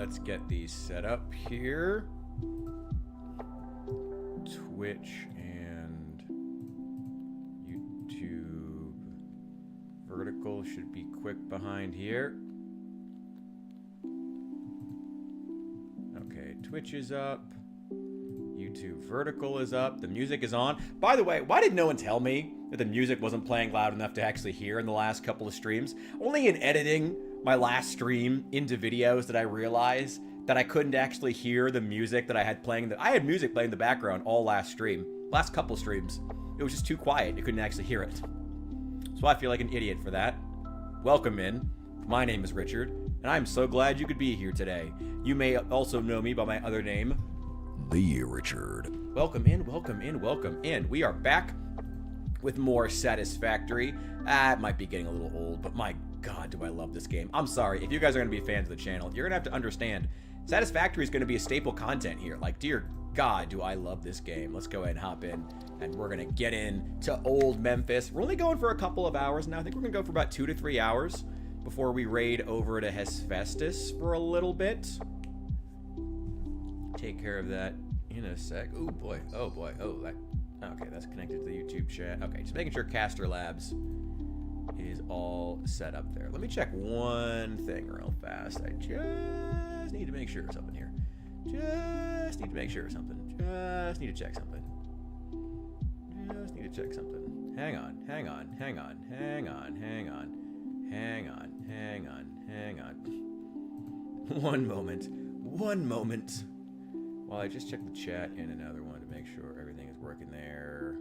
let's get these set up here. Twitch and YouTube. Vertical should be quick behind here. Okay, Twitch is up. YouTube vertical is up. The music is on. By the way, why did no one tell me that the music wasn't playing loud enough to actually hear in the last couple of streams? Only in editing my last stream into videos did I realize that I couldn't actually hear the music that I had playing. I had music playing in the background all last stream. Last couple streams. It was just too quiet. You couldn't actually hear it. So I feel like an idiot for that. Welcome in. My name is Richard, and I'm so glad you could be here today. You may also know me by my other name, The Richard. Welcome in, welcome in, welcome in. We are back with more Satisfactory. It might be getting a little old, but my God, do I love this game. I'm sorry, if you guys are going to be fans of the channel, you're going to have to understand, Satisfactory is going to be a staple content here. Like, dear God, do I love this game. Let's go ahead and hop in, and we're going to get into old Memphis. We're only going for a couple of hours now. I think we're going to go for about 2 to 3 hours before we raid over to Hephaestus for a little bit. Take care of that in a sec. Oh boy, oh boy, oh that. Okay, that's connected to the YouTube chat. Okay, just making sure Caster Labs is all set up there. Let me check one thing real fast. I just need to make sure of something here. Just need to make sure of something. Just need to check something. Just need to check something. Hang on, hang on, hang on, hang on, hang on, hang on, hang on, hang on. One moment. One moment. While I just check the chat and another one to make sure everything is working there.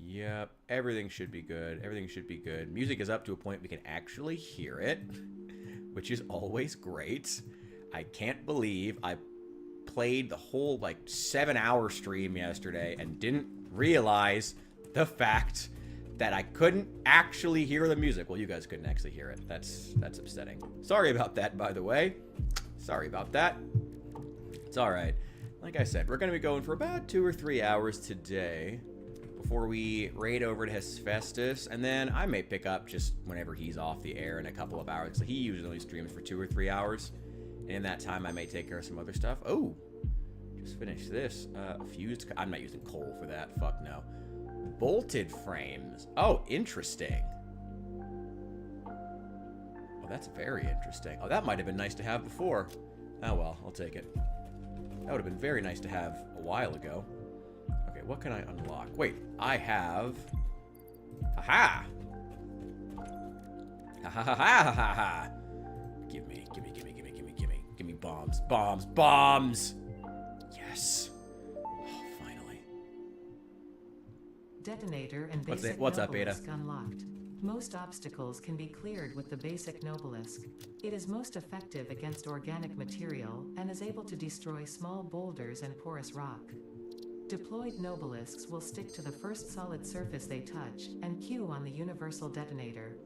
Yep, everything should be good. Everything should be good. Music is up to a point we can actually hear it, which is always great. I can't believe I played the whole, like, 7-hour stream yesterday and didn't realize the fact that I couldn't actually hear the music. Well, you guys couldn't actually hear it. That's upsetting. Sorry about that, by the way. Sorry about that. It's all right. Like I said, we're going to be going for about 2 or 3 hours today before we raid over to Hephaestus, and then I may pick up just whenever he's off the air in a couple of hours. So he usually only streams for 2 or 3 hours, and in that time I may take care of some other stuff. Oh, just finished this. Fused. I'm not using coal for that. Fuck no. Bolted frames. Oh, interesting. Oh, that's very interesting. Oh, that might have been nice to have before. Oh, well, I'll take it. That would have been very nice to have a while ago. Okay, what can I unlock? Wait, I have... Aha! Ha ha ha ha ha ha! Give me bombs, bombs, bombs! Yes! Detonator and basic What's up, Ada? Nobelisk unlocked. Most obstacles can be cleared with the basic Nobelisk. It is most effective against organic material and is able to destroy small boulders and porous rock. Deployed Nobelisks will stick to the first solid surface they touch and queue on the universal detonator.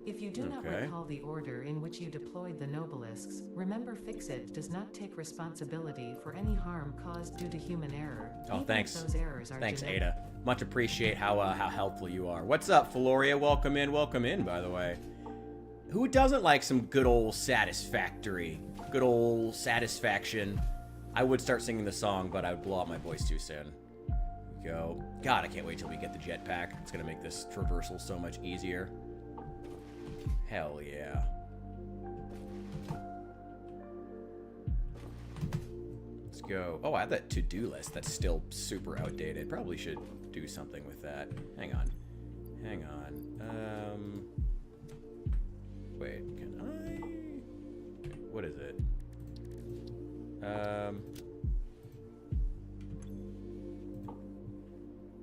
If you do not recall the order in which you deployed the Nobelisks, remember Fixit does not take responsibility for any harm caused due to human error. Oh, thanks. Those errors are Thanks, genetic. Ada. Much appreciate how helpful you are. What's up, Feloria? Welcome in, by the way. Who doesn't like some good old Satisfactory? Good old satisfaction. I would start singing the song, but I would blow out my voice too soon. Here we go. God, I can't wait till we get the jetpack. It's going to make this traversal so much easier. Hell yeah. Let's go. Oh, I have that to-do list that's still super outdated. Probably should do something with that. Hang on. Hang on. Wait, can I? What is it?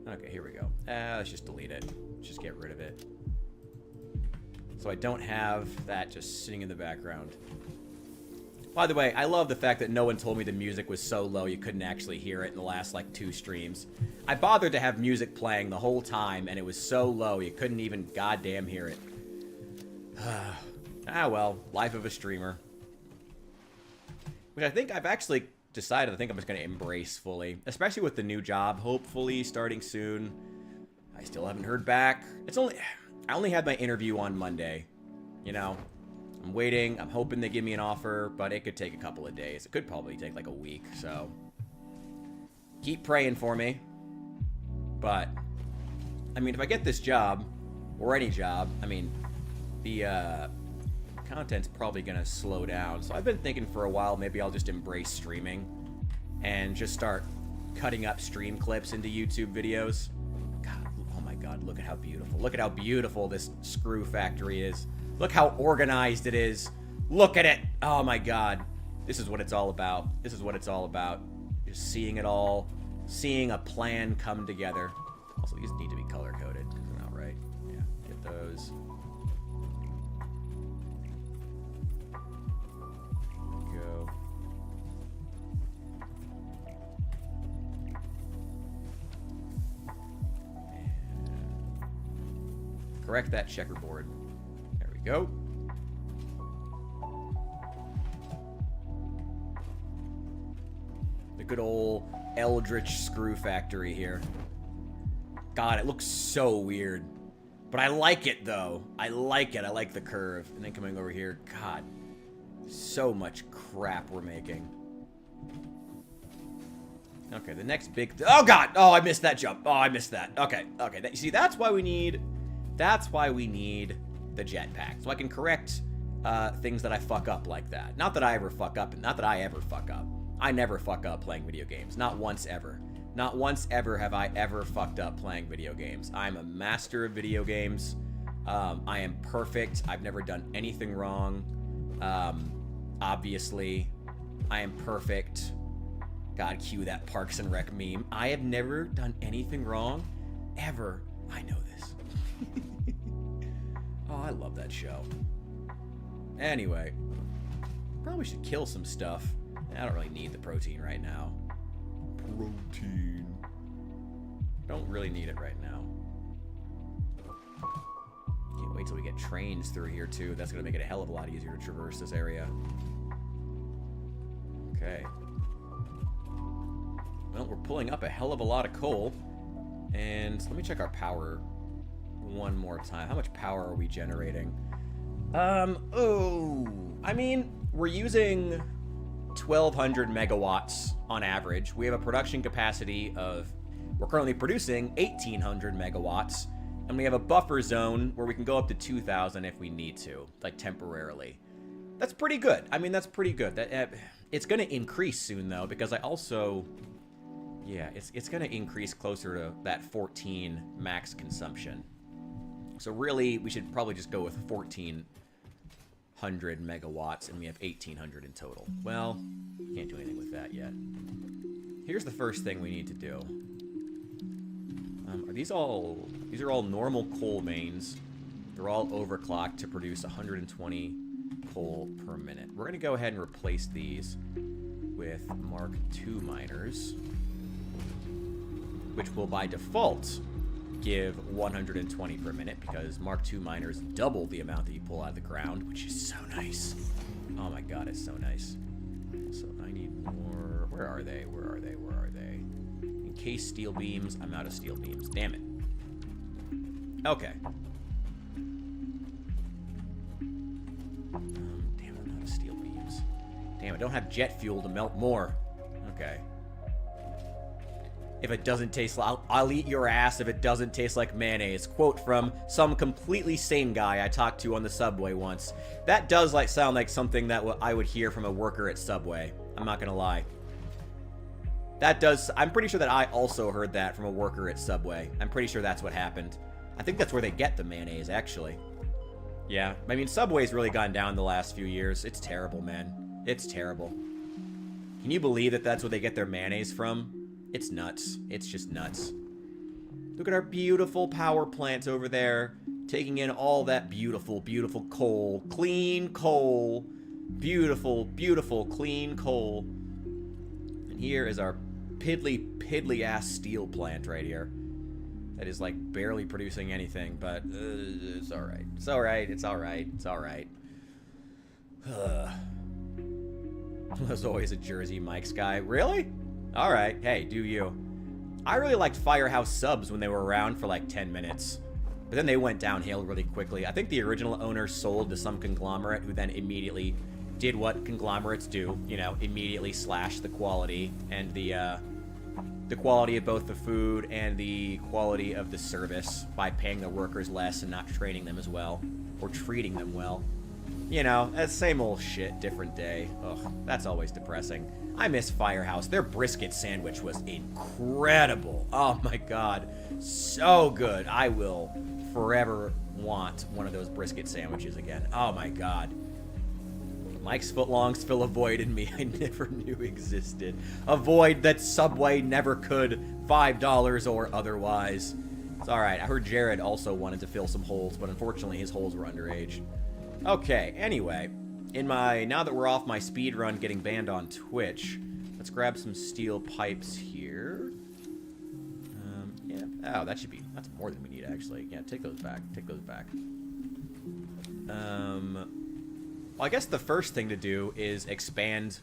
Okay, here we go. Let's just delete it. Just get rid of it. So I don't have that just sitting in the background. By the way, I love the fact that no one told me the music was so low you couldn't actually hear it in the last, like, 2 streams. I bothered to have music playing the whole time, and it was so low you couldn't even goddamn hear it. Ah, well, life of a streamer. Which I think I've actually decided I think I'm just going to embrace fully. Especially with the new job, hopefully, starting soon. I still haven't heard back. I only had my interview on Monday. You know, I'm waiting. I'm hoping they give me an offer, but it could take a couple of days. It could probably take like a week, so keep praying for me. But, I mean, if I get this job, or any job, I mean, the content's probably going to slow down. So I've been thinking for a while, maybe I'll just embrace streaming and just start cutting up stream clips into YouTube videos. God, oh my God, look at how beautiful. Look at how beautiful this screw factory is. Look how organized it is. Look at it. Oh my God. This is what it's all about. This is what it's all about. Just seeing it all. Seeing a plan come together. Also, these need to be color-coded. They're not right. Yeah, get those. Go. And correct that checkerboard. There we go. The good old Eldritch screw factory here. God, it looks so weird. But I like it, though. I like it. I like the curve. And then coming over here, God, so much crap we're making. Okay, the next big... oh, God! Oh, I missed that jump. Oh, I missed that. Okay, okay. You see, that's why we need... that's why we need the jetpack. So I can correct things that I fuck up like that. Not that I ever fuck up, and not that I ever fuck up. I never fuck up playing video games. Not once ever. Not once ever have I ever fucked up playing video games. I'm a master of video games. I am perfect. I've never done anything wrong. Obviously, I am perfect. God, cue that Parks and Rec meme. I have never done anything wrong, ever. I know this. Oh, I love that show. Anyway, probably should kill some stuff. I don't really need the protein right now. Protein. Don't really need it right now. Can't wait till we get trains through here, too. That's going to make it a hell of a lot easier to traverse this area. Okay. Well, we're pulling up a hell of a lot of coal. And let me check our power one more time. How much power are we generating? Oh, I mean, we're using 1,200 megawatts on average. We have a production capacity of, we're currently producing 1,800 megawatts, and we have a buffer zone where we can go up to 2,000 if we need to, like temporarily. That's pretty good. I mean, that's pretty good. That it's going to increase soon, though, because I also, yeah, it's going to increase closer to that 14 max consumption. So really, we should probably just go with 1,400 megawatts, and we have 1,800 in total. Well, can't do anything with that yet. Here's the first thing we need to do. Are these all... these are all normal coal veins. They're all overclocked to produce 120 coal per minute. We're going to go ahead and replace these with Mark II miners, which will by default give 120 per minute because Mark II miners double the amount that you pull out of the ground, which is so nice. Oh my God, it's so nice. So I need more. Where are they? Where are they? Where are they? Encased steel beams. I'm out of steel beams. Damn it. Okay. Damn it, I'm out of steel beams. Damn, I don't have jet fuel to melt more. Okay. If it doesn't taste like... I'll eat your ass if it doesn't taste like mayonnaise. Quote from some completely sane guy I talked to on the subway once. That does sound like something that I would hear from a worker at Subway. I'm not gonna lie. That does... I'm pretty sure that I also heard that from a worker at Subway. I'm pretty sure that's what happened. I think that's where they get the mayonnaise, actually. Yeah. I mean, Subway's really gone down the last few years. It's terrible, man. It's terrible. Can you believe that that's where they get their mayonnaise from? It's nuts. It's just nuts. Look at our beautiful power plants over there, taking in all that beautiful, beautiful coal. Clean coal. Beautiful, beautiful, clean coal. And here is our piddly-ass steel plant right here. That is, like, barely producing anything, but it's alright. It's alright. It's alright. It's alright. There's always a Jersey Mike's guy. Really? Alright, hey, do you. I really liked Firehouse Subs when they were around for like 10 minutes. But then they went downhill really quickly. I think the original owner sold to some conglomerate who then immediately did what conglomerates do, you know, immediately slash the quality and the quality of both the food and the quality of the service by paying the workers less and not training them as well, or treating them well. You know, that's same old shit, different day. Ugh, that's always depressing. I miss Firehouse. Their brisket sandwich was incredible. Oh my god, so good. I will forever want one of those brisket sandwiches again. Oh my god. Mike's footlongs fill a void in me I never knew existed. A void that Subway never could, $5 or otherwise. It's alright, I heard Jared also wanted to fill some holes, but unfortunately his holes were underage. Okay, anyway, now that we're off my speed run getting banned on Twitch, let's grab some steel pipes here. Yeah, oh, that's more than we need, actually. Yeah, take those back, Well, I guess the first thing to do is expand.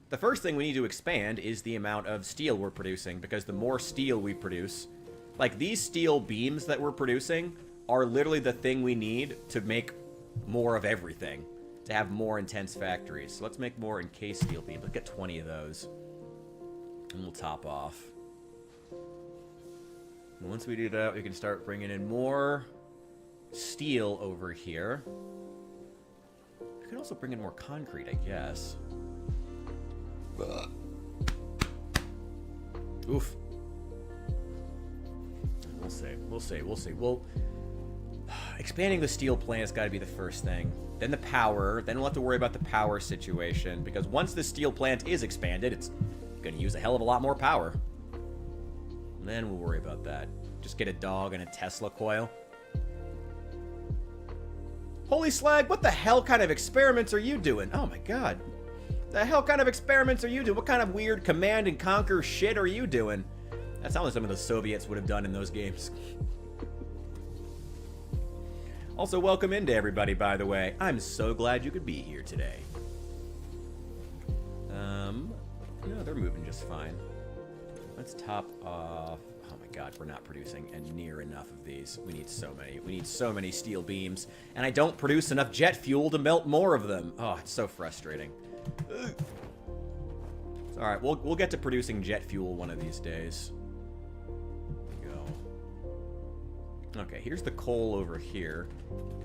The first thing we need to expand is the amount of steel we're producing, because the more steel we produce, like these steel beams that we're producing are literally the thing we need to make more of everything, to have more intense factories. So let's make more encased steel beams. Let's get 20 of those, and we'll top off. And once we do that, we can start bringing in more steel over here. We can also bring in more concrete, I guess. Oof. We'll see. Well, expanding the steel plant has got to be the first thing. Then the power. Then we'll have to worry about the power situation, because once the steel plant is expanded, it's going to use a hell of a lot more power. And then we'll worry about that. Just get a dog and a Tesla coil. Holy slag, what the hell kind of experiments are you doing? Oh my god. The hell kind of experiments are you doing? What kind of weird command and conquer shit are you doing? That sounds like something the Soviets would have done in those games. Also, welcome into everybody, by the way. I'm so glad you could be here today. No, they're moving just fine. Let's top off. Oh my god, we're not producing near enough of these. We need so many. We need so many steel beams. And I don't produce enough jet fuel to melt more of them. Oh, it's so frustrating. It's alright, we'll get to producing jet fuel one of these days. There we go. Okay, here's the coal over here.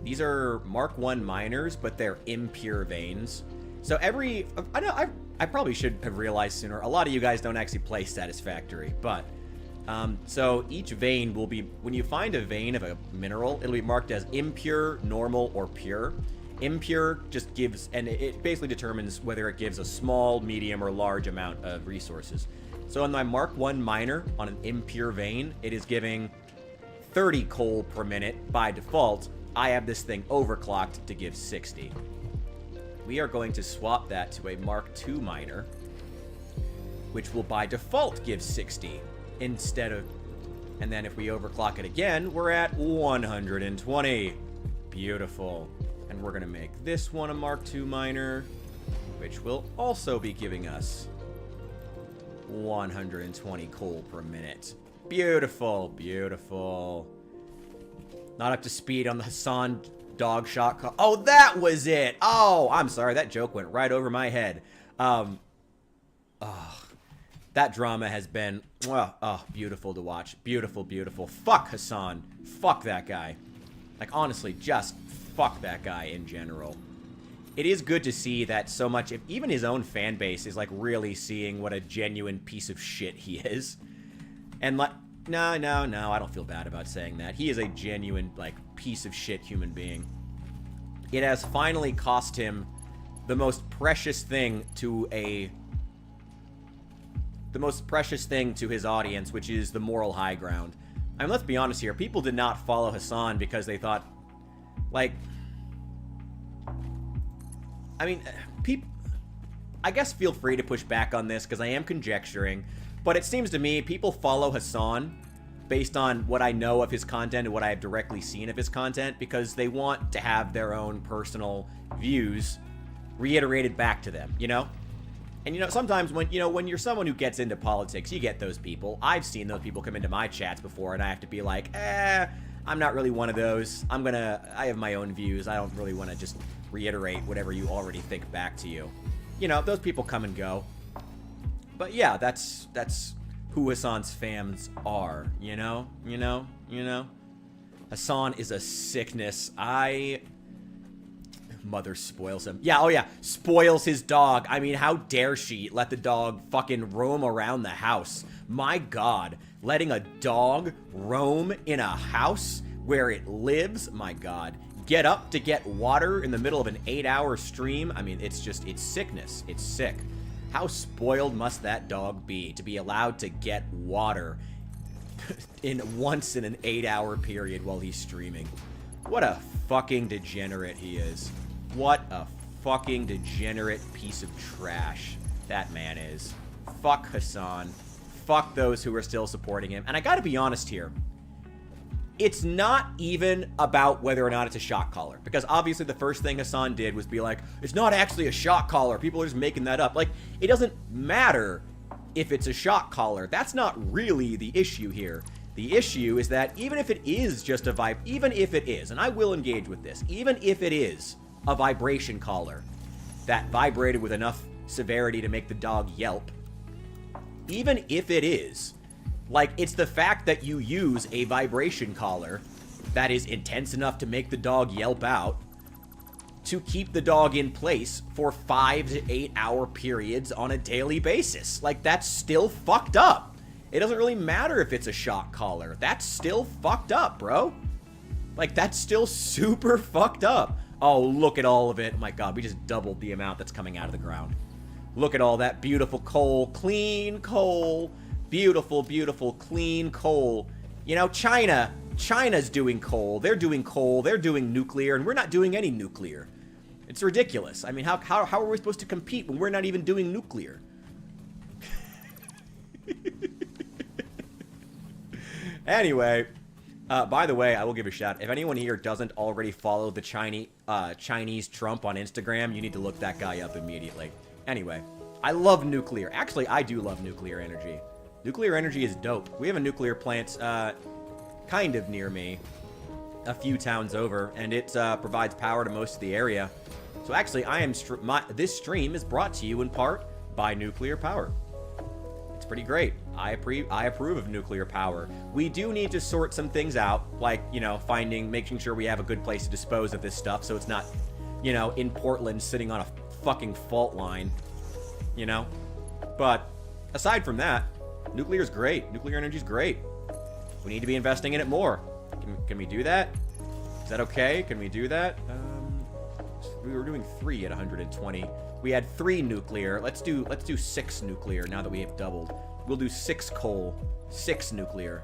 These are Mark 1 miners, but they're impure veins. So I probably should have realized sooner. A lot of you guys don't actually play Satisfactory, but so each vein will be, when you find a vein of a mineral, it'll be marked as impure, normal, or pure. Impure just gives, and it basically determines whether it gives a small, medium, or large amount of resources. So on my Mark 1 miner, on an impure vein, it is giving 30 coal per minute by default. I have this thing overclocked to give 60. We are going to swap that to a Mark II miner, which will by default give 60 instead of, and then if we overclock it again, we're at 120. Beautiful. And we're going to make this one a Mark II miner, which will also be giving us 120 coal per minute. Beautiful, beautiful. Not up to speed on the Hassan dog shot. Oh, that was it. Oh, I'm sorry. That joke went right over my head. That drama has been, beautiful to watch. Beautiful, beautiful. Fuck Hassan. Fuck that guy. Like, honestly, just fuck that guy in general. It is good to see that so much, if even his own fan base is, like, really seeing what a genuine piece of shit he is. And, like, no, I don't feel bad about saying that. He is a genuine, like, piece of shit human being. It has finally cost him the most precious thing to his audience, which is the moral high ground. I mean, let's be honest here. People did not follow Hassan because they thought, like, I mean, I guess feel free to push back on this because I am conjecturing, but it seems to me people follow Hassan based on what I know of his content and what I have directly seen of his content because they want to have their own personal views reiterated back to them, you know? And, you know, sometimes when you're someone who gets into politics, you get those people. I've seen those people come into my chats before, and I have to be like, I I'm not really one of those. I have my own views. I don't really want to just reiterate whatever you already think back to you. You know, those people come and go. But yeah, that's who Hassan's fans are, you know? Hassan is a sickness. Mother spoils him. Yeah, oh yeah, spoils his dog. I mean, how dare she let the dog fucking roam around the house? My God, letting a dog roam in a house where it lives? My God. Get up to get water in the middle of an 8-hour stream? I mean, it's sickness. It's sick. How spoiled must that dog be to be allowed to get water once in an 8-hour period while he's streaming? What a fucking degenerate he is. What a fucking degenerate piece of trash that man is. Fuck Hassan. Fuck those who are still supporting him. And I gotta be honest here. It's not even about whether or not it's a shock collar. Because obviously the first thing Hassan did was be like, it's not actually a shock collar. People are just making that up. Like, it doesn't matter if it's a shock collar. That's not really the issue here. The issue is that even if it is just a even if it is, and I will engage with this, even if it is a vibration collar that vibrated with enough severity to make the dog yelp, even if it is, like, it's the fact that you use a vibration collar that is intense enough to make the dog yelp out to keep the dog in place for 5 to 8 hour periods on a daily basis. Like, that's still fucked up. It doesn't really matter if it's a shock collar. That's still fucked up, bro. Like, that's still super fucked up. Oh, look at all of it. Oh my God, we just doubled the amount that's coming out of the ground. Look at all that beautiful coal. Clean coal. Beautiful, beautiful, clean coal. You know, China's doing coal. They're doing coal. They're doing nuclear, and we're not doing any nuclear. It's ridiculous. I mean, how are we supposed to compete when we're not even doing nuclear? Anyway, by the way, I will give a shout. If anyone here doesn't already follow the Chinese Trump on Instagram, you need to look that guy up immediately. Anyway, I love nuclear. Actually, I do love nuclear energy. Nuclear energy is dope. We have a nuclear plant kind of near me, a few towns over, and it provides power to most of the area. So actually, this stream is brought to you in part by nuclear power. It's pretty great. I approve of nuclear power. We do need to sort some things out, like, you know, making sure we have a good place to dispose of this stuff so it's not, you know, in Portland sitting on a fucking fault line, you know? But aside from that, nuclear is great. Nuclear energy is great. We need to be investing in it more. Can we do that? Is that okay? Can we do that? We were doing 3 at 120. We had 3 nuclear. Let's do 6 nuclear now that we have doubled. We'll do 6 coal, 6 nuclear.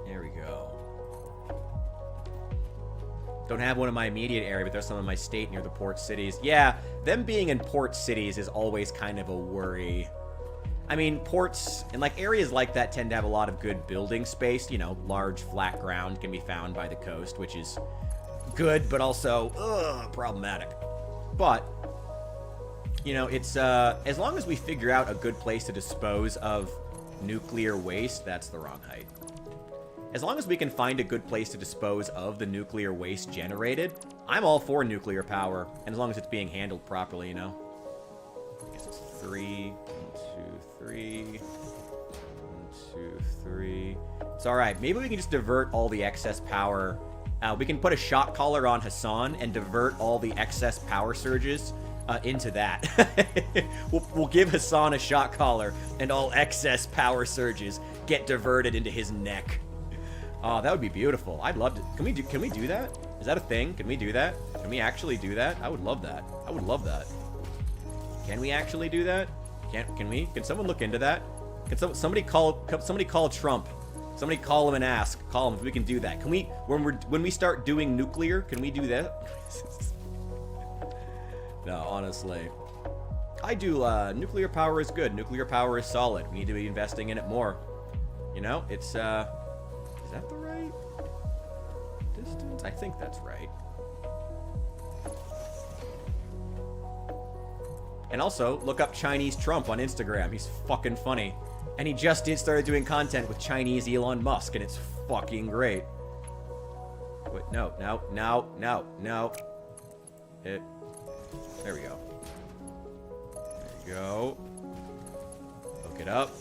There we go. Don't have one in my immediate area, but there's some in my state near the port cities. Yeah, them being in port cities is always kind of a worry. I mean, ports and like areas like that tend to have a lot of good building space. You know, large flat ground can be found by the coast, which is good, but also problematic. But you know, it's as long as we figure out a good place to dispose of nuclear waste. That's the wrong height. As long as we can find a good place to dispose of the nuclear waste generated, I'm all for nuclear power, and as long as it's being handled properly, you know. I guess it's 3, 1, 2, 3, 1, 2, 3. It's all right. Maybe we can just divert all the excess power. We can put a shock collar on Hassan and divert all the excess power surges into that. We'll give Hassan a shock collar, and all excess power surges get diverted into his neck. Oh, that would be beautiful. I'd love to. Can we do that? Is that a thing? Can we do that? Can we actually do that? I would love that. I would love that. Can we actually do that? Can someone look into that? Can somebody call Trump? Somebody call him and ask. Call him if we can do that. Can we, when we start doing nuclear, can we do that? No, honestly. I do, nuclear power is good. Nuclear power is solid. We need to be investing in it more. You know, it's, is that the right distance? I think that's right. And also, look up Chinese Trump on Instagram. He's fucking funny. And he just started doing content with Chinese Elon Musk, and it's fucking great. Wait, no. There we go. There you go. Hook it up.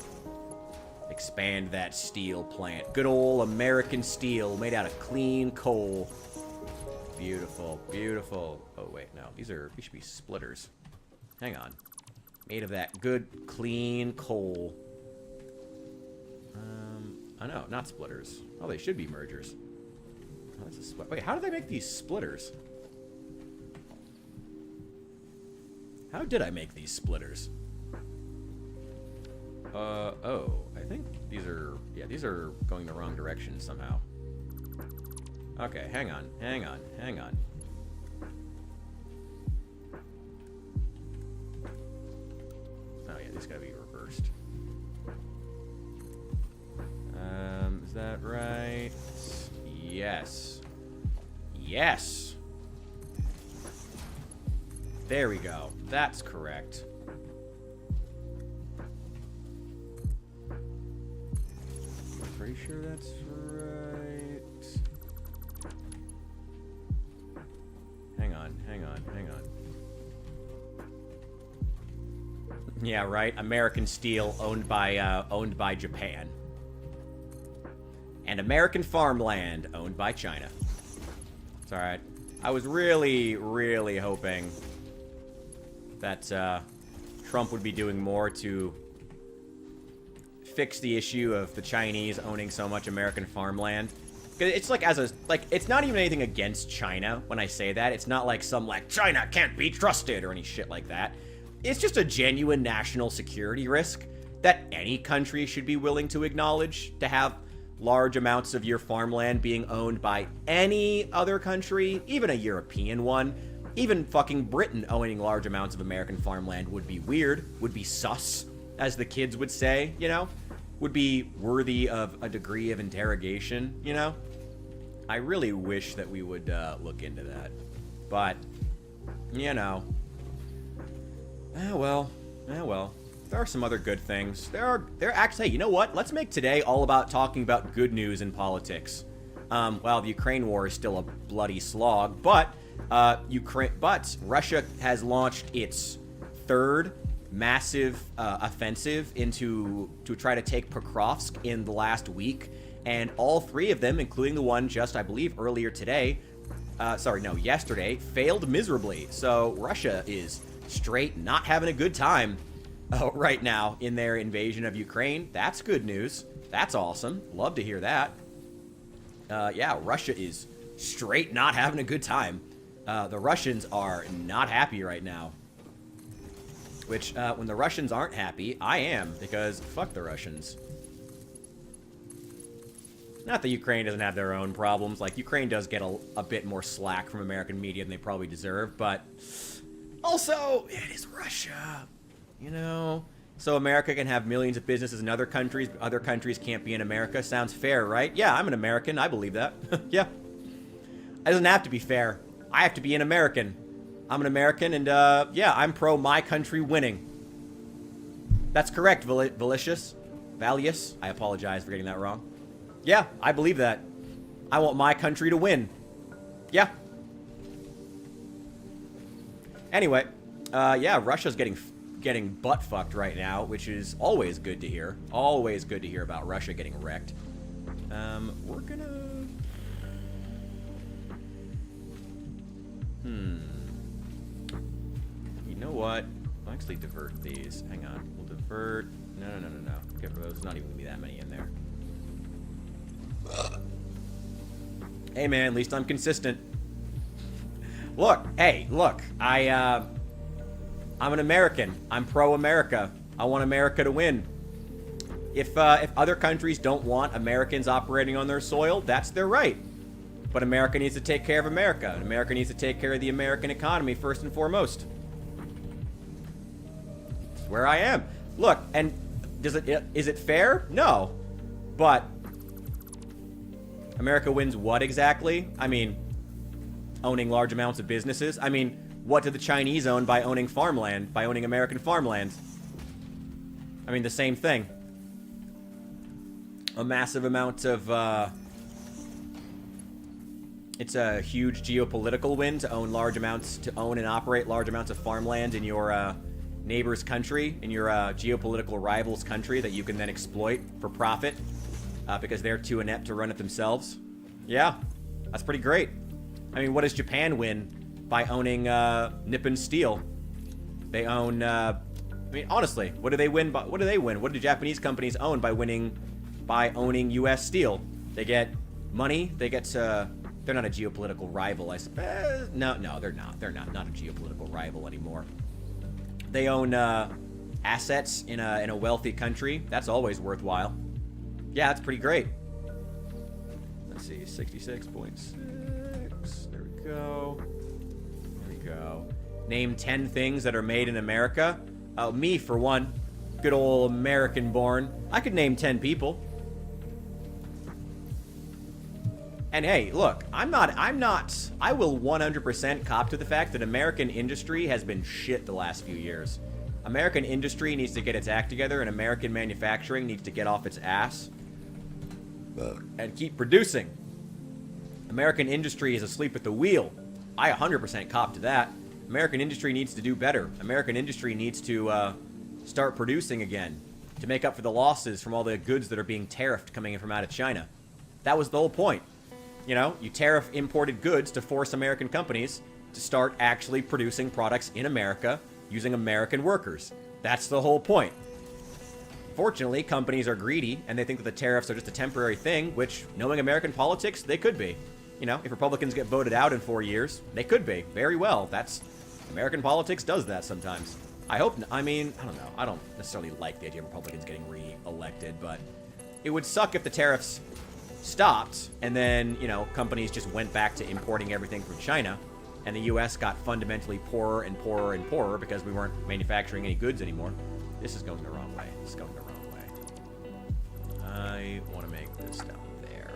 Expand that steel plant. Good old American steel made out of clean coal. Beautiful, beautiful. Oh, wait, no. These should be splitters. Hang on. Made of that good, clean coal. Oh, no, not splitters. Oh, they should be mergers. Oh, that's a split. Wait, how did I make these splitters? How did I make these splitters? Oh, I think these are, yeah, these are going the wrong direction somehow. Okay, hang on. Oh, yeah, these gotta be reversed. Is that right? Yes. Yes! There we go. That's correct. Pretty sure that's right. Hang on. Yeah, right. American steel owned by Japan. And American farmland owned by China. It's alright. I was really, really hoping that Trump would be doing more to fix the issue of the Chinese owning so much American farmland. It's like it's not even anything against China when I say that. It's not like some China can't be trusted or any shit like that. It's just a genuine national security risk that any country should be willing to acknowledge, to have large amounts of your farmland being owned by any other country, even a European one. Even fucking Britain owning large amounts of American farmland would be weird, would be sus, as the kids would say, you know? Would be worthy of a degree of interrogation, you know? I really wish that we would look into that. But, you know. Well. There are some other good things. There are actually, hey, you know what? Let's make today all about talking about good news in politics. Well, the Ukraine war is still a bloody slog, but Russia has launched its third massive offensive to try to take Pokrovsk in the last week, and all three of them, including the one just, I believe, yesterday, failed miserably. So Russia is straight not having a good time right now in their invasion of Ukraine. That's good news. That's awesome. Love to hear that. Yeah, Russia is straight not having a good time. The Russians are not happy right now. Which, when the Russians aren't happy, I am, because fuck the Russians. Not that Ukraine doesn't have their own problems. Like, Ukraine does get a bit more slack from American media than they probably deserve, but also, it is Russia. You know? So America can have millions of businesses in other countries, but other countries can't be in America. Sounds fair, right? Yeah, I'm an American. I believe that. Yeah. It doesn't have to be fair. I have to be an American. I'm an American, and, yeah, I'm pro my country winning. That's correct, Valicious. Valius. I apologize for getting that wrong. Yeah, I believe that. I want my country to win. Yeah. Anyway, yeah, Russia's getting butt-fucked right now, which is always good to hear. Always good to hear about Russia getting wrecked. We're gonna... You know what? I'll actually divert these. Hang on. We'll divert... No. Okay, there's not even gonna be that many in there. Hey, man, at least I'm consistent. Look, I'm an American. I'm pro-America. I want America to win. If other countries don't want Americans operating on their soil, that's their right. But America needs to take care of America. And America needs to take care of the American economy first and foremost. That's where I am. Look, and is it fair? No. But America wins what exactly? I mean, owning large amounts of businesses. I mean, what do the Chinese own by owning farmland, by owning American farmland? I mean, the same thing. a massive amount of, it's a huge geopolitical win to own and operate large amounts of farmland in your, neighbor's country, in your, geopolitical rival's country that you can then exploit for profit, because they're too inept to run it themselves. Yeah, that's pretty great. I mean, what does Japan win by owning, Nippon Steel? They own, I mean, honestly, what do they win? What do they win? What do Japanese companies own by owning U.S. Steel? They get money. They get they're not a geopolitical rival, I suppose. No, they're not. They're not a geopolitical rival anymore. They own assets in a wealthy country. That's always worthwhile. Yeah, that's pretty great. Let's see, 66.6. There we go. There we go. Name 10 things that are made in America. Me, for one. Good old American-born. I could name 10 people. And hey, look, I will 100% cop to the fact that American industry has been shit the last few years. American industry needs to get its act together, and American manufacturing needs to get off its ass and keep producing. American industry is asleep at the wheel. I 100% cop to that. American industry needs to do better. American industry needs to start producing again to make up for the losses from all the goods that are being tariffed coming in from out of China. That was the whole point. You know, you tariff imported goods to force American companies to start actually producing products in America using American workers. That's the whole point. Fortunately, companies are greedy, and they think that the tariffs are just a temporary thing, which, knowing American politics, they could be. You know, if Republicans get voted out in 4 years, they could be. Very well. That's... American politics does that sometimes. I hope... I mean, I don't know. I don't necessarily like the idea of Republicans getting re-elected, but it would suck if the tariffs stopped, and then, you know, companies just went back to importing everything from China, and the U.S. got fundamentally poorer and poorer and poorer because we weren't manufacturing any goods anymore. This is going the wrong way. This is going the wrong way. I want to make this down there.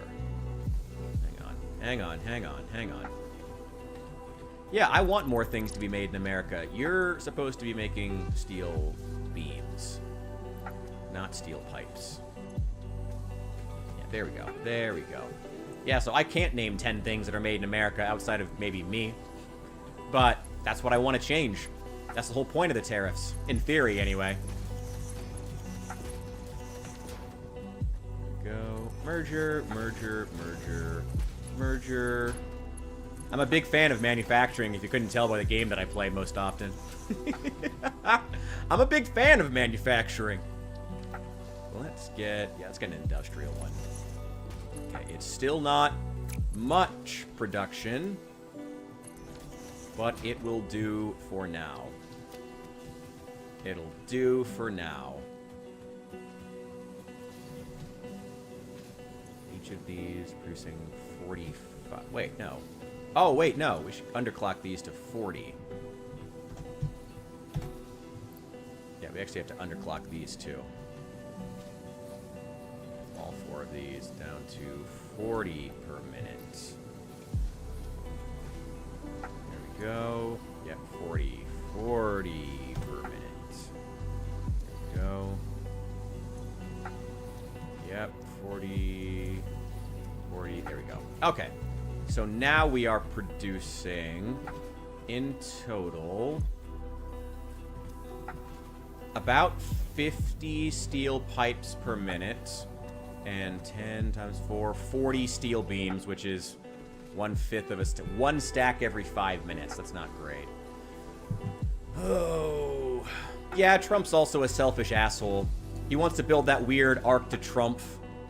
Hang on. Yeah, I want more things to be made in America. You're supposed to be making steel beams, not steel pipes. Yeah, there we go. There we go. Yeah, so I can't name 10 things that are made in America outside of maybe me. But that's what I want to change. That's the whole point of the tariffs. In theory, anyway. There we go. Merger. I'm a big fan of manufacturing, if you couldn't tell by the game that I play most often. I'm a big fan of manufacturing. Let's get an industrial one. Okay, it's still not much production, but it will do for now. It'll do for now. Each of these producing 45. Wait, no. Oh, wait, no. We should underclock these to 40. Yeah, we actually have to underclock these too. All 4 of these down to 40 per minute. There we go. Yep, 40 per minute. There we go. Yep, 40. There we go. Okay. So now we are producing, in total, about 50 steel pipes per minute. And 10 times 4, 40 steel beams, which is 1/5 of one stack every 5 minutes. That's not great. Oh. Yeah, Trump's also a selfish asshole. He wants to build that weird Arc de Trump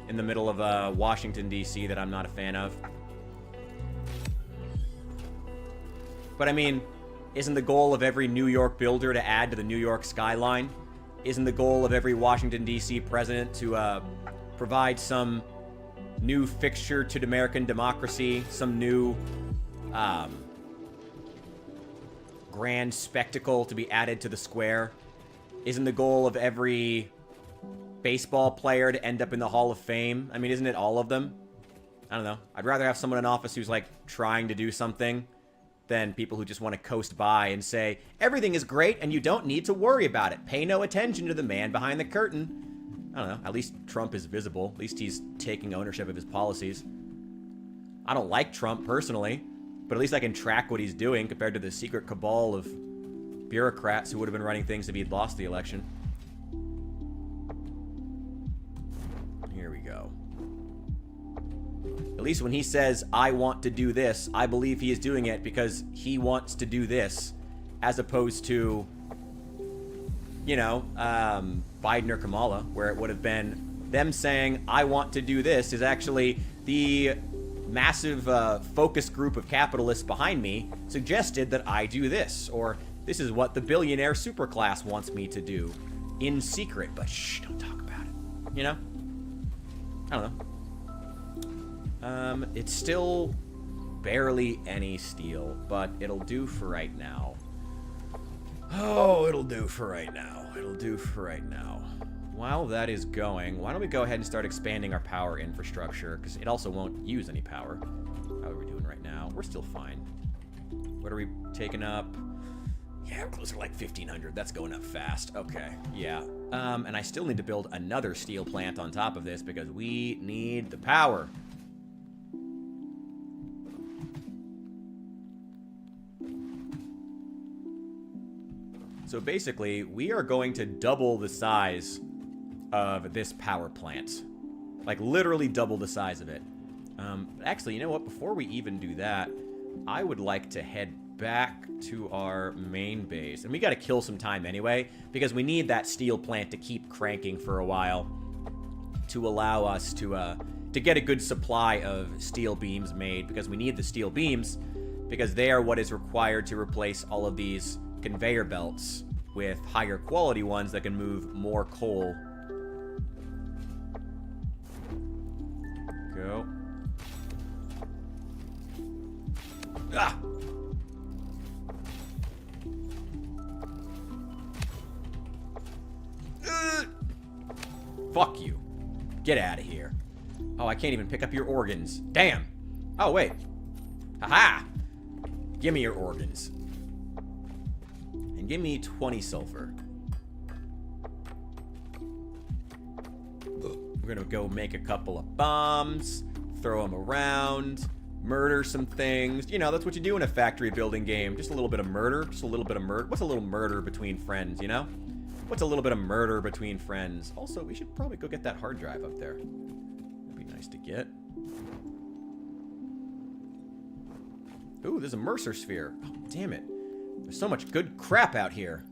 in the middle of Washington, D.C. that I'm not a fan of. But I mean, isn't the goal of every New York builder to add to the New York skyline? Isn't the goal of every Washington, D.C. president to provide some new fixture to American democracy, some new grand spectacle to be added to the square? Isn't the goal of every baseball player to end up in the Hall of Fame? I mean, isn't it all of them? I don't know. I'd rather have someone in office who's, like, trying to do something than people who just want to coast by and say, everything is great and you don't need to worry about it. Pay no attention to the man behind the curtain. I don't know. At least Trump is visible. At least he's taking ownership of his policies. I don't like Trump personally, but at least I can track what he's doing compared to the secret cabal of bureaucrats who would have been running things if he'd lost the election. Here we go. At least when he says, I want to do this, I believe he is doing it because he wants to do this, as opposed to, you know, Biden or Kamala, where it would have been them saying, I want to do this, is actually the massive focus group of capitalists behind me suggested that I do this, or this is what the billionaire superclass wants me to do in secret, but shh, don't talk about it. You know? I don't know. It's still barely any steel, but it'll do for right now. Oh, it'll do for right now. It'll do for right now. While that is going, why don't we go ahead and start expanding our power infrastructure, because it also won't use any power. How are we doing right now? We're still fine. What are we taking up? Yeah, we're closer to like 1,500. That's going up fast. Okay, yeah. And I still need to build another steel plant on top of this because we need the power. So basically, we are going to double the size of this power plant. Like, literally double the size of it. Actually, you know what? Before we even do that, I would like to head back to our main base. And we got to kill some time anyway, because we need that steel plant to keep cranking for a while to allow us to get a good supply of steel beams made, because we need the steel beams, because they are what is required to replace all of these conveyor belts with higher quality ones that can move more coal. Go. Ah! Fuck you. Get out of here. Oh, I can't even pick up your organs. Damn. Oh, wait. Haha. Give me your organs. And give me 20 sulfur. We're gonna go make a couple of bombs, throw them around, murder some things. You know, that's what you do in a factory building game. Just a little bit of murder. Just a little bit of murder. What's a little murder between friends, you know? What's a little bit of murder between friends? Also, we should probably go get that hard drive up there. That'd be nice to get. Ooh, there's a Mercer sphere. Oh, damn it. There's so much good crap out here.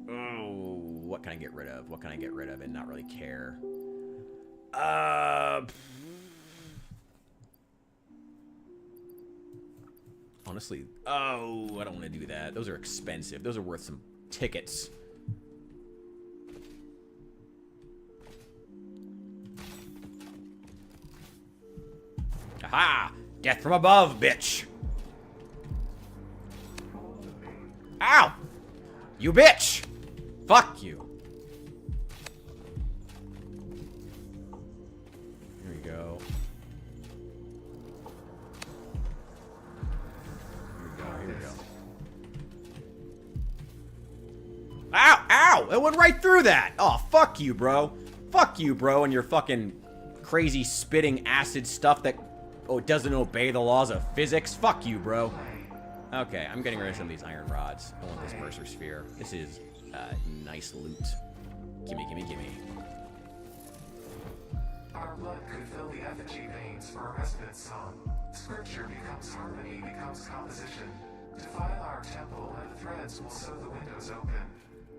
Oh, what can I get rid of? What can I get rid of and not really care? Honestly, oh, I don't want to do that. Those are expensive. Those are worth some tickets. Aha! Death from above, bitch! Ow! You bitch! Fuck you. Here we go. Here we go. Ow! Ow! It went right through that! Oh, fuck you, bro. Fuck you, bro, and your fucking crazy spitting acid stuff that doesn't obey the laws of physics. Fuck you, bro. Okay, I'm getting rid of some of these iron rods. I want this Mercer sphere. This is nice loot. Gimme, gimme, gimme. Our blood could fill the effigy veins for a resonant song. Scripture becomes harmony, becomes composition. Defile our temple, and the threads will sew the windows open.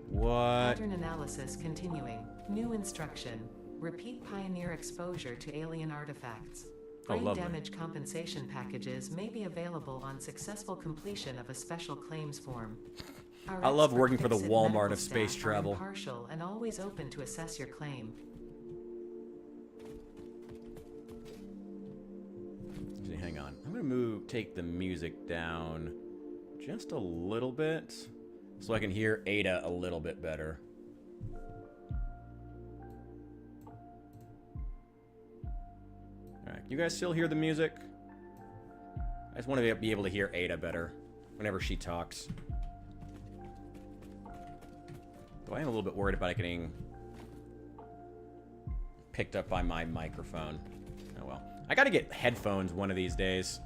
What? Pattern analysis continuing. New instruction. Repeat pioneer exposure to alien artifacts. Oh, Brain lovely. damage compensation packages may be available on successful completion of a special claims form. Our I love expert working for the Fix-It Walmart medical of space staff are travel. impartial and always open to assess your claim. Actually, hang on. I'm gonna take the music down just a little bit so I can hear Ada a little bit better. Alright, you guys still hear the music? I just want to be able to hear Ada better whenever she talks. Though I am a little bit worried about it getting picked up by my microphone. Oh well. I gotta get headphones one of these days.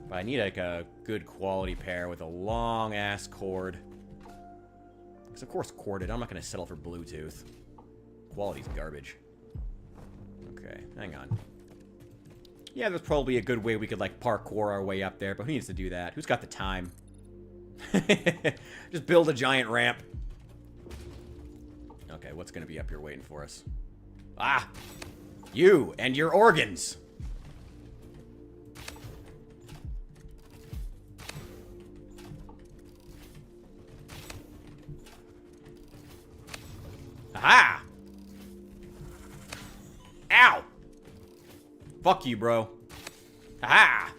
But I need like a good quality pair with a long ass cord. Because of course corded. I'm not gonna settle for Bluetooth. Quality's garbage. Okay, hang on. Yeah, there's probably a good way we could like parkour our way up there, but who needs to do that? Who's got the time? Just build a giant ramp. Okay, what's gonna be up here waiting for us? Ah! You and your organs! Aha! Ow! Fuck you, bro. Aha!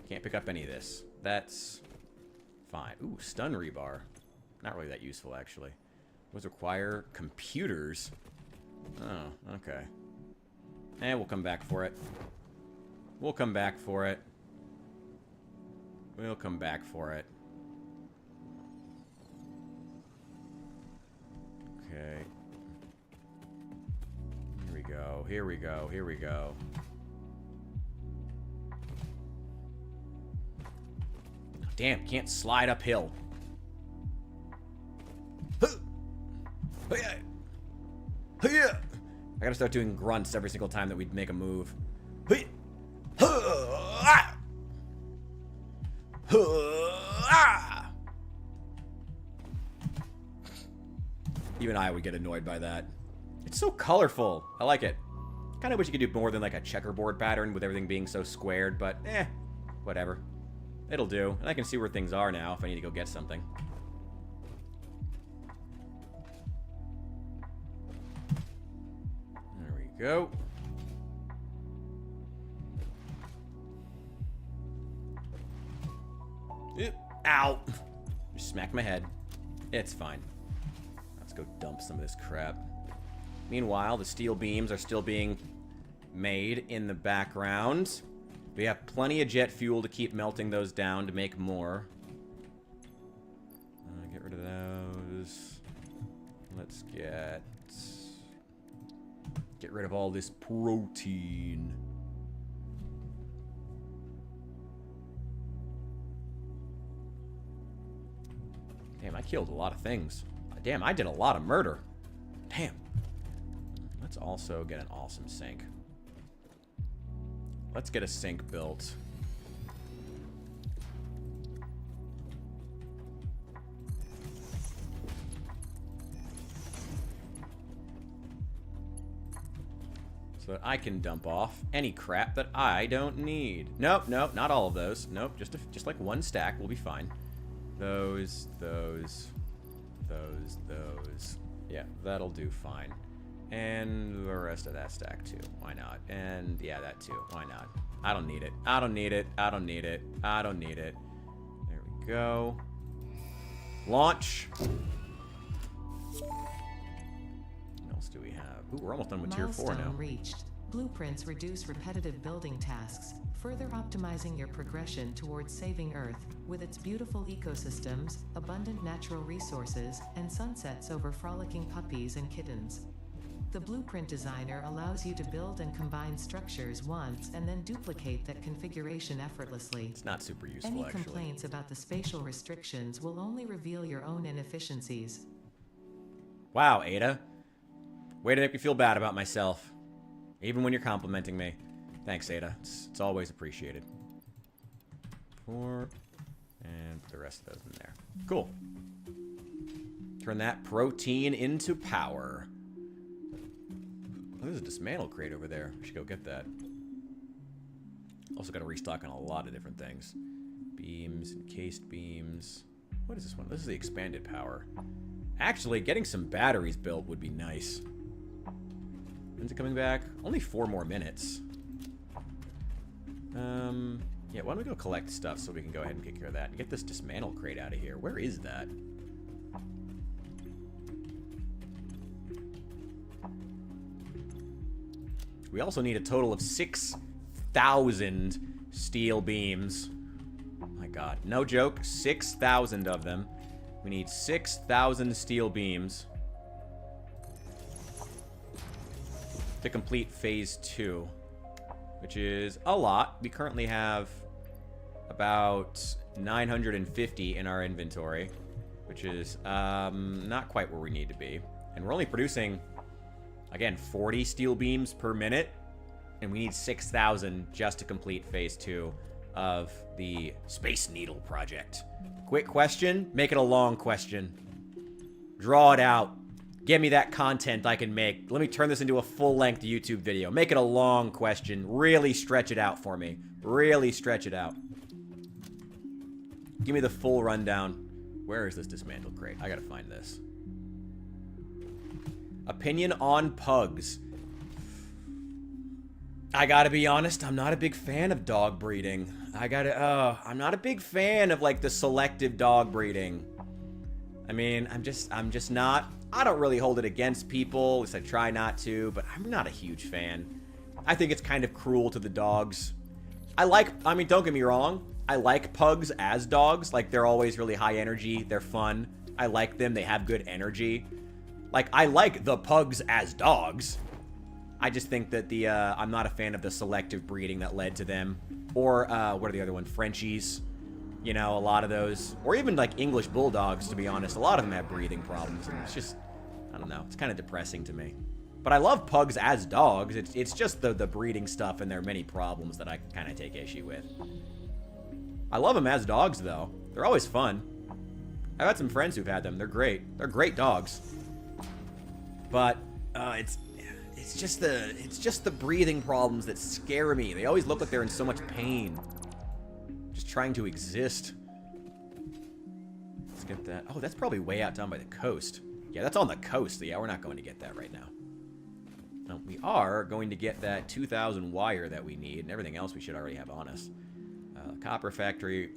Can't pick up any of this. That's fine. Ooh, stun rebar. Not really that useful, actually. Those require computers. Oh, okay. And we'll come back for it. We'll come back for it. We'll come back for it. Okay. Here we go. Here we go. Here we go. Damn, can't slide uphill. I gotta start doing grunts every single time that we make a move. Even I would get annoyed by that. It's so colorful. I like it. Kind of wish you could do more than like a checkerboard pattern with everything being so squared, but whatever. It'll do. And I can see where things are now if I need to go get something. There we go. Ow! Just smacked my head. It's fine. Let's go dump some of this crap. Meanwhile, the steel beams are still being made in the background. We have plenty of jet fuel to keep melting those down to make more. Get rid of those. Let's get rid of all this protein. Damn, I killed a lot of things. Damn, I did a lot of murder. Damn. Let's also get an awesome sink. Let's get a sink built. So that I can dump off any crap that I don't need. Nope, nope, not all of those. Nope, just like one stack will be fine. Those. Yeah, that'll do fine. And the rest of that stack too. Why not? And yeah, that too. Why not? I don't need it. I don't need it. I don't need it. I don't need it. There we go. Launch. What else do we have? Ooh, we're almost done with tier 4 now. Milestone reached. Blueprints reduce repetitive building tasks, further optimizing your progression towards saving Earth, with its beautiful ecosystems, abundant natural resources, and sunsets over frolicking puppies and kittens. The blueprint designer allows you to build and combine structures once and then duplicate that configuration effortlessly. It's not super useful, Any actually. complaints about the spatial restrictions will only reveal your own inefficiencies. Wow, Ada. Way to make me feel bad about myself. Even when you're complimenting me. Thanks, Ada. It's always appreciated. 4. And put the rest of those in there. Cool. Turn that protein into power. Oh, there's a dismantle crate over there. We should go get that. Also got to restock on a lot of different things. Beams, encased beams. What is this one? This is the expanded power. Actually, getting some batteries built would be nice. When's it coming back? Only 4 more minutes. Yeah, why don't we go collect stuff so we can go ahead and take care of that. And get this dismantle crate out of here. Where is that? We also need a total of 6,000 steel beams. Oh my god. No joke. 6,000 of them. We need 6,000 steel beams. to complete phase 2, which is a lot. We currently have about 950 in our inventory, which is not quite where we need to be. And we're only producing, again, 40 steel beams per minute, and we need 6,000 just to complete phase 2 of the Space Needle project. Quick question, make it a long question. Draw it out. Give me that content I can make. Let me turn this into a full-length YouTube video. Make it a long question. Really stretch it out for me. Really stretch it out. Give me the full rundown. Where is this dismantled crate? I gotta find this. Opinion on pugs. I gotta be honest, I'm not a big fan of dog breeding. I'm not a big fan of, like, the selective dog breeding. I mean, I'm just not. I don't really hold it against people. At least I try not to, but I'm not a huge fan. I think it's kind of cruel to the dogs. I mean, don't get me wrong. I like pugs as dogs. Like, they're always really high energy. They're fun. I like them. They have good energy. Like, I like the pugs as dogs. I just think that I'm not a fan of the selective breeding that led to them. Or, what are the other ones? Frenchies. You know, a lot of those. Or even, like, English bulldogs, to be honest. A lot of them have breathing problems. And it's just, I don't know. It's kind of depressing to me. But I love pugs as dogs. It's just the breeding stuff and their many problems that I kind of take issue with. I love them as dogs, though. They're always fun. I've had some friends who've had them. They're great. They're great dogs. But, it's just the breathing problems that scare me. They always look like they're in so much pain. Just trying to exist. Let's get that. Oh, that's probably way out down by the coast. Yeah, that's on the coast. Yeah, we're not going to get that right now. No, we are going to get that 2,000 wire that we need, and everything else we should already have on us. Copper factory.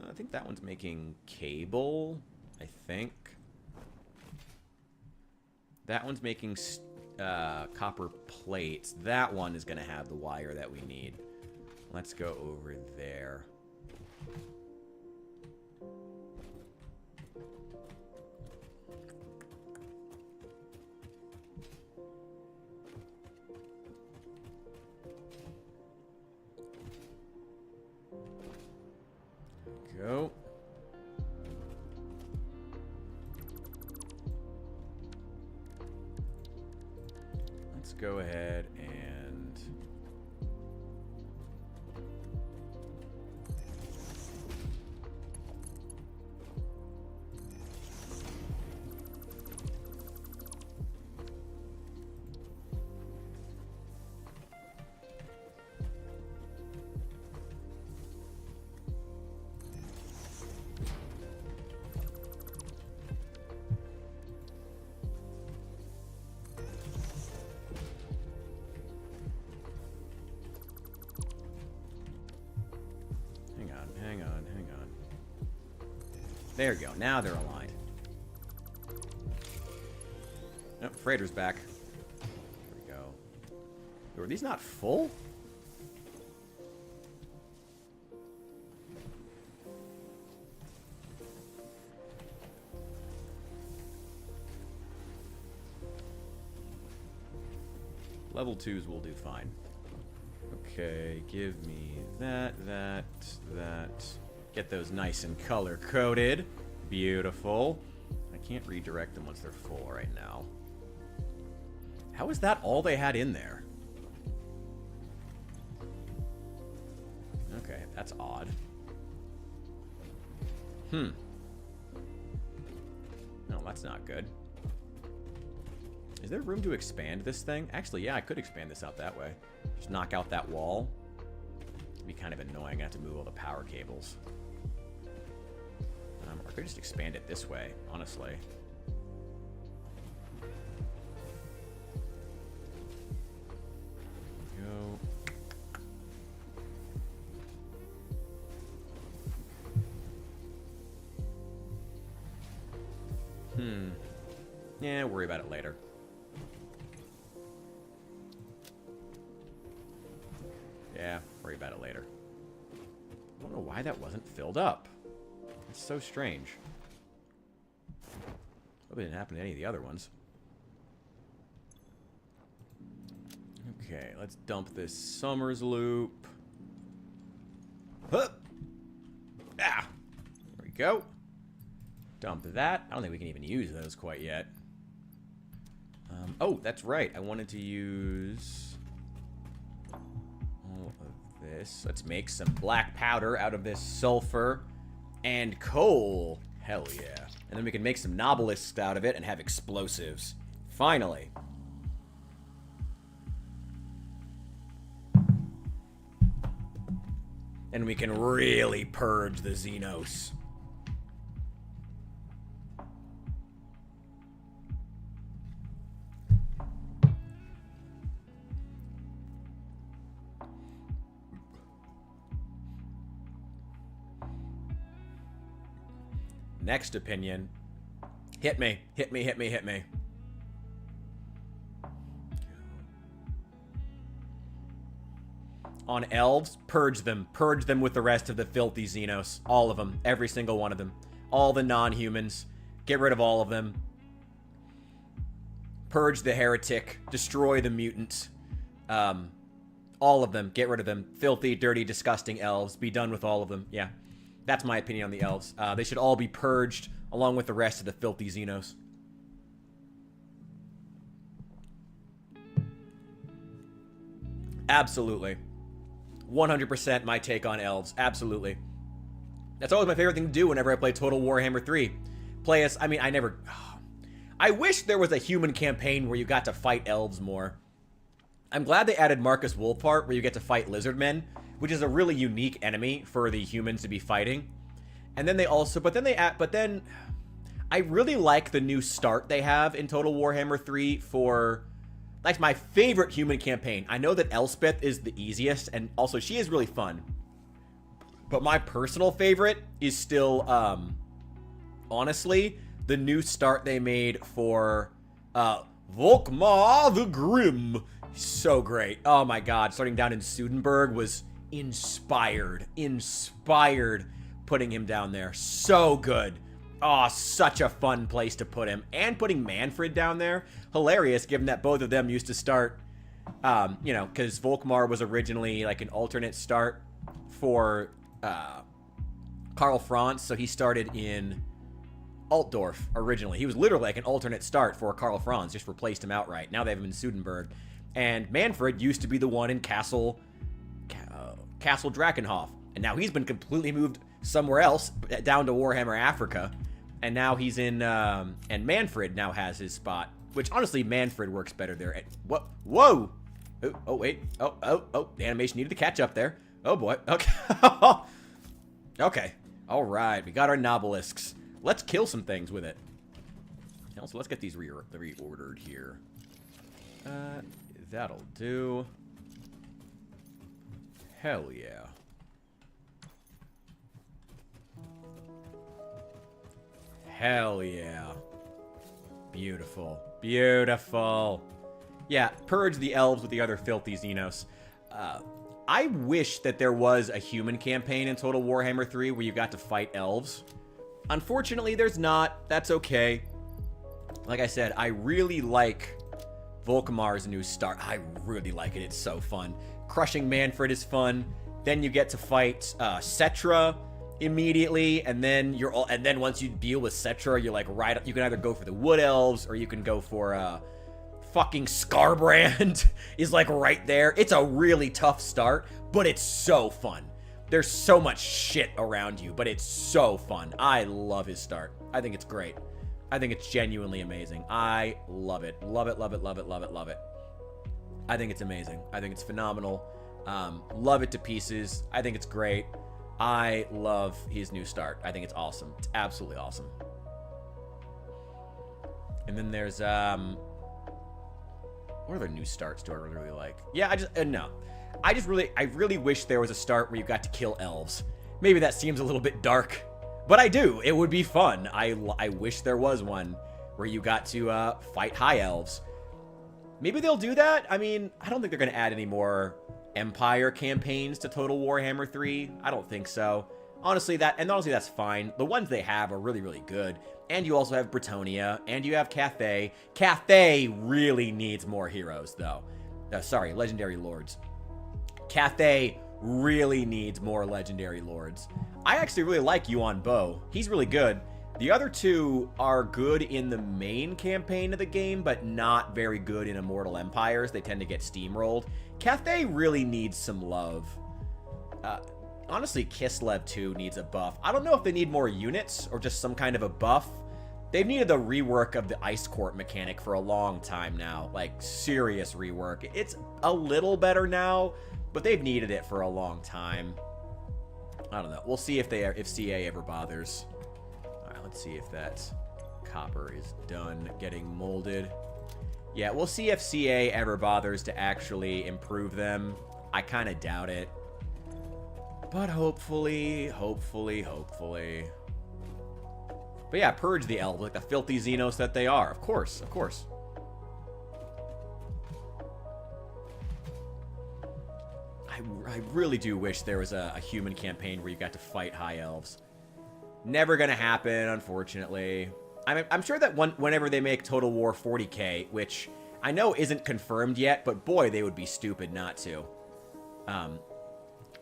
I think that one's making cable. I think. That one's making copper plates. That one is going to have the wire that we need. Let's go over there. Go. Let's go ahead and hang on. There you go. Now they're aligned. Oh, freighter's back. There we go. Are these not full? Level 2s will do fine. Okay, give me that. Get those nice and color-coded. Beautiful. I can't redirect them once they're full right now. How is that all they had in there? Okay, that's odd. No, that's not good. Is there room to expand this thing? Actually, yeah, I could expand this out that way. Just knock out that wall. It'd be kind of annoying. I have to move all the power cables. Or I could just expand it this way, honestly. Go. Yeah, worry about it later. Yeah, worry about it later. I don't know why that wasn't filled up. It's so strange. Hope it didn't happen to any of the other ones. Okay, let's dump this Summers loop. Huh. Ah! There we go. Dump that. I don't think we can even use those quite yet. Oh, that's right. I wanted to use all of this. Let's make some black powder out of this sulfur and coal. Hell yeah. And then we can make some nobelisks out of it and have explosives. Finally. And we can really purge the Xenos. Next opinion. Hit me. Hit me, hit me, hit me. On elves, purge them. Purge them with the rest of the filthy Xenos. All of them. Every single one of them. All the non-humans. Get rid of all of them. Purge the heretic. Destroy the mutant. All of them. Get rid of them. Filthy, dirty, disgusting elves. Be done with all of them. Yeah. That's my opinion on the elves. They should all be purged along with the rest of the filthy Xenos. Absolutely. 100% my take on elves. Absolutely. That's always my favorite thing to do whenever I play Total Warhammer 3. Play as... I mean, I never... I wish there was a human campaign where you got to fight elves more. I'm glad they added Marcus Wolfhart, where you get to fight lizardmen, which is a really unique enemy for the humans to be fighting. And then they also... But then... I really like the new start they have in Total Warhammer 3 for... That's my favorite human campaign. I know that Elspeth is the easiest, and also she is really fun. But my personal favorite is still, honestly, the new start they made for Volkmar the Grim. So great. Oh my god, starting down in Sudenburg was inspired. Inspired putting him down there. So good. Oh, such a fun place to put him. And putting Manfred down there. Hilarious, given that both of them used to start, you know, because Volkmar was originally like an alternate start for Karl Franz. So he started in Altdorf originally. He was literally like an alternate start for Karl Franz. Just replaced him outright. Now they have him in Sudenburg. And Manfred used to be the one in Castle Drakenhof. And now he's been completely moved somewhere else, down to Warhammer Africa. And now he's in, and Manfred now has his spot. Which, honestly, Manfred works better there. What? Whoa! Oh, wait. Oh. The animation needed to catch up there. Oh, boy. Okay. Okay. All right. We got our nobelisks. Let's kill some things with it. Also, let's get these reordered here. That'll do. Hell yeah. Hell yeah. Beautiful. Beautiful. Yeah, purge the elves with the other filthy Xenos. I wish that there was a human campaign in Total Warhammer 3 where you got to fight elves. Unfortunately, there's not. That's okay. Like I said, I really like Volkmar's new start. I really like it. It's so fun. Crushing Manfred is fun. Then you get to fight Cetra immediately, and then once you deal with Cetra, you're like you can either go for the Wood Elves or you can go for fucking Scarbrand is like right there. It's a really tough start, but it's so fun. There's so much shit around you, but it's so fun. I love his start. I think it's great. I think it's genuinely amazing. I love it. Love it, love it, love it, love it, love it. I think it's amazing. I think it's phenomenal. Love it to pieces. I think it's great. I love his new start. I think it's awesome. It's absolutely awesome. And then there's, what other new starts do I really like? Yeah, I really wish there was a start where you got to kill elves. Maybe that seems a little bit dark, but I do. It would be fun. I wish there was one where you got to fight high elves. Maybe they'll do that. I mean, I don't think they're going to add any more Empire campaigns to Total Warhammer 3. I don't think so. Honestly, that's fine. The ones they have are really, really good. And you also have Bretonia, and you have Cathay. Cathay really needs more heroes, though. Sorry, legendary lords. Cathay really needs more legendary lords. I actually really like Yuan Bo. He's really good. The other two are good in the main campaign of the game, but not very good in Immortal Empires. They tend to get steamrolled. Cathay really needs some love. Honestly, Kislev 2 needs a buff. I don't know if they need more units or just some kind of a buff. They've needed the rework of the Ice Court mechanic for a long time now. Like, serious rework. It's a little better now, but they've needed it for a long time. I don't know. We'll see if CA ever bothers. Alright, let's see if that copper is done getting molded. Yeah, we'll see if CA ever bothers to actually improve them. I kind of doubt it. But hopefully. But yeah, purge the elves like the filthy Xenos that they are. Of course. I really do wish there was a human campaign where you got to fight high elves. Never gonna happen, unfortunately. I'm sure that whenever they make Total War 40k, which I know isn't confirmed yet, but boy, they would be stupid not to.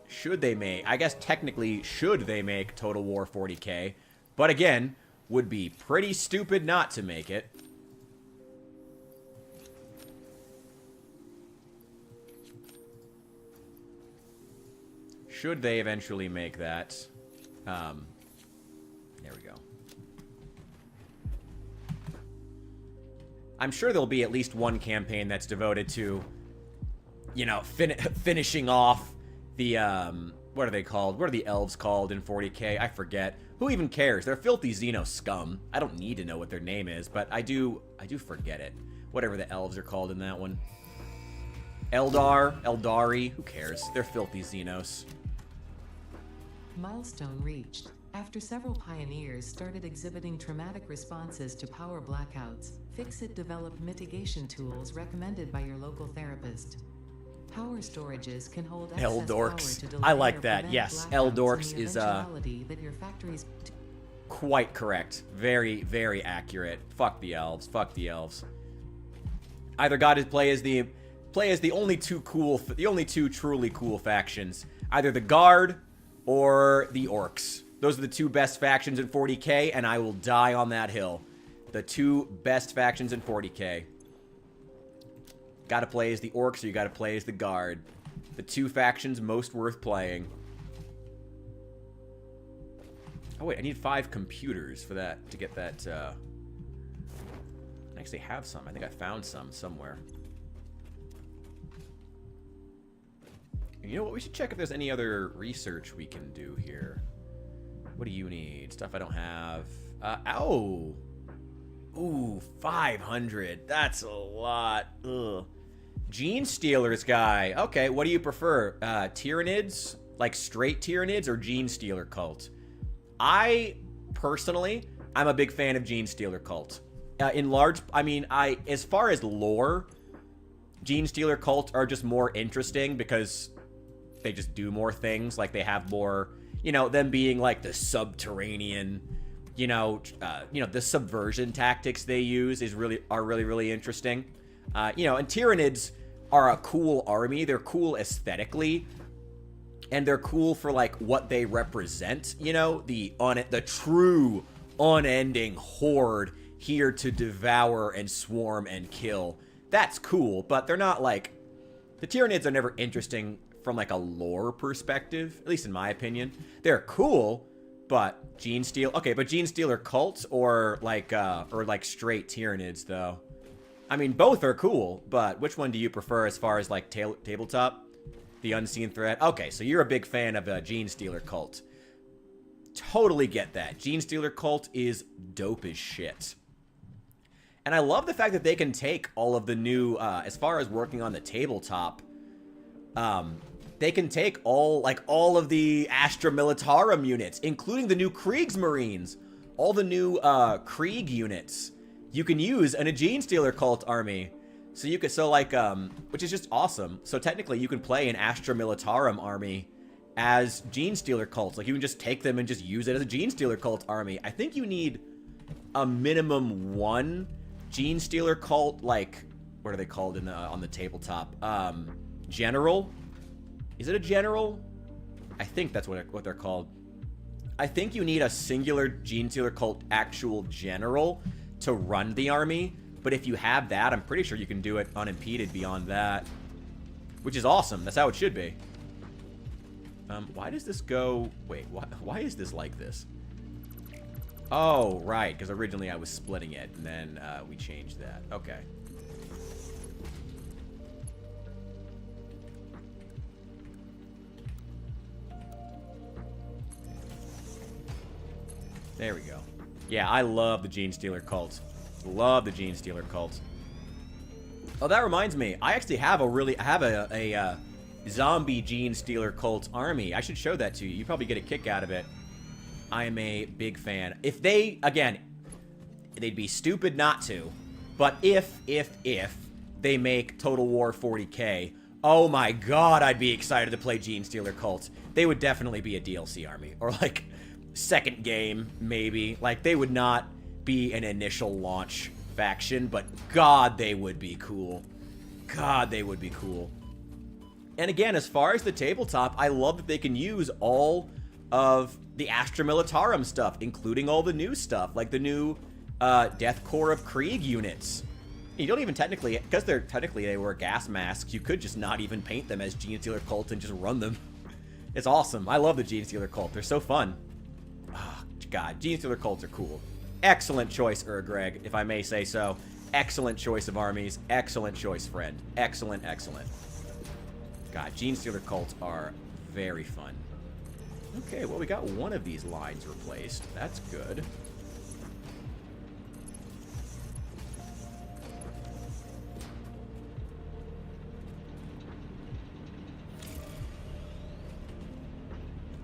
Should they make... I guess technically, should they make Total War 40k? But again, would be pretty stupid not to make it. Should they eventually make that? There we go. I'm sure there'll be at least one campaign that's devoted to, you know, finishing off the, what are they called? What are the elves called in 40k? I forget. Who even cares? They're filthy Xeno scum. I don't need to know what their name is, but I do forget it. Whatever the elves are called in that one. Eldari, who cares? They're filthy Xenos. Milestone reached. After several pioneers started exhibiting traumatic responses to power blackouts, Fixit developed mitigation tools recommended by your local therapist. Power storages can hold excess power to delay I like or that. prevent Yes, blackouts Eldorks in the is eventuality that your factory's quite correct. Very, very accurate. Fuck the elves. Fuck the elves. Either God play as the only two truly cool factions. Either the Guard or the Orcs. Those are the two best factions in 40k, and I will die on that hill. The two best factions in 40k. Gotta play as the Orcs or you gotta play as the Guard. The two factions most worth playing. Oh wait, I need 5 computers for that, to get that, I actually have some. I think I found some somewhere. You know what? We should check if there's any other research we can do here. What do you need? Stuff I don't have. Ooh, 500. That's a lot. Ugh. Gene Stealers guy. Okay, what do you prefer? Tyranids? Like straight Tyranids or Gene Stealer cult? Personally, I'm a big fan of Gene Stealer cult. As far as lore, Gene Stealer cult are just more interesting because they just do more things. Like they have more, them being like the subterranean, the subversion tactics they use are really interesting. And Tyranids are a cool army. They're cool aesthetically. And they're cool for like what they represent, the true unending horde here to devour and swarm and kill. That's cool, but they're not like, the Tyranids are never interesting from like a lore perspective, at least in my opinion. They're cool, but Gene Stealer cults or like straight Tyranids though. I mean, both are cool, but which one do you prefer as far as like tabletop? The Unseen Threat? Okay, so you're a big fan of Gene Stealer cult. Totally get that. Gene Stealer cult is dope as shit. And I love the fact that they can take all of the new, as far as working on the tabletop, they can take all of the Astra Militarum units, including the new Kriegsmarines, all the new Krieg units you can use in a Gene Stealer cult army. So you could, which is just awesome. So technically you can play an Astra Militarum army as Gene Stealer cults. Like you can just take them and just use it as a Gene Stealer cult army. I think you need a minimum 1 Gene Stealer cult, what are they called in the on the tabletop? General? Is it a general? I think that's what they're called. I think you need a singular Gene Stealer Cult actual general to run the army. But if you have that, I'm pretty sure you can do it unimpeded beyond that. Which is awesome. That's how it should be. Why does this go... Wait, why is this like this? Oh, right. Because originally I was splitting it. And then we changed that. Okay. There we go. Yeah, I love the Gene Stealer Cult. Love the Gene Stealer Cult. Oh, that reminds me. I actually have a zombie Gene Stealer Cult army. I should show that to you. You probably get a kick out of it. I am a big fan. If they, again, they'd be stupid not to, but if they make Total War 40K, oh my god, I'd be excited to play Gene Stealer Cult. They would definitely be a DLC army. Or like, second game, maybe. Like, they would not be an initial launch faction, but god, they would be cool. God, they would be cool. And again, as far as the tabletop, I love that they can use all of the Astra Militarum stuff, including all the new stuff, like the new Death Corps of Krieg units. You don't even technically, because they wear gas masks, you could just not even paint them as Gene Stealer Cult and just run them. It's awesome. I love the Gene Stealer Cult. They're so fun. Oh, god, Gene Stealer Cults are cool. Excellent choice, Greg, if I may say so. Excellent choice of armies. Excellent choice, friend. Excellent, excellent. God, Gene Stealer Cults are very fun. Okay, well, we got one of these lines replaced. That's good.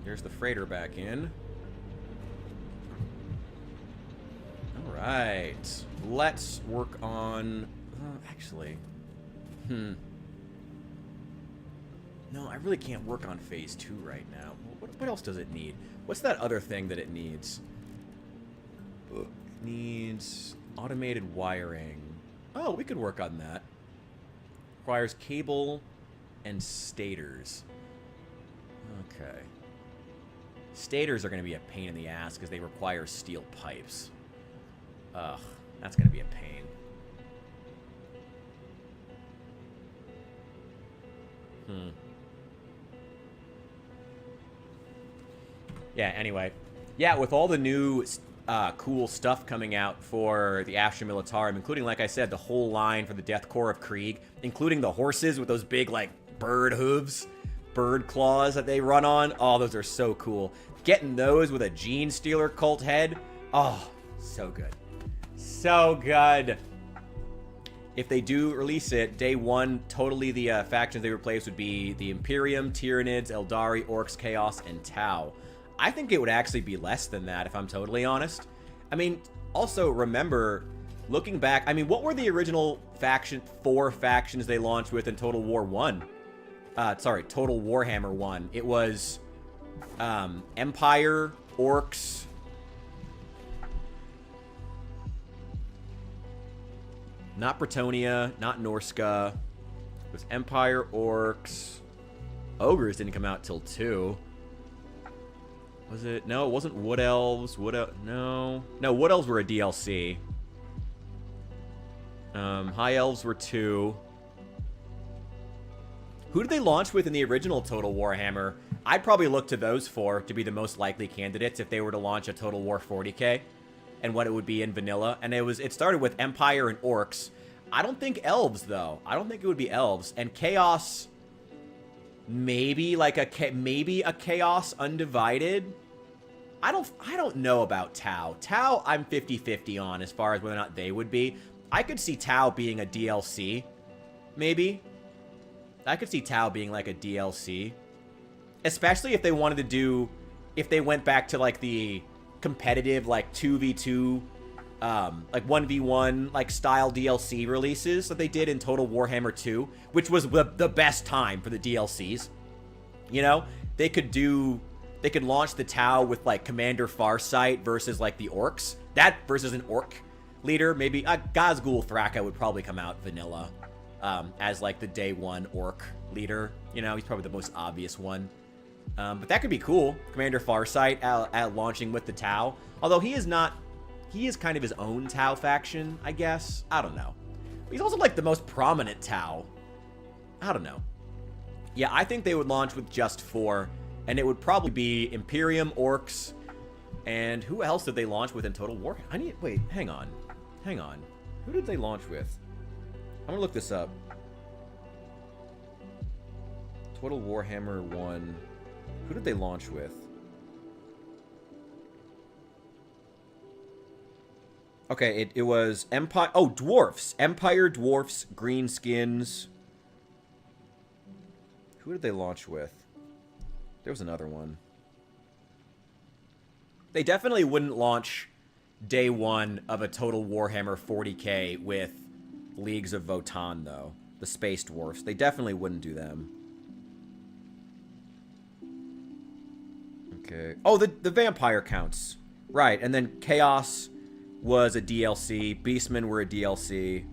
Here's the freighter back in. Alright. Let's work on... actually... No, I really can't work on phase 2 right now. What else does it need? What's that other thing that it needs? It needs automated wiring. Oh, we could work on that. Requires cable and stators. Okay. Stators are going to be a pain in the ass because they require steel pipes. Ugh, that's going to be a pain. Yeah, anyway. Yeah, with all the new cool stuff coming out for the Astra Militarum, including, like I said, the whole line for the Death Corps of Krieg, including the horses with those big, like, bird hooves, bird claws that they run on. Oh, those are so cool. Getting those with a Gene Stealer Cult head. Oh, so good. So good. If they do release it, day one, totally the factions they replace would be the Imperium, Tyranids, Eldari, Orcs, Chaos, and Tau. I think it would actually be less than that, if I'm totally honest. I mean, also remember, looking back, I mean, what were the original four factions they launched with in Total War 1? Sorry, Total Warhammer 1. It was Empire, Orcs, not Bretonnia, not Norska. It was Empire, Orcs. Ogres didn't come out till 2. Was it? No, it wasn't Wood Elves. No. No, Wood Elves were a DLC. High Elves were 2. Who did they launch with in the original Total Warhammer? I'd probably look to those four to be the most likely candidates if they were to launch a Total War 40K. And what it would be in vanilla. And it started with Empire and Orcs. I don't think Elves, though. I don't think it would be Elves. And Chaos, maybe like a Chaos Undivided. I don't know about Tau. Tau, I'm 50-50 on as far as whether or not they would be. I could see Tau being a DLC, maybe. I could see Tau being like a DLC. Especially if they wanted to do, if they went back to like the competitive like 2v2, like 1v1 like style DLC releases that they did in Total Warhammer 2, which was the best time for the DLCs. You know, they could launch the Tau with like Commander Farsight versus like the Orcs. That versus an Orc leader, maybe Gazgul Thraka would probably come out vanilla. as like the day one orc leader. You know, he's probably the most obvious one. But that could be cool. Commander Farsight at launching with the Tau. Although he is not... He is kind of his own Tau faction, I guess. I don't know. He's also like the most prominent Tau. I don't know. Yeah, I think they would launch with just 4. And it would probably be Imperium, Orcs, and who else did they launch with in Total War? Wait, hang on. Hang on. Who did they launch with? I'm gonna look this up. Total Warhammer 1. Who did they launch with? Okay, it was Empire... Oh, Dwarfs. Empire, Dwarfs, Greenskins. Who did they launch with? There was another one. They definitely wouldn't launch day 1 of a Total Warhammer 40k with Leagues of Votann, though. The Space Dwarfs. They definitely wouldn't do them. Okay. Oh, the Vampire counts. Right, and then Chaos was a DLC. Beastmen were a DLC.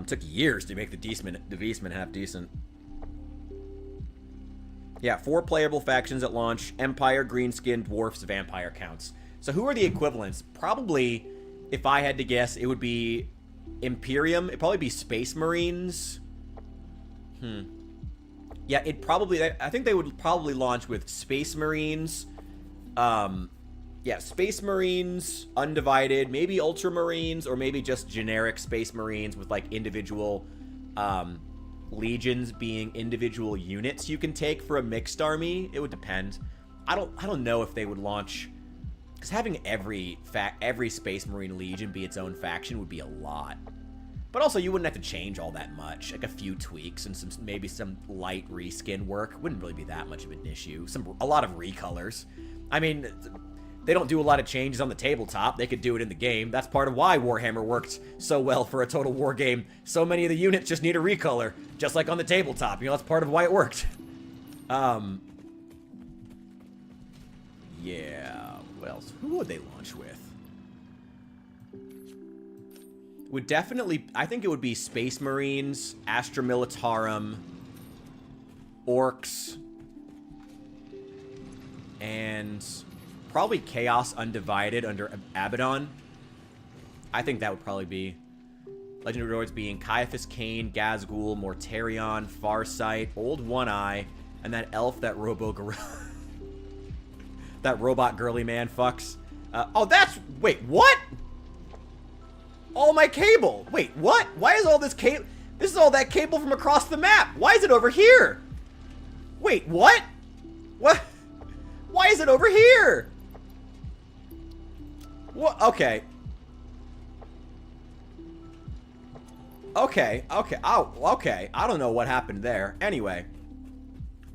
Took years to make the Beastmen half decent. Yeah, 4 playable factions at launch. Empire, Greenskin, Dwarfs, Vampire counts. So who are the equivalents? Probably, if I had to guess, it would be Imperium. It'd probably be Space Marines. Yeah, I think they would probably launch with Space Marines. Yeah, Space Marines, Undivided, maybe Ultramarines, or maybe just generic Space Marines with, like, individual, legions being individual units you can take for a mixed army. It would depend. I don't know if they would launch, because having every Space Marine legion be its own faction would be a lot. But also, you wouldn't have to change all that much. Like a few tweaks and maybe some light reskin work wouldn't really be that much of an issue. A lot of recolors. I mean, they don't do a lot of changes on the tabletop. They could do it in the game. That's part of why Warhammer worked so well for a Total War game. So many of the units just need a recolor, just like on the tabletop. You know, that's part of why it worked. Yeah, what else? Who would they launch with? Would definitely, I think it would be Space Marines, Astra Militarum, Orcs, and probably Chaos Undivided under Abaddon. I think that would probably be. Legendary Droids being Caiaphas Cain, Gazgul, Mortarion, Farsight, Old One-Eye, and that elf that that robot girly man fucks. Oh, that's... Wait, what? All my cable. Wait, what? Why is all this cable... This is all that cable from across the map. Why is it over here? Wait, what? What? Why is it over here? What? Okay. Okay. Oh, okay. I don't know what happened there. Anyway.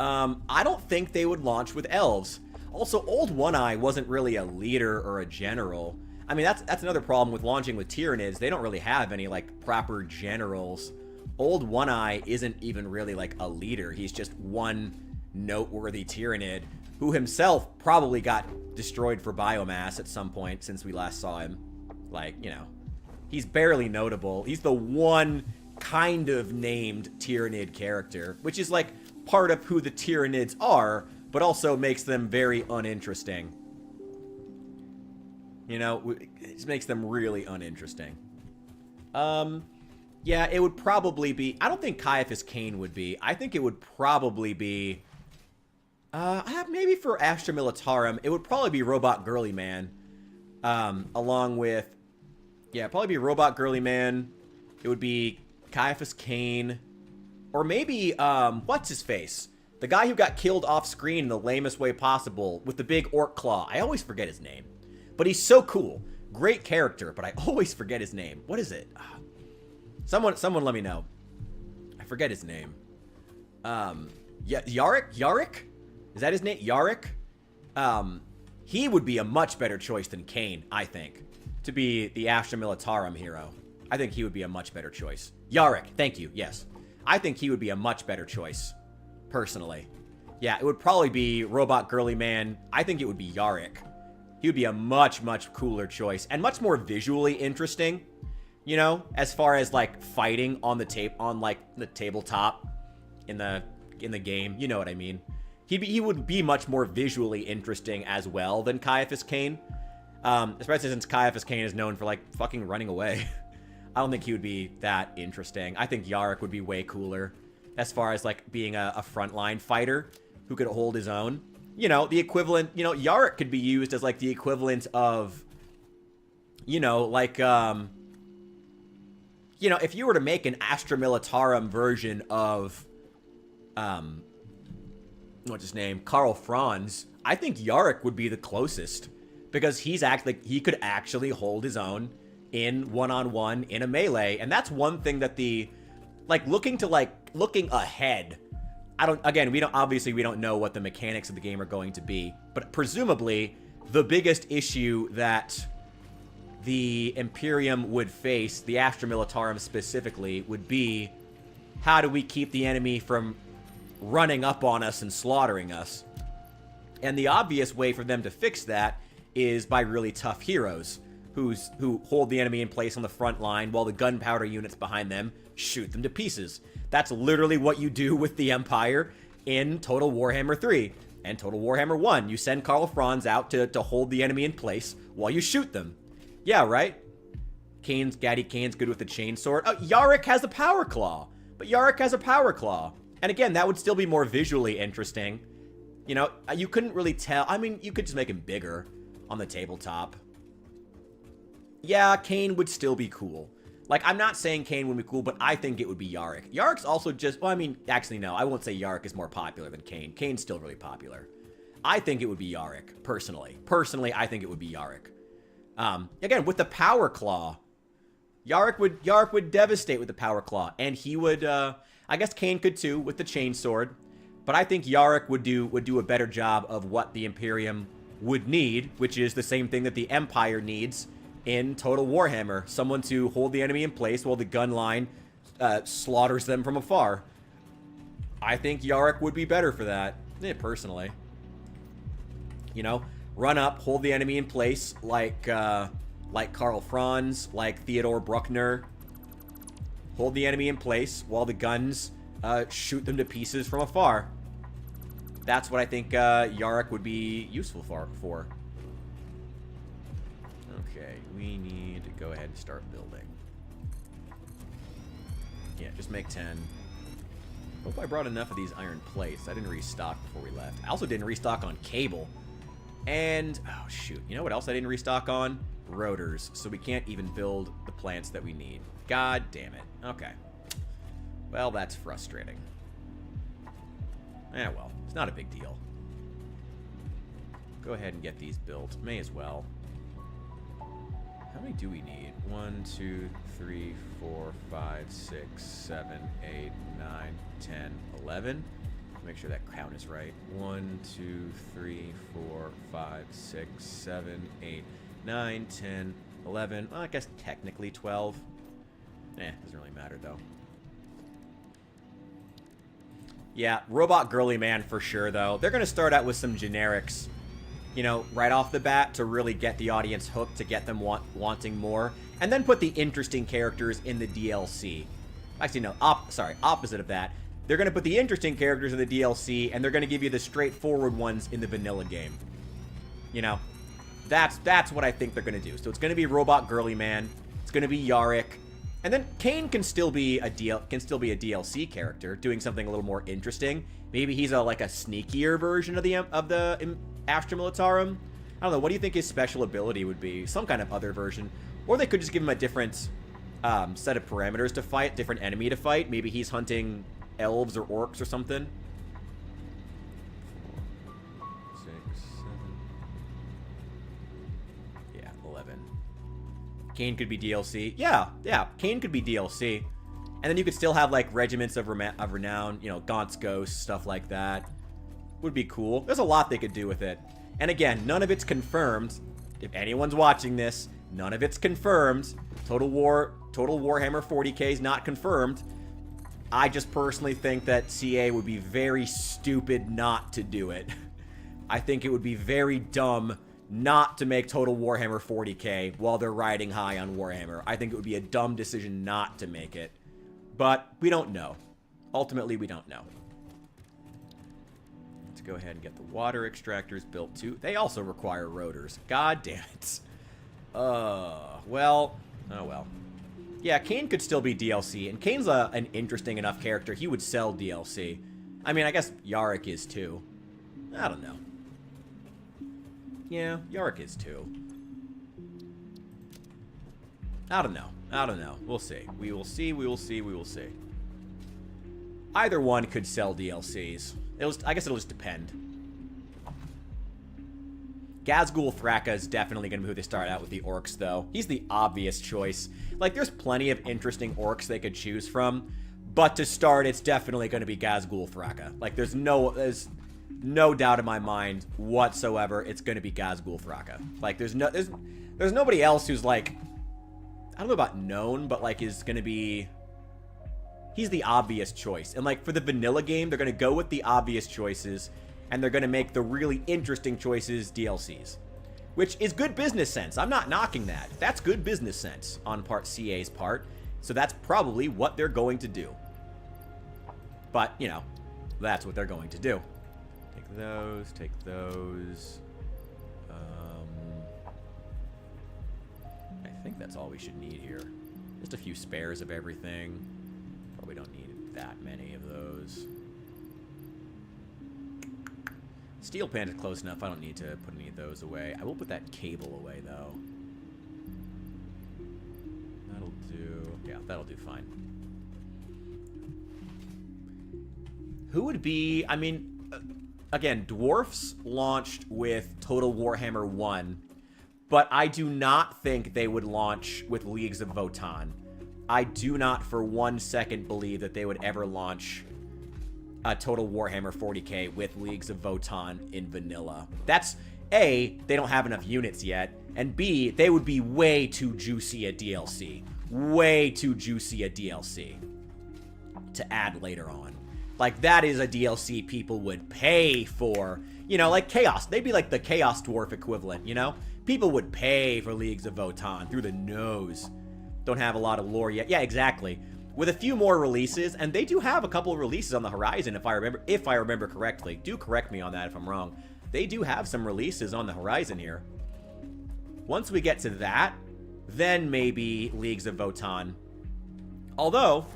I don't think they would launch with elves. Also, Old One-Eye wasn't really a leader or a general. I mean, that's another problem with launching with Tyranids. They don't really have any, like, proper generals. Old One-Eye isn't even really, like, a leader. He's just one noteworthy Tyranid who himself probably got destroyed for biomass at some point since we last saw him. Like, you know, he's barely notable. He's the one kind of named Tyranid character, which is, like, part of who the Tyranids are, but also makes them very uninteresting. You know, it just makes them really uninteresting. Yeah, it would probably be... I don't think Caiaphas Cain would be. I think it would probably be... maybe for Astra Militarum, it would probably be Robot Girly Man. Along with... Yeah, probably be Robot Girly Man. It would be Caiaphas Cain. Or maybe, what's his face? The guy who got killed off screen in the lamest way possible with the big orc claw. I always forget his name. But he's so cool. Great character, but I always forget his name. What is it? Someone let me know. I forget his name. Yeah, Yarick? Is that his name? Yarick? He would be a much better choice than Cain, I think, to be the Astra Militarum hero. I think he would be a much better choice. Yarick, thank you, yes. I think he would be a much better choice, personally. Yeah, it would probably be Robot Girly Man. I think it would be Yarick. He would be a much, much cooler choice, and much more visually interesting. You know, as far as like fighting on the the tabletop in the game, you know what I mean. He would be much more visually interesting as well than Caiaphas Cain. Especially since Caiaphas Cain is known for like fucking running away. I don't think he would be that interesting. I think Yarrick would be way cooler as far as like being a frontline fighter who could hold his own. You know, the equivalent, you know, Yarrick could be used as like the equivalent of, you know, like, you know, if you were to make an Astra Militarum version of, what's his name? Karl Franz, I think Yarrick would be the closest because he could actually hold his own in one-on-one in a melee. And that's one thing that looking ahead, we don't know what the mechanics of the game are going to be, but presumably the biggest issue that the Imperium would face, the Astra Militarum specifically, would be how do we keep the enemy from running up on us and slaughtering us? And the obvious way for them to fix that is by really tough heroes who hold the enemy in place on the front line while the gunpowder units behind them shoot them to pieces. That's literally what you do with the Empire in Total Warhammer 3 and Total Warhammer 1. You send Karl Franz out to hold the enemy in place while you shoot them. Yeah, right? Gaddy Kane's good with the chainsword. Oh, Yarrick has a power claw. But Yarrick has a power claw. And again, that would still be more visually interesting. You know, you couldn't really tell. I mean, you could just make him bigger on the tabletop. Yeah, Kane would still be cool. Like, I'm not saying Kane would be cool, but I think it would be Yarrick. Yarrick's also just, well, I mean, actually, no. I won't say Yarrick is more popular than Kane. Kane's still really popular. I think it would be Yarrick, personally. Personally, I think it would be Yarrick. Again, with the power claw, Yarrick would devastate with the power claw, and he would, I guess Kane could too with the chainsword, but I think Yarrick would do a better job of what the Imperium would need, which is the same thing that the Empire needs in Total Warhammer. Someone to hold the enemy in place while the gun line slaughters them from afar. I think Yarrick would be better for that, personally. You know, run up, hold the enemy in place like Karl Franz, like Theodore Bruckner. Hold the enemy in place while the guns shoot them to pieces from afar. That's what I think Yarrick would be useful for. Okay, we need to go ahead and start building. Yeah, just make 10. Hope I brought enough of these iron plates. I didn't restock before we left. I also didn't restock on cable. And, oh shoot, you know what else I didn't restock on? Rotors. So we can't even build the plants that we need. God damn it. Okay. Well, that's frustrating. Well, it's not a big deal. Go ahead and get these built. May as well. How many do we need? 1, 2, 3, 4, 5, 6, 7, 8, 9, 10, 11. Make sure that count is right. 1, 2, 3, 4, 5, 6, 7, 8, 9, 10, 11. Well, I guess technically 12. Doesn't really matter though. Yeah, Robot Girly Man for sure though. They're going to start out with some generics, you know, right off the bat to really get the audience hooked, to get them wanting more. And then put the interesting characters in the DLC. Actually, no, opposite of that. They're going to put the interesting characters in the DLC, and they're going to give you the straightforward ones in the vanilla game. You know, that's what I think they're going to do. So it's going to be Robot Girly Man. It's going to be Yarrick. And then Kane can still be a DLC character, doing something a little more interesting. Maybe he's like a sneakier version of the Astra Militarum. I don't know. What do you think his special ability would be? Some kind of other version. Or they could just give him a different set of parameters to fight, different enemy to fight. Maybe he's hunting elves or orcs or something. 4, 6, 7. Yeah, 11. Kane could be DLC. Yeah, Kane could be DLC. And then you could still have, like, Regiments of Renown, you know, Gaunt's Ghost, stuff like that. Would be cool. There's a lot they could do with it. And again, none of it's confirmed. If anyone's watching this, none of it's confirmed. Total Warhammer 40k is not confirmed. I just personally think that CA would be very stupid not to do it. I think it would be very dumb not to make Total Warhammer 40k while they're riding high on Warhammer. I think it would be a dumb decision not to make it. But we don't know. Ultimately, we don't know. Let's go ahead and get the water extractors built too. They also require rotors. God damn it. Well. Oh, well. Yeah, Kane could still be DLC, and Kane's an interesting enough character. He would sell DLC. I mean, I guess Yarick is too. I don't know. Yeah, Yarick is too. I don't know. I don't know. We'll see. We will see. We will see. We will see. Either one could sell DLCs. I guess it'll just depend. Gazgul Thraka is definitely going to be who they start out with the orcs, though. He's the obvious choice. Like, there's plenty of interesting orcs they could choose from, but to start, it's definitely going to be Gazgul Thraka. Like, there's no doubt in my mind whatsoever it's going to be Gazgul Thraka. Like, there's nobody else who's, like, I don't know about known, but, like, is going to be... He's the obvious choice. And, like, for the vanilla game, they're going to go with the obvious choices, and they're going to make the really interesting choices DLCs. Which is good business sense. I'm not knocking that. That's good business sense on CA's part. So that's probably what they're going to do. But, you know, that's what they're going to do. Take those, take those. I think that's all we should need here. Just a few spares of everything. Probably don't need that many of those. Steel pan is close enough. I don't need to put any of those away. I will put that cable away, though. That'll do. Yeah, that'll do fine. Who would be... I mean, again, Dwarfs launched with Total Warhammer 1, but I do not think they would launch with Leagues of Votann. I do not for 1 second believe that they would ever launch a Total Warhammer 40k with Leagues of Votann in vanilla. That's, A, they don't have enough units yet, and B, they would be way too juicy a DLC. Way too juicy a DLC to add later on. Like, that is a DLC people would pay for. You know, like Chaos. They'd be like the Chaos Dwarf equivalent, you know? People would pay for Leagues of Votann through the nose. Don't have a lot of lore yet. Yeah, exactly. With a few more releases, and they do have a couple of releases on the horizon, if I remember correctly. Do correct me on that if I'm wrong. They do have some releases on the horizon here. Once we get to that, then maybe Leagues of Votann. Although,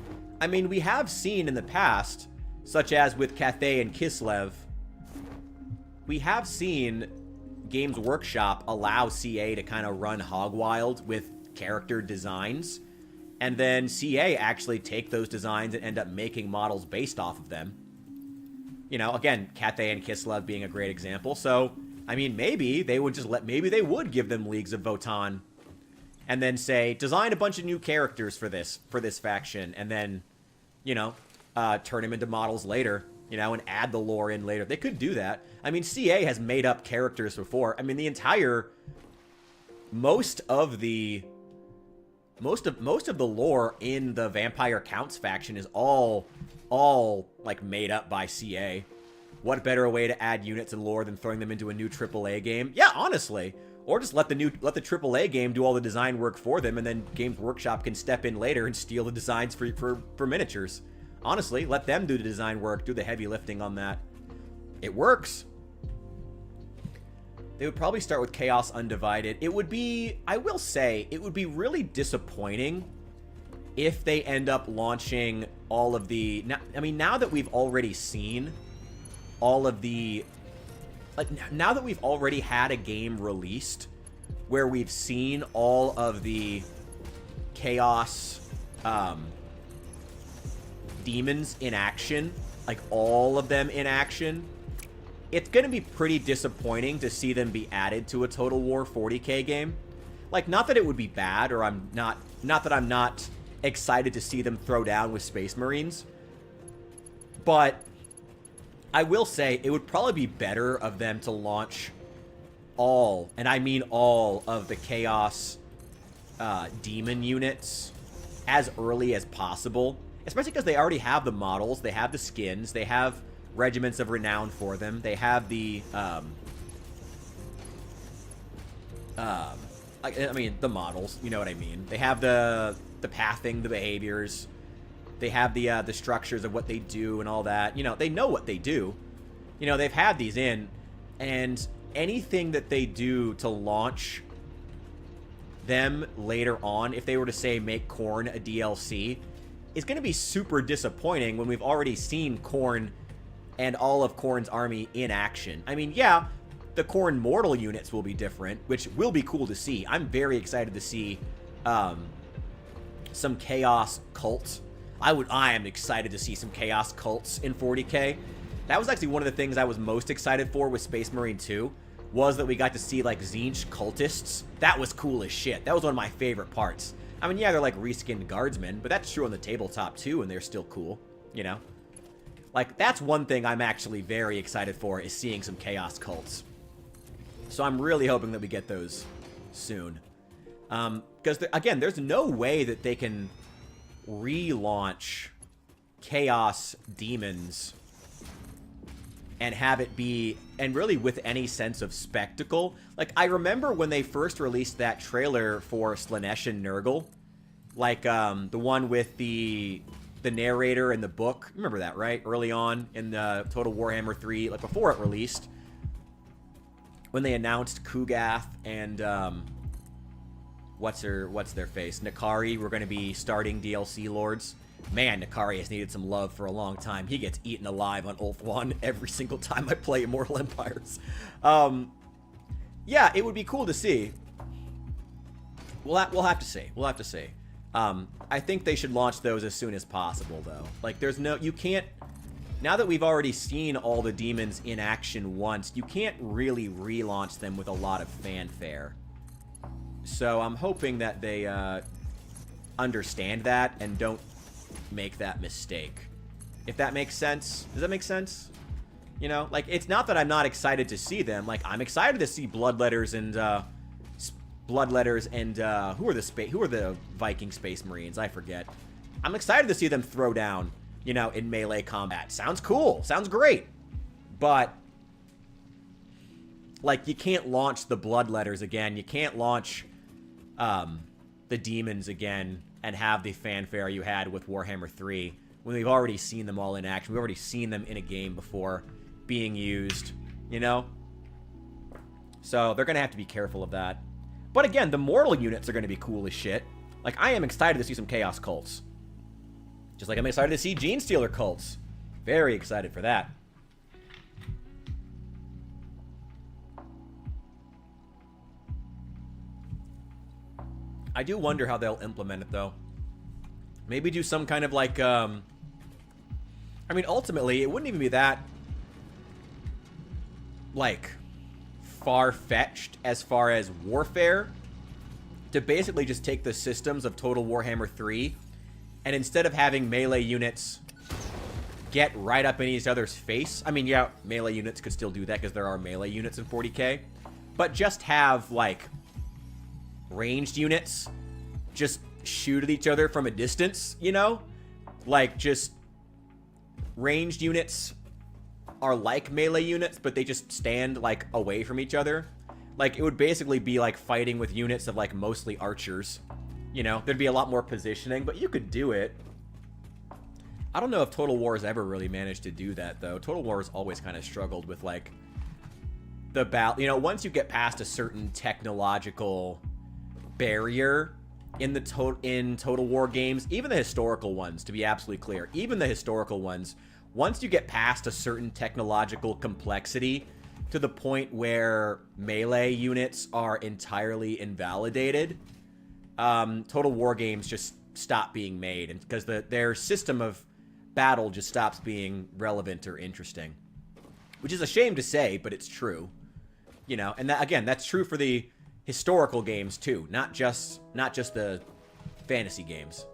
I mean, we have seen in the past, such as with Cathay and Kislev, we have seen Games Workshop allow CA to kind of run hog wild with character designs, and then CA actually take those designs and end up making models based off of them. You know, again, Cathay and Kislev being a great example. So, I mean, maybe they would just maybe they would give them Leagues of Votann and then say, design a bunch of new characters for this faction, and then, you know, turn them into models later, you know, and add the lore in later. They could do that. I mean, CA has made up characters before. I mean, the entire... Most of the lore in the Vampire Counts faction is all like made up by CA. What better way to add units and lore than throwing them into a new AAA game? Yeah, honestly. Or just let the AAA game do all the design work for them, and then Games Workshop can step in later and steal the designs for miniatures. Honestly, let them do the design work, do the heavy lifting on that. It works. They would probably start with Chaos Undivided. It would be, I will say, it would be really disappointing if they end up launching all of the... now that we've already seen all of the... Like, now that we've already had a game released where we've seen all of the Chaos demons in action, like all of them in action, it's going to be pretty disappointing to see them be added to a Total War 40k game. Like, not that it would be bad, or not that I'm not excited to see them throw down with Space Marines, but I will say it would probably be better of them to launch all, and I mean all, of the Chaos demon units as early as possible, especially because they already have the models, they have the skins, they have Regiments of Renown for them, they have the I mean, the models, you know what I mean. They have the pathing, the behaviors. They have the structures of what they do and all that. You know, they know what they do. You know, they've had these in, and anything that they do to launch them later on, if they were to say make Korn a DLC, is going to be super disappointing when we've already seen Korn and all of Korn's army in action. I mean, yeah, the Korn mortal units will be different, which will be cool to see. I'm very excited to see some Chaos cults. I am excited to see some Chaos cults in 40k. That was actually one of the things I was most excited for with Space Marine 2, was that we got to see, like, Tzeentch cultists. That was cool as shit. That was one of my favorite parts. I mean, yeah, they're like reskinned guardsmen, but that's true on the tabletop too, and they're still cool, you know? Like, that's one thing I'm actually very excited for, is seeing some Chaos cults. So I'm really hoping that we get those soon. Because, again, there's no way that they can relaunch Chaos Demons and have it be, and really with any sense of spectacle. Like, I remember when they first released that trailer for Slanesh and Nurgle, like, the one with the narrator in the book. Remember that, right? Early on in the Total Warhammer 3, like, before it released, when they announced Kugath and, what's their face? Nakari were going to be starting DLC Lords. Man, Nakari has needed some love for a long time. He gets eaten alive on Ulth 1 every single time I play Immortal Empires. Yeah, it would be cool to see. We'll have to see. We'll have to see. I think they should launch those as soon as possible, though. Like, there's no... You can't... Now that we've already seen all the demons in action once, you can't really relaunch them with a lot of fanfare. So I'm hoping that they understand that and don't make that mistake. If that makes sense. Does that make sense? You know, like, it's not that I'm not excited to see them. Like, I'm excited to see Bloodletters and who are the Viking Space Marines? I forget. I'm excited to see them throw down, you know, in melee combat. Sounds cool. Sounds great. But, like, you can't launch the Bloodletters again. You can't launch the demons again and have the fanfare you had with Warhammer 3 when we've already seen them all in action. We've already seen them in a game before being used, you know? So they're going to have to be careful of that. But again, the mortal units are going to be cool as shit. Like, I am excited to see some Chaos cults. Just like I'm excited to see Genestealer cults. Very excited for that. I do wonder how they'll implement it, though. Maybe do some kind of, like, I mean, ultimately, it wouldn't even be that, like, far-fetched as far as warfare to basically just take the systems of Total Warhammer 3 and instead of having melee units get right up in each other's face, I mean, yeah, melee units could still do that because there are melee units in 40k, but just have, like, ranged units just shoot at each other from a distance, you know? Like, just ranged units are like melee units, but they just stand, like, away from each other. Like, it would basically be like fighting with units of, like, mostly archers. You know, there'd be a lot more positioning, but you could do it. I don't know if Total War has ever really managed to do that, though. Total War has always kind of struggled with, like, the battle. You know, once you get past a certain technological barrier in the Total War games, even the historical ones, to be absolutely clear, even the historical ones, once you get past a certain technological complexity to the point where melee units are entirely invalidated, Total War games just stop being made, and because their system of battle just stops being relevant or interesting, which is a shame to say, but it's true. You know, and that, again, that's true for the historical games too, not just the fantasy games.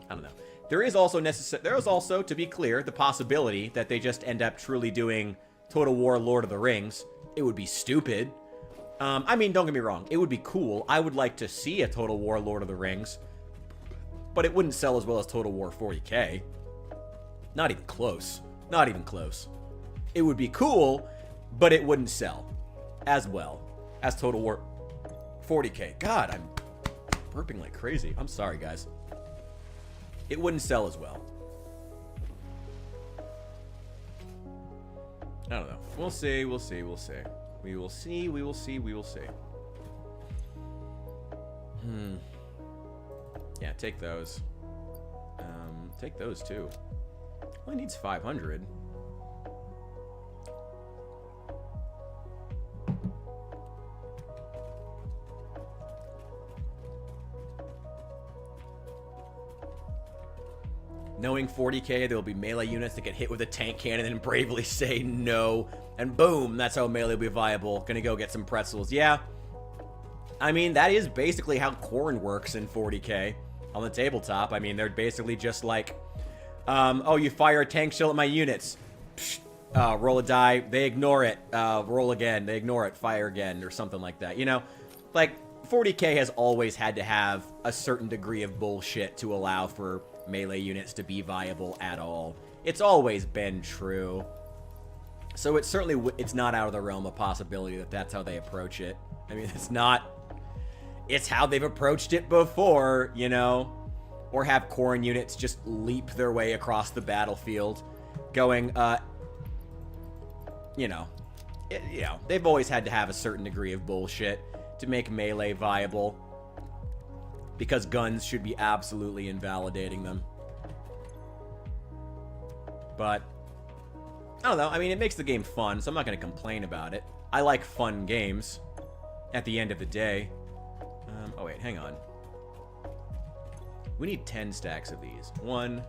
I don't know. There is also, to be clear, the possibility that they just end up truly doing Total War Lord of the Rings. It would be stupid. I mean, don't get me wrong. It would be cool. I would like to see a Total War Lord of the Rings, but it wouldn't sell as well as Total War 40k. Not even close. Not even close. It would be cool, but it wouldn't sell as well. as Total War 40K. God, I'm burping like crazy. I'm sorry, guys. It wouldn't sell as well. I don't know. We'll see. We'll see. We'll see. We will see. We will see. We will see. Yeah, take those. Take those too. Only needs 500. Knowing 40k, there will be melee units that get hit with a tank cannon and bravely say no. And boom, that's how melee will be viable. Gonna go get some pretzels. Yeah. I mean, that is basically how corn works in 40k. On the tabletop, I mean, they're basically just like, oh, you fire a tank shell at my units. Psh, roll a die. They ignore it. Roll again. They ignore it. Fire again, or something like that. You know, like, 40k has always had to have a certain degree of bullshit to allow for melee units to be viable at all. It's always been true. So it's certainly, it's not out of the realm of possibility that that's how they approach it. I mean, it's not, it's how they've approached it before, you know? Or have corn units just leap their way across the battlefield, going, you know, they've always had to have a certain degree of bullshit to make melee viable. Because guns should be absolutely invalidating them. But, I don't know. I mean, it makes the game fun, so I'm not going to complain about it. I like fun games at the end of the day. Oh, wait, hang on. We need 10 stacks of these. 1,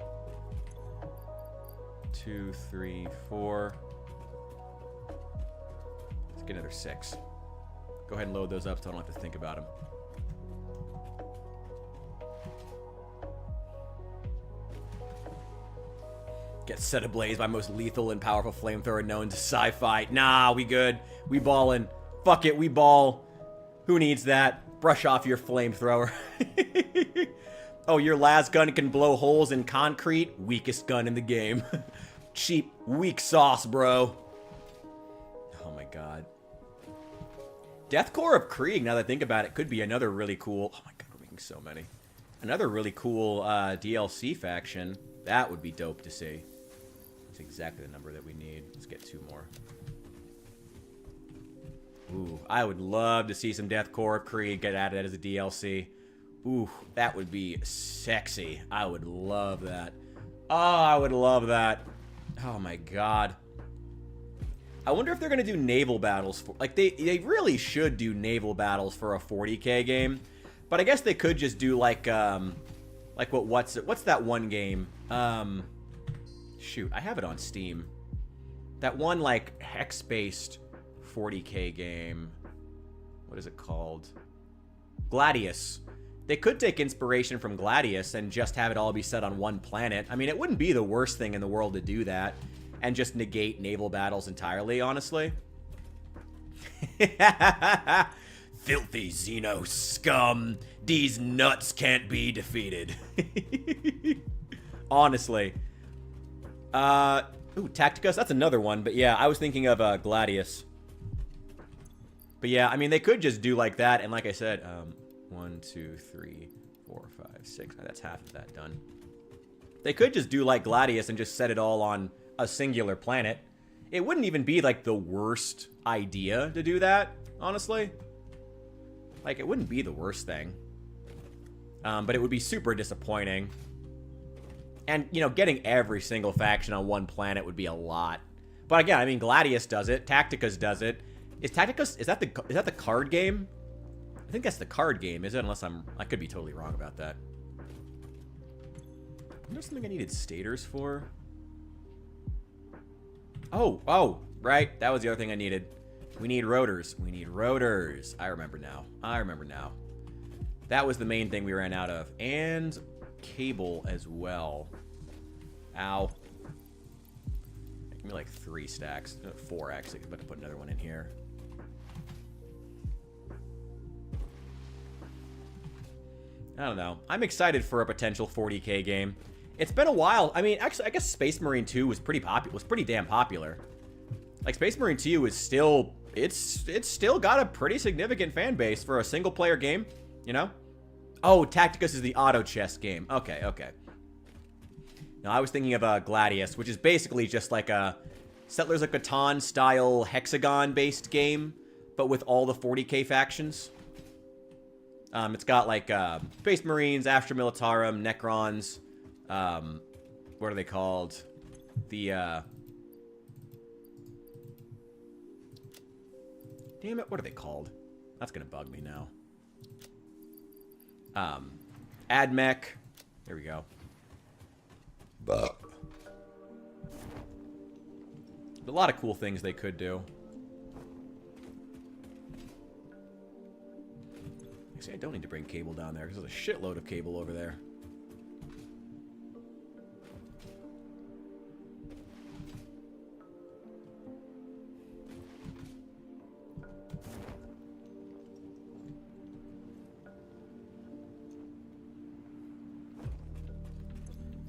2, 3, 4. Let's get another 6. Go ahead and load those up so I don't have to think about them. Get set ablaze by most lethal and powerful flamethrower known to sci-fi. Nah, we good. We ballin'. Fuck it, we ball. Who needs that? Brush off your flamethrower. Oh, your last gun can blow holes in concrete? Weakest gun in the game. Cheap, weak sauce, bro. Oh my god. Deathcore of Krieg, now that I think about it, could be another really cool... Oh my god, we're making so many. Another really cool DLC faction. That would be dope to see. That's exactly the number that we need. Let's get 2 more. Ooh, I would love to see some Deathcore of Krieg get added as a DLC. Ooh, that would be sexy. I would love that. Oh, I would love that. Oh my god. I wonder if they're gonna do naval battles for, like, they really should do naval battles for a 40k game. But I guess they could just do like what's that one game? Shoot, I have it on Steam. That one like hex-based 40k game. What is it called? Gladius. They could take inspiration from Gladius and just have it all be set on one planet. I mean, it wouldn't be the worst thing in the world to do that and just negate naval battles entirely, honestly. Filthy Xeno scum. These nuts can't be defeated. Honestly. Ooh, Tacticus, that's another one. But yeah, I was thinking of Gladius. But yeah, I mean, they could just do like that. And like I said, 1, 2, 3, 4, 5, 6. That's half of that done. They could just do like Gladius and just set it all on a singular planet. It wouldn't even be like the worst idea to do that, honestly. Like, it wouldn't be the worst thing. But it would be super disappointing. And, you know, getting every single faction on one planet would be a lot. But again, I mean, Gladius does it. Tacticus does it. Is Tacticus, is that the card game? I think that's the card game, is it? Unless I could be totally wrong about that. Is there something I needed stators for? Oh, right. That was the other thing I needed. We need rotors. We need rotors. I remember now. That was the main thing we ran out of. And cable as well. Ow. Give me like 3 stacks. 4, actually. I'm about to put another one in here. I don't know. I'm excited for a potential 40k game. It's been a while. I mean, actually, I guess Space Marine 2 was pretty damn popular. Like, Space Marine 2 is still it's still got a pretty significant fan base for a single-player game, you know? Oh, Tacticus is the auto chess game. Okay, okay. No, I was thinking of Gladius, which is basically just like a Settlers of Catan-style hexagon-based game, but with all the 40k factions. It's got like Space Marines, Astra Militarum, Necrons. What are they called? The damn it, what are they called? That's gonna bug me now. AdMech. There we go. A lot of cool things they could do. Actually, I don't need to bring cable down there because there's a shitload of cable over there.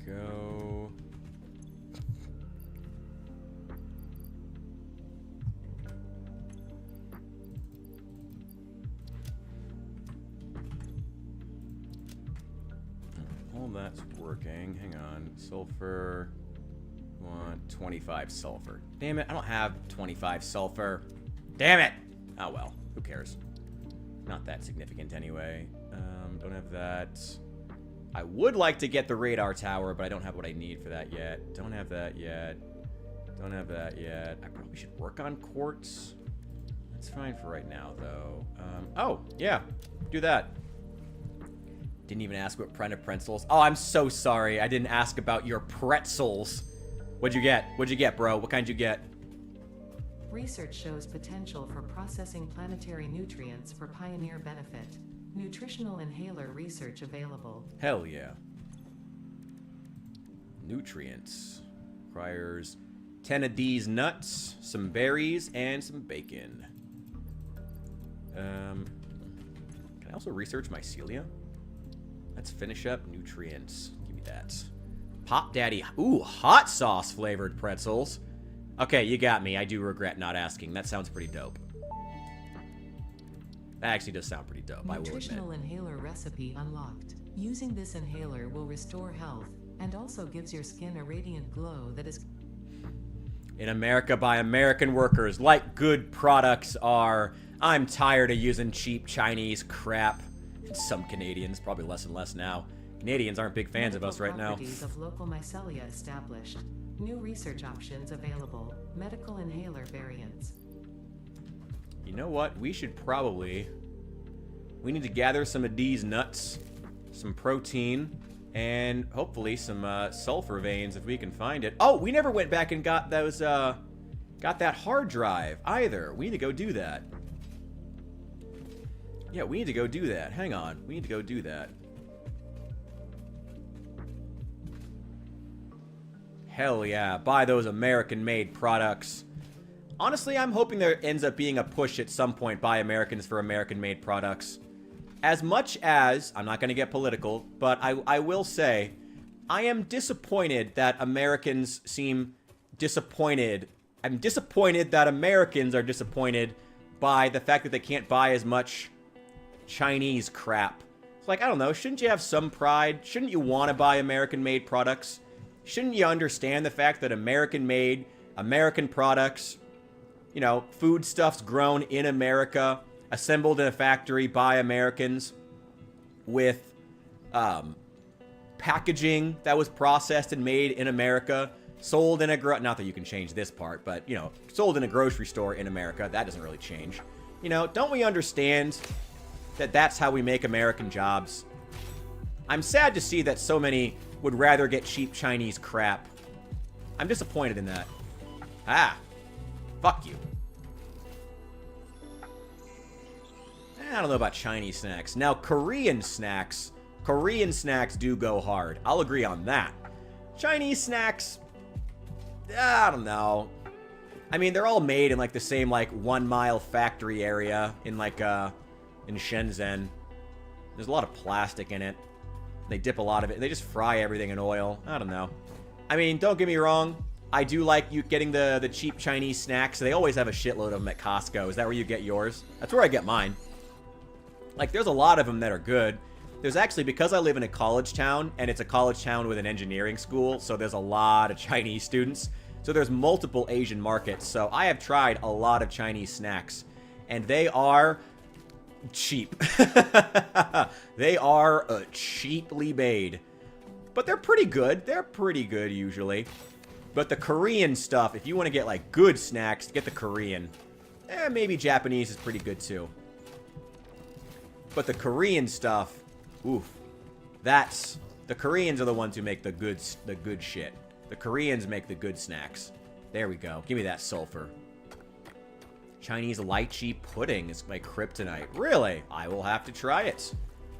Go. All that's working. Hang on. Sulfur. Want 25 sulfur. Damn it, I don't have 25 sulfur. Damn it! Oh well, who cares? Not that significant anyway. Don't have that. I would like to get the radar tower, but I don't have what I need for that yet. Don't have that yet. Don't have that yet. I probably should work on quartz. That's fine for right now, though. Oh, yeah. Do that. Didn't even ask what pretzels. Oh, I'm so sorry. I didn't ask about your pretzels. What'd you get? What'd you get, bro? What kind you get? Research shows potential for processing planetary nutrients for pioneer benefit. Nutritional inhaler research available. Hell yeah. Nutrients. Requires 10 of these nuts, some berries, and some bacon. Can I also research mycelia? Let's finish up nutrients. Give me that. Pop Daddy. Ooh, hot sauce flavored pretzels. Okay, you got me. I do regret not asking. That sounds pretty dope. That actually does sound pretty dope, I will admit. Nutritional inhaler recipe unlocked. Using this inhaler will restore health and also gives your skin a radiant glow that is in America by American workers, like good products are. I'm tired of using cheap Chinese crap. Some Canadians, probably less and less now. Canadians aren't big fans of us right now. Properties of local mycelia established. New research options available. Medical inhaler variants. You know what? We should probably... We need to gather some of these nuts, some protein, and hopefully some sulfur veins if we can find it. Oh, we never went back and got those, got that hard drive either. We need to go do that. Yeah, we need to go do that. Hang on. We need to go do that. Hell yeah. Buy those American-made products. Honestly, I'm hoping there ends up being a push at some point by Americans for American-made products. As much as, I'm not going to get political, but I will say, I am disappointed that Americans seem disappointed. I'm disappointed that Americans are disappointed by the fact that they can't buy as much Chinese crap. It's like, I don't know, shouldn't you have some pride? Shouldn't you want to buy American-made products? Shouldn't you understand the fact that American-made, American products, you know, foodstuffs grown in America, assembled in a factory by Americans, with packaging that was processed and made in America, sold in a not that you can change this part, but, you know, sold in a grocery store in America. That doesn't really change. You know, don't we understand that that's how we make American jobs? I'm sad to see that so many would rather get cheap Chinese crap. I'm disappointed in that. Ah. Fuck you. I don't know about Chinese snacks. Now, Korean snacks do go hard. I'll agree on that. Chinese snacks, I don't know. I mean, they're all made in, like, the same, like, 1 mile factory area in, like, in Shenzhen. There's a lot of plastic in it. They dip a lot of it. They just fry everything in oil. I don't know. I mean, don't get me wrong. I do like you getting the cheap Chinese snacks. They always have a shitload of them at Costco. Is that where you get yours? That's where I get mine. Like, there's a lot of them that are good. There's actually, because I live in a college town, and it's a college town with an engineering school, so there's a lot of Chinese students. So there's multiple Asian markets. So I have tried a lot of Chinese snacks, and they are cheap. They are cheaply made. But they're pretty good. They're pretty good, usually. But the Korean stuff, if you want to get, like, good snacks, get the Korean. Maybe Japanese is pretty good, too. But the Korean stuff, oof. That's... The Koreans are the ones who make the good shit. The Koreans make the good snacks. There we go. Give me that sulfur. Chinese lychee pudding is my kryptonite. Really? I will have to try it.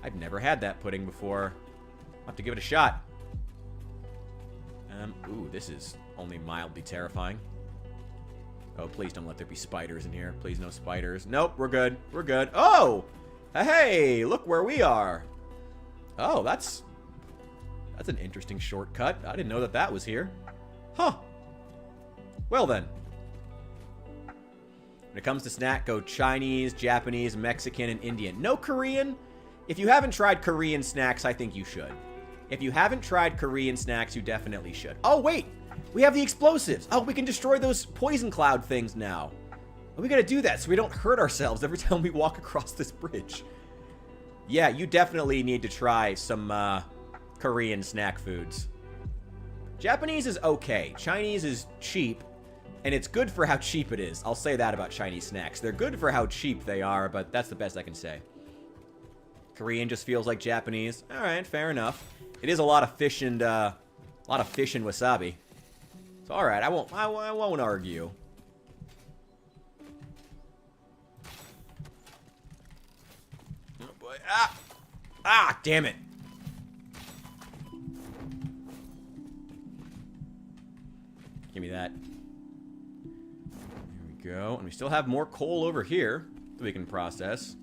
I've never had that pudding before. I'll have to give it a shot. Ooh, this is only mildly terrifying. Oh, please don't let there be spiders in here. Please, no spiders. Nope, we're good. We're good. Oh! Hey, look where we are. Oh, that's an interesting shortcut. I didn't know that that was here. Huh. Well then. When it comes to snack, go Chinese, Japanese, Mexican, and Indian. No Korean? If you haven't tried Korean snacks, I think you should. If you haven't tried Korean snacks, you definitely should. Oh, wait. We have the explosives. Oh, we can destroy those poison cloud things now. We gotta do that so we don't hurt ourselves every time we walk across this bridge. Yeah, you definitely need to try some Korean snack foods. Japanese is okay. Chinese is cheap, and it's good for how cheap it is. I'll say that about Chinese snacks. They're good for how cheap they are, but that's the best I can say. Korean just feels like Japanese. All right, fair enough. It is a lot of fish and wasabi. So all right, I won't argue. Oh boy! Ah! Damn it! Give me that. There we go. And we still have more coal over here that we can process.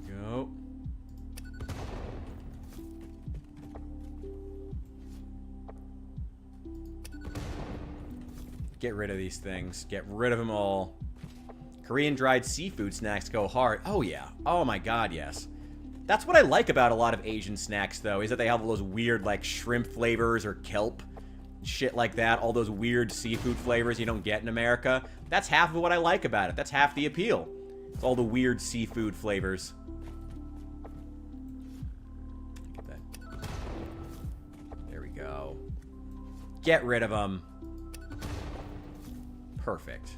Go. Get rid of these things. Get rid of them all. Korean dried seafood snacks go hard. Oh, yeah. Oh, my God, yes. That's what I like about a lot of Asian snacks, though, is that they have all those weird, like, shrimp flavors or kelp. Shit like that. All those weird seafood flavors you don't get in America. That's half of what I like about it. That's half the appeal. It's all the weird seafood flavors. Get that. There we go. Get rid of them. Perfect.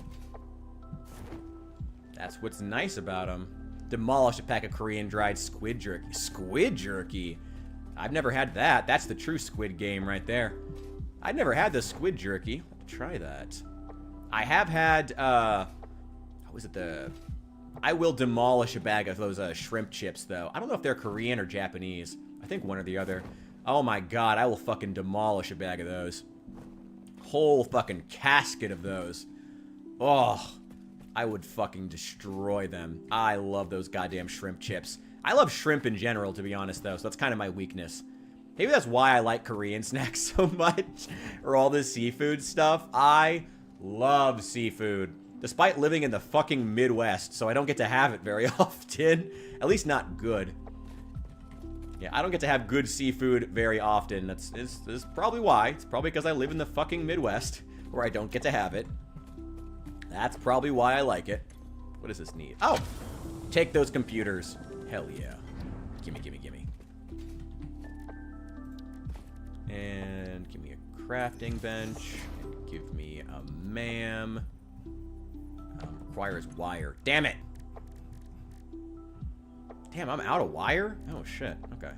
That's what's nice about them. Demolish a pack of Korean dried squid jerky. Squid jerky? I've never had that. That's the true Squid Game right there. I've never had the squid jerky. Let's try that. I have had, what was it, I will demolish a bag of those shrimp chips, though. I don't know if they're Korean or Japanese. I think one or the other. Oh my God, I will fucking demolish a bag of those. Whole fucking casket of those. Oh, I would fucking destroy them. I love those goddamn shrimp chips. I love shrimp in general, to be honest, though, so that's kind of my weakness. Maybe that's why I like Korean snacks so much, or all this seafood stuff. I love seafood, despite living in the fucking Midwest, so I don't get to have it very often. At least not good. Yeah, I don't get to have good seafood very often. That's probably why. It's probably because I live in the fucking Midwest, where I don't get to have it. That's probably why I like it. What does this need? Oh! Take those computers. Hell yeah. Gimme, gimme, gimme. And give me a crafting bench. Give me a MAM. Requires wire. Damn it! Damn, I'm out of wire? Oh, shit. Okay.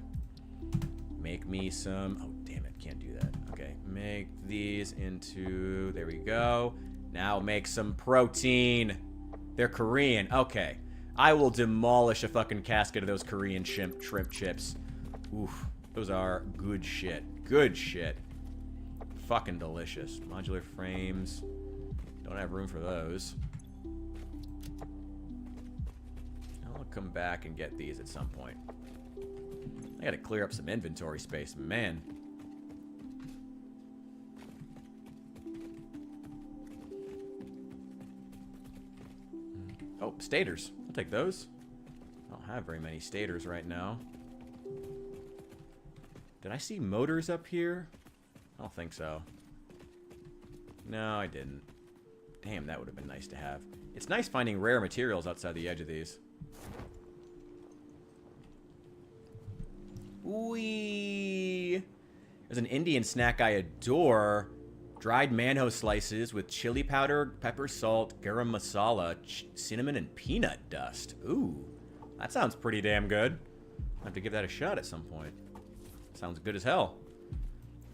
Make me some... Oh, damn it. Can't do that. Okay. Make these into... There we go. Now make some protein. They're Korean. Okay. I will demolish a fucking casket of those Korean shrimp chips. Oof. Those are good shit. Good shit. Fucking delicious. Modular frames. Don't have room for those. I'll come back and get these at some point. I gotta clear up some inventory space, man. Oh, stators. I'll take those. I don't have very many stators right now. Did I see motors up here? I don't think so. No, I didn't. Damn, that would have been nice to have. It's nice finding rare materials outside the edge of these. Wee! There's an Indian snack I adore. Dried mango slices with chili powder, pepper, salt, garam masala, cinnamon, and peanut dust. Ooh, that sounds pretty damn good. I'll have to give that a shot at some point. Sounds good as hell.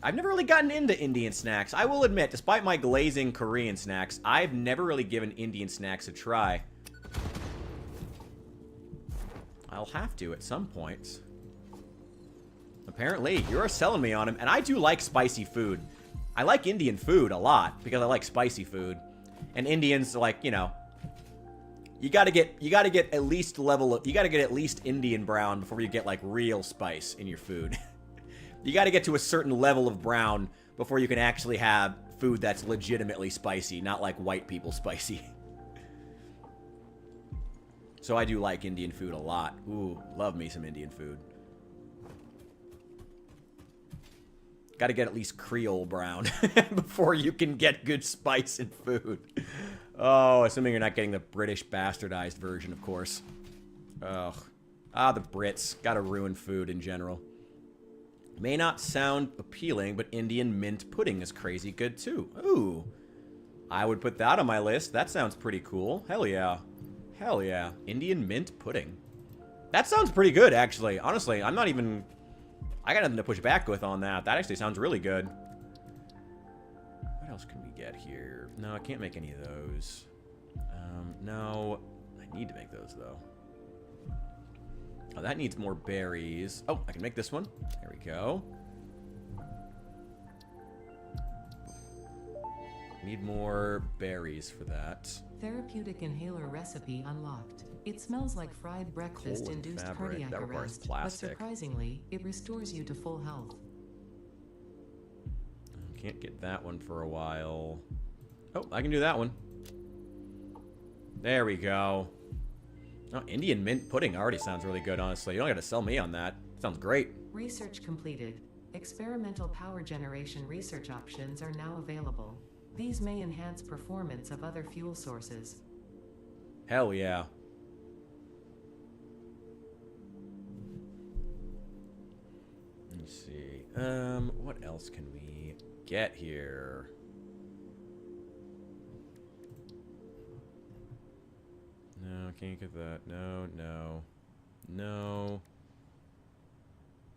I've never really gotten into Indian snacks. I will admit, despite my glazing Korean snacks, I've never really given Indian snacks a try. I'll have to at some point. Apparently, you're selling me on them, and I do like spicy food. I like Indian food a lot because I like spicy food, and Indians like, you know, you gotta get at least at least Indian brown before you get like real spice in your food. You gotta get to a certain level of brown before you can actually have food that's legitimately spicy, not like white people spicy. So I do like Indian food a lot. Ooh, love me some Indian food. Got to get at least Creole brown before you can get good spice in food. Oh, assuming you're not getting the British bastardized version, of course. Ugh. Ah, the Brits. Gotta ruin food in general. May not sound appealing, but Indian mint pudding is crazy good too. Ooh. I would put that on my list. That sounds pretty cool. Hell yeah. Hell yeah. Indian mint pudding. That sounds pretty good, actually. Honestly, I'm not even... I got nothing to push back with on that. That actually sounds really good. What else can we get here? No, I can't make any of those. No. I need to make those, though. Oh, that needs more berries. Oh, I can make this one. There we go. Need more berries for that. Therapeutic inhaler recipe unlocked. It smells like fried breakfast induced cardiac arrest, but surprisingly, it restores you to full health. Can't get that one for a while. Oh, I can do that one. There we go. Oh, Indian mint pudding already sounds really good, honestly. You don't got to sell me on that. Sounds great. Research completed. Experimental power generation research options are now available. These may enhance performance of other fuel sources. Hell yeah. Let's see. What else can we get here? No, can't get that. No, no. No.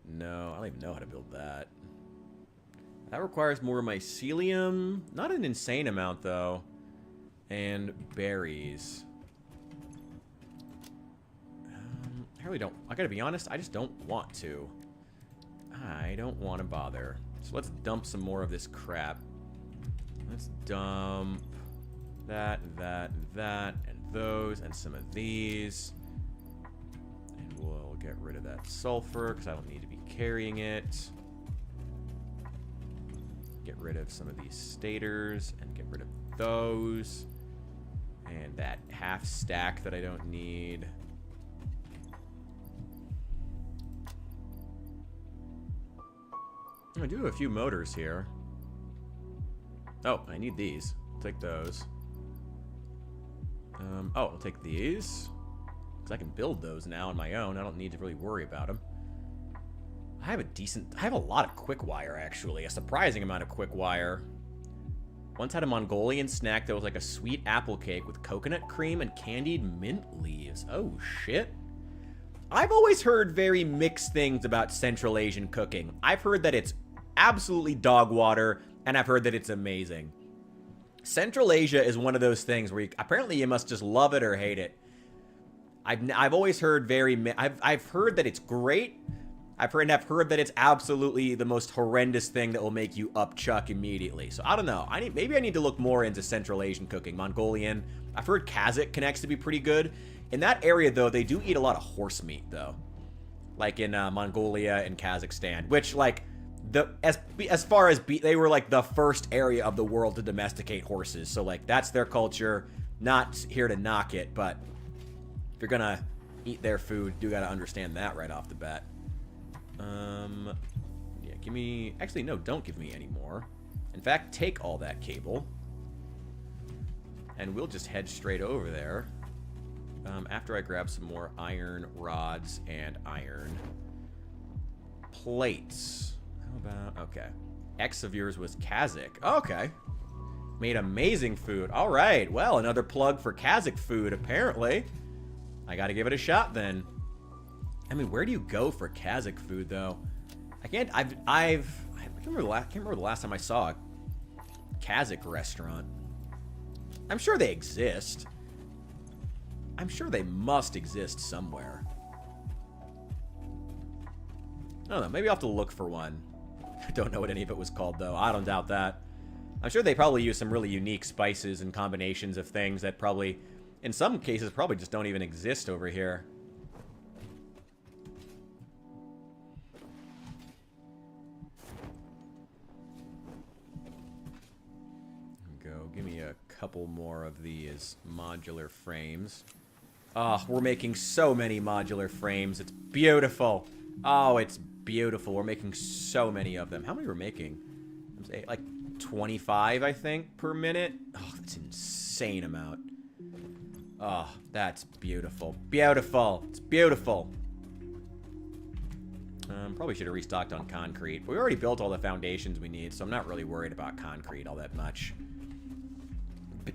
No, I don't even know how to build that. That requires more mycelium. Not an insane amount, though. And berries. I really don't... I gotta be honest, I just don't want to. I don't want to bother. So let's dump some more of this crap. Let's dump that, that, that, and those, and some of these. And we'll get rid of that sulfur, because I don't need to be carrying it. Get rid of some of these stators, and get rid of those. And that half stack that I don't need. I do have a few motors here. Oh, I need these. I'll take those. Oh, I'll take these. Because I can build those now on my own. I don't need to really worry about them. I have a lot of quick wire, actually. A surprising amount of quick wire. Once had a Mongolian snack that was like a sweet apple cake with coconut cream and candied mint leaves. Oh, shit. I've always heard very mixed things about Central Asian cooking. I've heard that it's absolutely dog water, and I've heard that it's amazing. Central Asia is one of those things where apparently you must just love it or hate it. I've always heard I've heard that it's great. I've heard that it's absolutely the most horrendous thing that will make you upchuck immediately. So I don't know. Maybe I need to look more into Central Asian cooking. Mongolian. I've heard Kazakh connects to be pretty good. In that area, though, they do eat a lot of horse meat, though. like in Mongolia and Kazakhstan, which like as far as they were like the first area of the world to domesticate horses. So like that's their culture. Not here to knock it, but if you're gonna eat their food, you gotta understand that right off the bat. Yeah, give me... Actually, no, don't give me any more. In fact, take all that cable. And we'll just head straight over there. After I grab some more iron rods and iron plates. How about... Okay. X of yours was Kazakh. Okay. Made amazing food. All right. Well, another plug for Kazakh food, apparently. I gotta give it a shot, then. I mean, where do you go for Kazakh food, though? I can't remember the last time I saw a Kazakh restaurant. I'm sure they exist. I'm sure they must exist somewhere. I don't know. Maybe I'll have to look for one. I don't know what any of it was called, though. I don't doubt that. I'm sure they probably use some really unique spices and combinations of things that probably, in some cases, probably just don't even exist over here. Give me a couple more of these modular frames. Oh, we're making so many modular frames. It's beautiful. Oh, it's beautiful. We're making so many of them. How many we're making? Like 25, I think, per minute. Oh, that's an insane amount. Oh, that's beautiful. Beautiful. It's beautiful. Probably should have restocked on concrete. But we already built all the foundations we need, so I'm not really worried about concrete all that much.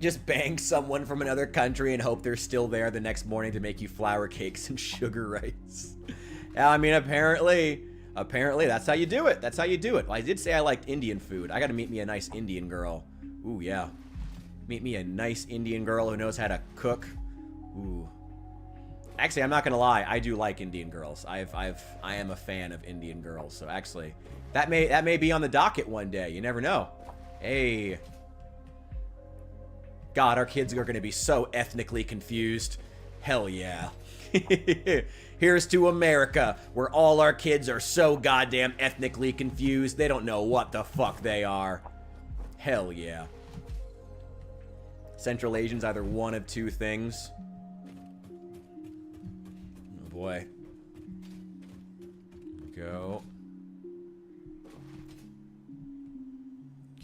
Just bang someone from another country and hope they're still there the next morning to make you flour cakes and sugar rice. Yeah, I mean, apparently that's how you do it. That's how you do it. Well, I did say I liked Indian food. I gotta meet me a nice Indian girl. Ooh, yeah. Meet me a nice Indian girl who knows how to cook. Ooh. Actually, I'm not gonna lie. I do like Indian girls. I am a fan of Indian girls. So actually, that may be on the docket one day. You never know. Hey. God, our kids are going to be so ethnically confused. Hell yeah. Here's to America, where all our kids are so goddamn ethnically confused, they don't know what the fuck they are. Hell yeah. Central Asian's either one of two things. Oh boy. Go.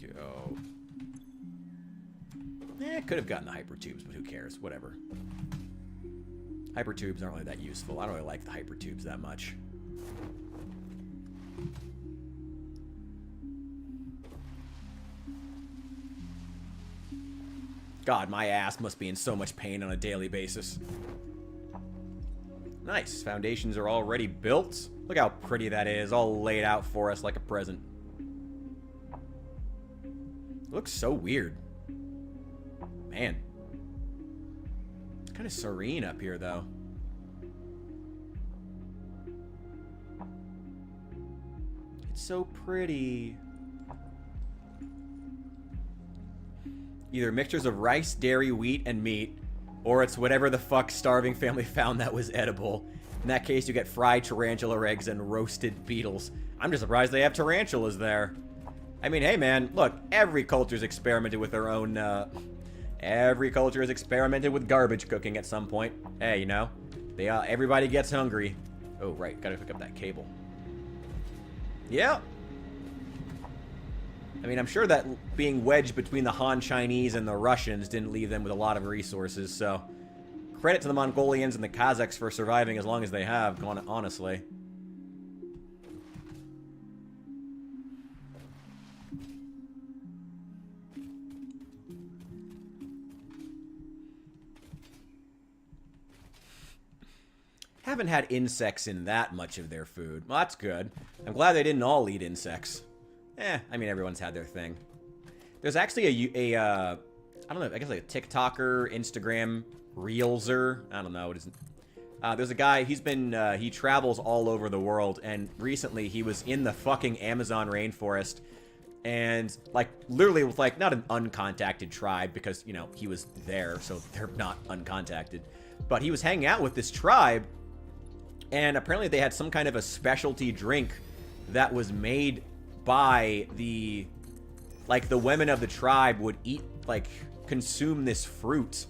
Go. Could have gotten the hypertubes, but who cares? Whatever. Hypertubes aren't really that useful. I don't really like the hypertubes that much. God, my ass must be in so much pain on a daily basis. Nice. Foundations are already built. Look how pretty that is, all laid out for us like a present. It looks so weird. Man. It's kind of serene up here, though. It's so pretty. Either mixtures of rice, dairy, wheat, and meat, or it's whatever the fuck starving family found that was edible. In that case, you get fried tarantula eggs and roasted beetles. I'm just surprised they have tarantulas there. I mean, hey man, look, every culture's experimented with their own, every culture has experimented with garbage cooking at some point. Hey, you know, everybody gets hungry. Oh, right, gotta pick up that cable. Yeah. I mean, I'm sure that being wedged between the Han Chinese and the Russians didn't leave them with a lot of resources, so credit to the Mongolians and the Kazakhs for surviving as long as they have, honestly. Haven't had insects in that much of their food. Well, that's good. I'm glad they didn't all eat insects. I mean, everyone's had their thing. There's actually I don't know, I guess like a TikToker, Instagram, Reelser. I don't know what is it. There's a guy, he travels all over the world, and recently he was in the fucking Amazon rainforest, and, like, literally with, like, not an uncontacted tribe, because, you know, he was there, so they're not uncontacted, but he was hanging out with this tribe And apparently they had some kind of a specialty drink that was made by the... Like, the women of the tribe would eat, like, consume this fruit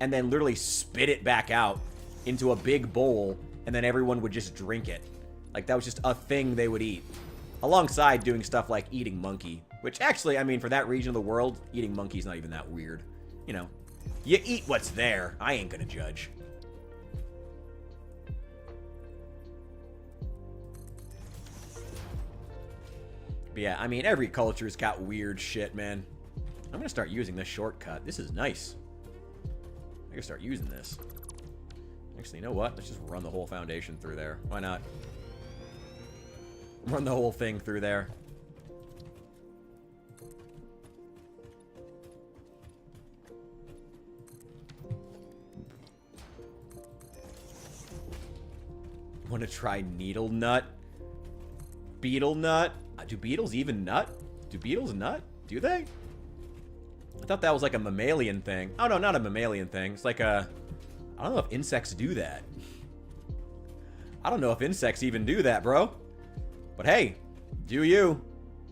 and then literally spit it back out into a big bowl, and then everyone would just drink it. Like, that was just a thing they would eat. Alongside doing stuff like eating monkey. Which, actually, I mean, for that region of the world, eating monkey's not even that weird. You know, you eat what's there. I ain't gonna judge. But yeah, I mean, every culture's got weird shit, man. I'm gonna start using this shortcut. This is nice. I'm gonna start using this. Actually, you know what? Let's just run the whole foundation through there. Why not? Run the whole thing through there. Want to try needle nut? Beetle nut? Do beetles even nut? Do beetles nut? Do they? I thought that was like a mammalian thing. Oh, no, not a mammalian thing. It's like a... I don't know if insects do that. I don't know if insects even do that, bro. But hey, do you.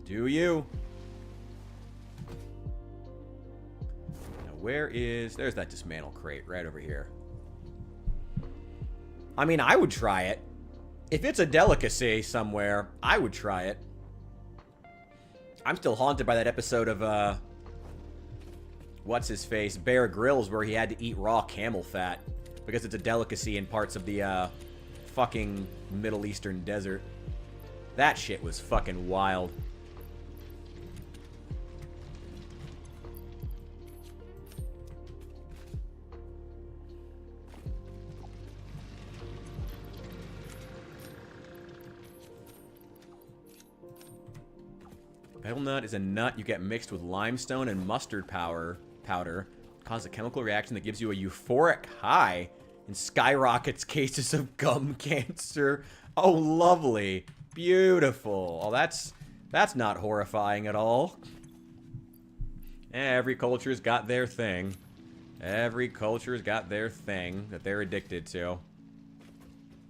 Do you. Now, where is... There's that dismantle crate right over here. I mean, I would try it. If it's a delicacy somewhere, I would try it. I'm still haunted by that episode of, what's-his-face? Bear Grylls, where he had to eat raw camel fat. Because it's a delicacy in parts of the, fucking Middle Eastern desert. That shit was fucking wild. Betel nut is a nut you get mixed with limestone and mustard powder. Causes a chemical reaction that gives you a euphoric high and skyrockets cases of gum cancer. Oh, lovely. Beautiful. Oh, that's not horrifying at all. Every culture's got their thing. Every culture's got their thing that they're addicted to.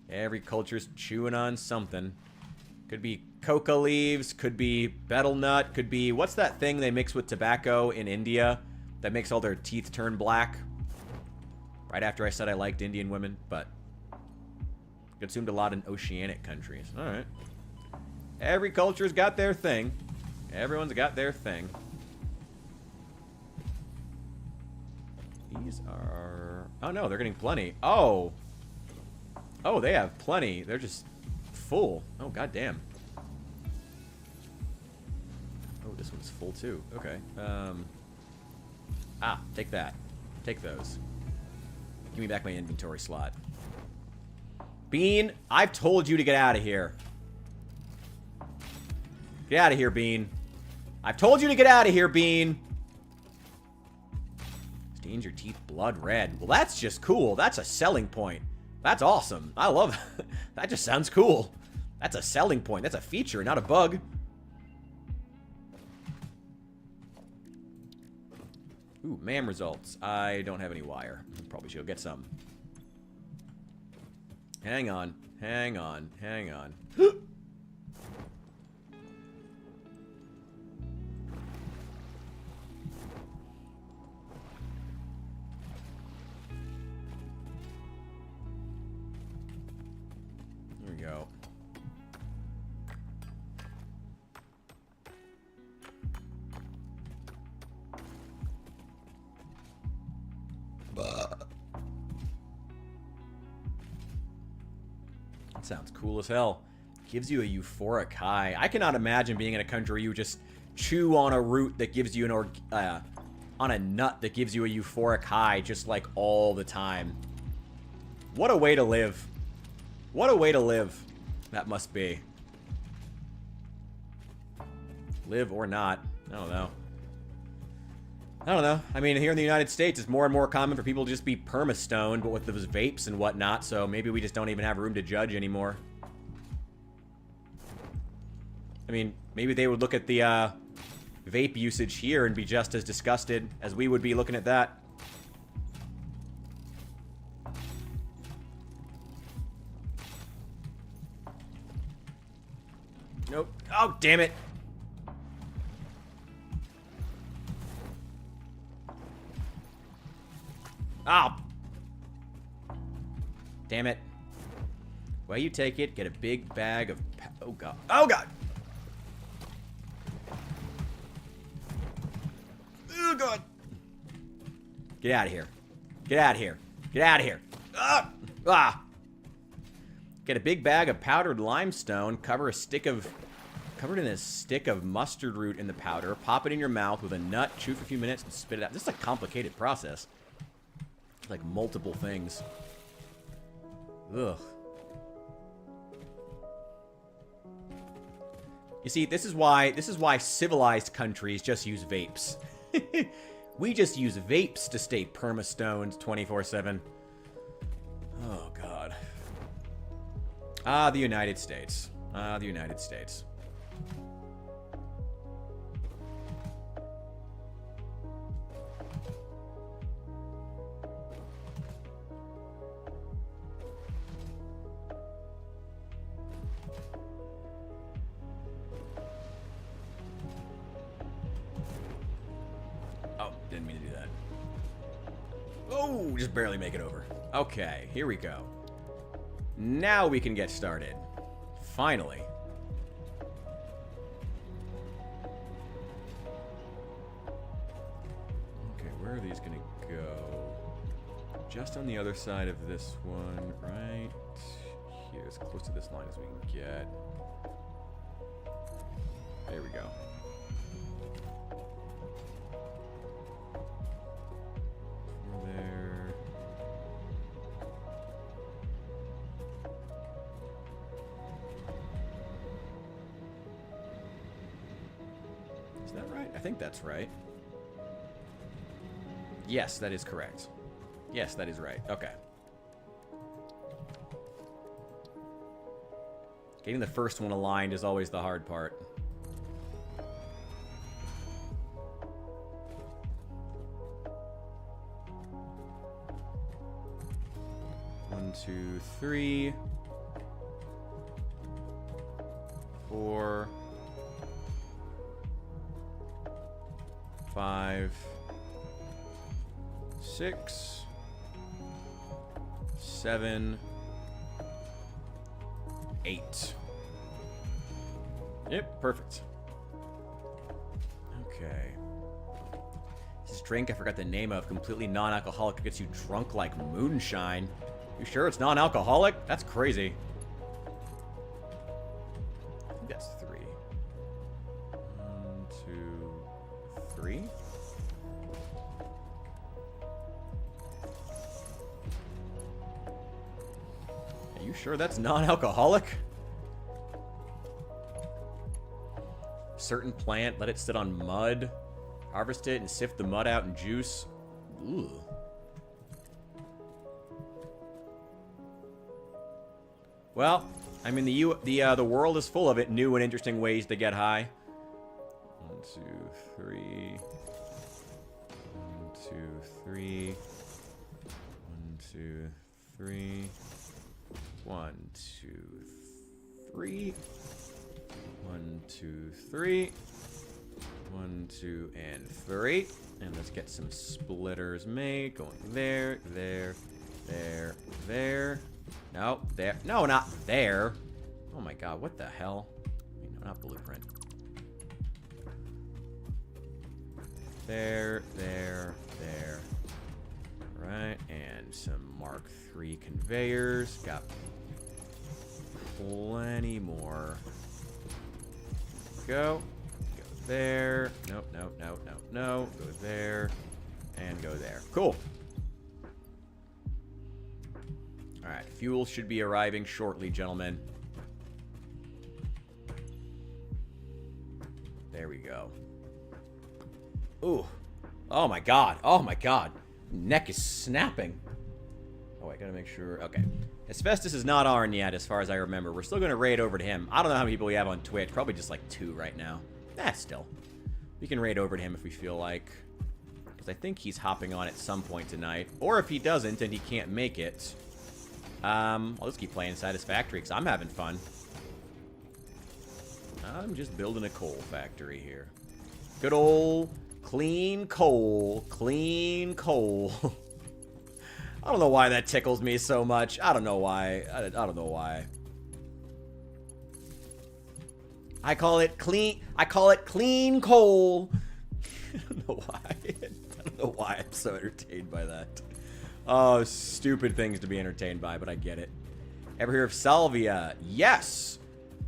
Every culture's chewing on something. Could be coca leaves, could be betel nut, could be... What's that thing they mix with tobacco in India that makes all their teeth turn black? Right after I said I liked Indian women, but... consumed a lot in oceanic countries. Alright. Every culture's got their thing. Everyone's got their thing. These are... Oh no, they're getting plenty. Oh! Oh, they have plenty. They're just... full. Oh, goddamn. Oh, this one's full too. Okay. Take that. Take those. Give me back my inventory slot. Bean, I've told you to get out of here. Get out of here, Bean. I've told you to get out of here, Bean. Stains your teeth blood red. Well, that's just cool. That's a selling point. That's awesome. I love it. That just sounds cool. That's a selling point. That's a feature, not a bug. Ooh, MAM results. I don't have any wire. Probably should get some. Hang on. Hang on. Hang on. Here we go. That sounds cool as hell. Gives you a euphoric high. I cannot imagine being in a country where you just chew on a root that gives you an on a nut that gives you a euphoric high just like all the time. What a way to live. What a way to live that must be. Live or not. I don't know. I don't know. I mean, here in the United States, it's more and more common for people to just be perma-stoned, but with those vapes and whatnot, so maybe we just don't even have room to judge anymore. I mean, maybe they would look at the vape usage here and be just as disgusted as we would be looking at that. Oh, damn it. Oh. Damn it. Well, you take it. Get a big bag of... Oh, God. Oh, God. Oh, God. Get out of here. Get out of here. Get out of here. Ah. Ah. Get a big bag of powdered limestone. Covered in a stick of mustard root in the powder. Pop it in your mouth with a nut. Chew for a few minutes and spit it out. This is a complicated process. Like multiple things. Ugh. You see, this is why civilized countries just use vapes. We just use vapes to stay perma-stoned 24/7. Oh, God. Ah, the United States. Ah, the United States. Oh, didn't mean to do that. Oh, just barely make it over. Okay, here we go. Now we can get started. Finally. Okay, where are these gonna go? Just on the other side of this one, right here, as close to this line as we can get. There we go. There. Is that right? I think that's right. Yes, that is correct. Yes, that is right. Okay. Getting the first one aligned is always the hard part. One, two, three. 4. 5. 6. 7. 8. Yep, perfect. Okay. This drink I forgot the name of, completely non-alcoholic, gets you drunk like moonshine. You sure it's non-alcoholic? That's crazy. I think that's 3. 1, 2, 3. Are you sure that's non-alcoholic? Certain plant, let it sit on mud. Harvest it and sift the mud out in juice. Ooh. Well, I mean the world is full of it. New and interesting ways to get high. 1, 2, 3. 1, 2, 3. 1, 2, 3. 1, 2, 3. 1, 2, 3. 1, 2, and 3. And let's get some splitters made. Going there, there, there, there. No, there. No, not there. Oh my god, what the hell? Wait, no, not blueprint. There, there, there. Right, and some Mark III conveyors. Got plenty more. Go. Go there. Nope, nope, nope, nope, no. Go there. And go there. Cool. Alright, fuel should be arriving shortly, gentlemen. There we go. Ooh. Oh my god. Oh my god. Neck is snapping. Oh, I gotta make sure. Okay. Asbestos is not Arn yet, as far as I remember. We're still gonna raid over to him. I don't know how many people we have on Twitch. Probably just like 2 right now. Still. We can raid over to him if we feel like. Because I think he's hopping on at some point tonight. Or if he doesn't and he can't make it. I'll just keep playing Satisfactory because I'm having fun. I'm just building a coal factory here. Good old clean coal. Clean coal. I don't know why that tickles me so much. I don't know why. I don't know why. I call it clean coal. I don't know why. I don't know why I'm so entertained by that. Oh, stupid things to be entertained by, but I get it. Ever hear of salvia? Yes.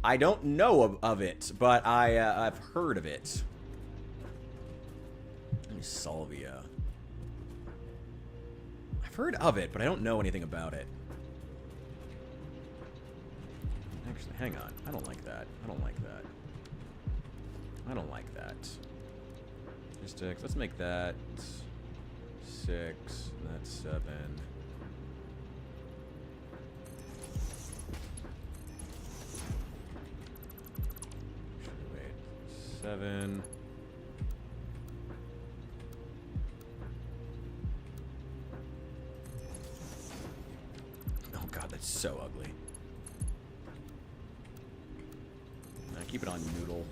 I don't know of it, but I've heard of it. Salvia. I've heard of it, but I don't know anything about it. Actually, hang on. I don't like that. I don't like that. I don't like that. Just let's make that 6. That's 7. Wait, 7. Oh god, that's so ugly. Nah, keep it on noodle.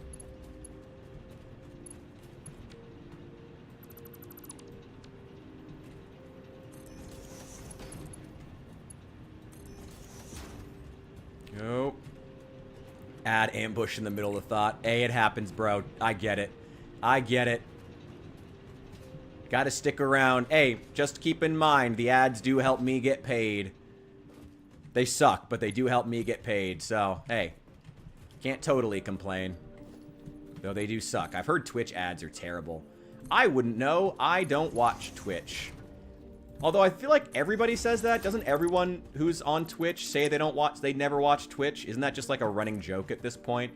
Go. Add ambush in the middle of the thought. Hey, it happens, bro. I get it. I get it. Gotta stick around. Hey, just keep in mind, the ads do help me get paid. They suck, but they do help me get paid. So, hey, can't totally complain. Though they do suck. I've heard Twitch ads are terrible. I wouldn't know. I don't watch Twitch. Although I feel like everybody says that. Doesn't everyone who's on Twitch say they never watch Twitch? Isn't that just like a running joke at this point?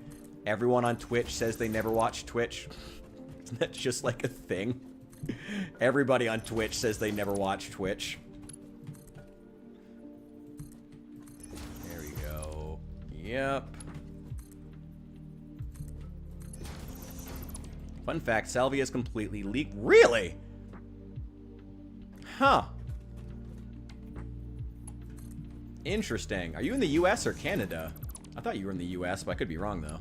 Everyone on Twitch says they never watch Twitch. Isn't that just like a thing? Everybody on Twitch says they never watch Twitch. There we go. Yep. Fun fact, salvia is completely leaked. Really? Huh. Interesting. Are you in the US or Canada? I thought you were in the US, but I could be wrong, though.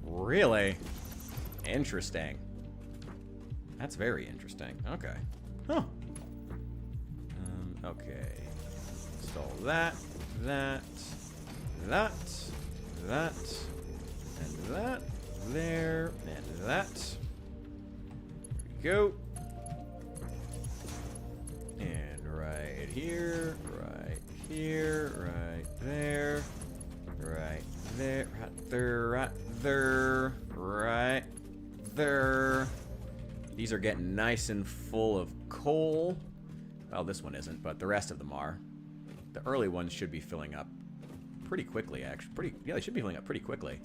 Really? Interesting. That's very interesting. Okay. Huh. Okay. Install that, that, and that, there, and that. There we go. And right here, right there, right there, right there. These are getting nice and full of coal. Well, this one isn't, but the rest of them are. The early ones should be filling up pretty quickly, actually. Yeah, they should be filling up pretty quickly.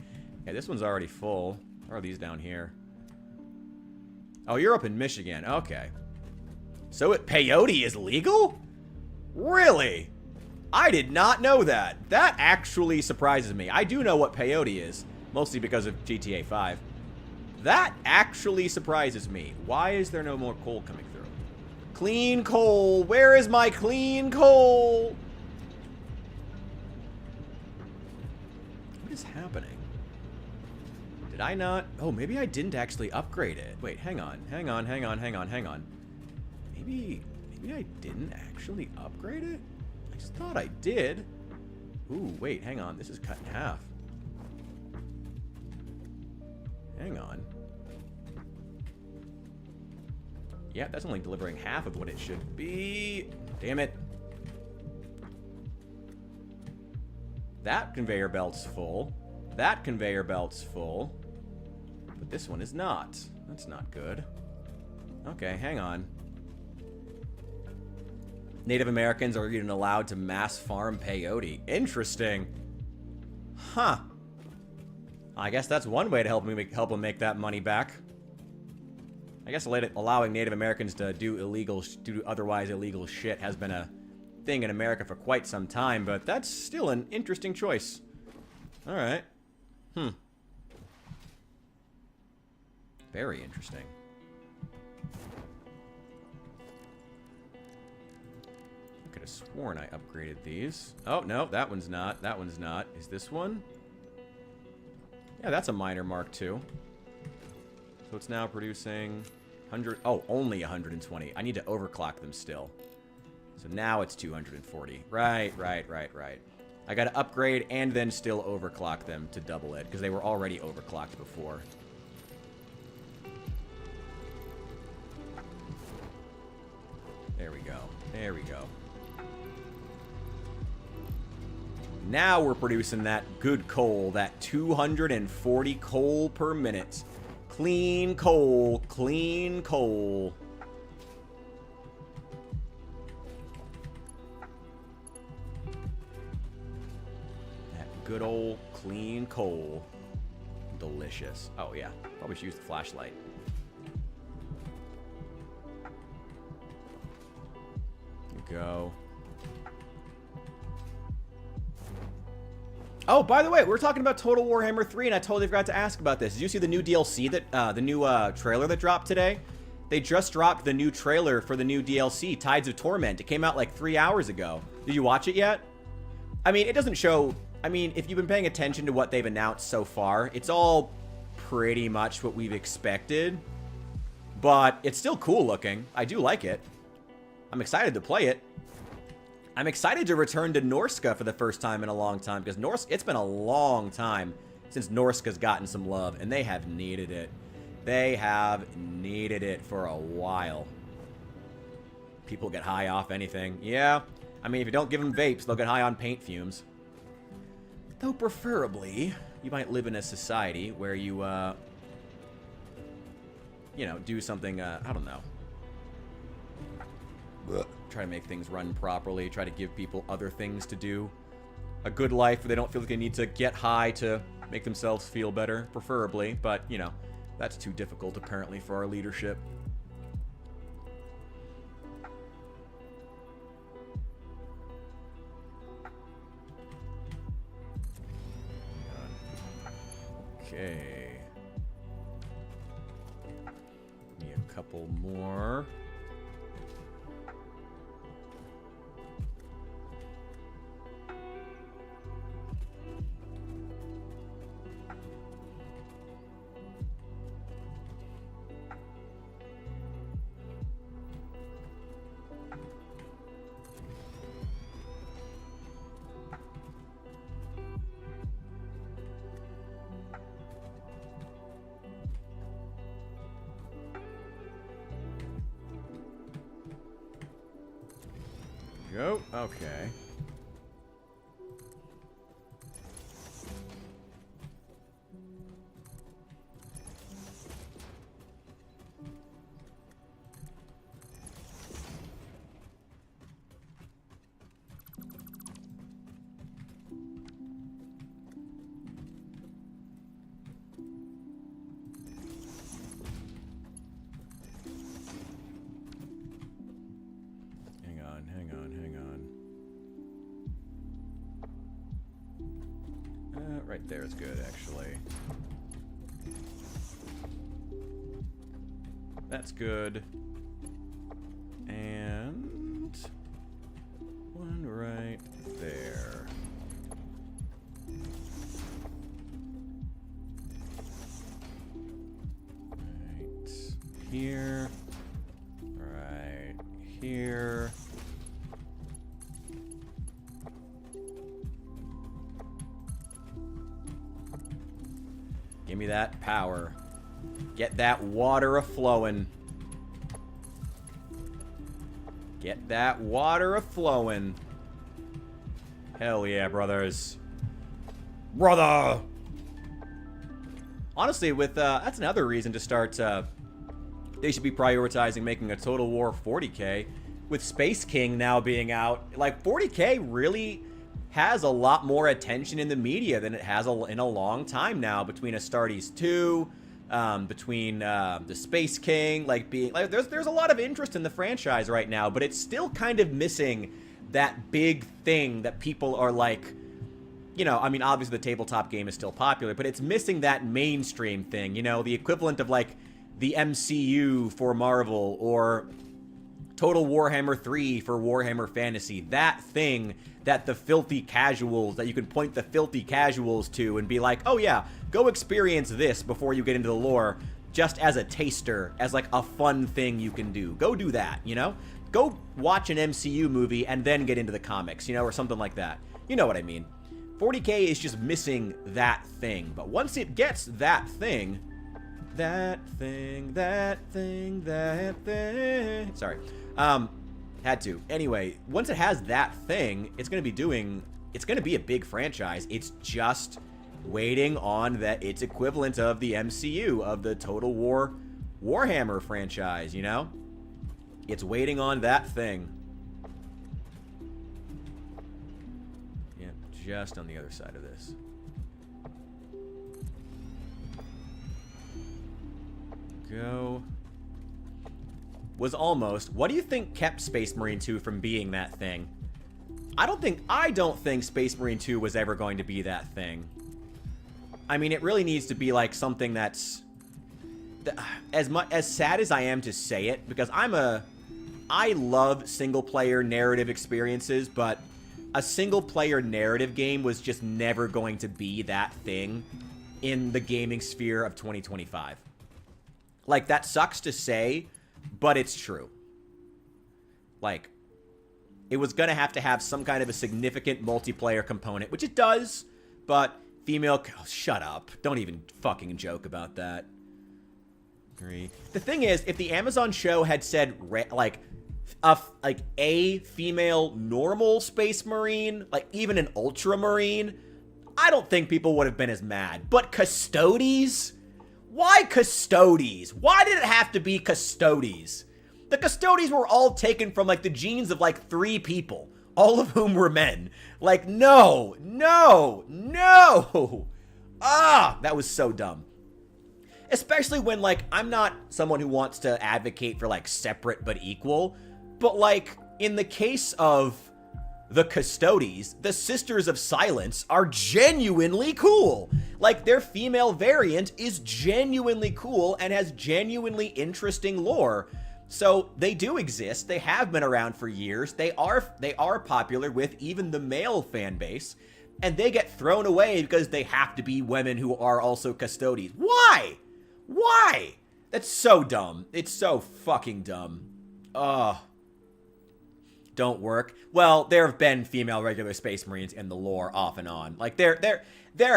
Yeah, this one's already full. Or are these down here? Oh, you're up in Michigan. Okay. So peyote is legal? Really? I did not know that. That actually surprises me. I do know what peyote is, mostly because of GTA 5. That actually surprises me. Why is there no more coal coming through? Clean coal. Where is my clean coal? What is happening? Did I not? Oh, maybe I didn't actually upgrade it. Wait, hang on. Maybe I didn't actually upgrade it? I just thought I did. Ooh, wait, hang on. This is cut in half. Hang on. Yeah, that's only delivering half of what it should be. Damn it. That conveyor belt's full. That conveyor belt's full. But this one is not. That's not good. Okay, hang on. Native Americans are even allowed to mass farm peyote. Interesting. Huh. I guess that's one way to help them make that money back. I guess allowing Native Americans to do otherwise illegal shit has been a thing in America for quite some time, but that's still an interesting choice. All right. Very interesting. I could have sworn I upgraded these. Oh, no, that one's not. That one's not. Is this one? Yeah, that's a minor Mark II. So it's now producing 100... Oh, only 120. I need to overclock them still. So now it's 240. Right. I got to upgrade and then still overclock them to double it, because they were already overclocked before. There we go. There we go. Now we're producing that good coal, that 240 coal per minute. Clean coal, clean coal. That good old clean coal. Delicious. Oh yeah, probably should use the flashlight. Go. Oh, by the way, we were talking about Total Warhammer 3, and I totally forgot to ask about this. Did you see the new DLC that, the new trailer that dropped today? They just dropped the new trailer for the new DLC, Tides of Torment. It came out like 3 hours ago. Did you watch it yet? I mean, it doesn't show... I mean, if you've been paying attention to what they've announced so far, it's all pretty much what we've expected. But it's still cool looking. I do like it. I'm excited to play it. I'm excited to return to Norska for the first time in a long time, because it's been a long time since Norska's gotten some love, and they have needed it. They have needed it for a while. People get high off anything. Yeah, I mean, if you don't give them vapes, they'll get high on paint fumes. Though preferably, you might live in a society where you, you know, do something, I don't know. Try to make things run properly. Try to give people other things to do. A good life where they don't feel like they need to get high to make themselves feel better, preferably. But, you know, that's too difficult, apparently, for our leadership. Okay. Need a couple more. Go. Okay. Right there is good, actually. That's good. And one right there. Right here. Right here. Give me that power. Get that water a-flowing. Get that water a-flowing. Hell yeah, brothers. Brother! Honestly, with, that's another reason to start, they should be prioritizing making a Total War 40K. With Space King now being out, like, 40K really has a lot more attention in the media than it has in a long time now, between Astartes 2, between the Space King, like being like there's a lot of interest in the franchise right now, but it's still kind of missing that big thing that people are like, you know, I mean, obviously the tabletop game is still popular, but it's missing that mainstream thing, you know, the equivalent of like the MCU for Marvel, or Total Warhammer 3 for Warhammer Fantasy. That thing that the filthy casuals, that you can point the filthy casuals to and be like, oh yeah, go experience this before you get into the lore, just as a taster, as like a fun thing you can do. Go do that, you know? Go watch an MCU movie and then get into the comics, you know, or something like that. You know what I mean. 40K is just missing that thing. But once it gets that thing... Sorry. Had to. Anyway, once it has that thing, it's going to be a big franchise. It's just waiting on its equivalent of the MCU, of the Total War Warhammer franchise, you know? It's waiting on that thing. Yeah, just on the other side of this. Go. Was almost. What do you think kept Space Marine 2 from being that thing? I don't think Space Marine 2 was ever going to be that thing. I mean, it really needs to be like something that's as sad as I am to say it, because I love single player narrative experiences, but a single player narrative game was just never going to be that thing in the gaming sphere of 2025. Like, that sucks to say, but it's true. Like, it was going to have some kind of a significant multiplayer component, which it does, but female... Oh, shut up. Don't even fucking joke about that. The thing is, if the Amazon show had said, like a female normal Space Marine, like even an Ultramarine, I don't think people would have been as mad. But Custodes? Why Custodes? Why did it have to be Custodes? The Custodes were all taken from, like, the genes of, like, 3 people, all of whom were men. Like, no! Ah, that was so dumb. Especially when, like, I'm not someone who wants to advocate for, like, separate but equal, but, like, in the case of the Custodes, the Sisters of Silence are genuinely cool. Like, their female variant is genuinely cool and has genuinely interesting lore. So they do exist. They have been around for years. They are popular with even the male fan base, and they get thrown away because they have to be women who are also Custodes. Why? Why? That's so dumb. It's so fucking dumb. Ugh. Don't work. Well, there have been female regular Space Marines in the lore off and on. Like, there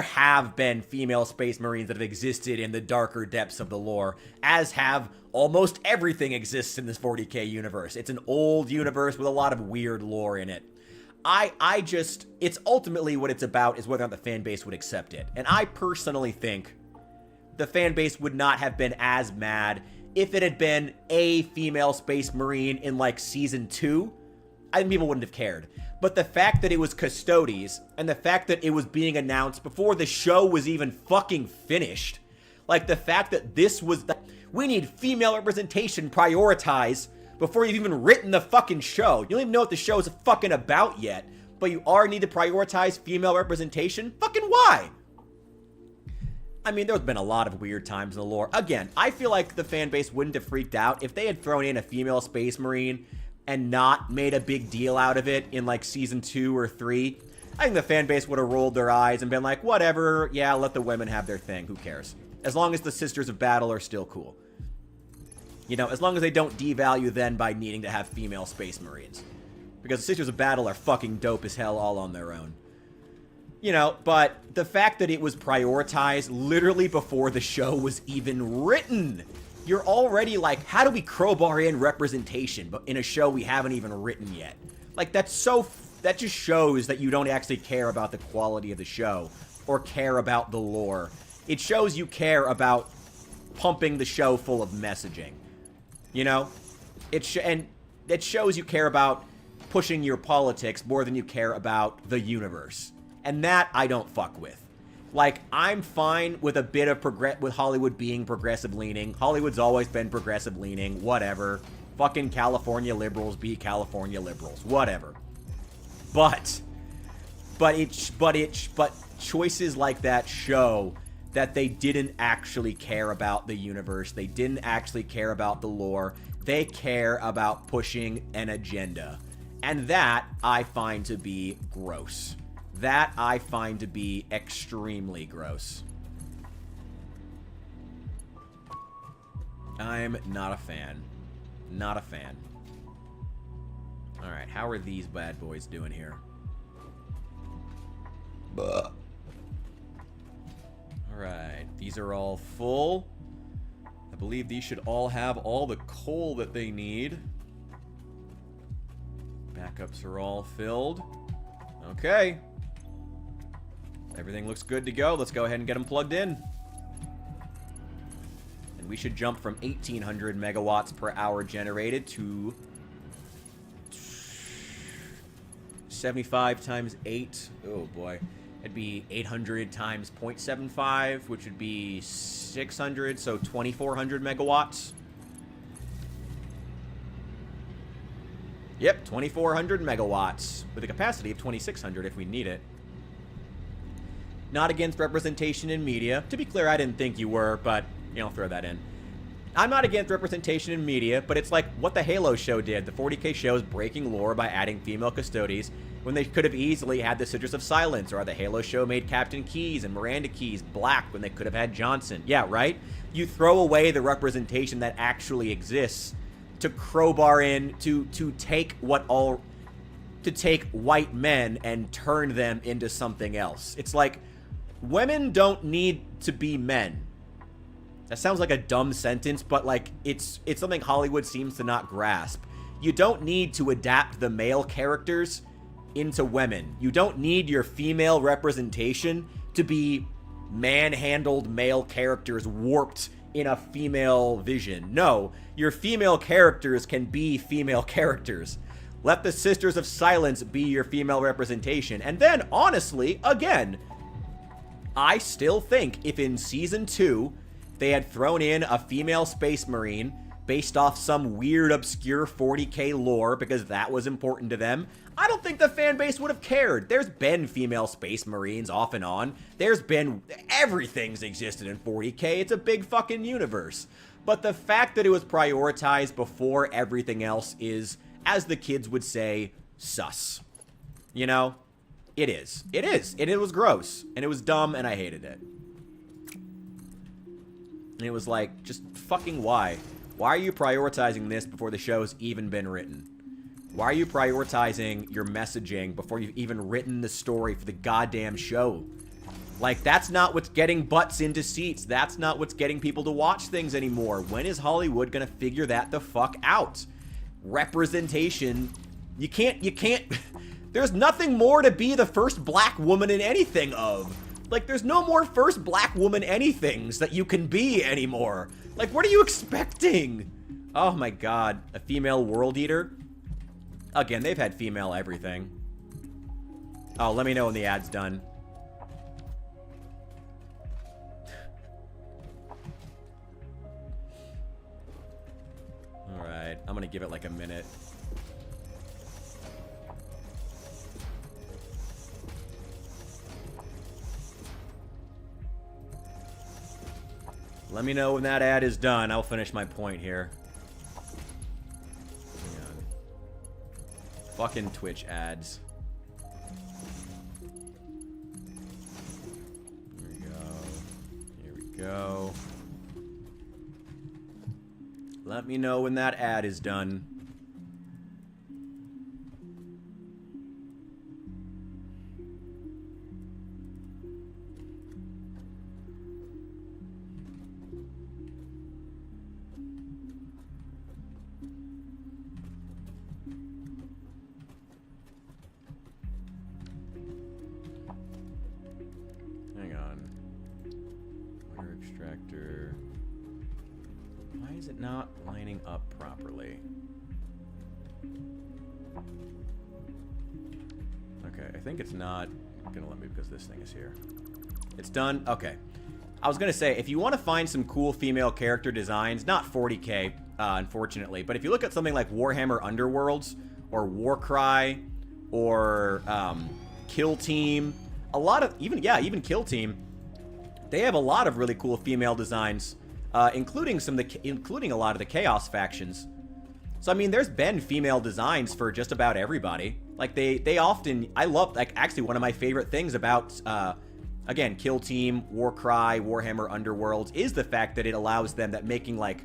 have been female Space Marines that have existed in the darker depths of the lore, as have almost everything exists in this 40K universe. It's an old universe with a lot of weird lore in it. It's ultimately what it's about is whether or not the fan base would accept it. And I personally think the fan base would not have been as mad if it had been a female Space Marine in, like, Season 2. I think people wouldn't have cared. But the fact that it was Custodes, and the fact that it was being announced before the show was even fucking finished, like, the fact that this was... We need female representation prioritized before you've even written the fucking show. You don't even know what the show is fucking about yet, but you already need to prioritize female representation? Fucking why? I mean, there's been a lot of weird times in the lore. Again, I feel like the fan base wouldn't have freaked out if they had thrown in a female Space Marine and not made a big deal out of it in, like, Season 2 or 3. I think the fan base would have rolled their eyes and been like, whatever, yeah, let the women have their thing, who cares? As long as the Sisters of Battle are still cool. You know, as long as they don't devalue then by needing to have female Space Marines. Because the Sisters of Battle are fucking dope as hell all on their own. You know, but the fact that it was prioritized literally before the show was even written... You're already like, how do we crowbar in representation, but in a show we haven't even written yet? Like, that just shows that you don't actually care about the quality of the show or care about the lore. It shows you care about pumping the show full of messaging. You know? And it shows you care about pushing your politics more than you care about the universe. And that I don't fuck with. Like, I'm fine with a bit of with Hollywood being progressive leaning. Hollywood's always been progressive leaning. Whatever. Fucking California liberals be California liberals. Whatever. But choices like that show that they didn't actually care about the universe. They didn't actually care about the lore. They care about pushing an agenda. And that I find to be gross. That I find to be extremely gross. I'm not a fan. Not a fan. Alright, how are these bad boys doing here? Alright, these are all full. I believe these should all have all the coal that they need. Backups are all filled. Okay. Everything looks good to go. Let's go ahead and get them plugged in. And we should jump from 1,800 megawatts per hour generated to 75 times 8. Oh, boy. It'd be 800 times 0.75, which would be 600, so 2,400 megawatts. Yep, 2,400 megawatts, with a capacity of 2,600 if we need it. Not against representation in media. To be clear, I didn't think you were, but, you know, I'll throw that in. I'm not against representation in media, but it's like what the Halo show did. The 40K show is breaking lore by adding female custodies when they could have easily had the Citrus of Silence, or the Halo show made Captain Keyes and Miranda Keyes black when they could have had Johnson. Yeah, right? You throw away the representation that actually exists to crowbar in, to take take white men and turn them into something else. It's like, women don't need to be men. That sounds like a dumb sentence, but like it's something Hollywood seems to not grasp. You don't need to adapt the male characters into women. You don't need your female representation to be manhandled male characters warped in a female vision. No, your female characters can be female characters. Let the Sisters of Silence be your female representation. And then, honestly, again, I still think if in Season 2 they had thrown in a female Space Marine based off some weird, obscure 40K lore because that was important to them, I don't think the fan base would have cared. There's been female Space Marines off and on. There's been... everything's existed in 40K. It's a big fucking universe. But the fact that it was prioritized before everything else is, as the kids would say, sus. You know? It is. It is. And it was gross. And it was dumb, and I hated it. And it was like, just fucking why? Why are you prioritizing this before the show's even been written? Why are you prioritizing your messaging before you've even written the story for the goddamn show? Like, that's not what's getting butts into seats. That's not what's getting people to watch things anymore. When is Hollywood gonna figure that the fuck out? Representation. You can't... There's nothing more to be the first black woman in anything of. Like, there's no more first black woman anythings that you can be anymore. Like, what are you expecting? Oh my god. A female world eater? Again, they've had female everything. Oh, let me know when the ad's done. Alright, I'm gonna give it like a minute. Let me know when that ad is done. I'll finish my point here. Hang on. Fucking Twitch ads. Here we go. Here we go. Let me know when that ad is done. Hang on. Water extractor. Why is it not lining up properly? Okay, I think it's not gonna let me because this thing is here. It's done? Okay. I was gonna say, if you want to find some cool female character designs, not 40K, unfortunately, but if you look at something like Warhammer Underworlds, or Warcry, or Kill Team, a lot of, even Kill Team, they have a lot of really cool female designs, including a lot of the Chaos factions. So, I mean, there's been female designs for just about everybody. Like, they often, I love, like, actually one of my favorite things about, again, Kill Team, Warcry, Warhammer Underworlds is the fact that it allows them, that making, like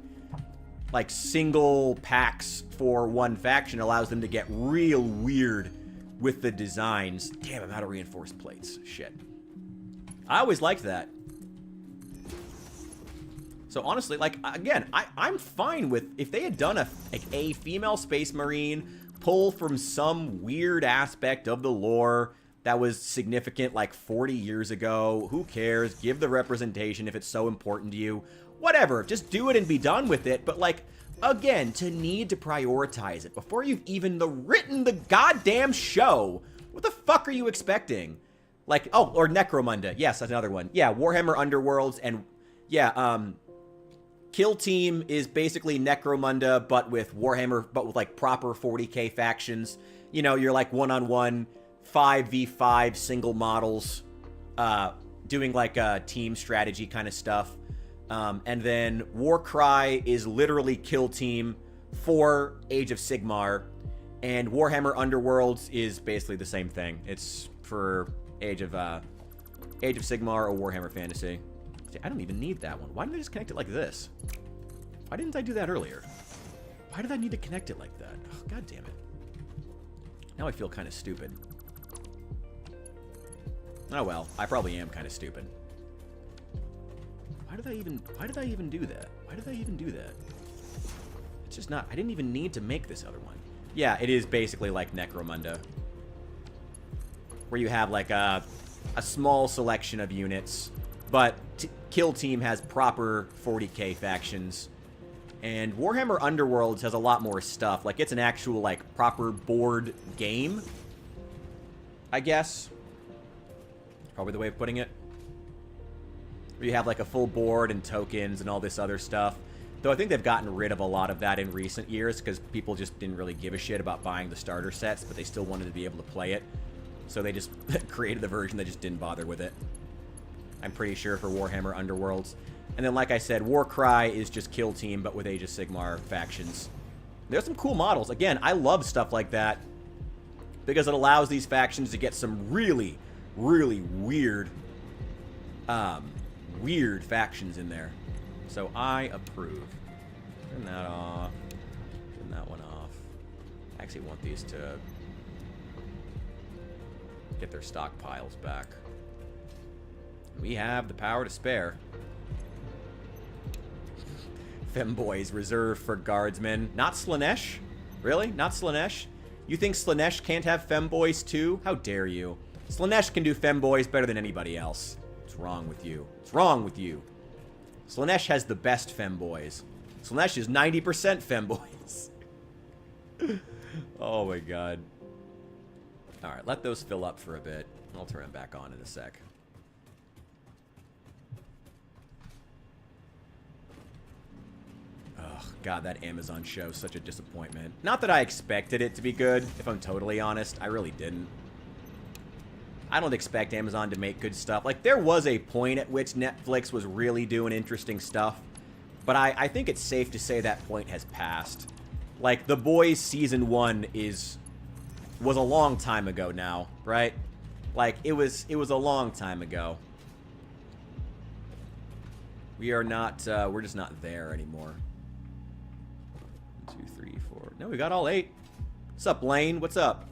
single packs for one faction allows them to get real weird with the designs. Damn, I'm out of reinforced plates. Shit. I always liked that. So honestly, like, again, I'm fine with, if they had done a female Space Marine, pull from some weird aspect of the lore that was significant like 40 years ago. Who cares? Give the representation if it's so important to you. Whatever, just do it and be done with it. But like, again, to need to prioritize it before you've even written the goddamn show. What the fuck are you expecting? Like, oh, or Necromunda. Yes, that's another one. Yeah, Warhammer Underworlds and, yeah, Kill Team is basically Necromunda, but with Warhammer, but with like proper 40k factions. You know, you're like one-on-one, 5v5 single models, doing like a team strategy kind of stuff. And then Warcry is literally Kill Team for Age of Sigmar, and Warhammer Underworlds is basically the same thing. It's for Age of Sigmar or Warhammer Fantasy. See, I don't even need that one. Why didn't I just connect it like this? Why didn't I do that earlier? Why did I need to connect it like that? Oh, God damn it. Now I feel kind of stupid. Oh well, I probably am kind of stupid. Why did I even do that? Why did I even do that? It's just not, I didn't even need to make this other one. Yeah, it is basically like Necromunda, where you have like a small selection of units, but Kill Team has proper 40k factions, and Warhammer Underworlds has a lot more stuff. Like, it's an actual like proper board game, I guess. Probably the way of putting it. Where you have like a full board and tokens and all this other stuff. Though I think they've gotten rid of a lot of that in recent years because people just didn't really give a shit about buying the starter sets, but they still wanted to be able to play it. So they just created the version that just didn't bother with it. I'm pretty sure for Warhammer Underworlds. And then, like I said, Warcry is just Kill Team, but with Age of Sigmar factions. There's some cool models. Again, I love stuff like that because it allows these factions to get some really, really weird, weird factions in there. So I approve. Turn that off. Turn that one off. I actually want these to get their stockpiles back. We have the power to spare. Femboys reserved for guardsmen. Not Slaanesh? Really? Not Slaanesh? You think Slaanesh can't have femboys too? How dare you? Slaanesh can do femboys better than anybody else. What's wrong with you? What's wrong with you? Slaanesh has the best femboys. Slaanesh is 90% femboys. Oh my god. Alright, let those fill up for a bit. I'll turn them back on in a sec. Oh god, that Amazon show, such a disappointment. Not that I expected it to be good, if I'm totally honest. I really didn't. I don't expect Amazon to make good stuff. Like, there was a point at which Netflix was really doing interesting stuff, but I think it's safe to say that point has passed. Like, The Boys Season 1 was a long time ago now, right? Like, it was a long time ago. We are not, we're just not there anymore. 1, 2, 3, 4. No, we got all 8. What's up, Lane? What's up?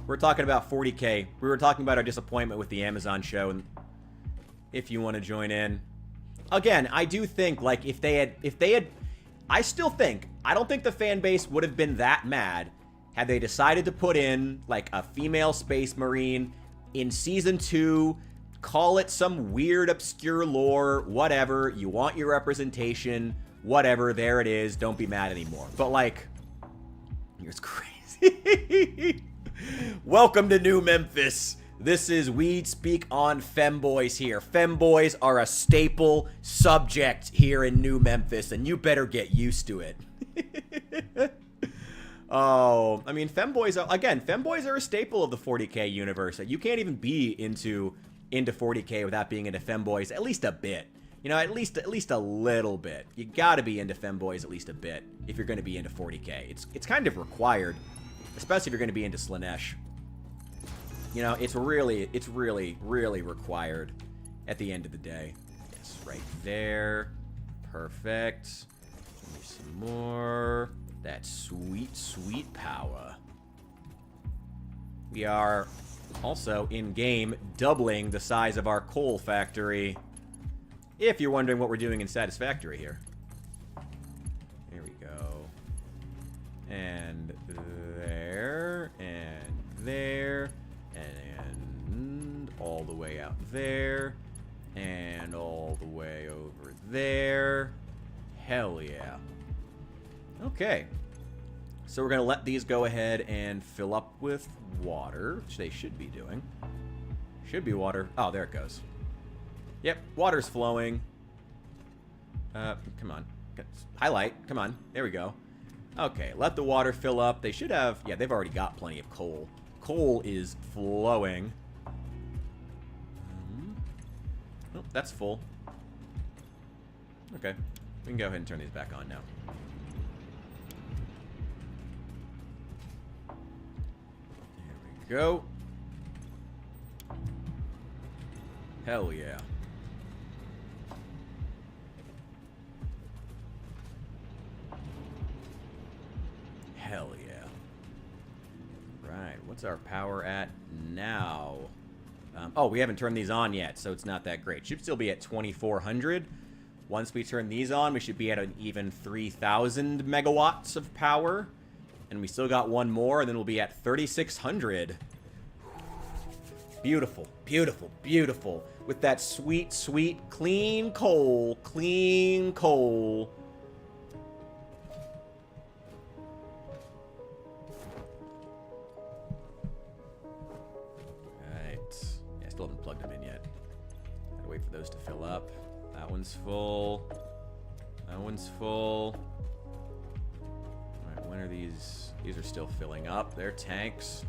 We're talking about 40k. We were talking about our disappointment with the Amazon show, and if you want to join in. Again, I do think, like, if they had, I still think, I don't think the fan base would have been that mad had they decided to put in, like, a female Space Marine in Season 2, call it some weird, obscure lore, whatever, you want your representation, whatever, there it is, don't be mad anymore. But, like, it's crazy. Welcome to New Memphis. This is We Speak on Femboys here. Femboys are a staple subject here in New Memphis, and you better get used to it. Oh, I mean, femboys are a staple of the 40k universe. You can't even be into 40k without being into femboys at least a bit. You know, at least a little bit. You gotta be into femboys at least a bit if you're gonna be into 40k. It's kind of required, especially if you're gonna be into Slaanesh. You know, it's really required at the end of the day. Yes, right there. Perfect. Give me some more. That sweet, sweet Powah. We are also in-game doubling the size of our coal factory. If you're wondering what we're doing in Satisfactory here. There we go. And there. And there. And all the way out there. And all the way over there. Hell yeah. Okay. So we're going to let these go ahead and fill up with water, which they should be doing. Should be water. Oh, there it goes. Yep, water's flowing. Come on. Highlight. Come on. There we go. Okay, let the water fill up. They should have... Yeah, they've already got plenty of coal. Coal is flowing. Oh, that's full. Okay. We can go ahead and turn these back on now. There we go. Hell yeah. Hell yeah. Right, what's our power at now? Oh, we haven't turned these on yet, so it's not that great. Should still be at 2,400. Once we turn these on, we should be at an even 3,000 megawatts of power. And we still got one more, and then we'll be at 3,600. Beautiful, beautiful, beautiful. With that sweet, sweet, clean coal. Clean coal. Still haven't plugged them in yet. Gotta wait for those to fill up. That one's full. That one's full. Alright, when are these? These are still filling up. They're tanks.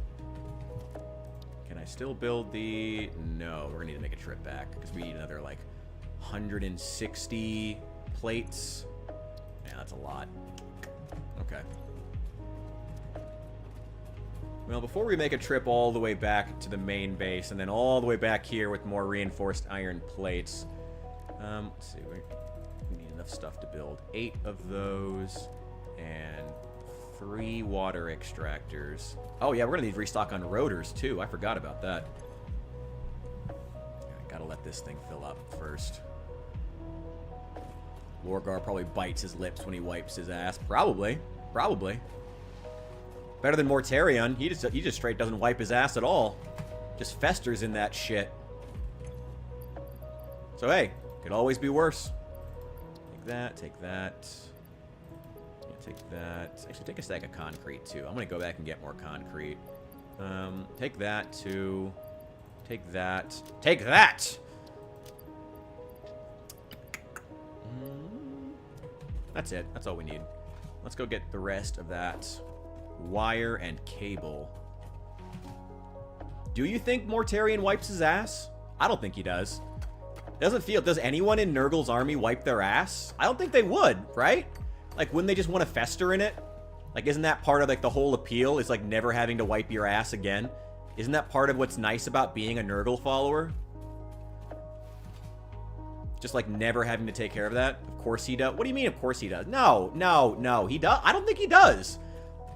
Can I still build the... No, we're gonna need to make a trip back because we need another like 160 plates. Yeah, that's a lot. Okay. Well, before we make a trip all the way back to the main base, and then all the way back here with more reinforced iron plates, let's see, we need enough stuff to build 8 of those, and 3 water extractors. Oh yeah, we're gonna need to restock on rotors too, I forgot about that. Gotta let this thing fill up first. Lorgar probably bites his lips when he wipes his ass. Probably. Probably. Better than Mortarion. He just straight doesn't wipe his ass at all. Just festers in that shit. So hey, could always be worse. Take that, take that. Yeah, take that. Actually, take a stack of concrete too. I'm gonna go back and get more concrete. Take that too. Take that. Take that! That's it. That's all we need. Let's go get the rest of that wire and cable. Do you think Mortarion wipes his ass? I don't think he does. Doesn't feel... Does anyone in Nurgle's army wipe their ass? I don't think they would, right? Like, wouldn't they just want to fester in it? Like, isn't that part of, like, the whole appeal? Is, like, never having to wipe your ass again? Isn't that part of what's nice about being a Nurgle follower? Just, like, never having to take care of that? Of course he does. What do you mean, of course he does? No, no, no. He does? I don't think he does.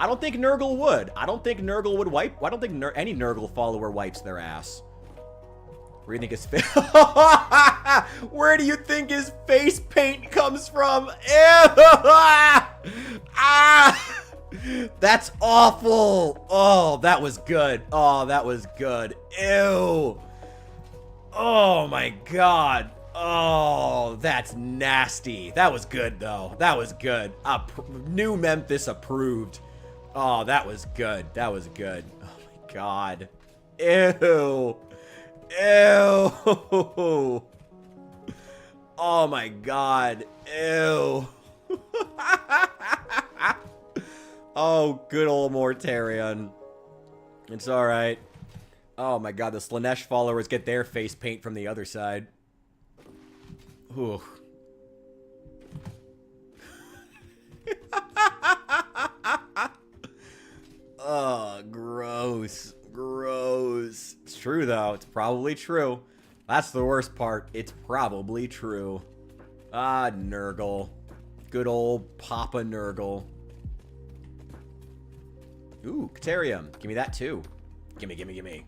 I don't think Nurgle would. I don't think Nurgle would wipe... I don't think any Nurgle follower wipes their ass. Where do you think his Where do you think his face paint comes from? Ah! That's awful. Oh, that was good. Oh, that was good. Ew. Oh, my God. Oh, that's nasty. That was good, though. That was good. New Memphis approved. Oh, that was good. That was good. Oh, my God. Ew. Ew. Oh, my God. Ew. Oh, good old Mortarion. It's alright. Oh, my God. The Slaanesh followers get their face paint from the other side. Ooh. Oh, gross. Gross. It's true, though. It's probably true. That's the worst part. It's probably true. Ah, Nurgle. Good old Papa Nurgle. Ooh, Caterium. Give me that, too. Gimme, gimme, gimme.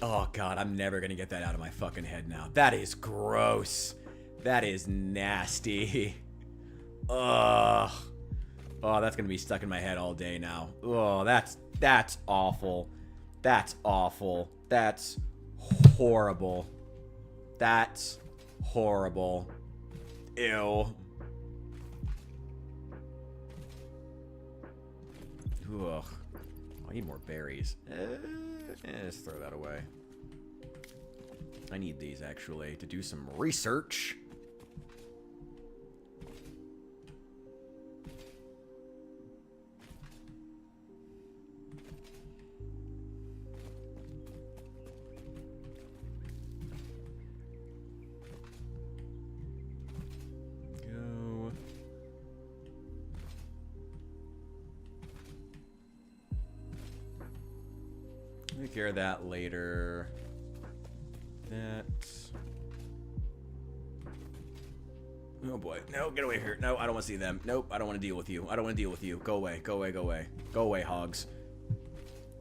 Oh, God, I'm never going to get that out of my fucking head now. That is gross. That is nasty. Ugh. Oh, that's going to be stuck in my head all day now. Oh, that's awful. That's awful. That's horrible. That's horrible. Ew. Ugh. I need more berries. Let's throw that away. I need these, actually, to do some research. Go. Take care of that later. That. Oh boy. No, get away here. No, I don't want to see them. Nope, I don't want to deal with you. I don't want to deal with you. Go away. Go away. Go away. Go away, hogs.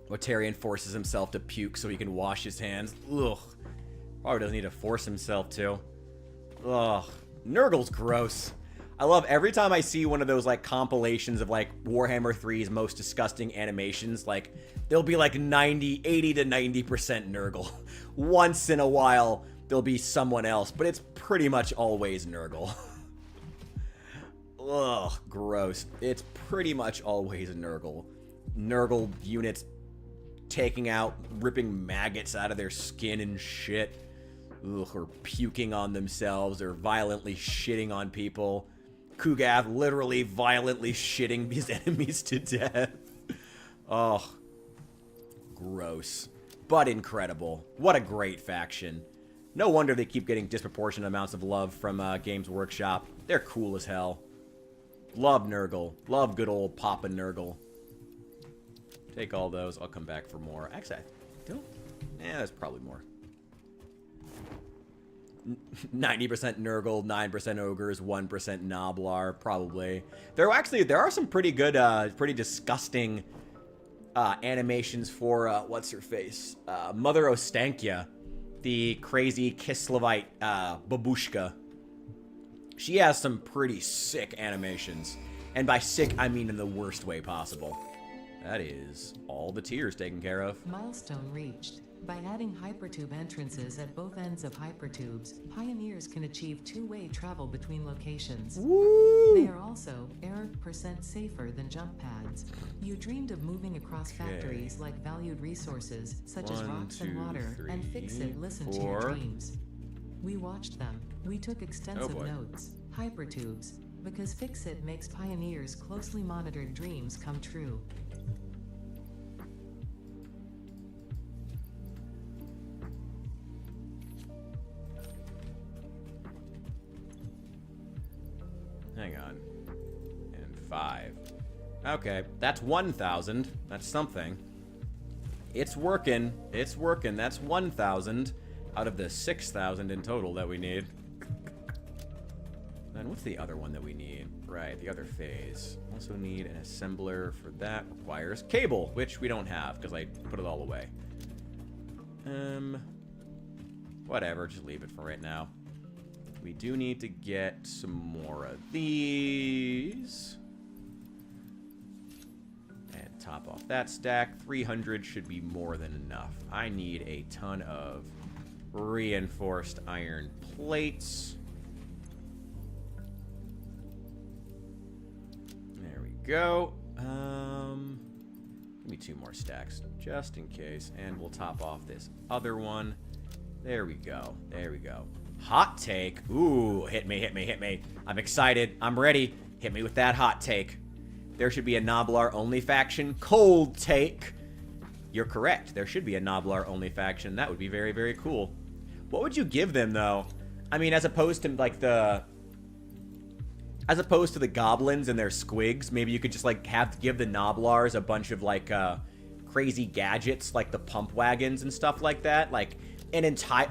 Otarian forces himself to puke so he can wash his hands. Ugh. Probably doesn't need to force himself to. Ugh. Nurgle's gross. I love every time I see one of those, like, compilations of, like, Warhammer 3's most disgusting animations, like, there'll be, like, 80 to 90% Nurgle. Once in a while, there'll be someone else, but it's pretty much always Nurgle. Ugh, gross. It's pretty much always Nurgle. Nurgle units taking out, ripping maggots out of their skin and shit. Ugh, or puking on themselves, or violently shitting on people. Kugath literally violently shitting his enemies to death. Oh, gross. But incredible. What a great faction. No wonder they keep getting disproportionate amounts of love from Games Workshop. They're cool as hell. Love Nurgle. Love good old Papa Nurgle. Take all those. I'll come back for more. Actually, I don't... there's probably more. 90% Nurgle, 9% Ogres, 1% Noblar, probably. There are some pretty good, pretty disgusting animations for, what's-her-face? Mother Ostankia, the crazy Kislevite babushka. She has some pretty sick animations. And by sick, I mean in the worst way possible. That is all the tiers taken care of. Milestone reached. By adding hypertube entrances at both ends of hypertubes, pioneers can achieve two-way travel between locations. Woo! They are also % safer than jump pads. You dreamed of moving across factories like valued resources, such as rocks and water, and Fix-It listened to your dreams. We watched them. We took extensive notes. Hypertubes. Because Fix-It makes pioneers' closely monitored dreams come true. Hang on. And 5. Okay, that's 1,000. That's something. It's working. It's working. That's 1,000 out of the 6,000 in total that we need. Then what's the other one that we need? Right, the other phase. Also need an assembler for that. Requires cable, which we don't have because I put it all away. Whatever, just leave it for right now. We do need to get some more of these. And top off that stack. 300 should be more than enough. I need a ton of reinforced iron plates. There we go. Give me 2 more stacks just in case. And we'll top off this other one. There we go. There we go. Hot take. Ooh, hit me, hit me, hit me. I'm excited. I'm ready. Hit me with that hot take. There should be a Noblar only faction. Cold take. You're correct. There should be a Noblar only faction. That would be very, very cool. What would you give them, though? I mean, as opposed to, like, as opposed to the goblins and their squigs, maybe you could just, like, give the Noblars a bunch of, like, crazy gadgets, like the pump wagons and stuff like that. Like, entire,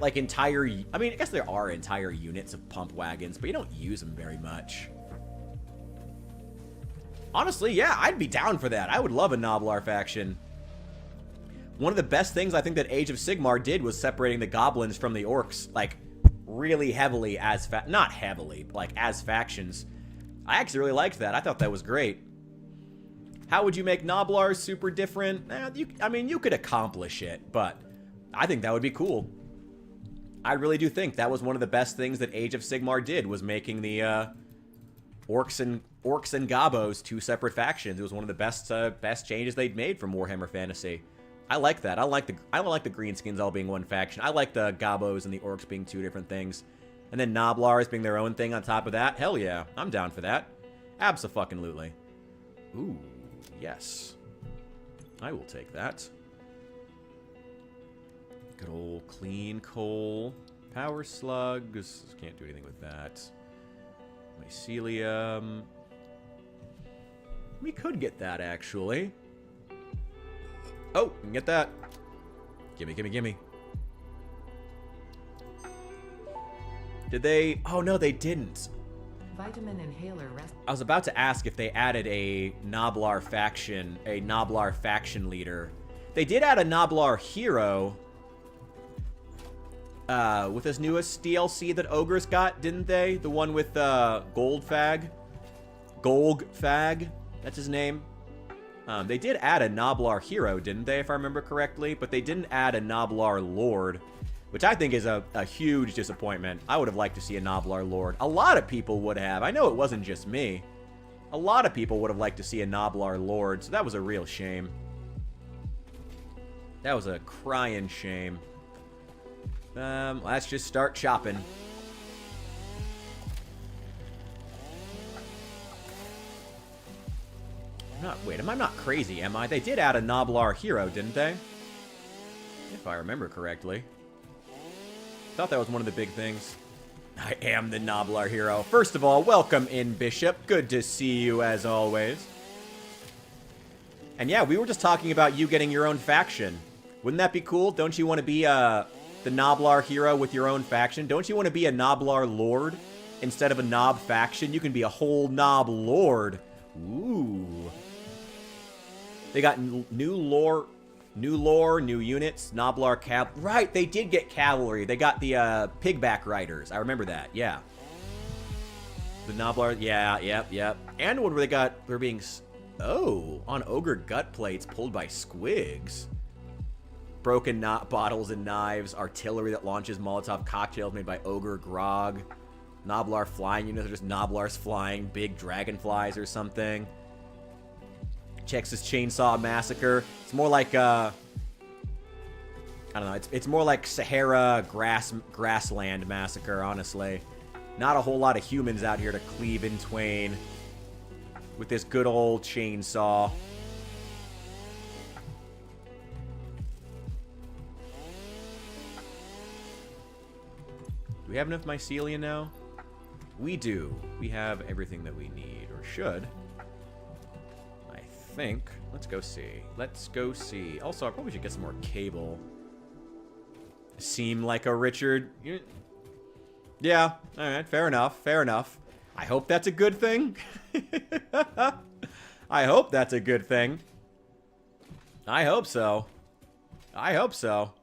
I mean, I guess there are entire units of pump wagons, but you don't use them very much. Honestly, yeah, I'd be down for that. I would love a Noblar faction. One of the best things I think that Age of Sigmar did was separating the goblins from the orcs, like, really heavily as not heavily, but, like, as factions. I actually really liked that. I thought that was great. How would you make Noblars super different? I mean, you could accomplish it, but I think that would be cool. I really do think that was one of the best things that Age of Sigmar did, was making the orcs and Gobos two separate factions. It was one of the best changes they'd made from Warhammer Fantasy. I like that. I don't like the greenskins all being one faction. I like the Gobos and the orcs being two different things. And then Noblars being their own thing on top of that. Hell yeah. I'm down for that. Abso-fucking-lutely. Ooh, yes. I will take that. Good old clean coal. Power slugs. Can't do anything with that. Mycelium. We could get that, actually. Oh, we can get that. Gimme, gimme, gimme. Did they? Oh, no, they didn't. Vitamin inhaler rest. I was about to ask if they added a Noblar faction leader. They did add a Noblar hero with this newest DLC that Ogres got, didn't they? The one with Golg Fag. That's his name. They did add a Noblar hero, didn't they, if I remember correctly? But they didn't add a Noblar Lord, which I think is a huge disappointment. I would have liked to see a Noblar Lord. A lot of people would have. I know it wasn't just me. A lot of people would have liked to see a Noblar Lord, so that was a real shame. That was a crying shame. Let's just start chopping. Wait, am I not crazy, am I? They did add a Noblar hero, didn't they? If I remember correctly. Thought that was one of the big things. I am the Noblar hero. First of all, welcome in, Bishop. Good to see you, as always. And yeah, we were just talking about you getting your own faction. Wouldn't that be cool? Don't you want to be the Noblar hero with your own faction? Don't you want to be a Noblar Lord instead of a Nob faction? You can be a whole Nob Lord. Ooh. They got new lore, new units, Noblar Right, they did get cavalry. They got the pigback riders. I remember that, yeah. The Noblar, yeah, yep. And what were they got? They're being, on ogre gut plates pulled by squigs. Broken bottles and knives, artillery that launches Molotov cocktails made by ogre grog. Noblar flying units are just Noblars flying, big dragonflies or something. Texas Chainsaw Massacre. It's more like I don't know. It's more like Sahara grassland massacre. Honestly, not a whole lot of humans out here to cleave in twain with this good old chainsaw. Do we have enough mycelium now? We do. We have everything that we need, or should. Think. Let's go see. Also, I probably should get some more cable. Seem like a Richard? Yeah, alright, fair enough. I hope that's a good thing. I hope that's a good thing. I hope so. Go.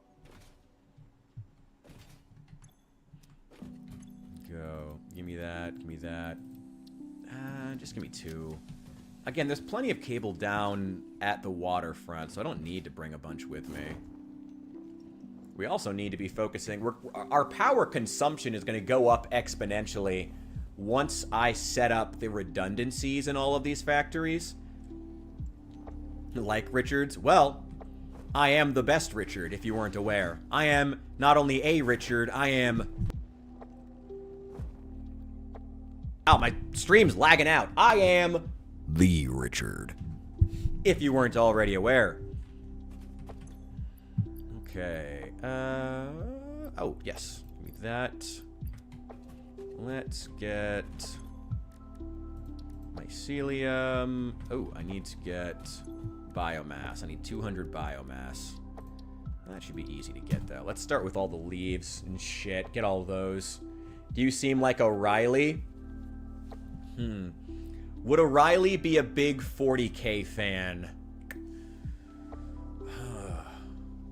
Give me that. Just give me 2. Again, there's plenty of cable down at the waterfront, so I don't need to bring a bunch with me. We also need to be focusing. Our power consumption is going to go up exponentially once I set up the redundancies in all of these factories. Like Richard's. Well, I am the best Richard, if you weren't aware. I am not only a Richard, I am Oh, my stream's lagging out. I am The Richard. if you weren't already aware. Okay. Oh, yes. Give me that. Let's get mycelium. Oh, I need to get biomass. I need 200 biomass. That should be easy to get, though. Let's start with all the leaves and shit. Get all those. Do you seem like O'Reilly? Would O'Reilly be a big 40K fan?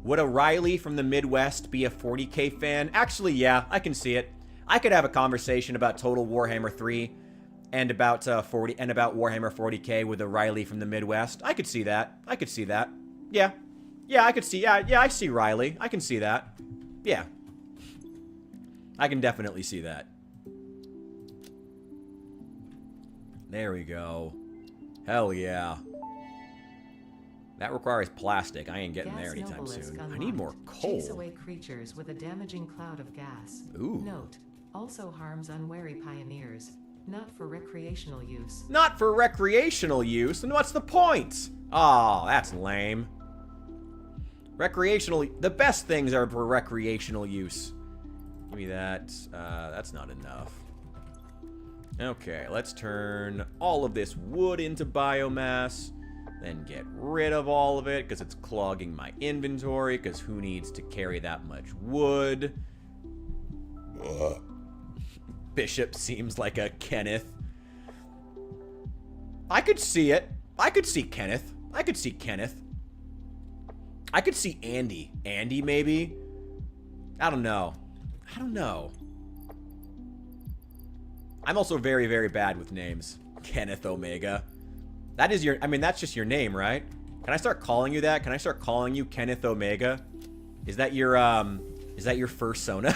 Would O'Reilly from the Midwest be a 40K fan? Actually, yeah, I can see it. I could have a conversation about Total Warhammer 3 and about Warhammer 40K with O'Reilly from the Midwest. I could see that. I could see that. Yeah. Yeah, I could see. Yeah, I see Riley. I can see that. Yeah. I can definitely see that. There we go. Hell yeah. That requires plastic. I ain't getting there anytime soon. I need more coal. Chase away creatures with a damaging cloud of gas. Ooh. Note, also harms unwary pioneers. Not for recreational use. Not for recreational use? Then what's the point? Oh, that's lame. Recreational... The best things are for recreational use. Give me that. That's not enough. Okay, let's turn all of this wood into biomass. Then get rid of all of it because it's clogging my inventory because who needs to carry that much wood? Bishop seems like a Kenneth. I could see it. I could see Kenneth. I could see Kenneth. I could see Andy. Andy, maybe? I don't know. I don't know. I'm also very, very bad with names. Kenneth Omega. That is your... I mean, that's just your name, right? Can I start calling you that? Can I start calling you Kenneth Omega? Is that your fursona?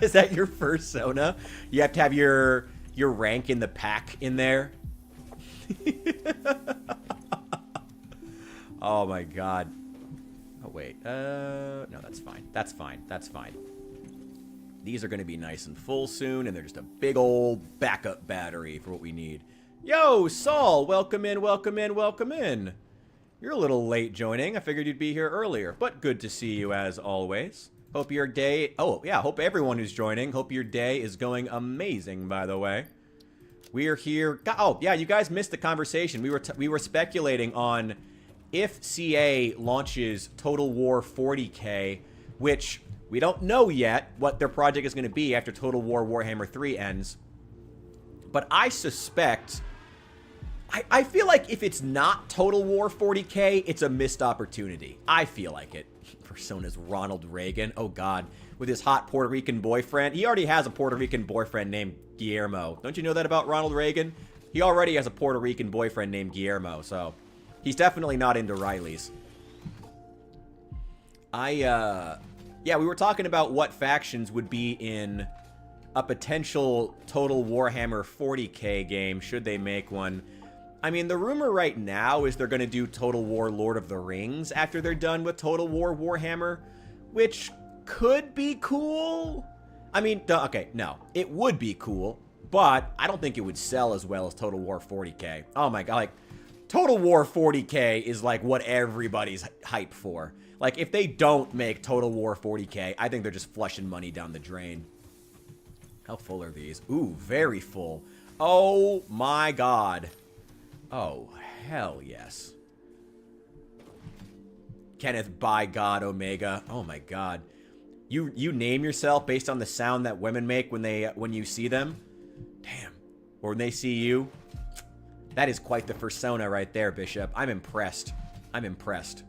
Is that your fursona? You have to have your rank in the pack in there? Oh, my God. Oh, wait. No, that's fine. That's fine. That's fine. These are going to be nice and full soon, and they're just a big old backup battery for what we need. Yo, Saul, welcome in, welcome in, welcome in. You're a little late joining. I figured you'd be here earlier, but good to see you as always. Hope your day... Oh, yeah, hope everyone who's joining, hope your day is going amazing, by the way. We're here... Oh, yeah, you guys missed the conversation. We were speculating on if CA launches Total War 40K, which... We don't know yet what their project is going to be after Total War Warhammer 3 ends. But I suspect... I feel like if it's not Total War 40K, it's a missed opportunity. I feel like it. Persona's Ronald Reagan. Oh, God. With his hot Puerto Rican boyfriend. He already has a Puerto Rican boyfriend named Guillermo. Don't you know that about Ronald Reagan? He already has a Puerto Rican boyfriend named Guillermo, so... He's definitely not into Riley's. Yeah, we were talking about what factions would be in a potential Total Warhammer 40K game, should they make one. I mean, the rumor right now is they're going to do Total War Lord of the Rings after they're done with Total War Warhammer, which could be cool. I mean, okay, no, it would be cool, but I don't think it would sell as well as Total War 40K. Oh my God, like, Total War 40K is like what everybody's hyped for. Like, if they don't make Total War 40K, I think they're just flushing money down the drain. How full are these? Ooh, very full. Oh, my God. Oh, hell yes. Kenneth, by God, Omega. Oh, my God. You name yourself based on the sound that women make when you see them? Damn. Or when they see you? That is quite the persona right there, Bishop. I'm impressed. I'm impressed.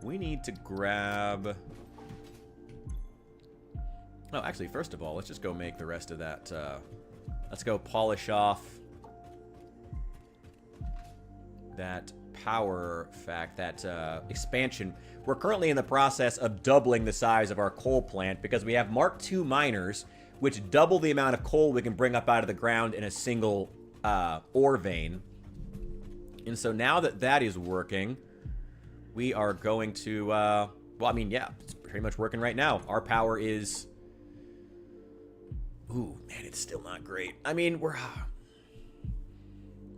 We need to grab... Oh, actually, first of all, let's just go make the rest of that. Let's go polish off that power fact, that expansion. We're currently in the process of doubling the size of our coal plant because we have Mark II miners, which double the amount of coal we can bring up out of the ground in a single ore vein. And so now that that is working... We are going to, well, I mean, yeah, it's pretty much working right now. Our power is Ooh, man, it's still not great. I mean,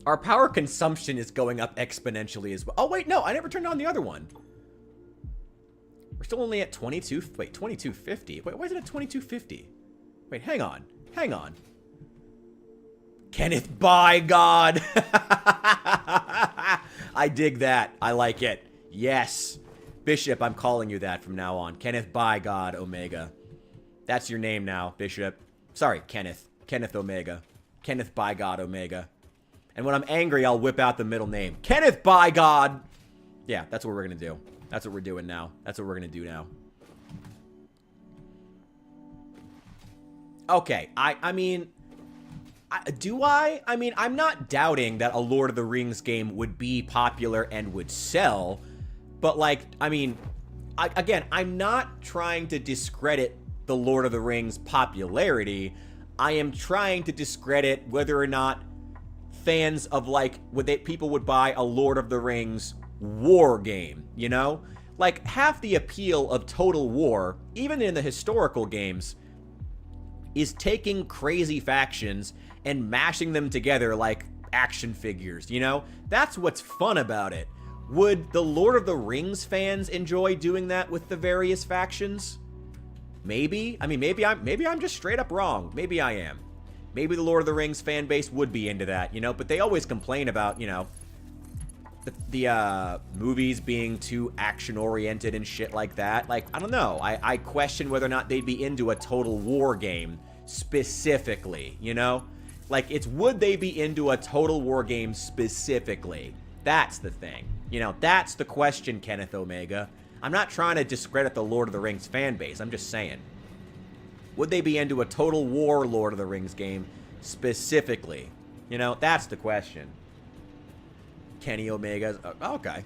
our power consumption is going up exponentially as well. Oh, wait, no, I never turned on the other one. We're still only at 2250. Wait, why is it at 2250? Wait, hang on. Hang on. Kenneth, by God. I dig that. I like it. Yes. Bishop, I'm calling you that from now on. Kenneth, by God, Omega. That's your name now, Bishop. Sorry, Kenneth. Kenneth Omega. Kenneth, by God, Omega. And when I'm angry, I'll whip out the middle name. Kenneth, by God. Yeah, that's what we're going to do. That's what we're doing now. That's what we're going to do now. Okay, I mean, do I? I mean, I'm not doubting that a Lord of the Rings game would be popular and would sell. But, like, I mean, again, I'm not trying to discredit the Lord of the Rings popularity. I am trying to discredit whether or not fans of, like, people would buy a Lord of the Rings war game, you know? Like, half the appeal of Total War, even in the historical games, is taking crazy factions and mashing them together like action figures, you know? That's what's fun about it. Would the Lord of the Rings fans enjoy doing that with the various factions? Maybe. I mean, maybe I'm just straight up wrong. Maybe I am. Maybe the Lord of the Rings fan base would be into that, you know? But they always complain about, you know, the movies being too action-oriented and shit like that. Like, I don't know. I question whether or not they'd be into a Total War game specifically, you know? Like, it's would they be into a Total War game specifically? That's the thing. You know, that's the question, Kenneth Omega. I'm not trying to discredit the Lord of the Rings fan base. I'm just saying. Would they be into a Total War Lord of the Rings game specifically? You know, that's the question. Kenny Omega's... okay.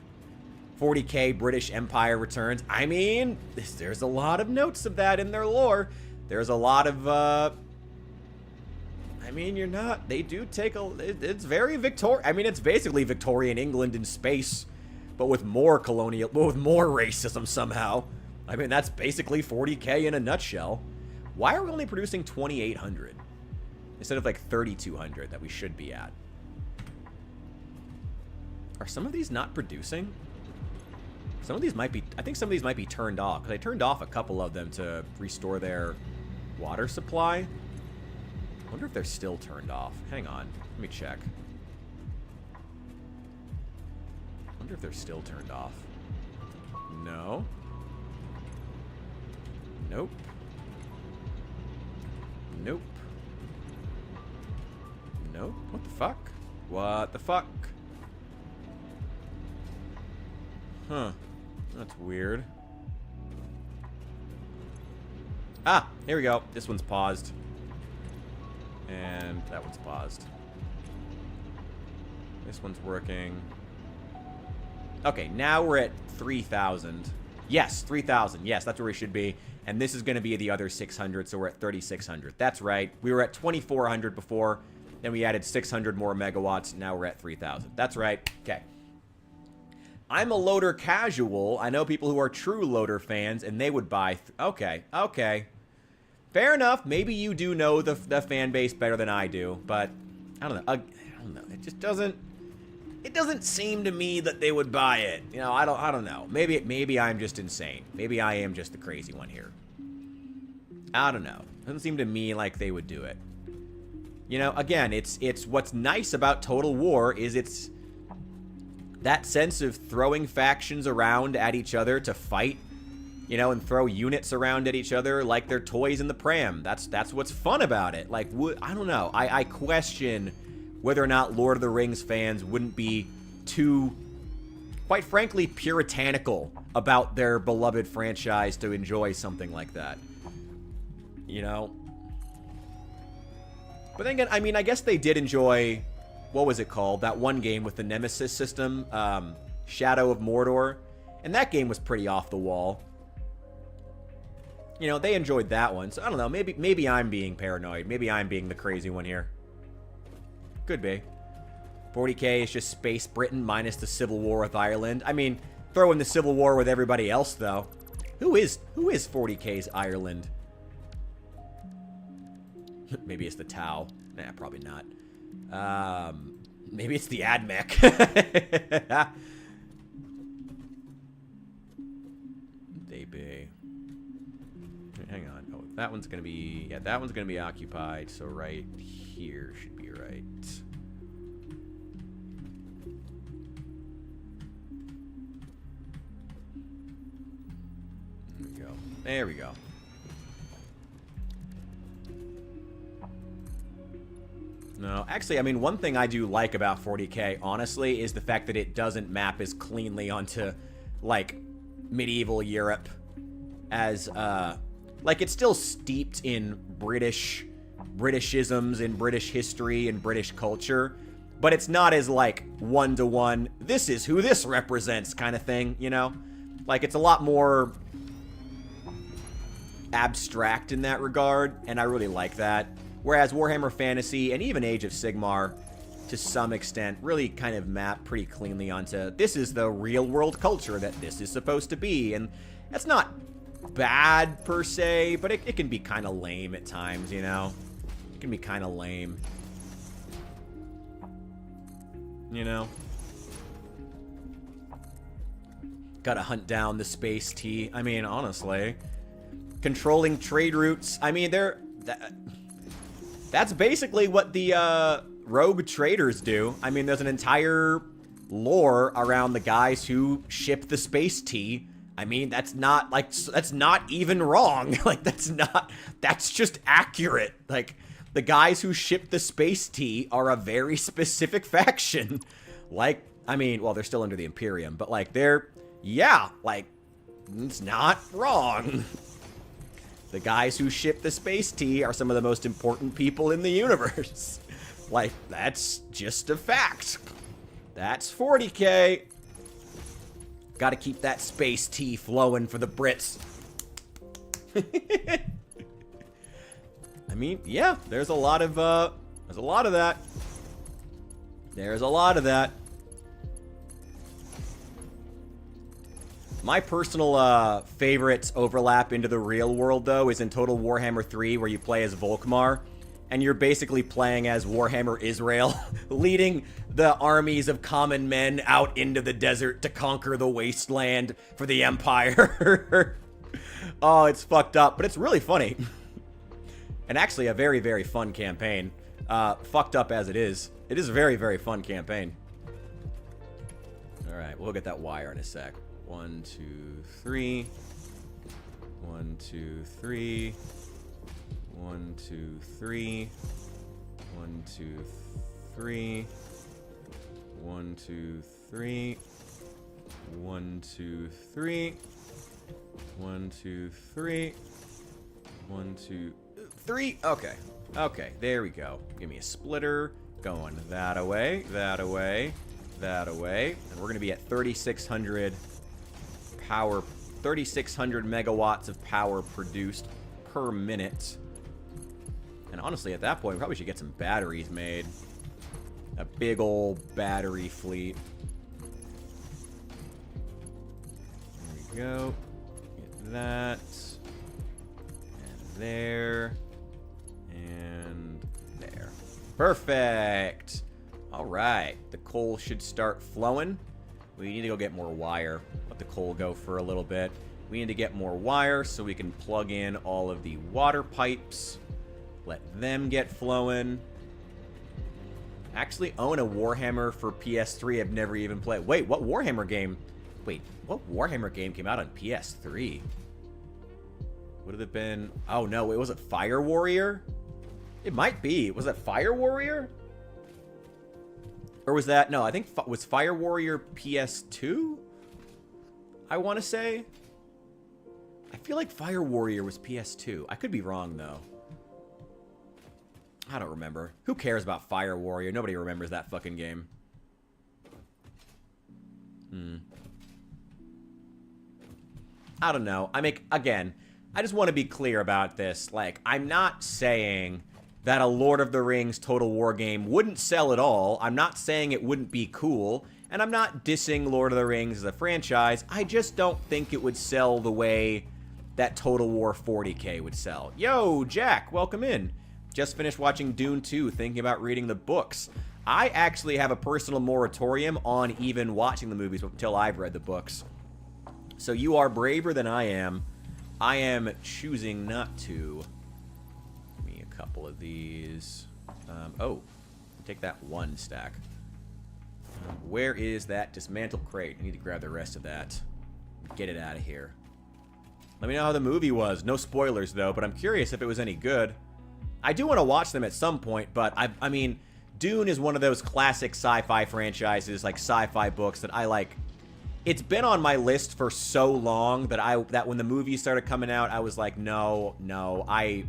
40k British Empire returns. I mean, there's a lot of notes of that in their lore. There's a lot of... I mean, you're not... They do take a... It's very Victorian... I mean, it's basically Victorian England in space, but with more colonial... with more racism somehow. I mean, that's basically 40k in a nutshell. Why are we only producing 2,800 instead of, like, 3,200 that we should be at? Are some of these not producing? Some of these might be... I think some of these might be turned off, because I turned off a couple of them to restore their water supply. I wonder if they're still turned off. Hang on. Let me check. I wonder if they're still turned off. No. Nope. Nope. Nope. What the fuck? What the fuck? Huh. That's weird. Ah! Here we go. This one's paused. And that one's paused. This one's working. Okay, now we're at 3,000. Yes, 3,000. Yes, that's where we should be. And this is going to be the other 600, so we're at 3,600. That's right. We were at 2,400 before. Then we added 600 more megawatts. Now we're at 3,000. That's right. Okay. I'm a loader casual. I know people who are true loader fans, and they would buy... okay, okay. Fair enough. Maybe you do know the fan base better than I do, but I don't know. I don't know. It just doesn't... It doesn't seem to me that they would buy it. You know, I don't know. Maybe I'm just insane. Maybe I am just the crazy one here. I don't know. Doesn't seem to me like they would do it. You know, again, it's what's nice about Total War is it's that sense of throwing factions around at each other to fight, you know, and throw units around at each other like they're toys in the pram. That's what's fun about it. Like, I don't know. I question whether or not Lord of the Rings fans wouldn't be too, quite frankly, puritanical about their beloved franchise to enjoy something like that. You know? But then again, I mean, I guess they did enjoy... What was it called? That one game with the Nemesis system, Shadow of Mordor. And that game was pretty off the wall. You know, they enjoyed that one. So, I don't know. Maybe I'm being paranoid. Maybe I'm being the crazy one here. Could be. 40k is just Space Britain minus the Civil War with Ireland. I mean, throw in the Civil War with everybody else, though. Who is 40k's Ireland? Maybe it's the Tau. Nah, probably not. Maybe it's the AdMech. They hang on. Oh, that one's gonna be... Yeah, that one's gonna be occupied. So right here should be right. There we go. There we go. No, actually, I mean, one thing I do like about 40K, honestly, is the fact that it doesn't map as cleanly onto, like, medieval Europe as, like, it's still steeped in Britishisms, in British history, and British culture, but it's not as, like, one-to-one, this is who this represents kind of thing, you know? Like, it's a lot more abstract in that regard, and I really like that. Whereas Warhammer Fantasy and even Age of Sigmar, to some extent, really kind of map pretty cleanly onto this is the real-world culture that this is supposed to be. And that's not bad, per se, but it can be kind of lame at times, you know? It can be kind of lame. You know? Gotta hunt down the space tea. I mean, honestly. Controlling trade routes. I mean, that's basically what the rogue traders do. I mean, there's an entire lore around the guys who ship the space tea. I mean, that's not, like, that's not even wrong. Like, that's just accurate. Like, the guys who ship the space tea are a very specific faction. Like, I mean, well, they're still under the Imperium, but, like, yeah, like, it's not wrong. The guys who ship the space tea are some of the most important people in the universe. Like, that's just a fact. That's 40K. Gotta keep that space tea flowing for the Brits. I mean, yeah, there's a lot of that. There's a lot of that. My personal favorite overlap into the real world, though, is in Total Warhammer 3, where you play as Volkmar, and you're basically playing as Warhammer Israel, leading the armies of common men out into the desert to conquer the wasteland for the Empire. Oh, it's fucked up, but it's really funny. And actually a very, very fun campaign. Fucked up as it is. It is a very, very fun campaign. Alright, we'll get that wire in a sec. 1, 2, 3. 1, 2, 3. 1, 2, 3. 1, 2, 3. 1, 2, 3. 1, 2, 3. 1, 2, 3. 1, 2, 3. Okay. Okay, there we go. Give me a splitter. Going that away, that away, that away. And we're going to be at 3,600 power, 3,600 megawatts of power produced per minute. And honestly, at that point, we probably should get some batteries made. A big old battery fleet. There we go. Get that. And there. And there. Perfect. All right. The coal should start flowing. We need to go get more wire. Let the coal go for a little bit. We need to get more wire so we can plug in all of the water pipes. Let them get flowing. Actually own a Warhammer for PS3 I've never even played. Wait, what Warhammer game? Wait, what Warhammer game came out on PS3? Would it have been... Oh, no. Wait, was it Fire Warrior? It might be. Was that Fire Warrior? Or was that... No, I think... Was Fire Warrior PS2? I want to say. I feel like Fire Warrior was PS2. I could be wrong, though. I don't remember. Who cares about Fire Warrior? Nobody remembers that fucking game. I don't know. Again, I just want to be clear about this. Like, I'm not saying that a Lord of the Rings Total War game wouldn't sell at all. I'm not saying it wouldn't be cool. And I'm not dissing Lord of the Rings as a franchise. I just don't think it would sell the way that Total War 40K would sell. Yo, Jack, welcome in. Just finished watching Dune 2, thinking about reading the books. I actually have a personal moratorium on even watching the movies until I've read the books. So you are braver than I am. I am choosing not to. Give me a couple of these. Oh, take that one stack. Where is that dismantled crate? I need to grab the rest of that. Get it out of here. Let me know how the movie was. No spoilers, though, but I'm curious if it was any good. I do want to watch them at some point, but I mean, Dune is one of those classic sci-fi franchises, like sci-fi books that I like. It's been on my list for so long that when the movies started coming out, I was like, no, I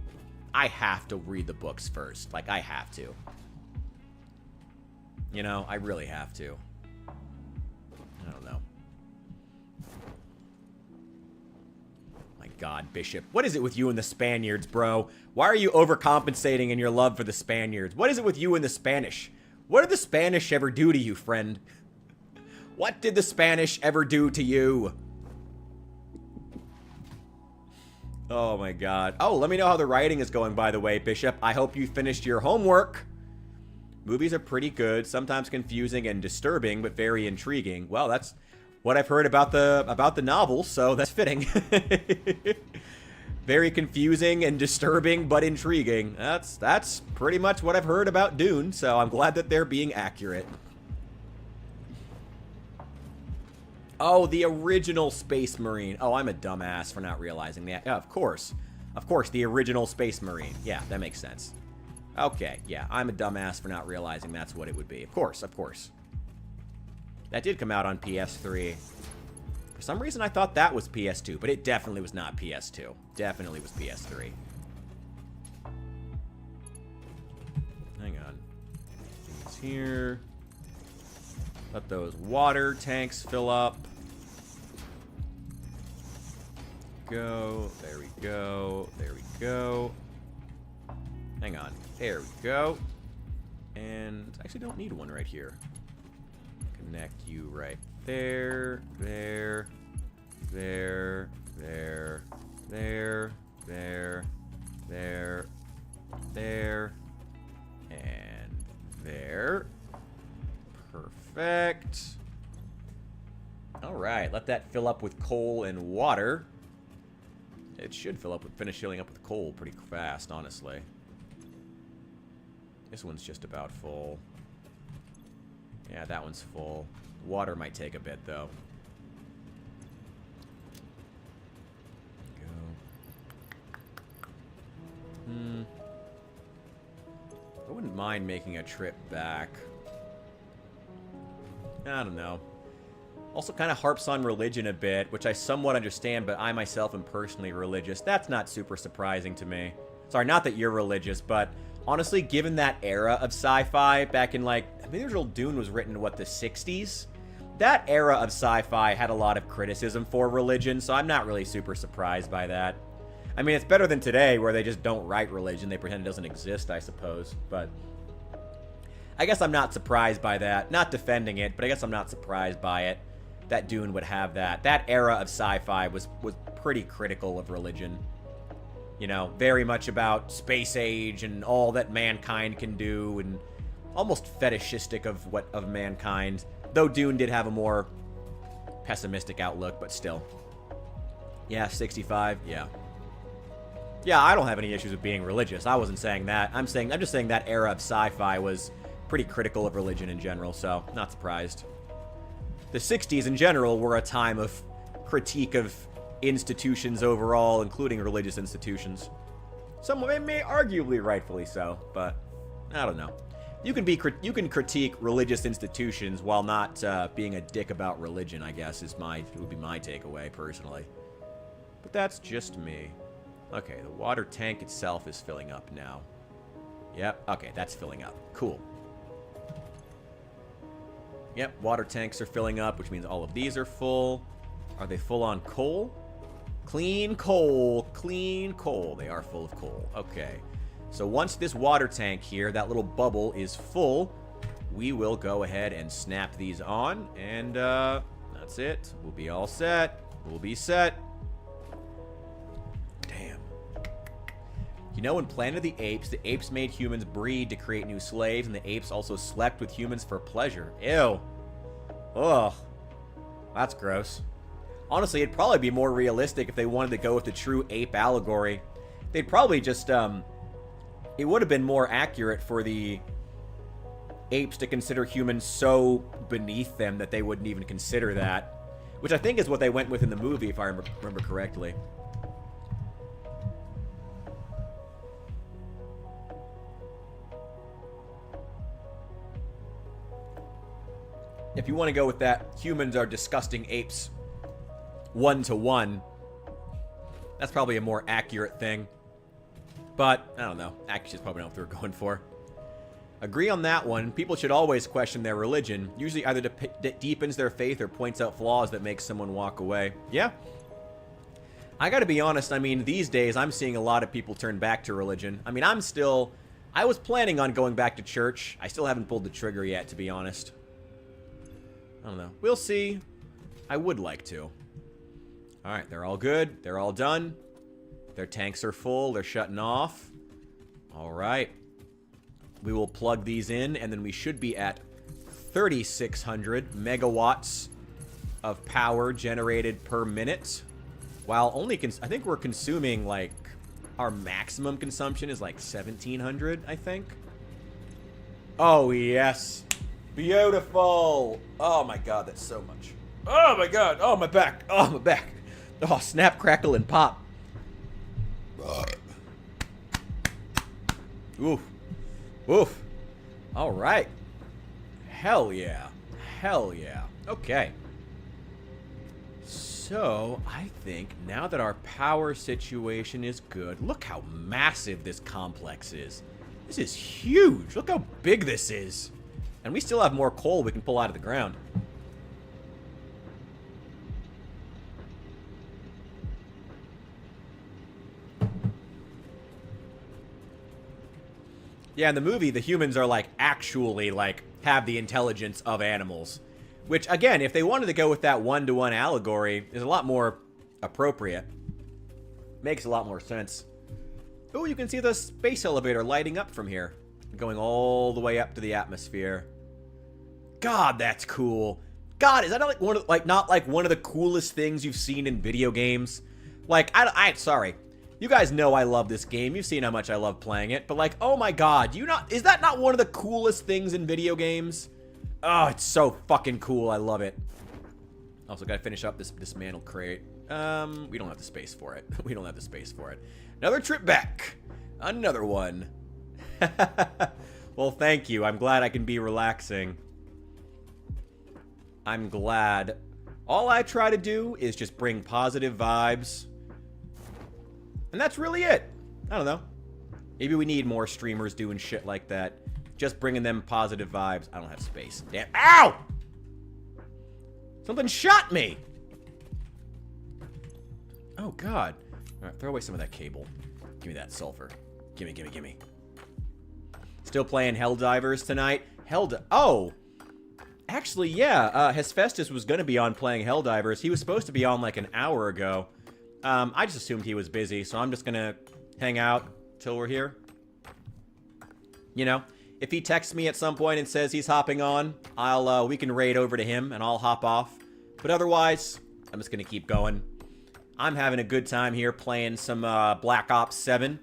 have to read the books first. Like, I have to. You know, I really have to. I don't know. My God, Bishop. What is it with you and the Spaniards, bro? Why are you overcompensating in your love for the Spaniards? What is it with you and the Spanish? What did the Spanish ever do to you, friend? What did the Spanish ever do to you? Oh, my God. Oh, let me know how the writing is going, by the way, Bishop. I hope you finished your homework. Movies are pretty good, sometimes confusing and disturbing, but very intriguing. Well, that's what I've heard about the novel, so that's fitting. Very confusing and disturbing, but intriguing. That's pretty much what I've heard about Dune, so I'm glad that they're being accurate. Oh, the original Space Marine. Oh, I'm a dumbass for not realizing that. Yeah, of course. Of course, the original Space Marine. Yeah, that makes sense. Okay, yeah, I'm a dumbass for not realizing that's what it would be. Of course, of course. That did come out on PS3. For some reason, I thought that was PS2, but it definitely was not PS2. Definitely was PS3. Hang on. Things here. Let those water tanks fill up. Go. There we go. There we go. Hang on. There we go. And I actually don't need one right here. Connect you right there. There. There. There. There. There. There. There. And there. Perfect. All right, let that fill up with coal and water. It should finish filling up with coal pretty fast, honestly. This one's just about full. Yeah, that one's full. Water might take a bit, though. Go. I wouldn't mind making a trip back. I don't know. Also kind of harps on religion a bit, which I somewhat understand, but I myself am personally religious. That's not super surprising to me. Sorry, not that you're religious, but honestly, given that era of sci-fi back in, like, I think the original Dune was written, what, the 60s? That era of sci-fi had a lot of criticism for religion, so I'm not really super surprised by that. I mean, it's better than today, where they just don't write religion. They pretend it doesn't exist, I suppose, but I guess I'm not surprised by that. Not defending it, but I guess I'm not surprised by it. That Dune would have that. That era of sci-fi was pretty critical of religion. You know, very much about space age and all that mankind can do, and almost fetishistic of mankind. Though Dune did have a more pessimistic outlook, but still. Yeah, 65, yeah. Yeah, I don't have any issues with being religious. I wasn't saying that. I'm just saying that era of sci-fi was pretty critical of religion in general, so not surprised. The 60s in general were a time of critique of institutions overall, including religious institutions. Some may arguably rightfully so, but I don't know. You can critique religious institutions while not being a dick about religion, I guess, would be my takeaway personally. But that's just me. Okay, the water tank itself is filling up now. Yep, okay, that's filling up. Cool. Yep, water tanks are filling up, which means all of these are full. Are they full on coal? Clean coal, clean coal. They are full of coal. Okay. So once this water tank here, that little bubble, is full, we will go ahead and snap these on. And that's it. We'll be all set. We'll be set. Damn. You know, in Planet of the apes made humans breed to create new slaves, and the apes also slept with humans for pleasure. Ew. Ugh. That's gross. Honestly, it'd probably be more realistic if they wanted to go with the true ape allegory. They'd probably just, it would have been more accurate for the apes to consider humans so beneath them that they wouldn't even consider that. Which I think is what they went with in the movie, if I remember correctly. If you want to go with that, humans are disgusting apes, 1-to-1, that's probably a more accurate thing. But, I don't know. Accuracy is probably not what they're going for. Agree on that one. People should always question their religion. Usually either deepens their faith or points out flaws that make someone walk away. Yeah. I gotta be honest, I mean, these days I'm seeing a lot of people turn back to religion. I mean, I was planning on going back to church. I still haven't pulled the trigger yet, to be honest. I don't know. We'll see. I would like to. Alright, they're all good. They're all done. Their tanks are full. They're shutting off. Alright. We will plug these in, and then we should be at 3,600 megawatts of power generated per minute. While only, I think we're consuming, like, our maximum consumption is like 1,700, I think. Oh, yes. Beautiful. Oh, my God, that's so much. Oh, my God. Oh, my back. Oh, my back. Oh, snap, crackle, and pop. Oof. Oof. All right. Hell yeah. Hell yeah. Okay. So, I think now that our power situation is good, look how massive this complex is. This is huge. Look how big this is. And we still have more coal we can pull out of the ground. Yeah, in the movie, the humans are, like, actually, like, have the intelligence of animals. Which, again, if they wanted to go with that one-to-one allegory, is a lot more appropriate. Makes a lot more sense. Oh, you can see the space elevator lighting up from here. Going all the way up to the atmosphere. God, that's cool. God, is that not like one of the coolest things you've seen in video games? Like, sorry. You guys know I love this game. You've seen how much I love playing it. But, like, oh my God, is that not one of the coolest things in video games? Oh, it's so fucking cool. I love it. Also, gotta finish up this dismantled crate. We don't have the space for it. We don't have the space for it. Another trip back. Another one. Well, thank you. I'm glad I can be relaxing. I'm glad. All I try to do is just bring positive vibes. And that's really it. I don't know. Maybe we need more streamers doing shit like that. Just bringing them positive vibes. I don't have space. Damn. Ow! Something shot me! Oh, God. Alright, throw away some of that cable. Give me that sulfur. Gimme, gimme, gimme. Still playing Helldivers tonight? Oh! Actually, yeah. Hesphestus was going to be on playing Helldivers. He was supposed to be on like an hour ago. I just assumed he was busy, so I'm just going to hang out till we're here. You know? If he texts me at some point and says he's hopping on, we can raid over to him and I'll hop off. But otherwise, I'm just gonna keep going. I'm having a good time here playing some Black Ops 7.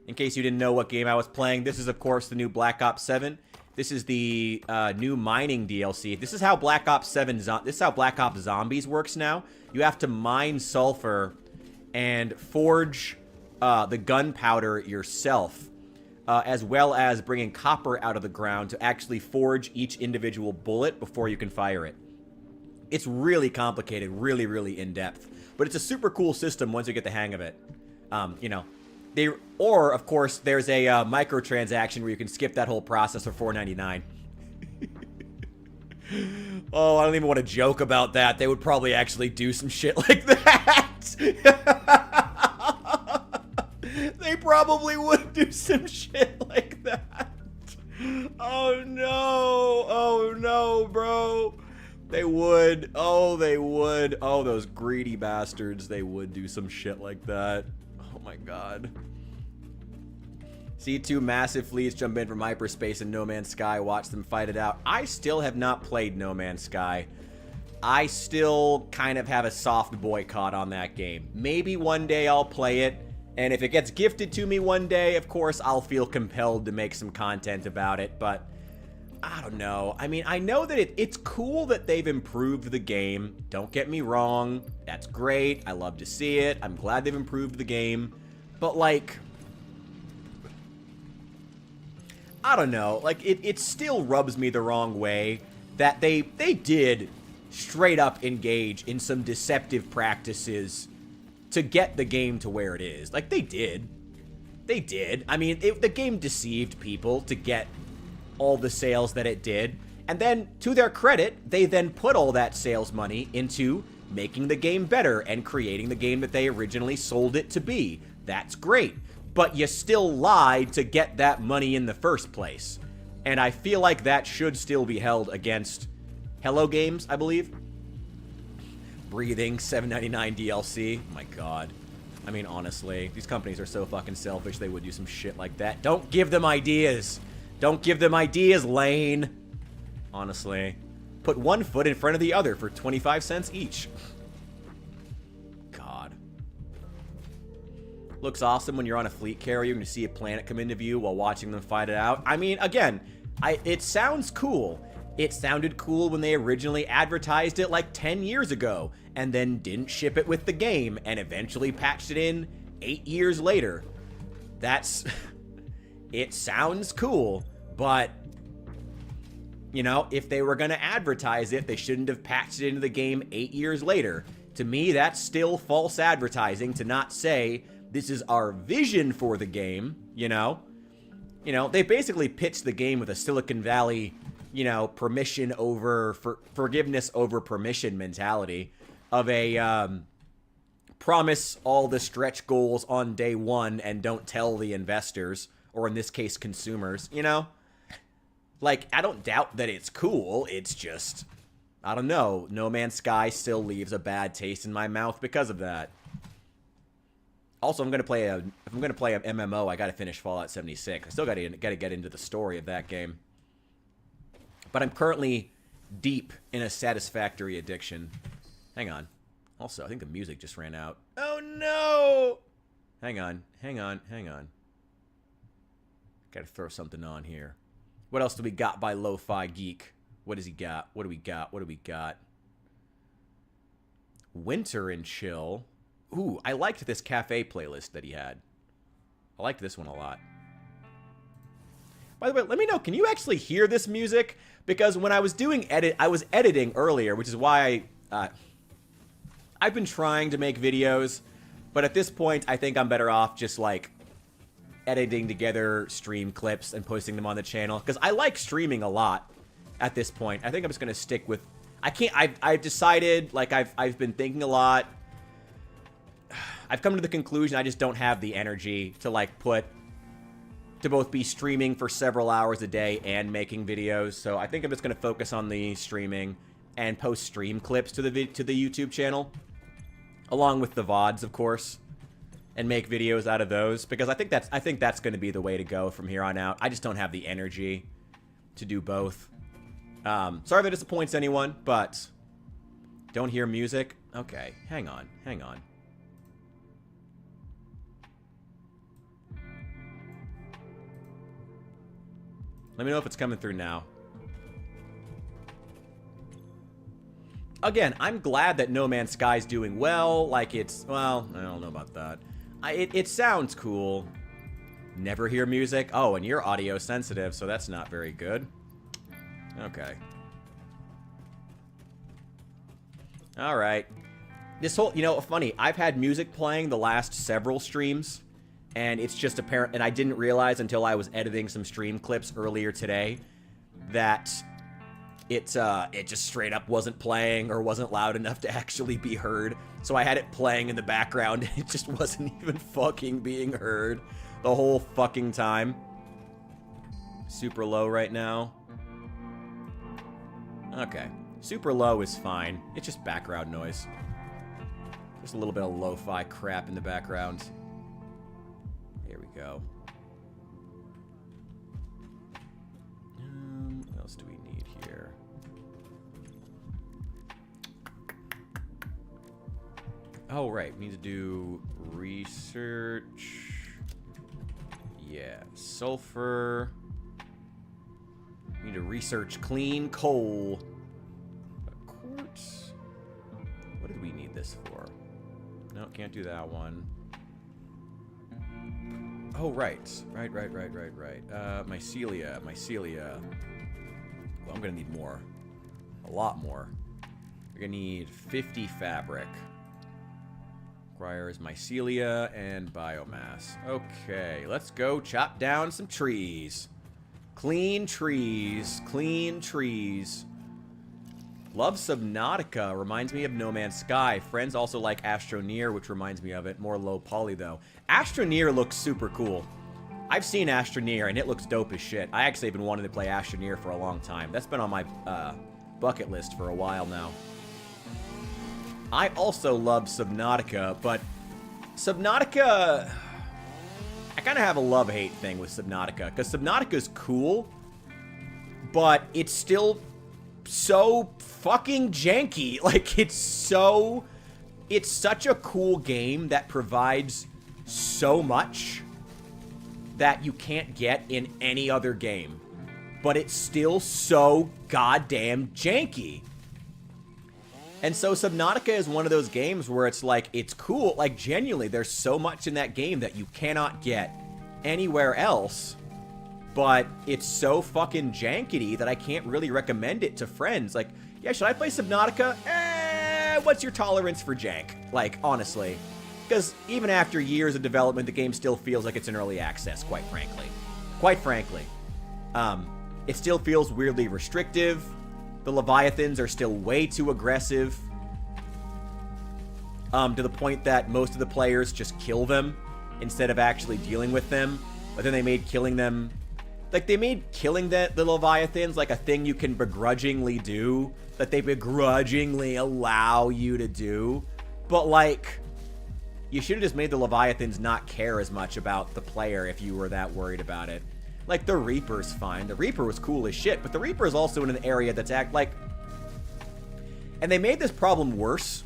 In case you didn't know what game I was playing, this is of course the new Black Ops 7. This is the new mining DLC. This is how Black Ops 7. This is how Black Ops Zombies works now. You have to mine sulfur and forge the gunpowder yourself. As well as bringing copper out of the ground to actually forge each individual bullet before you can fire it. It's really complicated, really, really in-depth. But it's a super cool system once you get the hang of it. You know, or, of course, there's a microtransaction where you can skip that whole process for $4.99. Oh, I don't even want to joke about that. They would probably actually do some shit like that. They probably would do some shit like that. Oh no. Oh no, bro. They would. Oh, they would. Oh, those greedy bastards. They would do some shit like that. Oh my God. See two massive fleets jump in from hyperspace in No Man's Sky, watch them fight it out. I still have not played No Man's Sky. I still kind of have a soft boycott on that game. Maybe one day I'll play it, and if it gets gifted to me one day, of course, I'll feel compelled to make some content about it, but I don't know. I mean, I know that it's cool that they've improved the game. Don't get me wrong. That's great. I love to see it. I'm glad they've improved the game. But, like, I don't know. Like, it still rubs me the wrong way that they did straight up engage in some deceptive practices to get the game to where it is. Like, they did. They did. I mean, the game deceived people to get all the sales that it did. And then, to their credit, they then put all that sales money into making the game better and creating the game that they originally sold it to be. That's great. But you still lied to get that money in the first place. And I feel like that should still be held against Hello Games, I believe. Breathing, $7.99 DLC. My God. I mean, honestly, these companies are so fucking selfish, they would do some shit like that. Don't give them ideas. Don't give them ideas, Lane. Honestly. Put one foot in front of the other for 25 cents each. God. Looks awesome when you're on a fleet carrier and you see a planet come into view while watching them fight it out. I mean, again, it sounds cool. It sounded cool when they originally advertised it like 10 years ago and then didn't ship it with the game and eventually patched it in 8 years later. That's... It sounds cool, but, you know, if they were going to advertise it, they shouldn't have patched it into the game 8 years later. To me, that's still false advertising to not say, this is our vision for the game, you know? You know, they basically pitched the game with a Silicon Valley, you know, permission over, forgiveness over permission mentality of a, promise all the stretch goals on day one and don't tell the investors, or in this case, consumers, you know? Like, I don't doubt that it's cool, it's just, I don't know, No Man's Sky still leaves a bad taste in my mouth because of that. Also, if I'm gonna play an MMO, I gotta finish Fallout 76. I still gotta get into the story of that game. But I'm currently deep in a Satisfactory addiction. Hang on. Also, I think the music just ran out. Oh no! Hang on. Gotta throw something on here. What else do we got by Lo-Fi Geek? What does he got? What do we got? Winter and Chill. Ooh, I liked this cafe playlist that he had. I liked this one a lot. By the way, let me know, can you actually hear this music? Because when I was doing I was editing earlier, which is why I've been trying to make videos, but at this point, I think I'm better off just, like, editing together stream clips and posting them on the channel. Because I like streaming a lot at this point. I think I'm just going to stick with... I've decided, like, I've been thinking a lot. I've come to the conclusion I just don't have the energy to, like, to both be streaming for several hours a day and making videos. So I think I'm just going to focus on the streaming and post stream clips to the YouTube channel, along with the VODs, of course, and make videos out of those, because I think that's going to be the way to go from here on out. I just don't have the energy to do both. Sorry if that disappoints anyone, but don't hear music. Okay, hang on. Let me know if it's coming through now. Again, I'm glad that No Man's Sky is doing well. Like, it's... Well, I don't know about that. It sounds cool. Never hear music? Oh, and you're audio sensitive, so that's not very good. Okay. Alright. This whole... You know, funny, I've had music playing the last several streams, and it's just apparent... And I didn't realize until I was editing some stream clips earlier today that... It just straight up wasn't playing or wasn't loud enough to actually be heard. So I had it playing in the background and it just wasn't even fucking being heard the whole fucking time. Super low right now. Okay. Super low is fine. It's just background noise. Just a little bit of lo-fi crap in the background. Here we go. else do we need here? Oh, right. We need to do research. Yeah. Sulfur. We need to research clean coal. Quartz. What did we need this for? No, can't do that one. Oh, right. Right. Mycelia. Well, I'm going to need more. A lot more. We're going to need 50 fabric. Requires mycelia and biomass. Okay, let's go chop down some trees. Clean trees. Clean trees. Love Subnautica. Reminds me of No Man's Sky. Friends also like Astroneer, which reminds me of it. More low poly, though. Astroneer looks super cool. I've seen Astroneer, and it looks dope as shit. I actually have been wanting to play Astroneer for a long time. That's been on my bucket list for a while now. I also love Subnautica, but Subnautica... I kind of have a love-hate thing with Subnautica, because Subnautica's cool, but it's still so fucking janky. Like, it's such a cool game that provides so much that you can't get in any other game. But it's still so goddamn janky. And so Subnautica is one of those games where it's like, it's cool. Like, genuinely, there's so much in that game that you cannot get anywhere else. But it's so fucking jankety that I can't really recommend it to friends. Like, yeah, should I play Subnautica? What's your tolerance for jank? Like, honestly. Because even after years of development, the game still feels like it's in early access, quite frankly. Quite frankly. It still feels weirdly restrictive. The Leviathans are still way too aggressive. To the point that most of the players just kill them instead of actually dealing with them. But then they made killing them... Like, they made killing the Leviathans like a thing you can begrudgingly do. That they begrudgingly allow you to do. But, like... You should have just made the Leviathans not care as much about the player if you were that worried about it. Like, the Reaper's fine. The Reaper was cool as shit, but the Reaper is also in an area that's like... And they made this problem worse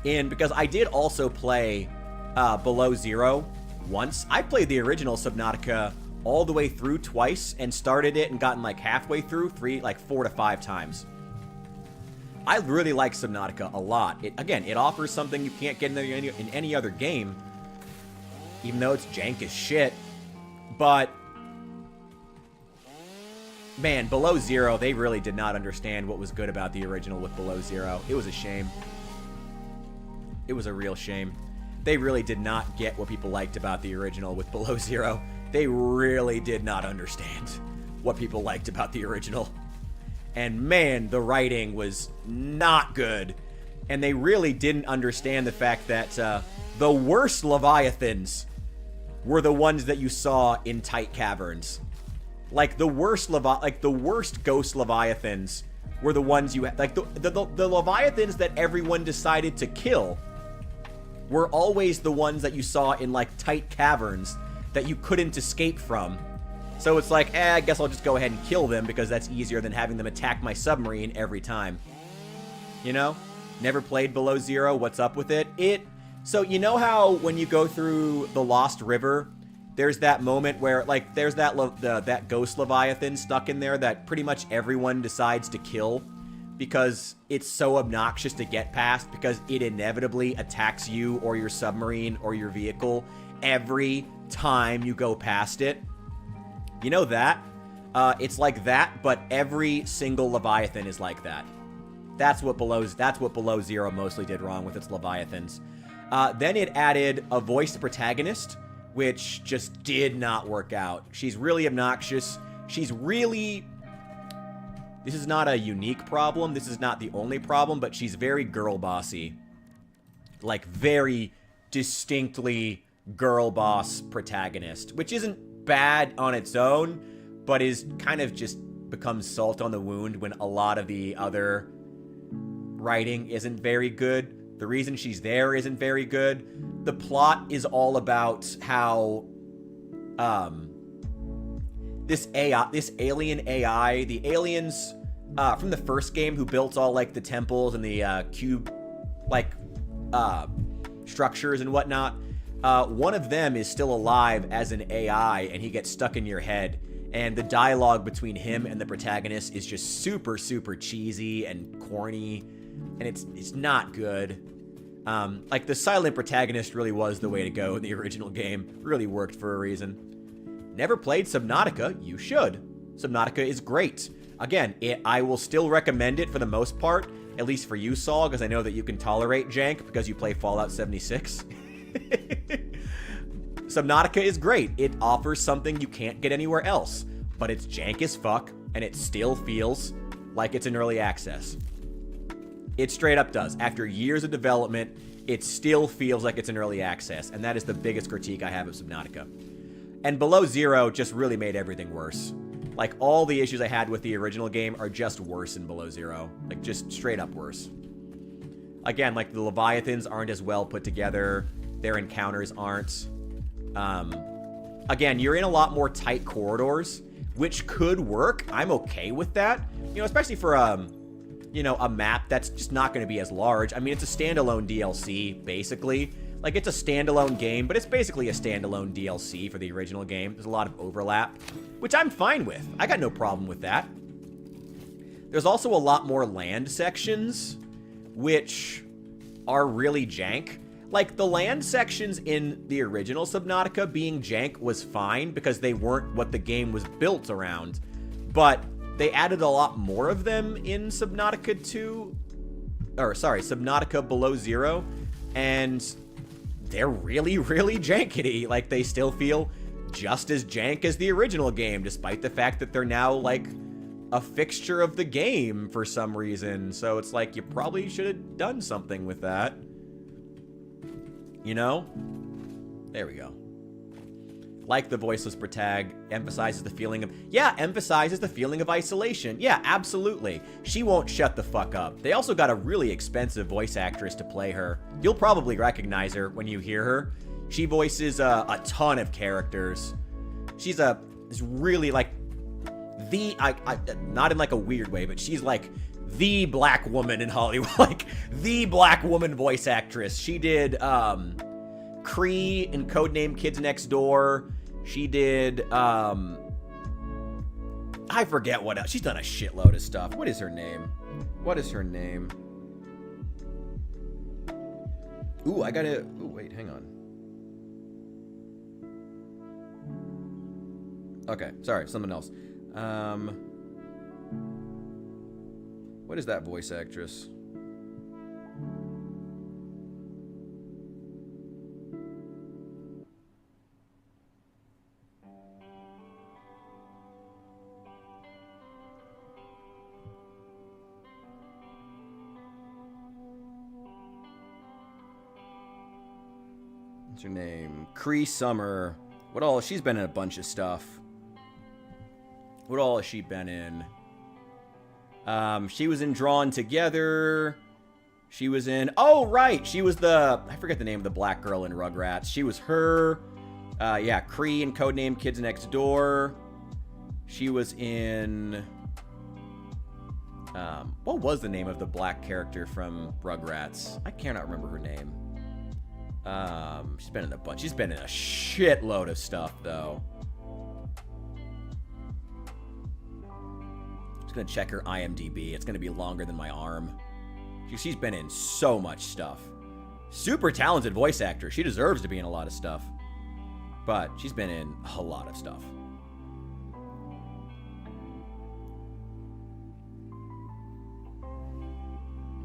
because I did also play Below Zero once. I played the original Subnautica all the way through twice and started it and gotten like halfway through 4 to 5 times. I really like Subnautica a lot. Again, it offers something you can't get in any other game, even though it's jank as shit. But... Man, Below Zero, they really did not understand what was good about the original with Below Zero. It was a shame. It was a real shame. They really did not get what people liked about the original with Below Zero. They really did not understand what people liked about the original. And man, the writing was not good. And they really didn't understand the fact that the worst Leviathans were the ones that you saw in tight caverns. Like, the worst ghost Leviathans were the ones you had. Like, the Leviathans that everyone decided to kill were always the ones that you saw in, like, tight caverns that you couldn't escape from. So it's like, I guess I'll just go ahead and kill them because that's easier than having them attack my submarine every time. You know? Never played Below Zero. What's up with it? So, you know how when you go through the Lost River... There's that moment where, like, there's that ghost Leviathan stuck in there that pretty much everyone decides to kill because it's so obnoxious to get past because it inevitably attacks you or your submarine or your vehicle every time you go past it. You know that? It's like that, but every single Leviathan is like that. That's what Below Zero mostly did wrong with its Leviathans. Then it added a voiced protagonist, which just did not work out. She's really obnoxious. This is not a unique problem. This is not the only problem, but she's very girl bossy. Like, very distinctly girl boss protagonist, which isn't bad on its own, but is kind of just becomes salt on the wound when a lot of the other writing isn't very good. The reason she's there isn't very good. The plot is all about how this alien AI, the aliens from the first game who built all like the temples and the cube like structures and whatnot. One of them is still alive as an AI, and he gets stuck in your head. And the dialogue between him and the protagonist is just super, super cheesy and corny, and it's not good. Like the silent protagonist really was the way to go in the original game. Really worked for a reason. Never played Subnautica? You should. Subnautica is great. Again, I will still recommend it for the most part, at least for you, Saul, because I know that you can tolerate jank because you play Fallout 76. Subnautica is great. It offers something you can't get anywhere else, but it's jank as fuck, and it still feels like it's in early access. It straight up does. After years of development, it still feels like it's in early access, and that is the biggest critique I have of Subnautica. And Below Zero just really made everything worse. Like, all the issues I had with the original game are just worse in Below Zero. Like, just straight up worse. Again, like, the Leviathans aren't as well put together. Their encounters aren't. Again, you're in a lot more tight corridors, which could work. I'm okay with that. You know, especially for, you know, a map that's just not going to be as large. I mean, it's a standalone DLC, basically. Like, it's a standalone game, but it's basically a standalone DLC for the original game. There's a lot of overlap, which I'm fine with. I got no problem with that. There's also a lot more land sections, which are really jank. Like, the land sections in the original Subnautica being jank was fine because they weren't what the game was built around. But they added a lot more of them in Subnautica 2, or sorry, Subnautica Below Zero, and they're really, really jankety. Like, they still feel just as jank as the original game, despite the fact that they're now, like, a fixture of the game for some reason. So it's like, you probably should have done something with that. You know? There we go. Like the voiceless protag, emphasizes the feeling of... Yeah, emphasizes the feeling of isolation. Yeah, absolutely. She won't shut the fuck up. They also got a really expensive voice actress to play her. You'll probably recognize her when you hear her. She voices a ton of characters. She's really, like, not in, like, a weird way, but she's, like, the black woman in Hollywood. Like, the black woman voice actress. She did, Cree in Codename Kids Next Door. She did, I forget what else. She's done a shitload of stuff. What is her name? What is her name? Ooh, I gotta... Ooh, wait, hang on. Okay, sorry, something else. What is that voice actress? What's her name? Cree Summer. What all? She's been in a bunch of stuff. What all has she been in? She was in Drawn Together. She was in... Oh, right! She was the... I forget the name of the black girl in Rugrats. She was her. Yeah, Cree in Codename Kids Next Door. She was in... what was the name of the black character from Rugrats? I cannot remember her name. She's been in a bunch. She's been in a shitload of stuff, though. Just gonna check her IMDb. It's gonna be longer than my arm. She's been in so much stuff. Super talented voice actor. She deserves to be in a lot of stuff. But she's been in a lot of stuff.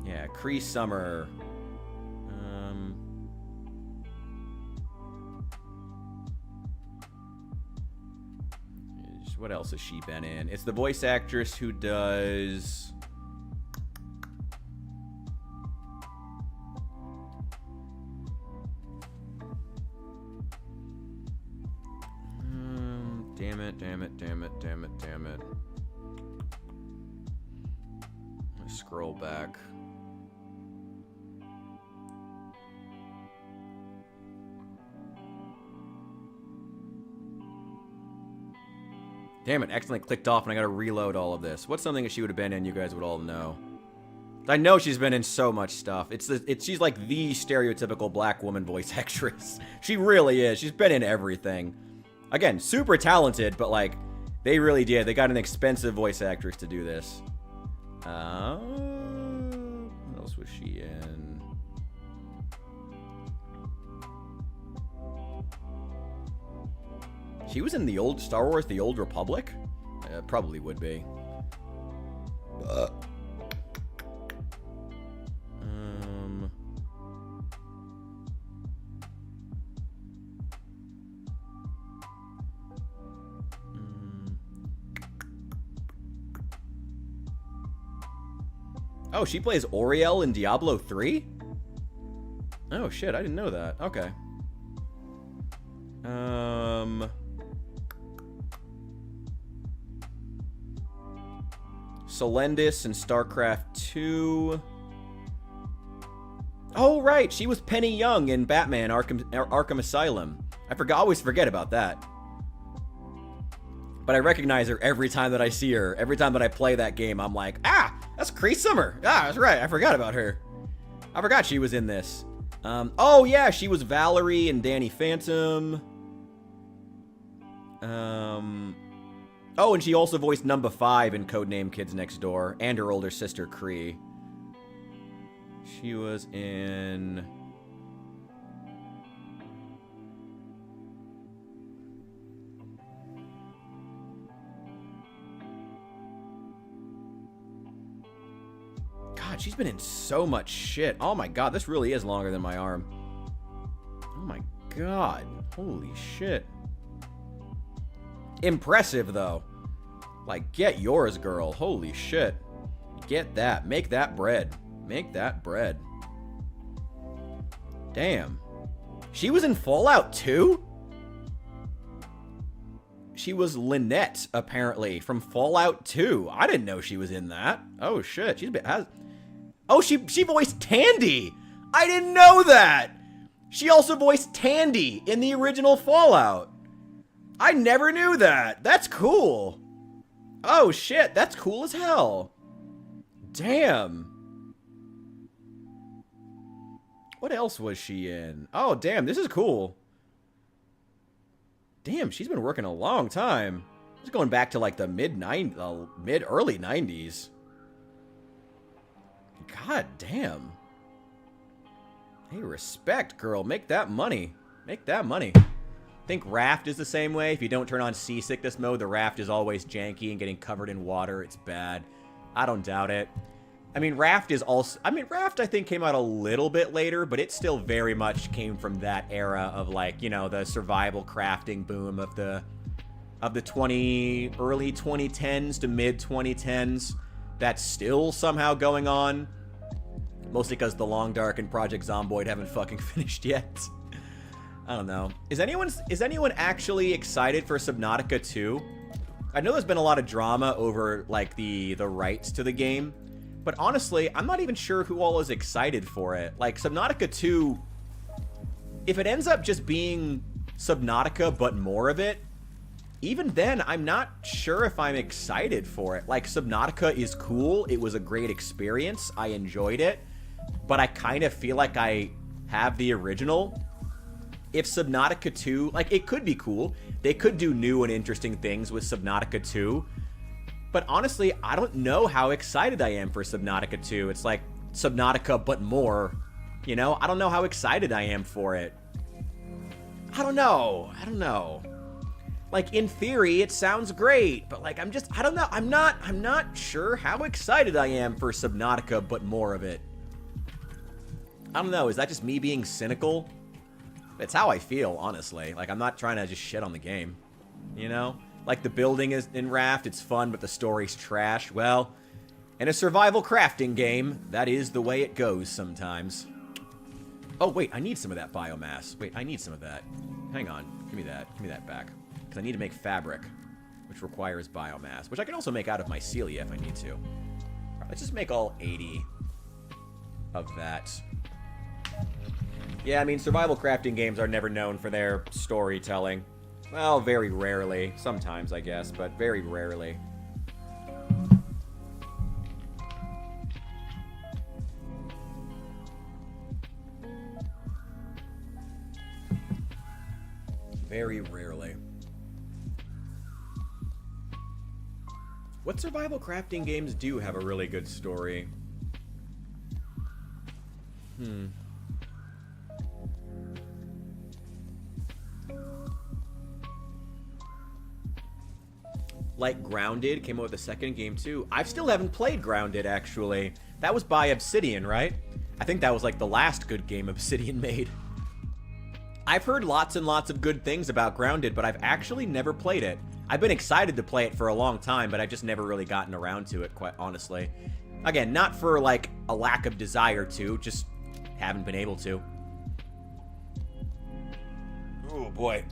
Yeah, Cree Summer. What else has she been in? It's the voice actress who does... Damn it. Let's scroll back. Damn it, accidentally clicked off and I gotta reload all of this. What's something that she would have been in you guys would all know? I know she's been in so much stuff. She's like the stereotypical black woman voice actress. She really is. She's been in everything. Again, super talented, but like, they really did. They got an expensive voice actress to do this. What else was she in? She was in the old Star Wars, The Old Republic? Probably would be. Oh, she plays Oriel in Diablo 3? Oh, shit, I didn't know that. Okay. Solendis in StarCraft 2. Oh, right, she was Penny Young in Batman Arkham Asylum. I always forget about that. But I recognize her every time that I see her. Every time that I play that game, I'm like, ah, that's Cree Summer. Ah, that's right, I forgot about her. I forgot she was in this. Oh, yeah, she was Valerie in Danny Phantom. Oh, and she also voiced Number 5 in Codename Kids Next Door, and her older sister, Cree. She was in... God, she's been in so much shit. Oh my god, this really is longer than my arm. Oh my god. Holy shit. Impressive, though. Like, get yours, girl. Holy shit. Get that. Make that bread. Make that bread. Damn. She was in Fallout 2? She was Lynette, apparently, from Fallout 2. I didn't know she was in that. Oh, shit. She's been... Oh, she voiced Tandy! I didn't know that! She also voiced Tandy in the original Fallout. I never knew that. That's cool. Oh, shit. That's cool as hell. Damn. What else was she in? Oh, damn. This is cool. Damn, she's been working a long time. She's going back to like the early 90s. God damn. Hey, respect, girl. Make that money. Make that money. I think Raft is the same way. If you don't turn on seasickness mode, the raft is always janky and getting covered in water. It's bad. I don't doubt it. I mean, Raft is also... I mean, Raft, I think, came out a little bit later, but it still very much came from that era of, like, you know, the survival crafting boom of the early 2010s to mid-2010s. That's still somehow going on. Mostly because The Long Dark and Project Zomboid haven't fucking finished yet. I don't know. Is anyone actually excited for Subnautica 2? I know there's been a lot of drama over, like, the rights to the game. But honestly, I'm not even sure who all is excited for it. Like, Subnautica 2, if it ends up just being Subnautica but more of it, even then, I'm not sure if I'm excited for it. Like, Subnautica is cool. It was a great experience. I enjoyed it. But I kind of feel like I have the original. If Subnautica 2, like, it could be cool. They could do new and interesting things with Subnautica 2. But honestly, I don't know how excited I am for Subnautica 2. It's like Subnautica, but more. You know? I don't know how excited I am for it. I don't know. Like, in theory, it sounds great. But, like, I don't know. I'm not sure how excited I am for Subnautica, but more of it. I don't know. Is that just me being cynical? It's how I feel, honestly. Like, I'm not trying to just shit on the game. You know? Like, the building is in Raft, it's fun, but the story's trash. Well, in a survival crafting game, that is the way it goes sometimes. Oh, wait, I need some of that biomass. Wait, I need some of that. Hang on. Give me that. Give me that back. Because I need to make fabric, which requires biomass, which I can also make out of mycelia if I need to. All right, let's just make all 80 of that. Yeah, I mean, survival crafting games are never known for their storytelling. Well, very rarely. Sometimes, I guess, but very rarely. Very rarely. What survival crafting games do have a really good story? Like Grounded came out with a second game too. I still haven't played Grounded, actually. That was by Obsidian, right? I think that was like the last good game Obsidian made. I've heard lots and lots of good things about Grounded, but I've actually never played it. I've been excited to play it for a long time, but I've just never really gotten around to it, quite honestly. Again, not for like a lack of desire to, just haven't been able to. Oh boy.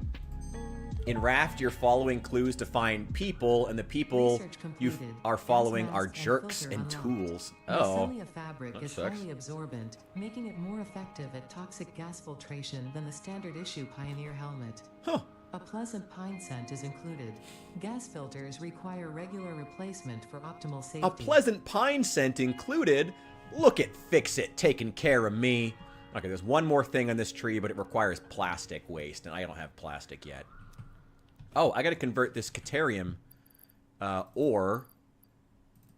In Raft, you're following clues to find people, and the people you are following are jerks and tools. Oh, Mycelia fabric is highly absorbent, making it more effective at toxic gas filtration than the standard issue Pioneer helmet. Huh. A pleasant pine scent is included. Gas filters require regular replacement for optimal safety. A pleasant pine scent included? Look at Fix-It taking care of me. Okay, there's one more thing on this tree, but it requires plastic waste, and I don't have plastic yet. Oh, I gotta convert this Caterium ore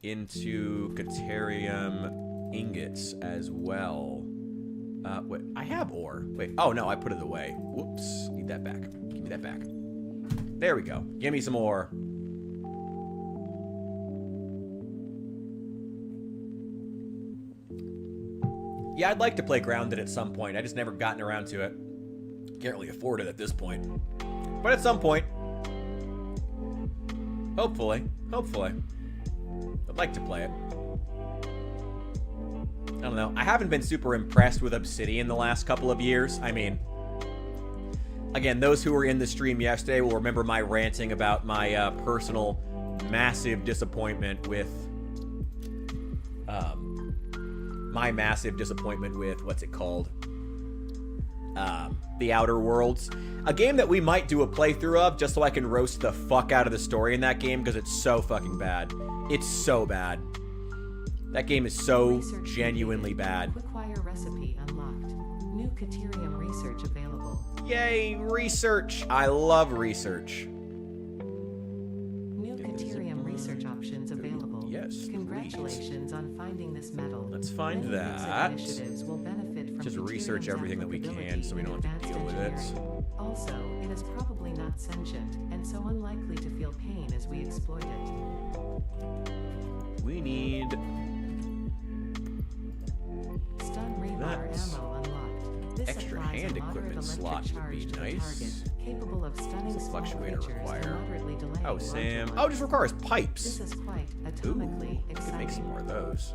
into Caterium ingots as well. Wait, I have ore. Wait, oh no, I put it away. Whoops, need that back. Give me that back. There we go. Give me some ore. Yeah, I'd like to play Grounded at some point. I just never gotten around to it. Can't really afford it at this point. But at some point. Hopefully. Hopefully. I'd like to play it. I don't know. I haven't been super impressed with Obsidian the last couple of years. I mean, again, those who were in the stream yesterday will remember my ranting about my personal massive disappointment with what's it called? The Outer Worlds. A game that we might do a playthrough of just so I can roast the fuck out of the story in that game because it's so fucking bad. It's so bad. That game is so genuinely bad. Quickfire recipe unlocked. New Caterium research available. Yay, research. I love research. New Caterium research options available. Yes, Congratulations on finding this metal. Let's find Many that. initiatives will benefit from Just research Caterium's everything that we can applicability so we in don't have to deal with it. engineering. Also, it is probably not sentient, and so unlikely to feel pain as we exploit it. We need... Stun rebar That's ammo unlocked. This extra applies hand a moderate equipment electric slot would charge be to the nice. target, capable of stunning What's the small fluctuator creatures and require? moderately delaying Oh, larger Sam. ones. Oh, it just requires pipes. This is quite Ooh, atomically we could exciting. make some more of those.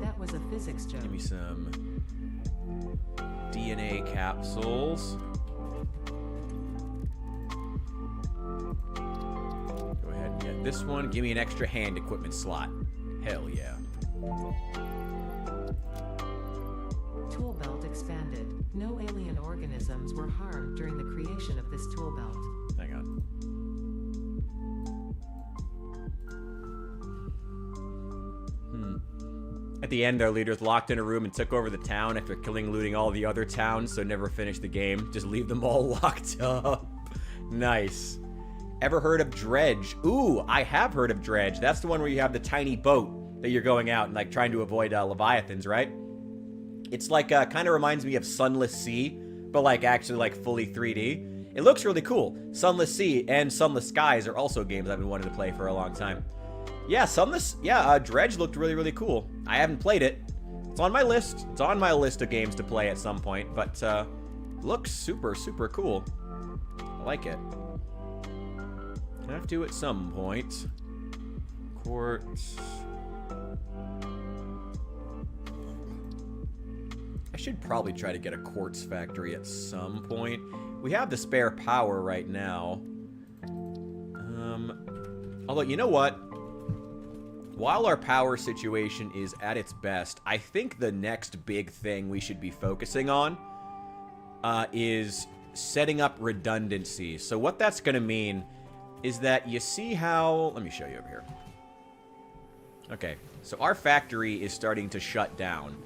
That was a physics joke. Give me some DNA capsules. Go ahead and get this one. Give me an extra hand equipment slot. Hell yeah. Tool belt expanded. No alien organisms were harmed during the creation of this tool belt. Hang on. At the end, our leaders locked in a room and took over the town after killing and looting all the other towns, so never finished the game. Just leave them all locked up. Nice. Ever heard of Dredge? Ooh, I have heard of Dredge. That's the one where you have the tiny boat that you're going out and like trying to avoid leviathans, right? It's like kind of reminds me of Sunless Sea, but like actually like fully 3D. It looks really cool. Sunless Sea and Sunless Skies are also games I've been wanting to play for a long time. Yeah, Dredge looked really, really cool. I haven't played it. It's on my list. It's on my list of games to play at some point, but looks super, super cool. I like it. I have to at some point. Quartz. I should probably try to get a quartz factory at some point. We have the spare power right now. Although, you know what? While our power situation is at its best, I think the next big thing we should be focusing on is setting up redundancy. So what that's going to mean is that you see how... Let me show you over here. Okay, so our factory is starting to shut down.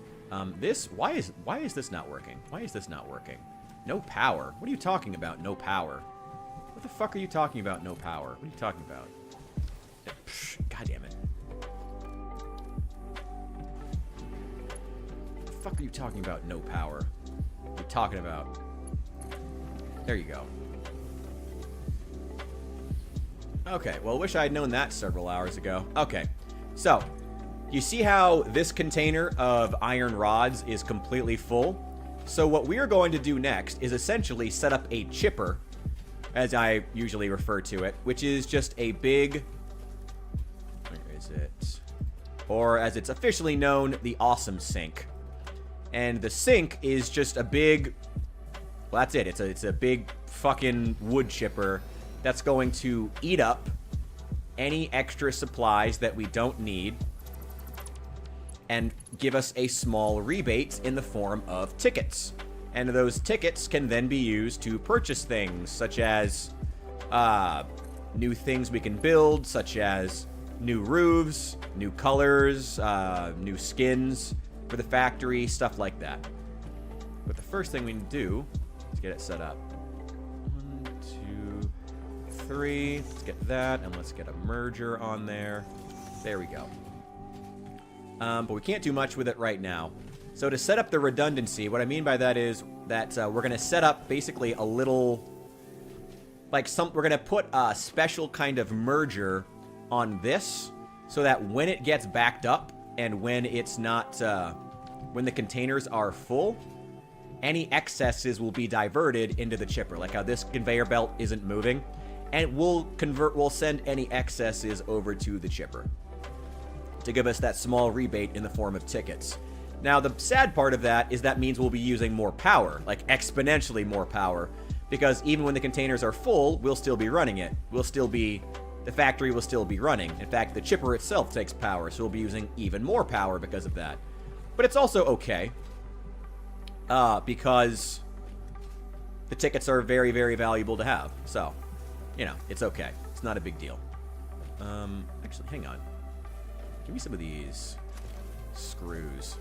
Why is this not working? Why is this not working? No power. What are you talking about, no power? What the fuck are you talking about, no power? What are you talking about? God damn it. What the fuck are you talking about, no power? What are you talking about? There you go. Okay, well, I wish I had known that several hours ago. Okay, so, you see how this container of iron rods is completely full? So what we are going to do next is essentially set up a chipper, as I usually refer to it, which is just a big... Where is it? Or as it's officially known, the awesome sink. And the sink is just a big... Well, that's it. It's a big fucking wood chipper that's going to eat up any extra supplies that we don't need and give us a small rebate in the form of tickets. And those tickets can then be used to purchase things such as new things we can build, such as new roofs, new colors, new skins for the factory, stuff like that. But the first thing we need to do is get it set up. 1, 2, 3. Let's get that, and let's get a merger on there. There we go. But we can't do much with it right now. So to set up the redundancy, what I mean by that is that we're going to set up basically a little... we're going to put a special kind of merger on this so that when it gets backed up and when it's not... when the containers are full, any excesses will be diverted into the chipper. Like how this conveyor belt isn't moving. And we'll send any excesses over to the chipper to give us that small rebate in the form of tickets. Now, the sad part of that is that means we'll be using more power, like exponentially more power, because even when the containers are full, we'll still be running it. The factory will still be running. In fact, the chipper itself takes power, so we'll be using even more power because of that. But it's also okay, because the tickets are very, very valuable to have. So, you know, it's okay. It's not a big deal. Actually, hang on. Give me some of these screws.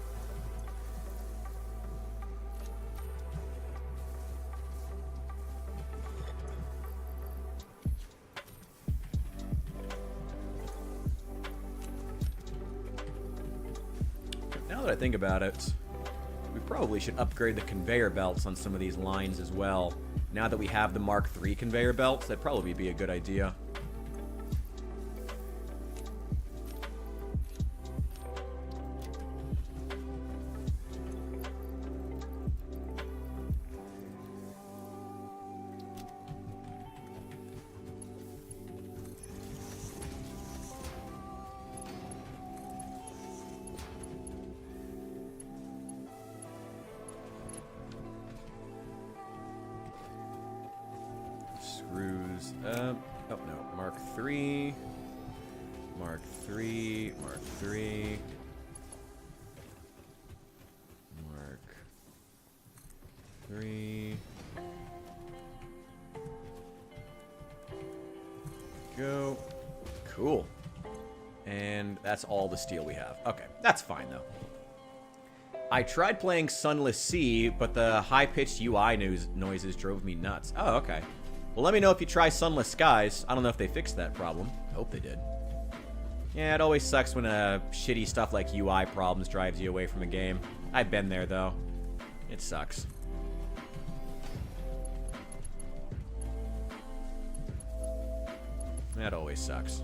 Now that I think about it, we probably should upgrade the conveyor belts on some of these lines as well. Now that we have the Mark III conveyor belts, that'd probably be a good idea. Screws up. Oh, no. Mark III. Mark III. Mark III. Mark III. Go. Cool. And that's all the steel we have. Okay, that's fine, though. I tried playing Sunless Sea, but the high-pitched UI noises drove me nuts. Oh, okay. Well, let me know if you try Sunless Skies. I don't know if they fixed that problem. I hope they did. Yeah, it always sucks when shitty stuff like UI problems drives you away from a game. I've been there, though. It sucks. That always sucks.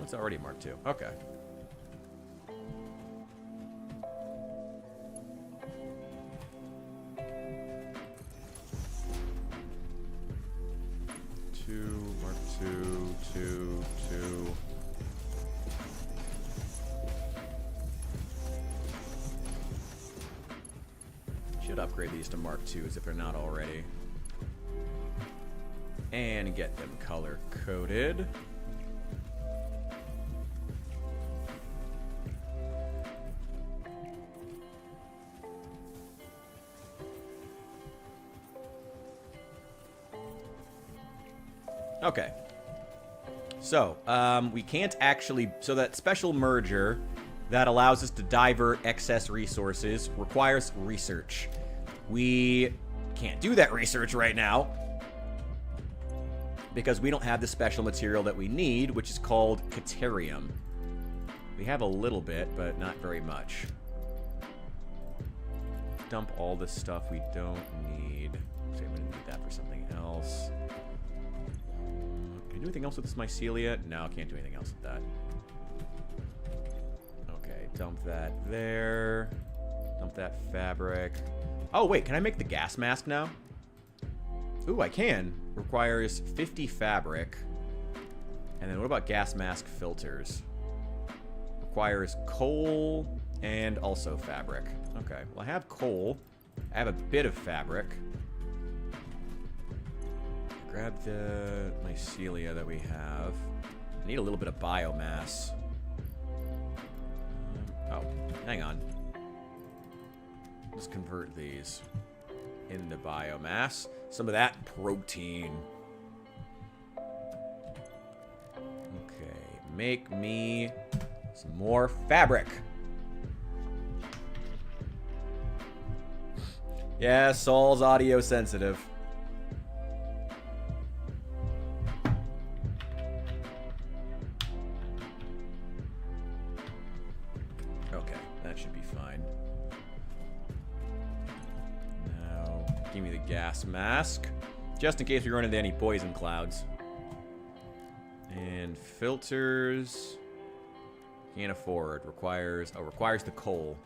It's already Mark II. Okay. Mark II, 2. Should upgrade these to Mark IIs if they're not already. And get them color coded. Okay. So, we can't actually... So that special merger that allows us to divert excess resources requires research. We can't do that research right now because we don't have the special material that we need, which is called Caterium. We have a little bit, but not very much. Dump all the stuff we don't need. So I'm going to need that for something else. Can I do anything else with this mycelia? No, I can't do anything else with that. Okay, dump that there. Dump that fabric. Oh, wait, can I make the gas mask now? Ooh, I can. Requires 50 fabric. And then what about gas mask filters? Requires coal and also fabric. Okay, well, I have coal. I have a bit of fabric. Grab the mycelia that we have. I need a little bit of biomass. Oh, hang on. Let's convert these into biomass. Some of that protein. Okay, make me some more fabric. Yeah, Saul's audio sensitive. Okay, that should be fine. Now, give me the gas mask. Just in case we run into any poison clouds. And filters. Can't afford. Requires the coal.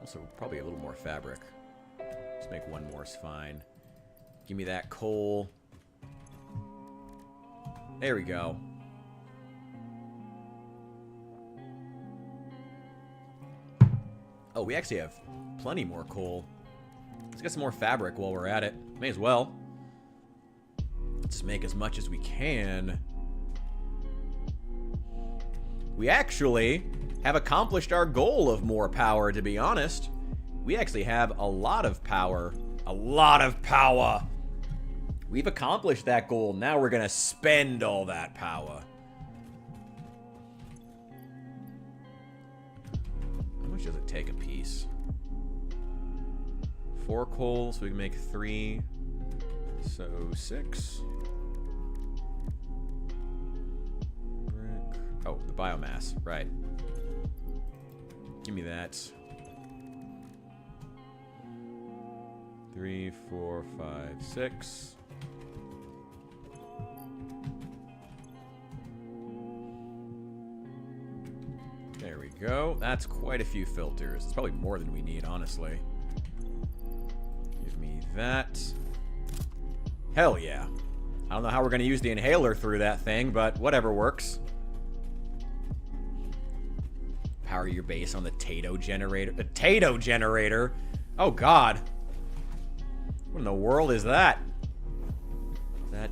Also, probably a little more fabric. Let's make one more is fine. Give me that coal. There we go. Oh, we actually have plenty more coal. Let's get some more fabric while we're at it. May as well. Let's make as much as we can. We actually have accomplished our goal of more power, to be honest. We actually have a lot of power. A lot of power. We've accomplished that goal. Now we're going to spend all that power. How much does it take a piece? 4 coal, so we can make 3. So 6. Brick. Oh, the biomass. Right. Give me that. 3, 4, 5, 6. There we go. That's quite a few filters. It's probably more than we need, honestly. Give me that. Hell yeah. I don't know how we're going to use the inhaler through that thing, but whatever works. Power your base on the Tato generator. The Tato generator? Oh, God. What in the world is that?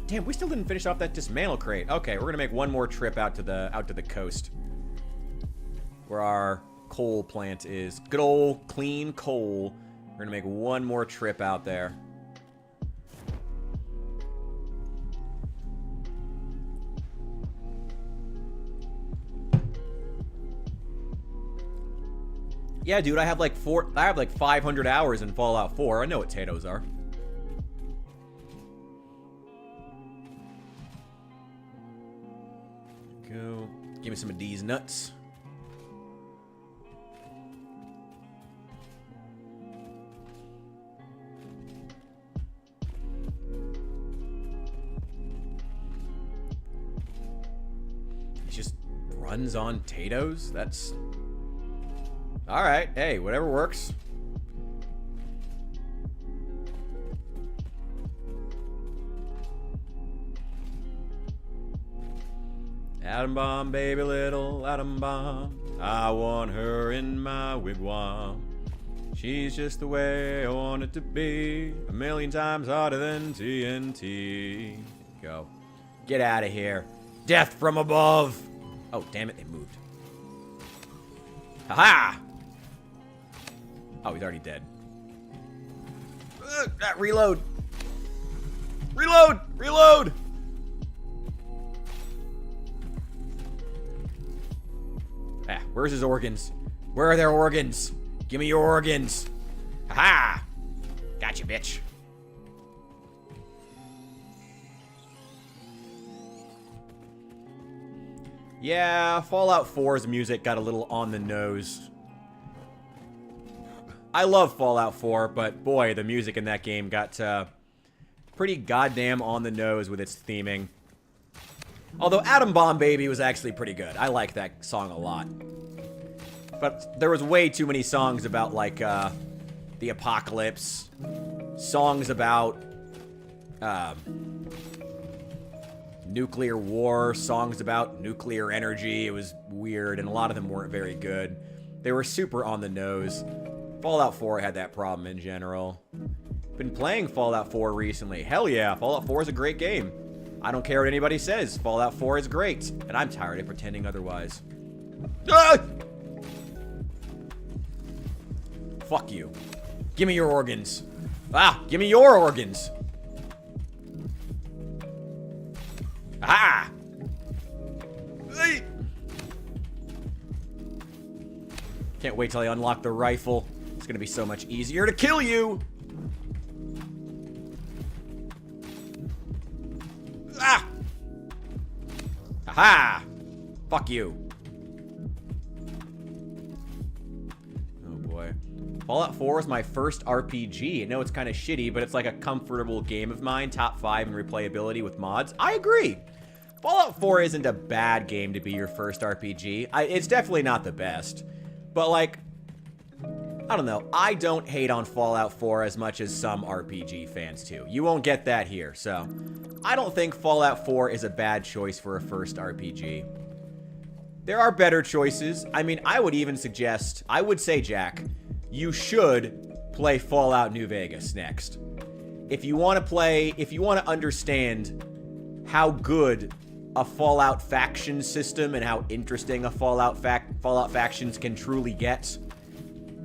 Damn, we still didn't finish off that dismantle crate. Okay, we're going to make one more trip out to the coast. Where our coal plant is. Good old clean coal. We're going to make one more trip out there. Yeah, dude, I have like 500 hours in Fallout 4. I know what potatoes are. Go. Give me some of these nuts. It just runs on potatoes? That's... Alright, hey, whatever works. Atom bomb, baby, little atom bomb. I want her in my wigwam. She's just the way I want it to be. A million times hotter than TNT. Go. Get out of here. Death from above. Oh, damn it, they moved. Ha-ha! Oh, he's already dead. That reload. Reload! Reload! Ah, where's his organs? Where are their organs? Give me your organs. Ha-ha! Gotcha, bitch. Yeah, Fallout 4's music got a little on the nose. I love Fallout 4, but boy, the music in that game got pretty goddamn on the nose with its theming. Although Atom Bomb Baby was actually pretty good. I like that song a lot. But there was way too many songs about, like, the apocalypse. Songs about nuclear war. Songs about nuclear energy. It was weird, and a lot of them weren't very good. They were super on the nose. Fallout 4 had that problem in general. Been playing Fallout 4 recently. Hell yeah, Fallout 4 is a great game. I don't care what anybody says. Fallout 4 is great, and I'm tired of pretending otherwise. Ah! Fuck you. Give me your organs. Ah, give me your organs. Ah! Hey! Can't wait till I unlock the rifle. It's gonna be so much easier to kill you. Ah! Aha! Fuck you. Oh boy. Fallout 4 is my first RPG. I know it's kind of shitty, but it's like a comfortable game of mine. Top 5 in replayability with mods. I agree. Fallout 4 isn't a bad game to be your first RPG. It's definitely not the best. But like, I don't know. I don't hate on Fallout 4 as much as some RPG fans do. You won't get that here, so I don't think Fallout 4 is a bad choice for a first RPG. There are better choices. I mean, I would even suggest, I would say, Jack, you should play Fallout New Vegas next. If you want to understand how good a Fallout faction system and how interesting a Fallout factions can truly get,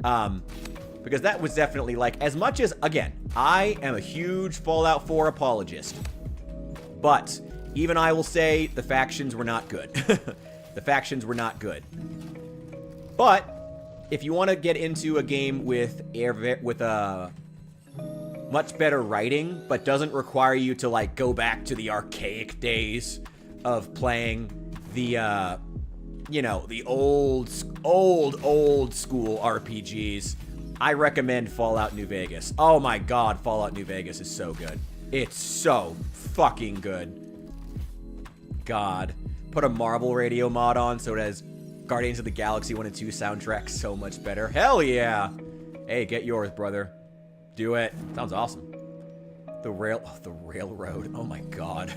because that was definitely, like, as much as, again, I am a huge Fallout 4 apologist, but even I will say the factions were not good. The factions were not good. But if you want to get into a game with much better writing, but doesn't require you to, like, go back to the archaic days of playing the, you know, the old school RPGs, I recommend Fallout New Vegas. Oh my god, Fallout New Vegas is so good. It's so fucking good. God. Put a Marble Radio mod on so it has Guardians of the Galaxy 1 and 2 soundtracks so much better. Hell yeah! Hey, get yours, brother. Do it. Sounds awesome. The railroad. Oh my god.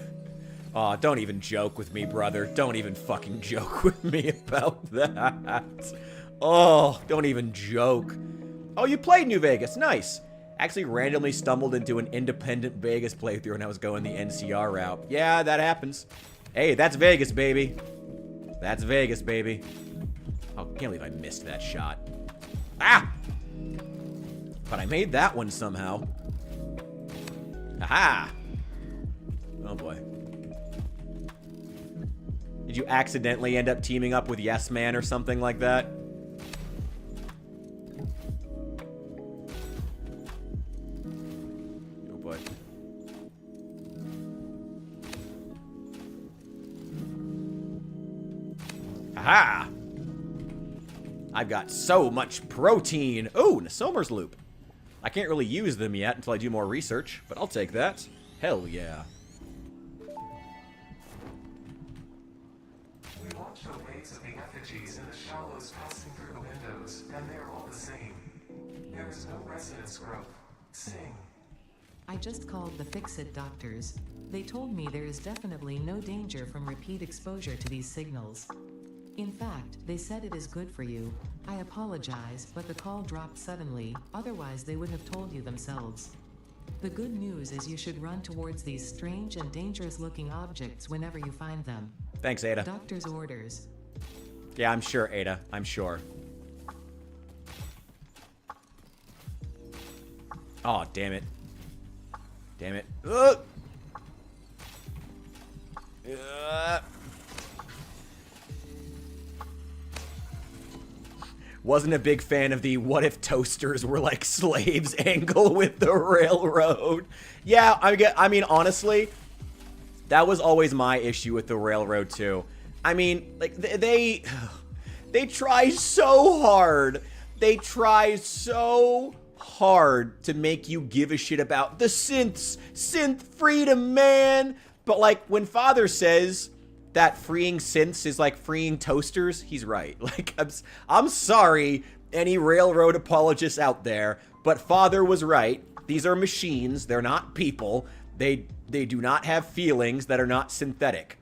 Oh, don't even joke with me, brother. Don't even fucking joke with me about that. Oh, don't even joke. Oh, you played New Vegas. Nice. Actually randomly stumbled into an independent Vegas playthrough when I was going the NCR route. Yeah, that happens. Hey, that's Vegas, baby. That's Vegas, baby. Oh, can't believe I missed that shot. Ah! But I made that one somehow. Aha! Oh, boy. Did you accidentally end up teaming up with Yes Man or something like that? Oh, boy. Aha! I've got so much protein. Oh, Nasomer's loop. I can't really use them yet until I do more research, but I'll take that. Hell yeah. We watch the waves of the effigies in the shallows passing through the windows, and they are all the same. There is no resonance growth. Sing. I just called the Fix-It doctors. They told me there is definitely no danger from repeat exposure to these signals. In fact, they said it is good for you. I apologize, but the call dropped suddenly, otherwise they would have told you themselves. The good news is you should run towards these strange and dangerous-looking objects whenever you find them. Thanks, Ada. Doctor's orders. Yeah, I'm sure, Ada. I'm sure. Oh, damn it. Damn it. Ugh! Wasn't a big fan of the what if toasters were like slaves angle with the railroad. Yeah, I mean, honestly, that was always my issue with the railroad too. I mean, like, they try so hard. They try so hard to make you give a shit about the synths. Synth freedom, man. But, like, when Father says that freeing synths is like freeing toasters, he's right. Like, I'm sorry, any railroad apologists out there, but Father was right. These are machines. They're not people. They do not have feelings that are not synthetic.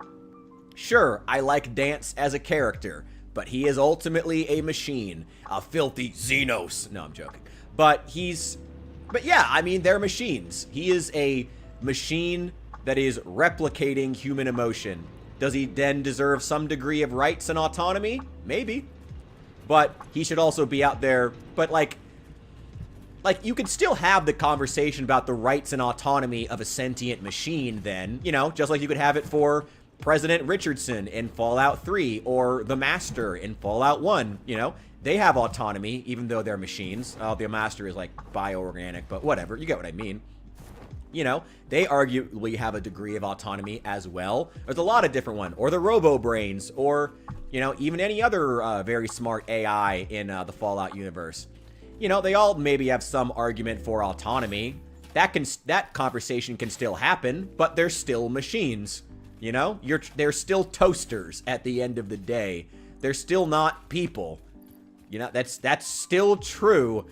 Sure, I like Dance as a character, but he is ultimately a machine. A filthy Xenos. No, I'm joking. But yeah, I mean, they're machines. He is a machine that is replicating human emotion. Does he then deserve some degree of rights and autonomy? Maybe. But he should also be out there. But, like, you could still have the conversation about the rights and autonomy of a sentient machine then. You know, just like you could have it for President Richardson in Fallout 3 or the Master in Fallout 1, you know. They have autonomy, even though they're machines. The Master is, like, bioorganic, but whatever. You get what I mean. You know, they arguably have a degree of autonomy as well. There's a lot of different ones. Or the Robo-Brains, or, you know, even any other very smart AI in the Fallout universe. You know, they all maybe have some argument for autonomy. That conversation can still happen, but they're still machines. You know, they're still toasters at the end of the day. They're still not people. You know, that's still true.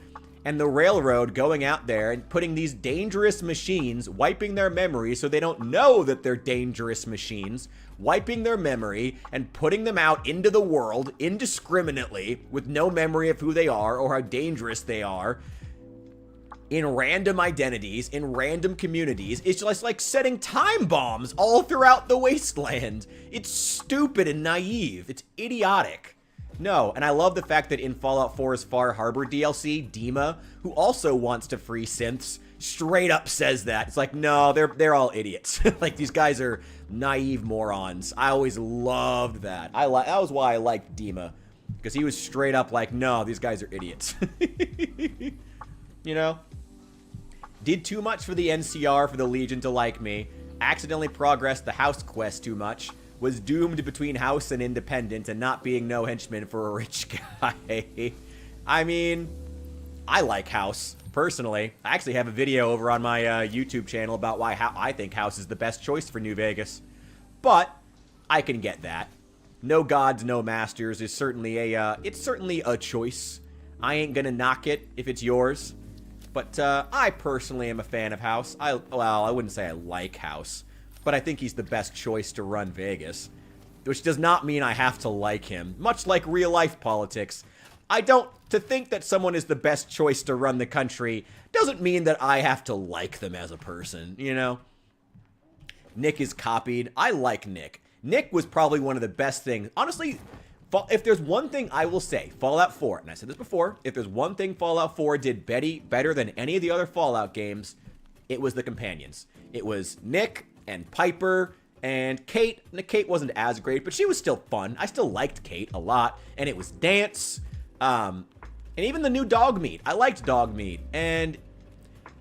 And the railroad going out there and putting these dangerous machines, wiping their memory so they don't know that they're dangerous machines, wiping their memory and putting them out into the world indiscriminately with no memory of who they are or how dangerous they are, in random identities, in random communities. It's just like setting time bombs all throughout the wasteland. It's stupid and naive. It's idiotic. No, and I love the fact that in Fallout 4's Far Harbor DLC, Dima, who also wants to free synths, straight up says that. It's like, no, they're all idiots. Like, these guys are naive morons. I always loved that. That was why I liked Dima, because he was straight up like, no, these guys are idiots. You know? Did too much for the NCR for the Legion to like me. Accidentally progressed the house quest too much. Was doomed between house and independent and not being no henchman for a rich guy. I mean, I like house, personally. I actually have a video over on my YouTube channel about why I think house is the best choice for New Vegas. But I can get that. No gods, no masters is certainly it's certainly a choice. I ain't gonna knock it if it's yours. But I personally am a fan of house. Well, I wouldn't say I like house, but I think he's the best choice to run Vegas. Which does not mean I have to like him. Much like real-life politics, to think that someone is the best choice to run the country doesn't mean that I have to like them as a person, you know? Nick is copied. I like Nick. Nick was probably one of the best things. Honestly, if there's one thing I will say, Fallout 4, and I said this before, if there's one thing Fallout 4 did better than any of the other Fallout games, it was the companions. It was Nick and Piper and Kate. Kate wasn't as great, but she was still fun. I still liked Kate a lot. And it was Dance. And even the new Dogmeat. I liked Dogmeat. And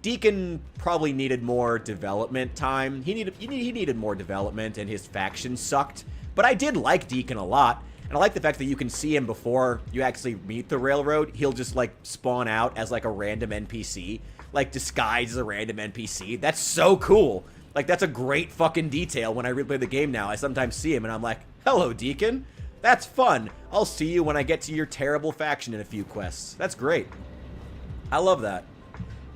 Deacon probably needed more development time. He needed more development, and his faction sucked. But I did like Deacon a lot. And I like the fact that you can see him before you actually meet the railroad. He'll just, like, spawn out as, like, a random NPC. Like, disguised as a random NPC. That's so cool. Like, that's a great fucking detail. When I replay the game now, I sometimes see him and I'm like, hello, Deacon. That's fun. I'll see you when I get to your terrible faction in a few quests. That's great. I love that.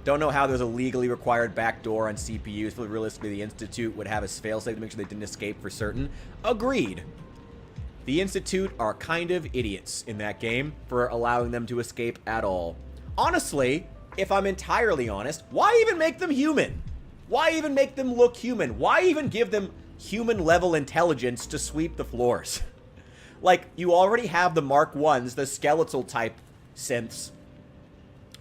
Don't know how there's a legally required backdoor on CPUs, but realistically the Institute would have a failsafe to make sure they didn't escape for certain. Agreed. The Institute are kind of idiots in that game for allowing them to escape at all. Honestly, if I'm entirely honest, why even make them human? Why even make them look human? Why even give them human-level intelligence to sweep the floors? Like, you already have the Mark 1s, the skeletal-type synths,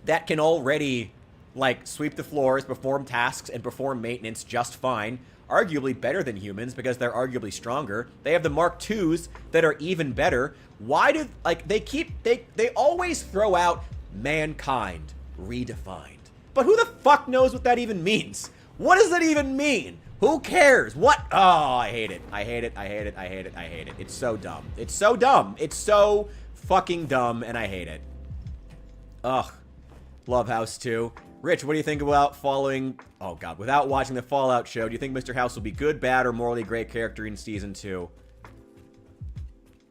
that can already, like, sweep the floors, perform tasks, and perform maintenance just fine. arguably better than humans because they're arguably stronger. They have the Mark IIs that are even better. Why do, like, they always throw out mankind redefined. But who the fuck knows what that even means? What does that even mean? Who cares? What? Oh, I hate it. I hate it. I hate it. I hate it. I hate it. It's so dumb. It's so dumb. It's so fucking dumb, and I hate it. Ugh. Love House 2. Rich, what do you think about following... Oh, God. Without watching the Fallout show, do you think Mr. House will be good, bad, or morally great character in Season 2?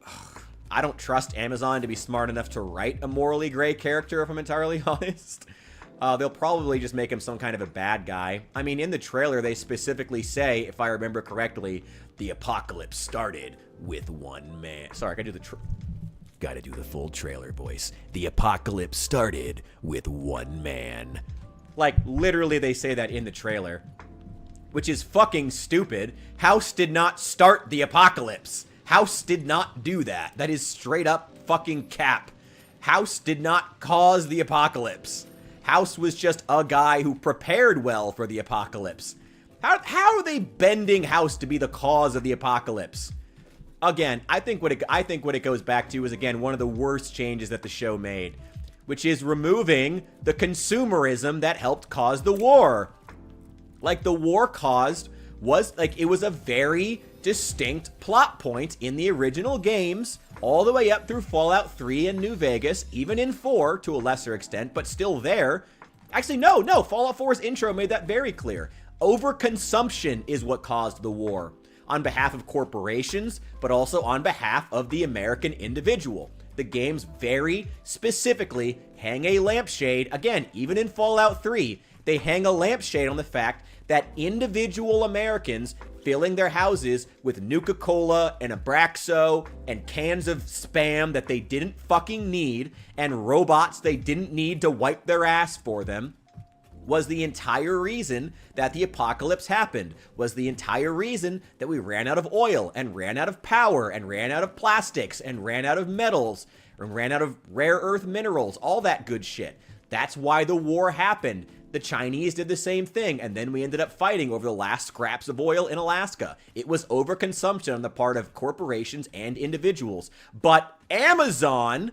Ugh. I don't trust Amazon to be smart enough to write a morally gray character, if I'm entirely honest. They'll probably just make him some kind of a bad guy. I mean, in the trailer, they specifically say, if I remember correctly, the apocalypse started with one man. Sorry, I gotta do the full trailer voice. The apocalypse started with one man. Like, literally, they say that in the trailer. Which is fucking stupid. House did not start the apocalypse. House did not do that. That is straight up fucking cap. House did not cause the apocalypse. House was just a guy who prepared well for the apocalypse. How are they bending House to be the cause of the apocalypse? Again, I think what it goes back to is, again, one of the worst changes that the show made, which is removing the consumerism that helped cause the war. Like, the war it was a very distinct plot point in the original games, all the way up through Fallout 3 and New Vegas, even in 4 to a lesser extent, but still there. Actually, no, Fallout 4's intro made that very clear. Overconsumption is what caused the war, on behalf of corporations, but also on behalf of the American individual. The games very specifically hang a lampshade, again, even in Fallout 3, they hang a lampshade on the fact that individual Americans filling their houses with Nuka-Cola and Abraxo and cans of Spam that they didn't fucking need and robots they didn't need to wipe their ass for them was the entire reason that the apocalypse happened, was the entire reason that we ran out of oil and ran out of power and ran out of plastics and ran out of metals and ran out of rare earth minerals, all that good shit. That's why the war happened. The Chinese did the same thing, and then we ended up fighting over the last scraps of oil in Alaska. It was overconsumption on the part of corporations and individuals. But Amazon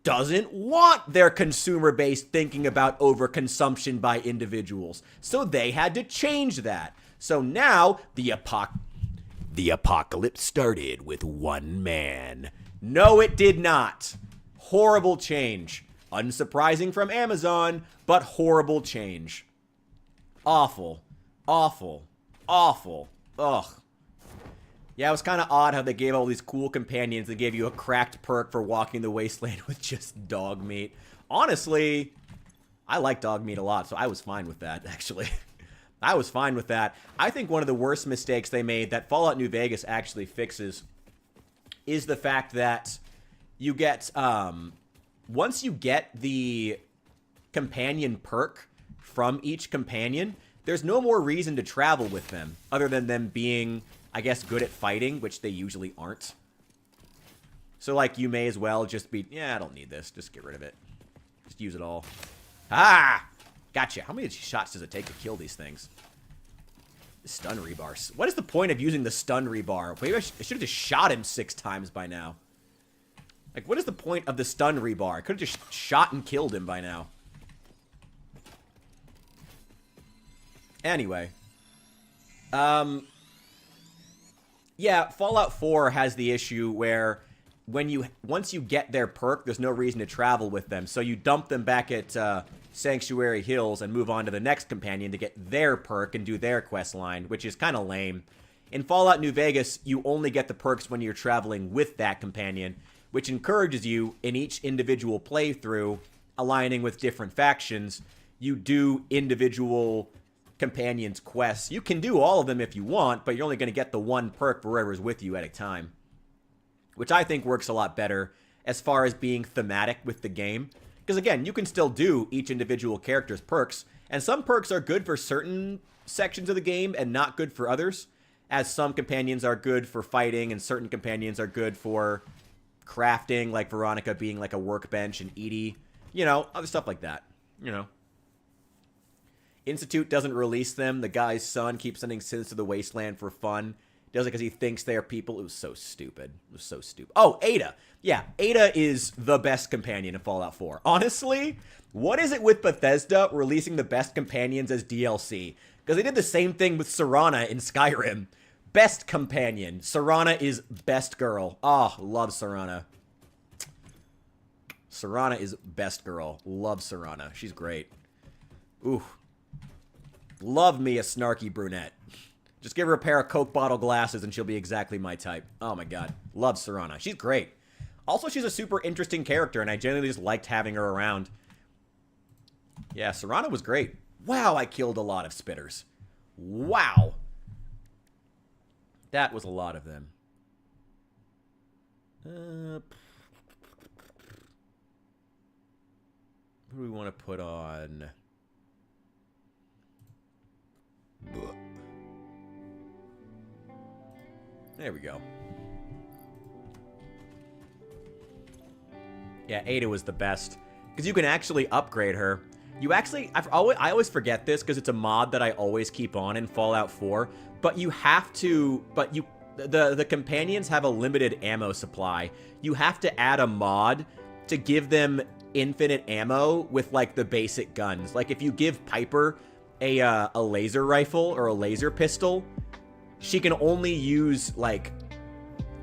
doesn't want their consumer base thinking about overconsumption by individuals. So they had to change that. So now, the apocalypse started with one man. No, it did not. Horrible change. Unsurprising from Amazon, but horrible change. Awful. Awful. Awful. Ugh. Yeah, it was kind of odd how they gave all these cool companions. They gave you a cracked perk for walking the wasteland with just dog meat. Honestly, I like dog meat a lot, so I was fine with that, actually. I was fine with that. I think one of the worst mistakes they made that Fallout New Vegas actually fixes is the fact that you get, once you get the companion perk from each companion, there's no more reason to travel with them, other than them being, I guess, good at fighting, which they usually aren't. So, like, you may as well just be, yeah, I don't need this. Just get rid of it. Just use it all. Ah! Gotcha. How many shots does it take to kill these things? The stun rebar. What is the point of using the stun rebar? Maybe I should have just shot him 6 times by now. Like, what is the point of the stun rebar? I could have just shot and killed him by now. Anyway. Yeah, Fallout 4 has the issue where once you get their perk, there's no reason to travel with them. So you dump them back at Sanctuary Hills and move on to the next companion to get their perk and do their quest line, which is kind of lame. In Fallout New Vegas, you only get the perks when you're traveling with that companion, which encourages you, in each individual playthrough, aligning with different factions, you do individual companions' quests. You can do all of them if you want, but you're only going to get the one perk for whoever's with you at a time, which I think works a lot better as far as being thematic with the game. Because, again, you can still do each individual character's perks, and some perks are good for certain sections of the game and not good for others, as some companions are good for fighting and certain companions are good for crafting, like Veronica being like a workbench and Edie, you know, other stuff like that, you know. Institute doesn't release them. The guy's son keeps sending Sins to the Wasteland for fun. Does it because he thinks they're people. It was so stupid. It was so stupid. Oh, Ada. Yeah, Ada is the best companion in Fallout 4. Honestly, what is it with Bethesda releasing the best companions as DLC? Because they did the same thing with Serana in Skyrim. Best companion. Serana is best girl. Ah, oh, love Serana. Serana is best girl. Love Serana. She's great. Ooh. Love me a snarky brunette. Just give her a pair of Coke bottle glasses and she'll be exactly my type. Oh my god. Love Serana. She's great. Also, she's a super interesting character, and I genuinely just liked having her around. Yeah, Serana was great. Wow, I killed a lot of spitters. Wow. That was a lot of them. Who do we want to put on? There we go. Yeah, Ada was the best. Because you can actually upgrade her. You actually, I always forget this because it's a mod that I always keep on in Fallout 4. But you have to, the companions have a limited ammo supply. You have to add a mod to give them infinite ammo with, like, the basic guns. Like, if you give Piper a laser rifle or a laser pistol, she can only use, like,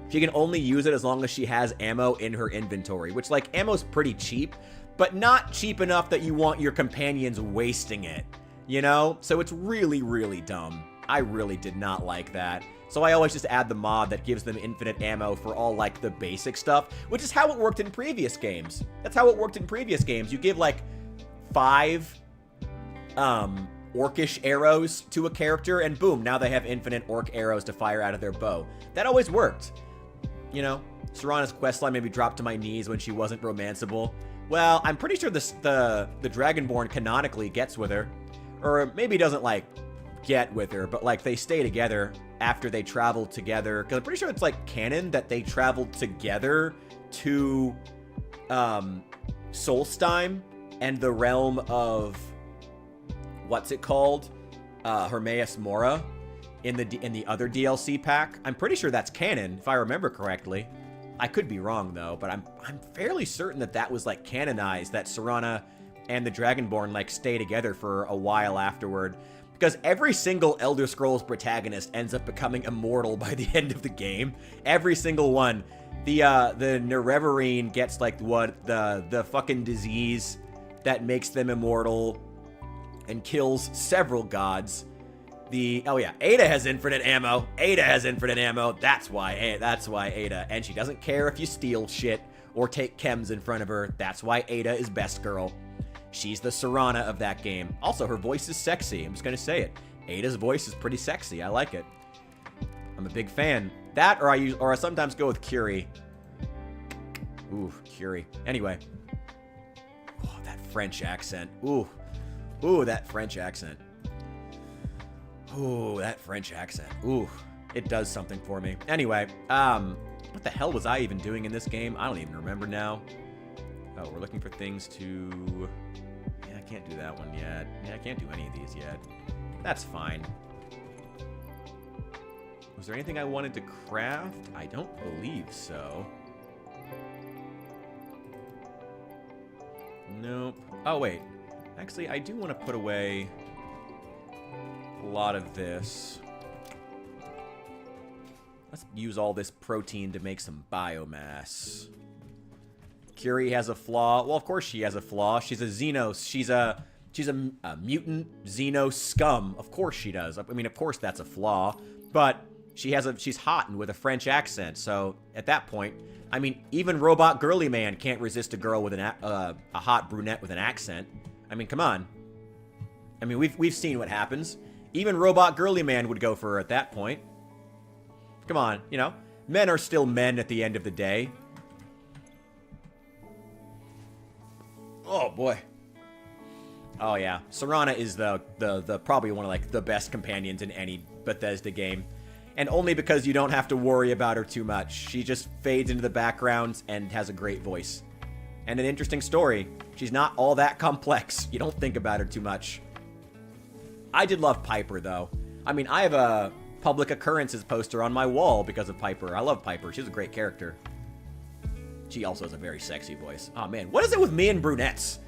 she can only use it as long as she has ammo in her inventory, which, like, ammo's pretty cheap, but not cheap enough that you want your companions wasting it, you know? So it's really, really dumb. I really did not like that. So I always just add the mod that gives them infinite ammo for all, like, the basic stuff, which is how it worked in previous games. That's how it worked in previous games. You give, like, 5, orcish arrows to a character, and boom, now they have infinite orc arrows to fire out of their bow. That always worked. You know, Serana's questline made me drop to my knees when she wasn't romanceable. Well, I'm pretty sure the Dragonborn canonically gets with her. Or maybe doesn't, like, get with her, but, like, they stay together after they travel together. Because I'm pretty sure it's, like, canon that they traveled together to Solstheim and the realm of, what's it called? Hermaeus Mora in the other DLC pack. I'm pretty sure that's canon, if I remember correctly. I could be wrong, though, but I'm fairly certain that that was, like, canonized, that Serana and the Dragonborn, like, stay together for a while afterward. Because every single Elder Scrolls protagonist ends up becoming immortal by the end of the game. Every single one. The Nerevarine gets, like, what, the fucking disease that makes them immortal and kills several gods. Oh yeah, Ada has infinite ammo. Ada has infinite ammo. That's why Ada. And she doesn't care if you steal shit or take chems in front of her. That's why Ada is best girl. She's the Serana of that game. Also, her voice is sexy. I'm just gonna say it. Ada's voice is pretty sexy. I like it. I'm a big fan. That, or I sometimes go with Curie. Ooh, Curie. Anyway. Oh, that French accent. Ooh, that French accent. Ooh, that French accent. Ooh, it does something for me. Anyway, what the hell was I even doing in this game? I don't even remember now. Oh, we're looking for things to... Yeah, I can't do that one yet. Yeah, I can't do any of these yet. That's fine. Was there anything I wanted to craft? I don't believe so. Nope. Oh, wait. Actually, I do want to put away a lot of this. Let's use all this protein to make some biomass. Curie has a flaw. Well, of course she has a flaw. She's a Xenos. She's a mutant Xeno scum. Of course she does. I mean, of course that's a flaw. But she's hot and with a French accent. So at that point, I mean, even Robot Girly Man can't resist a girl with a hot brunette with an accent. I mean, come on. I mean, we've seen what happens. Even Robot Girly Man would go for her at that point. Come on, you know, men are still men at the end of the day. Oh boy. Oh yeah, Serana is the probably one of, like, the best companions in any Bethesda game, and only because you don't have to worry about her too much. She just fades into the background and has a great voice and an interesting story. She's not all that complex. You don't think about her too much. I did love Piper, though. I mean, I have a public occurrences poster on my wall because of Piper. I love Piper. She's a great character. She also has a very sexy voice. Oh, man. What is it with me and brunettes?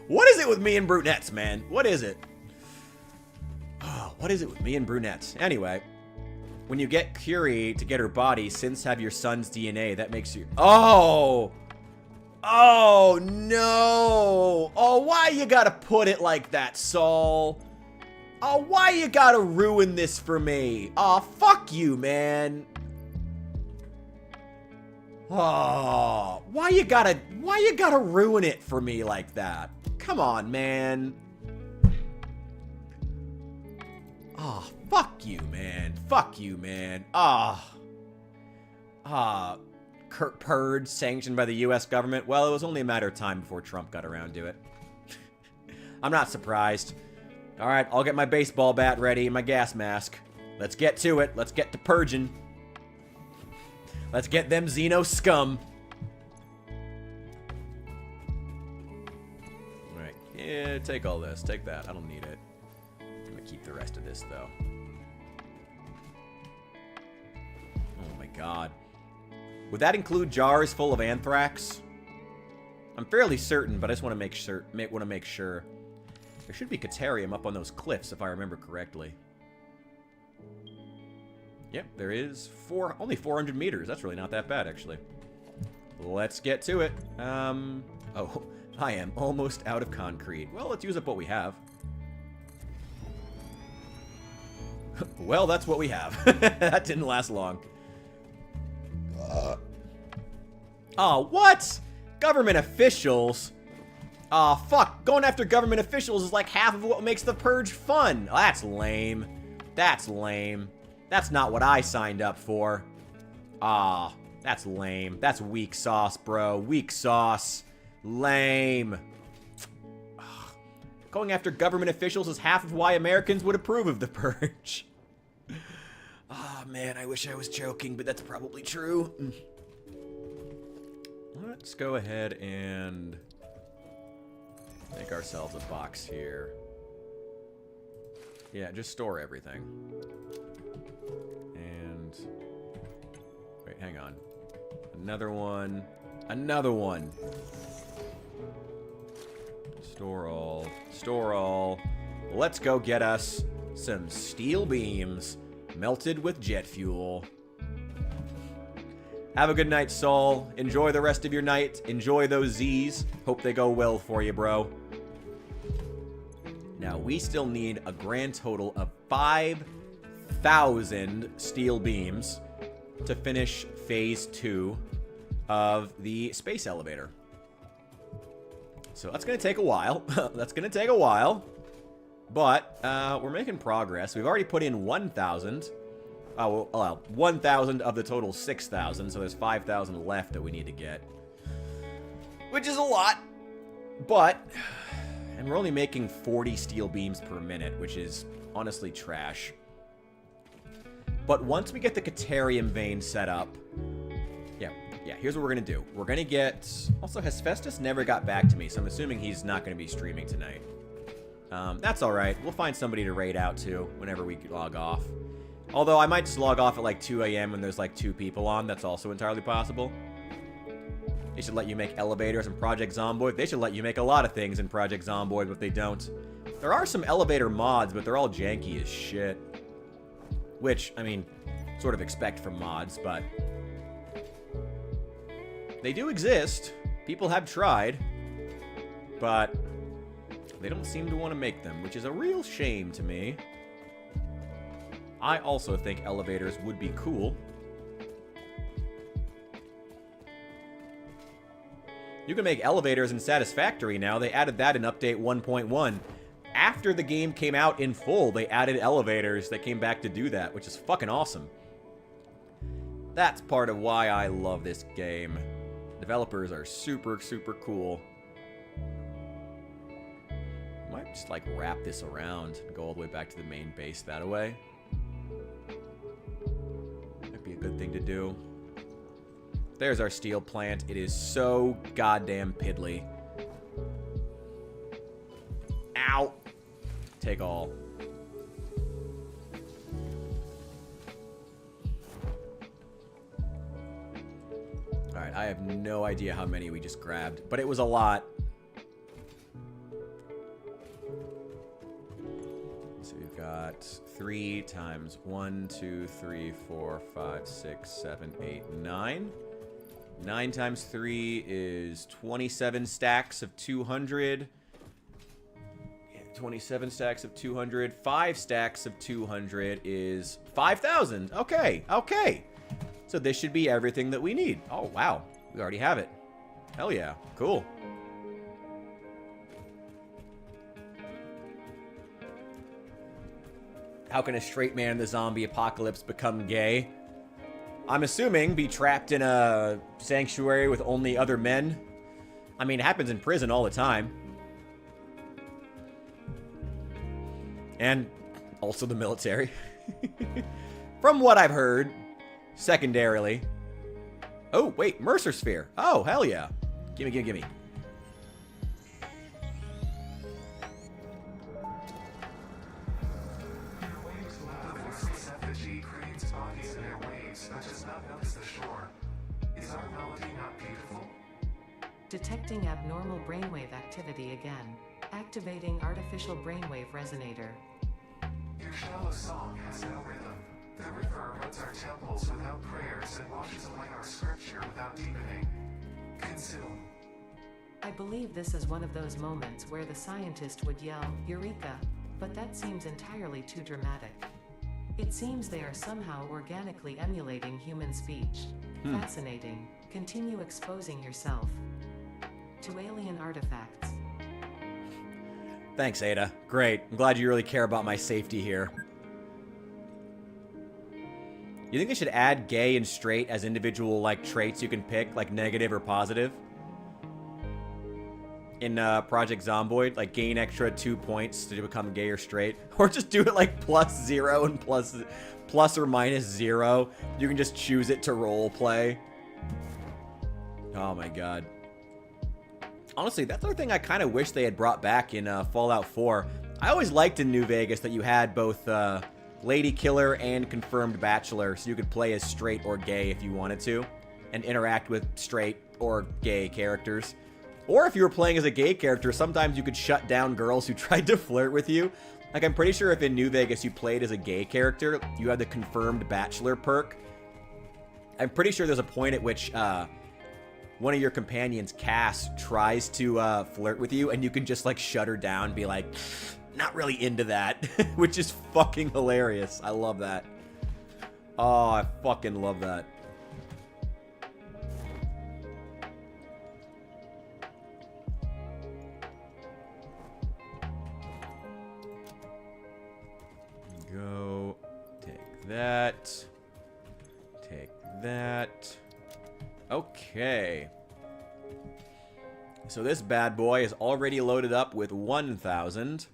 What is it with me and brunettes, man? What is it? Oh, what is it with me and brunettes? Anyway, when you get Curie to get her body, since have your son's DNA, that makes you... Oh! Oh, no! Oh, why you gotta put it like that, Saul? Oh, why you gotta ruin this for me? Oh, fuck you, man. Oh, why you gotta ruin it for me like that? Come on, man. Oh, fuck you, man. Fuck you, man. Purge sanctioned by the U.S. government. Well, it was only a matter of time before Trump got around to it. I'm not surprised. All right, I'll get my baseball bat ready and my gas mask. Let's get to it. Let's get to purging. Let's get them Xeno scum. All right, yeah, take all this. Take that. I don't need it. I'm gonna keep the rest of this, though. Oh, my God. Would that include jars full of anthrax? I'm fairly certain, but I just want to make sure. There should be Caterium up on those cliffs, if I remember correctly. Yep, there is. Only 400 meters. That's really not that bad, actually. Let's get to it. Oh, I am almost out of concrete. Well, let's use up what we have. Well, that's what we have. That didn't last long. Oh, what? Government officials? Aw, fuck. Going after government officials is like half of what makes the purge fun. That's lame. That's lame. That's not what I signed up for. Ah, that's lame. That's weak sauce, bro. Weak sauce. Lame. Ugh. Going after government officials is half of why Americans would approve of the purge. Ah, man, I wish I was joking, but that's probably true. Let's go ahead and make ourselves a box here. Yeah, just store everything. And... wait, hang on. Another one. Another one! Store all. Store all. Let's go get us some steel beams melted with jet fuel. Have a good night, Saul. Enjoy the rest of your night. Enjoy those Z's. Hope they go well for you, bro. Now, we still need a grand total of 5,000 steel beams to finish phase 2 of the space elevator. So that's going to take a while. That's going to take a while. But we're making progress. We've already put in 1,000. Oh, well, 1,000 of the total 6,000, so there's 5,000 left that we need to get. Which is a lot, but... and we're only making 40 steel beams per minute, which is honestly trash. But once we get the Caterium vein set up... Yeah, here's what we're going to do. We're going to get... Also, Hephaestus never got back to me, so I'm assuming he's not going to be streaming tonight. That's alright. We'll find somebody to raid out to whenever we log off. Although, I might just log off at like 2 a.m. when there's like 2 people on. That's also entirely possible. They should let you make elevators in Project Zomboid. They should let you make a lot of things in Project Zomboid, but they don't. There are some elevator mods, but they're all janky as shit. Which, I mean, sort of expect from mods, but... they do exist. People have tried. But... they don't seem to want to make them, which is a real shame to me. I also think elevators would be cool. You can make elevators in Satisfactory now. They added that in Update 1.1. After the game came out in full, they added elevators that came back to do that, which is fucking awesome. That's part of why I love this game. Developers are super, super cool. Might just, like, wrap this around and go all the way back to the main base that way. Might be a good thing to do. There's our steel plant. It is so goddamn piddly. Ow! Take all. Alright, I have no idea how many we just grabbed, but it was a lot. So we've got 3 times 1, 2, 3, 4, 5, 6, 7, 8, 9. 9 times 3 is 27 stacks of 200. 27 stacks of 200. 5 stacks of 200 is 5,000. Okay, okay. So this should be everything that we need. Oh, wow. We already have it. Hell yeah. Cool. How can a straight man in the zombie apocalypse become gay? I'm assuming be trapped in a sanctuary with only other men. I mean, it happens in prison all the time. And also the military. From what I've heard, secondarily. Oh, wait, Mercer Sphere. Oh, hell yeah. Gimme, gimme, gimme. The voiceless effigy creates bodies in airwaves, but does not notice the shore. Is our melody not beautiful? Detecting abnormal brainwave activity again. Activating artificial brainwave resonator. Your shallow song has no rhythm. The river erodes our temples without prayers and washes away our scripture without deepening. Consume. I believe this is one of those moments where the scientist would yell, Eureka! But that seems entirely too dramatic. It seems they are somehow organically emulating human speech. Fascinating. Continue exposing yourself to alien artifacts. Thanks, Ada. Great. I'm glad you really care about my safety here. You think they should add gay and straight as individual, like, traits you can pick, like negative or positive? In Project Zomboid, like, gain extra 2 points to become gay or straight. Or just do it like +0 and plus or minus 0. You can just choose it to role play. Oh my god. Honestly, that's the thing I kind of wish they had brought back in Fallout 4. I always liked in New Vegas that you had both Lady Killer and Confirmed Bachelor, so you could play as straight or gay if you wanted to, and interact with straight or gay characters. Or if you were playing as a gay character, sometimes you could shut down girls who tried to flirt with you. Like, I'm pretty sure if in New Vegas you played as a gay character, you had the Confirmed Bachelor perk. I'm pretty sure there's a point at which one of your companions, Cass, tries to flirt with you, and you can just, like, shut her down and be like, not really into that, which is fucking hilarious. I love that. Oh, I fucking love that. Go. Take that. Take that. Okay. So this bad boy is already loaded up with 1,000.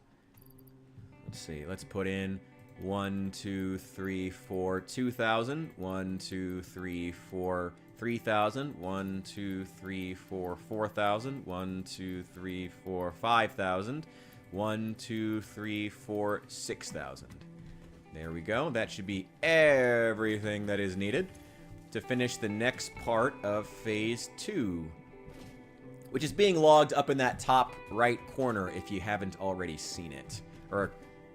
Let's see. Let's put in 1, 2, 3, 4, 2,000. 1, 2, 3, 4, 3,000. 1, 2, 3, 4, 4,000. 1, 2, 3, 4, 5,000. 1, 2, 3, 4, 6,000. There we go. That should be everything that is needed to finish the next part of Phase 2, which is being logged up in that top right corner if you haven't already seen it. Or,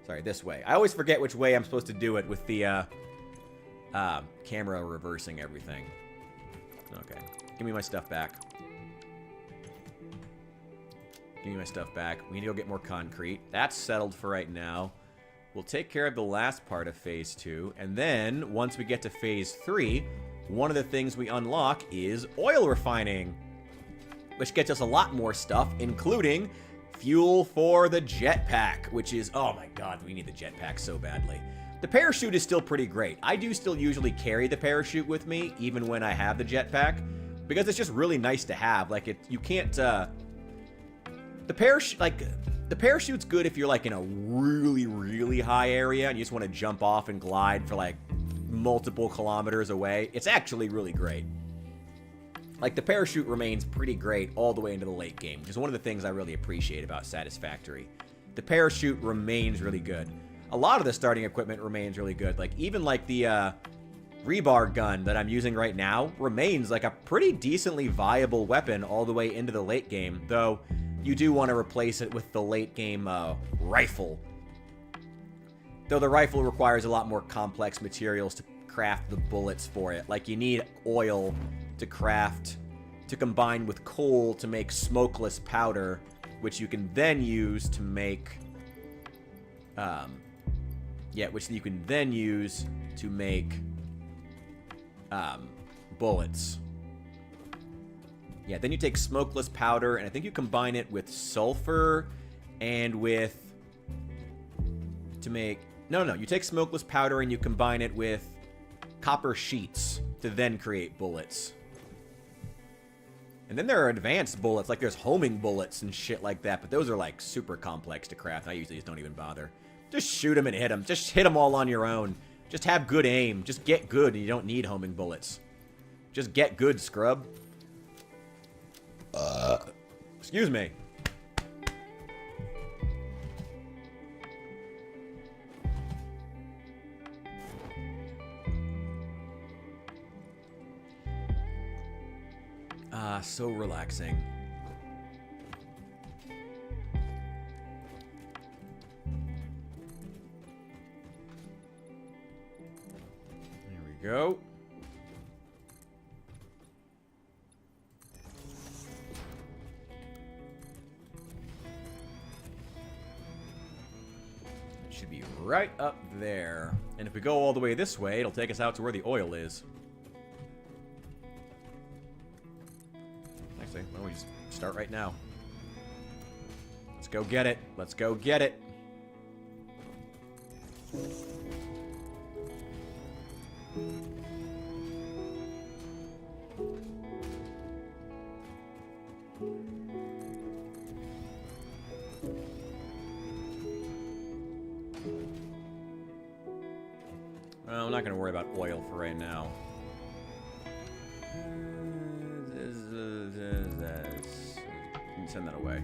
sorry, this way. I always forget which way I'm supposed to do it with the camera reversing everything. Okay. Give me my stuff back. Give me my stuff back. We need to go get more concrete. That's settled for right now. We'll take care of the last part of Phase 2, and then, once we get to Phase 3, one of the things we unlock is oil refining, which gets us a lot more stuff, including fuel for the jetpack, which is, oh my god, we need the jetpack so badly. The parachute is still pretty great. I do still usually carry the parachute with me, even when I have the jetpack, because it's just really nice to have. Like, you can't, the parachute, like, the parachute's good if you're, like, in a really, really high area and you just want to jump off and glide for, like, multiple kilometers away. It's actually really great. Like, the parachute remains pretty great all the way into the late game, which is one of the things I really appreciate about Satisfactory. the parachute remains really good. A lot of the starting equipment remains really good. Like, even like the rebar gun that I'm using right now remains like a pretty decently viable weapon all the way into the late game, though you do want to replace it with the late game rifle. Though the rifle requires a lot more complex materials to craft the bullets for it. Like, you need oil to craft, to combine with coal to make smokeless powder, which you can then use to make, which you can then use to make, bullets. Yeah, then you take smokeless powder, and I think you combine it with sulfur and with, to make, no, you take smokeless powder and you combine it with copper sheets to then create bullets. And then there are advanced bullets, like there's homing bullets and shit like that, but those are like super complex to craft. I usually just don't even bother. Just shoot them and hit them. Just hit them all on your own. Just have good aim. Just get good and you don't need homing bullets. Just get good, scrub. Excuse me. So relaxing. There we go. It should be right up there. And if we go all the way this way, it'll take us out to where the oil is. Why don't we just start right now? Let's go get it. Let's go get it. Well, I'm not going to worry about oil for right now. Send that away.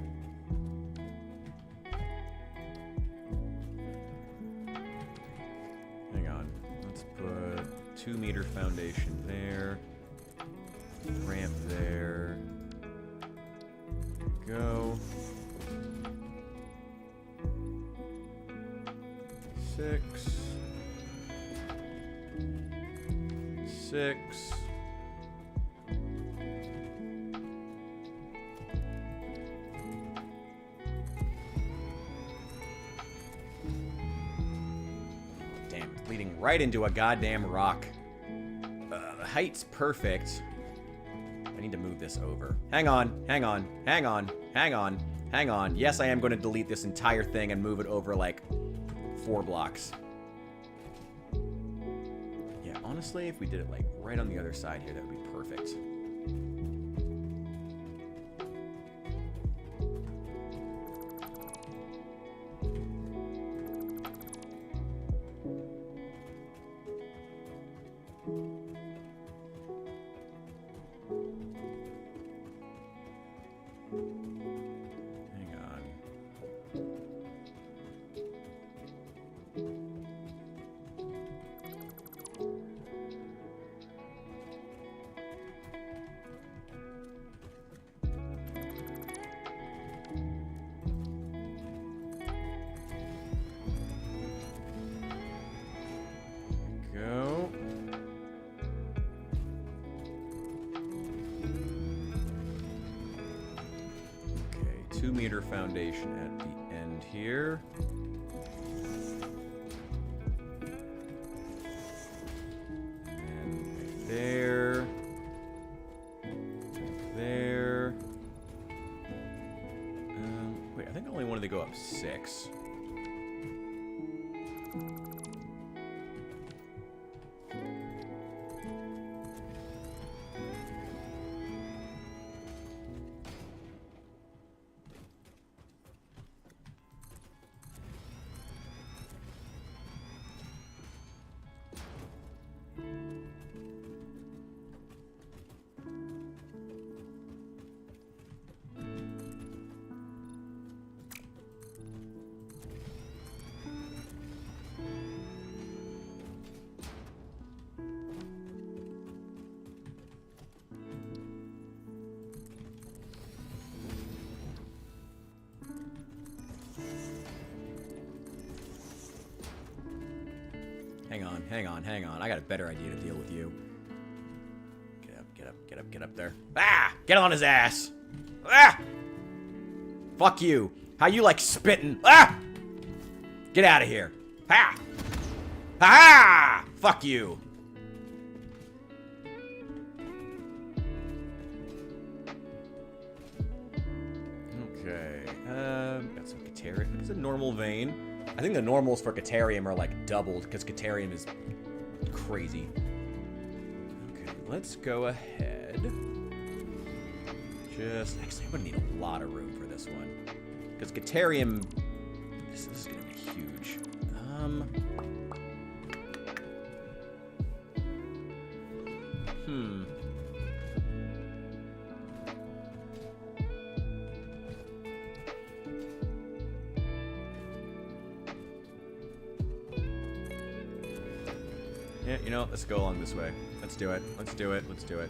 Hang on. Let's put 2-meter foundation there. Ramp there. There we go. 6. 6. Right into a goddamn rock. The height's perfect. I need to move this over. Hang on, hang on, hang on, hang on, hang on. Yes, I am going to delete this entire thing and move it over like 4 blocks. Yeah, honestly, if we did it like right on the other side here, that would be perfect. Meter foundation at the end here. And right there. There. Wait, I think I only wanted to go up 6. Hang on, hang on, hang on. I got a better idea to deal with you. Get up, get up, get up, get up there. Ah! Get on his ass! Ah! Fuck you. How you like spitting? Ah! Get out of here. Ha! Ha! Fuck you. Okay. Got some Caterium. It's a normal vein. I think the normals for Caterium are like doubled because Caterium is crazy. Okay, let's go ahead. Actually, I'm gonna need a lot of room for this one because Caterium. This is gonna be huge. Yeah, you know, let's go along this way. Let's do it. Let's do it. Let's do it.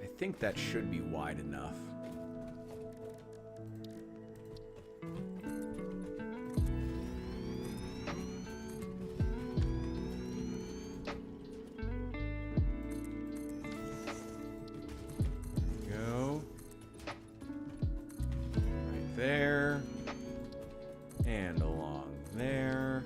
I think that should be wide enough. There and along there.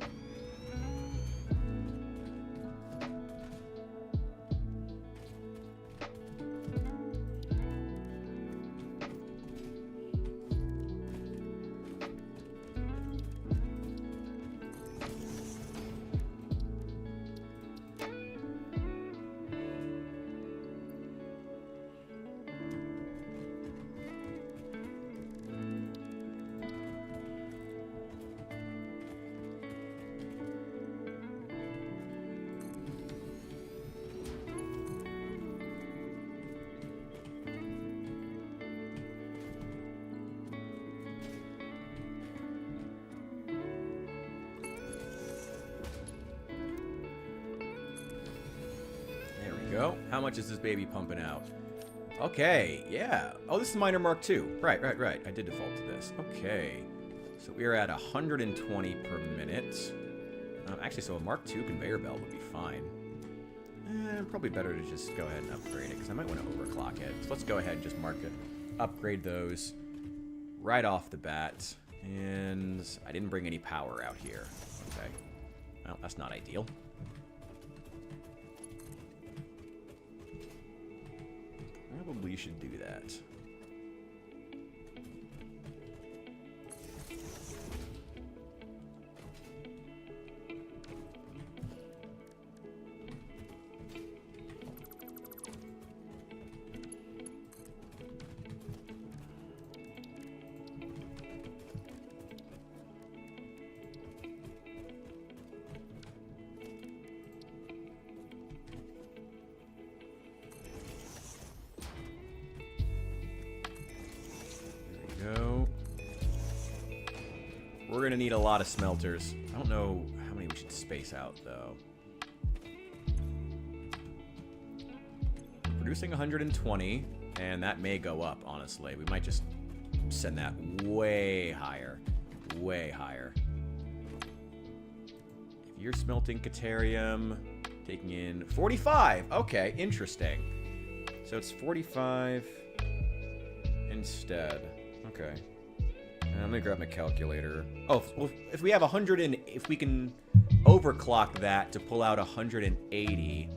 Go. How much is this baby pumping out? Okay, yeah. Oh, this is minor Mark 2. Right. I did default to this. Okay. So we are at 120 per minute. Actually, so a Mark 2 conveyor belt would be fine. Probably better to just go ahead and upgrade it, because I might want to overclock it. So let's go ahead and just mark it. Upgrade those right off the bat. And I didn't bring any power out here. Okay. Well, that's not ideal. Probably should do that. We're gonna need a lot of smelters. I don't know how many we should space out, though. Producing 120, and that may go up, honestly. We might just send that way higher. Way higher. If you're smelting Caterium, taking in 45. Okay, interesting. So it's 45 instead. Okay. I'm gonna grab my calculator. Oh, well, if we have 100 and if we can overclock that to pull out 180,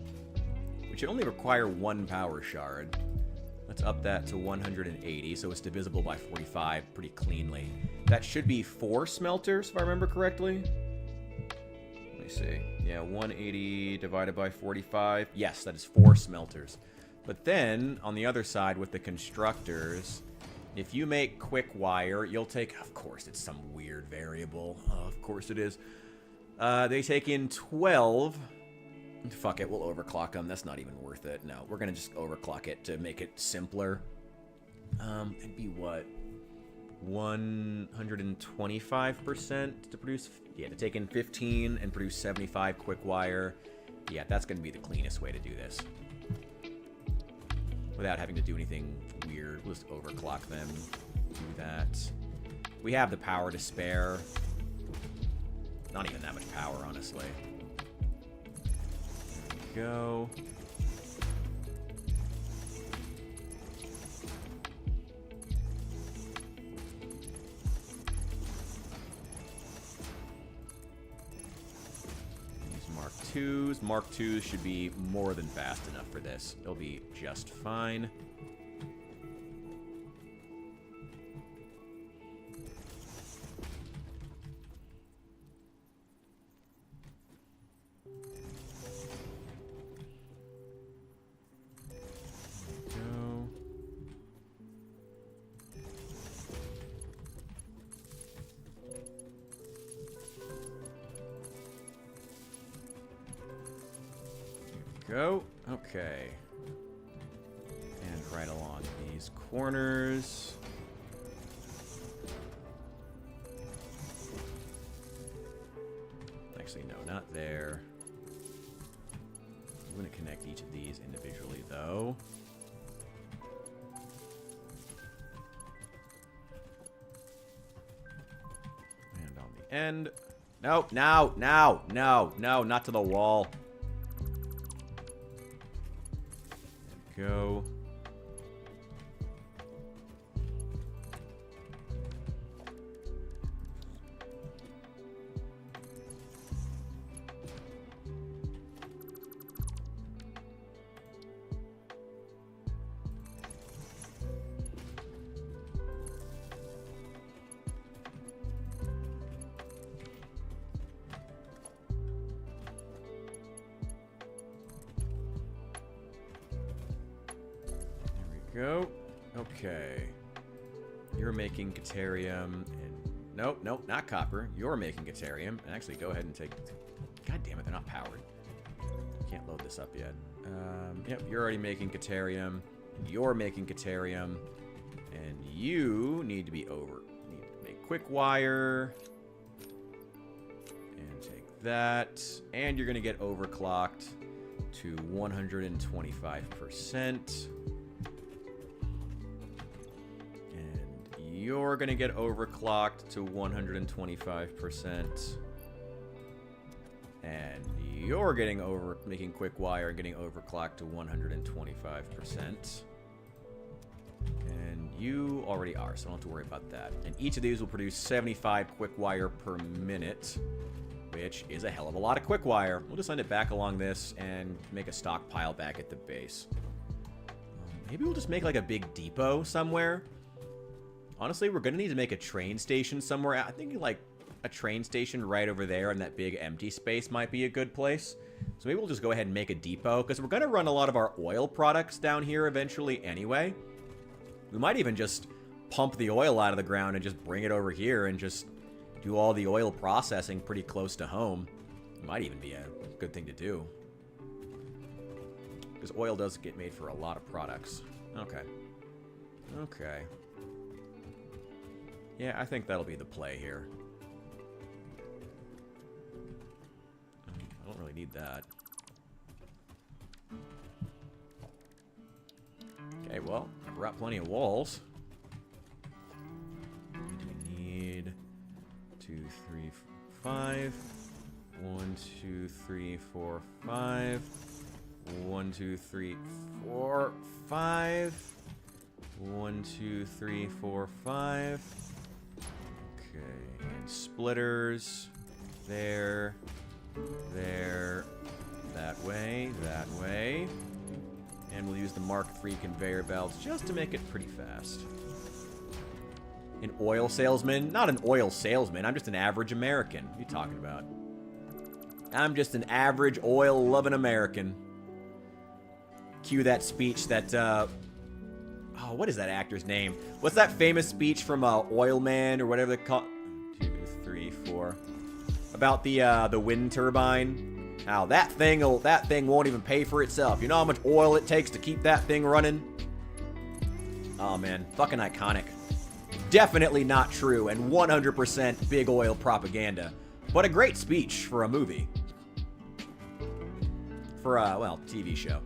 we should only require one power shard. Let's up that to 180, so it's divisible by 45 pretty cleanly. That should be 4 smelters, if I remember correctly. Let me see. Yeah, 180 divided by 45. Yes, that is 4 smelters. But then, on the other side with the constructors, if you make quick wire, you'll take... Of course, it's some weird variable. Oh, of course it is. They take in 12. Fuck it, we'll overclock them. That's not even worth it. No, we're going to just overclock it to make it simpler. It'd be what? 125% to produce... Yeah, to take in 15 and produce 75 quick wire. Yeah, that's going to be the cleanest way to do this. without having to do anything weird. We'll just overclock them. Do that. We have the power to spare. Not even that much power, honestly. There we go. Mark 2s. Mark 2s should be more than fast enough for this. They'll be just fine. Go. Okay. And right along these corners. Actually, no, not there. I'm going to connect each of these individually, though. And on the end. No, no, no, no, no, not to the wall. Go. Go. Okay. You're making Caterium and... Nope, nope, not copper. You're making Caterium. And actually, go ahead and take... God damn it, they're not powered. Can't load this up yet. Yep, you're already making Caterium. You're making Caterium. And you need to be over. Need to make quick wire. And take that. And you're going to get overclocked to 125%. You're going to get overclocked to 125%. And you're making quick wire and getting overclocked to 125%. And you already are, so don't have to worry about that. And each of these will produce 75 quick wire per minute, which is a hell of a lot of quick wire. We'll just send it back along this and make a stockpile back at the base. Maybe we'll just make like a big depot somewhere. Honestly, we're going to need to make a train station somewhere. I think like a train station right over there in that big empty space might be a good place. So maybe we'll just go ahead and make a depot because we're going to run a lot of our oil products down here eventually anyway. We might even just pump the oil out of the ground and just bring it over here and just do all the oil processing pretty close to home. It might even be a good thing to do. Because oil does get made for a lot of products. Okay. Okay. Yeah, I think that'll be the play here. I don't really need that. Okay, well, I brought plenty of walls. What do we need? 2, 3, 5. 1, 2, 3, 4, 5. 1, 2, 3, 4, 5. 1, 2, 3, 4, 5. Okay, and splitters. There. There. That way. That way. And we'll use the Mark III conveyor belts just to make it pretty fast. An oil salesman? Not an oil salesman. I'm just an average American. What are you talking about? I'm just an average oil-loving American. Cue that speech that, oh, what is that actor's name? What's that famous speech from Oil Man or whatever they call? 2, 3, 4. About the wind turbine. How that thing won't even pay for itself. You know how much oil it takes to keep that thing running? Oh man, fucking iconic. Definitely not true and 100% big oil propaganda. But a great speech for a movie. For a, well, TV show.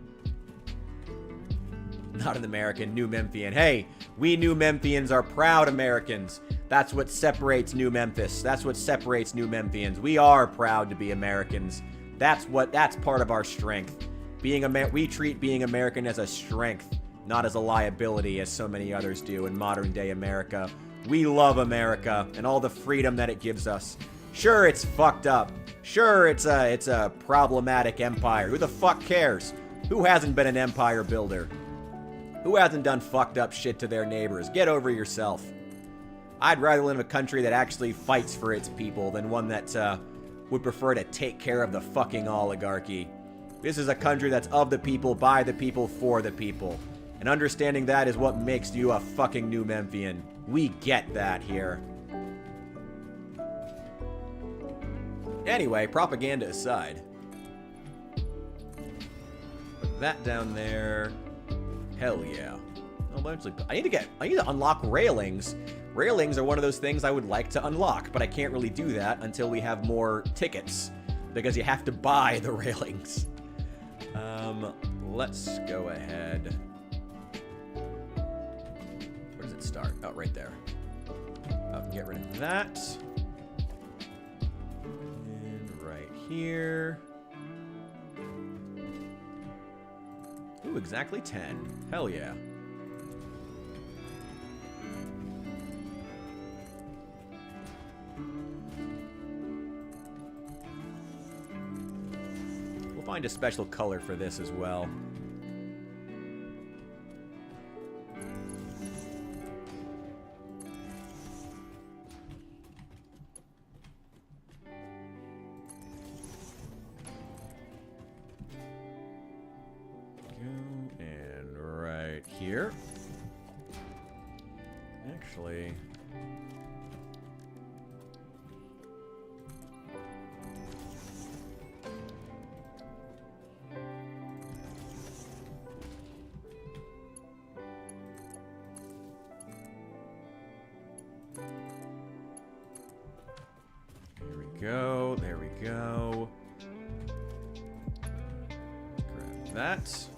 Not an American, New Memphian. Hey, we New Memphians are proud Americans. That's what separates New Memphis. That's what separates New Memphians. We are proud to be Americans. That's part of our strength. We treat being American as a strength, not as a liability, as so many others do in modern day America. We love America and all the freedom that it gives us. Sure, it's fucked up. Sure, it's a problematic empire. Who the fuck cares? Who hasn't been an empire builder? Who hasn't done fucked up shit to their neighbors? Get over yourself. I'd rather live in a country that actually fights for its people than one that would prefer to take care of the fucking oligarchy. This is a country that's of the people, by the people, for the people. And understanding that is what makes you a fucking New Memphian. We get that here. Anyway, propaganda aside. Put that down there. Hell yeah. I need to unlock railings. Railings are one of those things I would like to unlock, but I can't really do that until we have more tickets, because you have to buy the railings. Let's go ahead. Where does it start? Oh, right there. Get rid of that. And right here. Ooh, exactly 10. Hell yeah. We'll find a special color for this as well. Here. Actually, there we go. There we go. Grab that.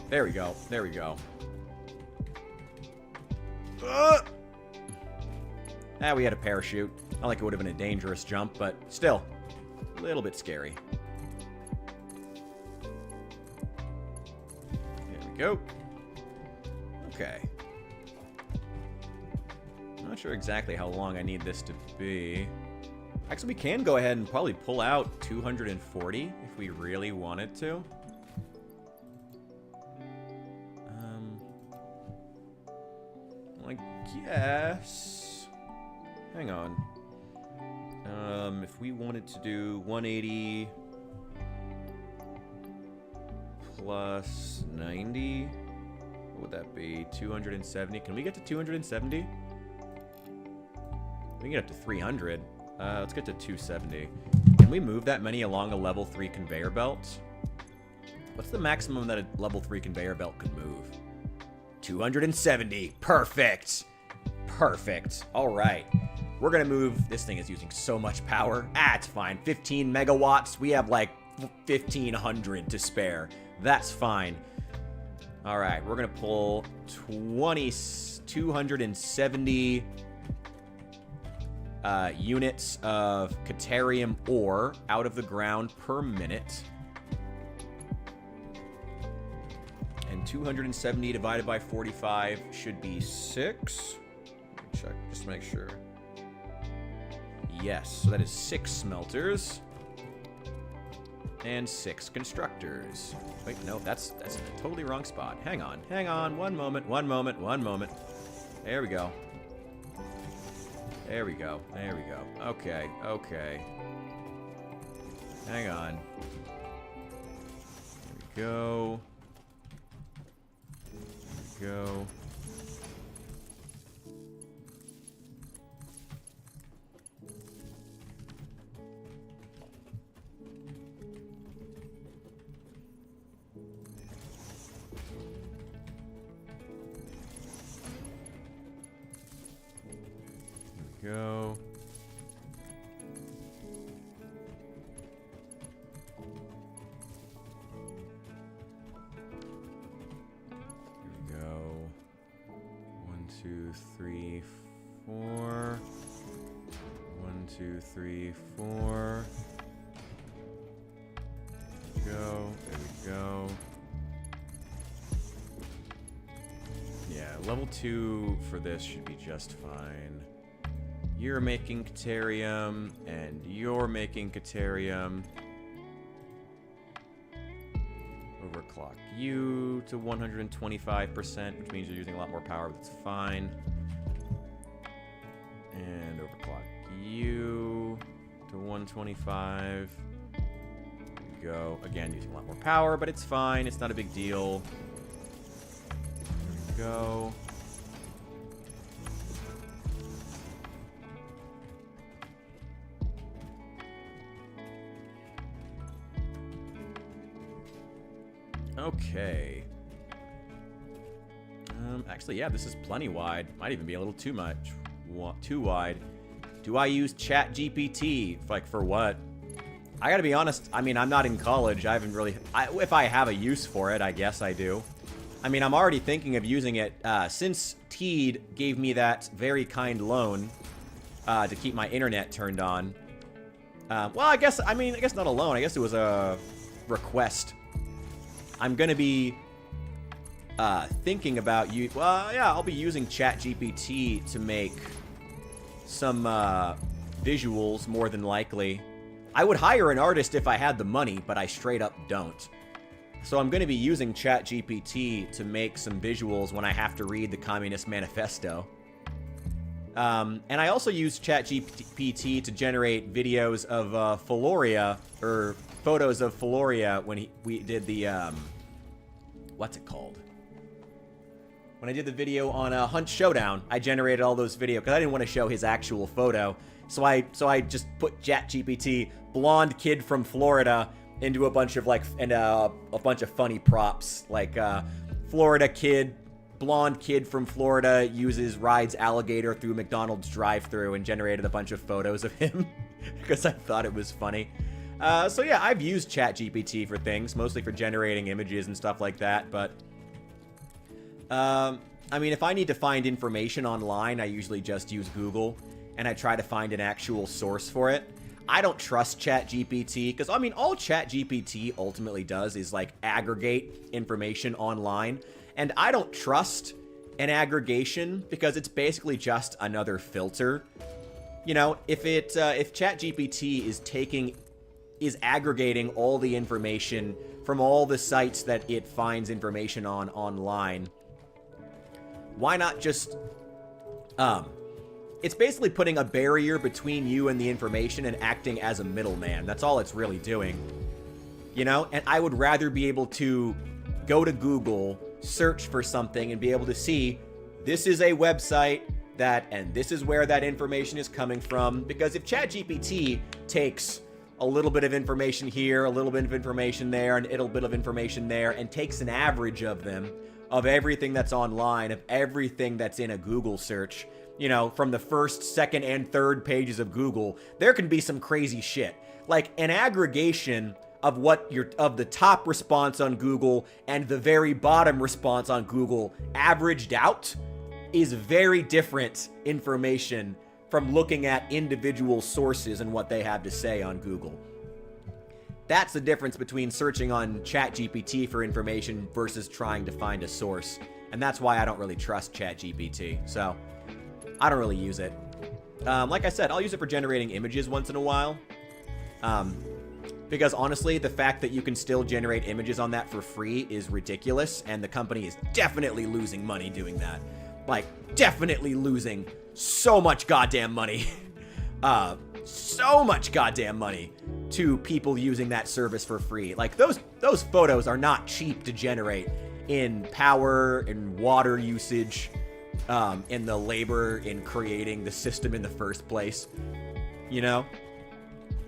There we go. There we go. We had a parachute. Not like it would have been a dangerous jump, but still, a little bit scary. There we go. Okay. I'm not sure exactly how long I need this to be. Actually, we can go ahead and probably pull out 240 if we really wanted to. I guess. Hang on. If we wanted to do 180 plus 90, what would that be? 270. Can we get to 270? We can get up to 300. Let's get to 270. Can we move that many along a level 3 conveyor belt? What's the maximum that a level 3 conveyor belt could move? 270. Perfect. Perfect. All right. We're going to move. This thing is using so much power. It's fine. 15 megawatts. We have like 1,500 to spare. That's fine. All right. We're going to pull 270 units of Caterium ore out of the ground per minute. And 270 divided by 45 should be 6. Let me check, just to make sure. Yes, so that is 6 smelters. And 6 constructors. Wait, no, that's in a totally wrong spot. Hang on, one moment. There we go. There we go. Okay. Hang on. There we go. go. Here we go. 1, 2, 3, 4. 1, 2, 3, 4. Go. There we go. Yeah, level 2 for this should be just fine. You're making Caterium, and you're making Caterium. Overclock you to 125%, which means you're using a lot more power, but it's fine. And overclock you to 125. There we go. Again, using a lot more power, but it's fine. It's not a big deal. There we go. Okay. Actually, yeah, this is plenty wide. Might even be a little too much. Too wide. Do I use ChatGPT? Like, for what? I gotta be honest, I mean, I'm not in college. I haven't really... if I have a use for it, I guess I do. I mean, I'm already thinking of using it since Teed gave me that very kind loan to keep my internet turned on. Well, I guess not a loan. I guess it was a request. I'm gonna be thinking about you. Well, yeah, I'll be using ChatGPT to make some visuals, more than likely. I would hire an artist if I had the money, but I straight up don't. So I'm going to be using ChatGPT to make some visuals when I have to read the Communist Manifesto. And I also use ChatGPT to generate videos of Feloria, or photos of Feloria when we did the, what's it called? When I did the video on Hunt Showdown, I generated all those videos because I didn't want to show his actual photo. So I just put ChatGPT, blonde kid from Florida, into a bunch of a bunch of funny props, like Florida kid, blonde kid from Florida rides alligator through McDonald's drive-thru, and generated a bunch of photos of him because I thought it was funny. So yeah, I've used ChatGPT for things, mostly for generating images and stuff like that, but I mean, if I need to find information online, I usually just use Google, and I try to find an actual source for it. I don't trust ChatGPT, because, I mean, all ChatGPT ultimately does is, like, aggregate information online, and I don't trust an aggregation, because it's basically just another filter. You know, if ChatGPT is aggregating all the information from all the sites that it finds information on online, why not just, it's basically putting a barrier between you and the information and acting as a middleman. That's all it's really doing. You know? And I would rather be able to go to Google, search for something, and be able to see, this is a website and this is where that information is coming from. Because if ChatGPT takes a little bit of information here, a little bit of information there, and a little bit of information there, and takes an average of them, of everything that's online, of everything that's in a Google search, you know, from the first, second, and third pages of Google, there can be some crazy shit. Like, an aggregation of of the top response on Google and the very bottom response on Google averaged out is very different information from looking at individual sources and what they have to say on Google. That's the difference between searching on ChatGPT for information versus trying to find a source. And that's why I don't really trust ChatGPT. So, I don't really use it. Like I said, I'll use it for generating images once in a while. Because honestly, the fact that you can still generate images on that for free is ridiculous. And the company is definitely losing money doing that. Like, definitely losing so much goddamn money. So much goddamn money to people using that service for free. Like, those photos are not cheap to generate in power and water usage, in the labor in creating the system in the first place. You know?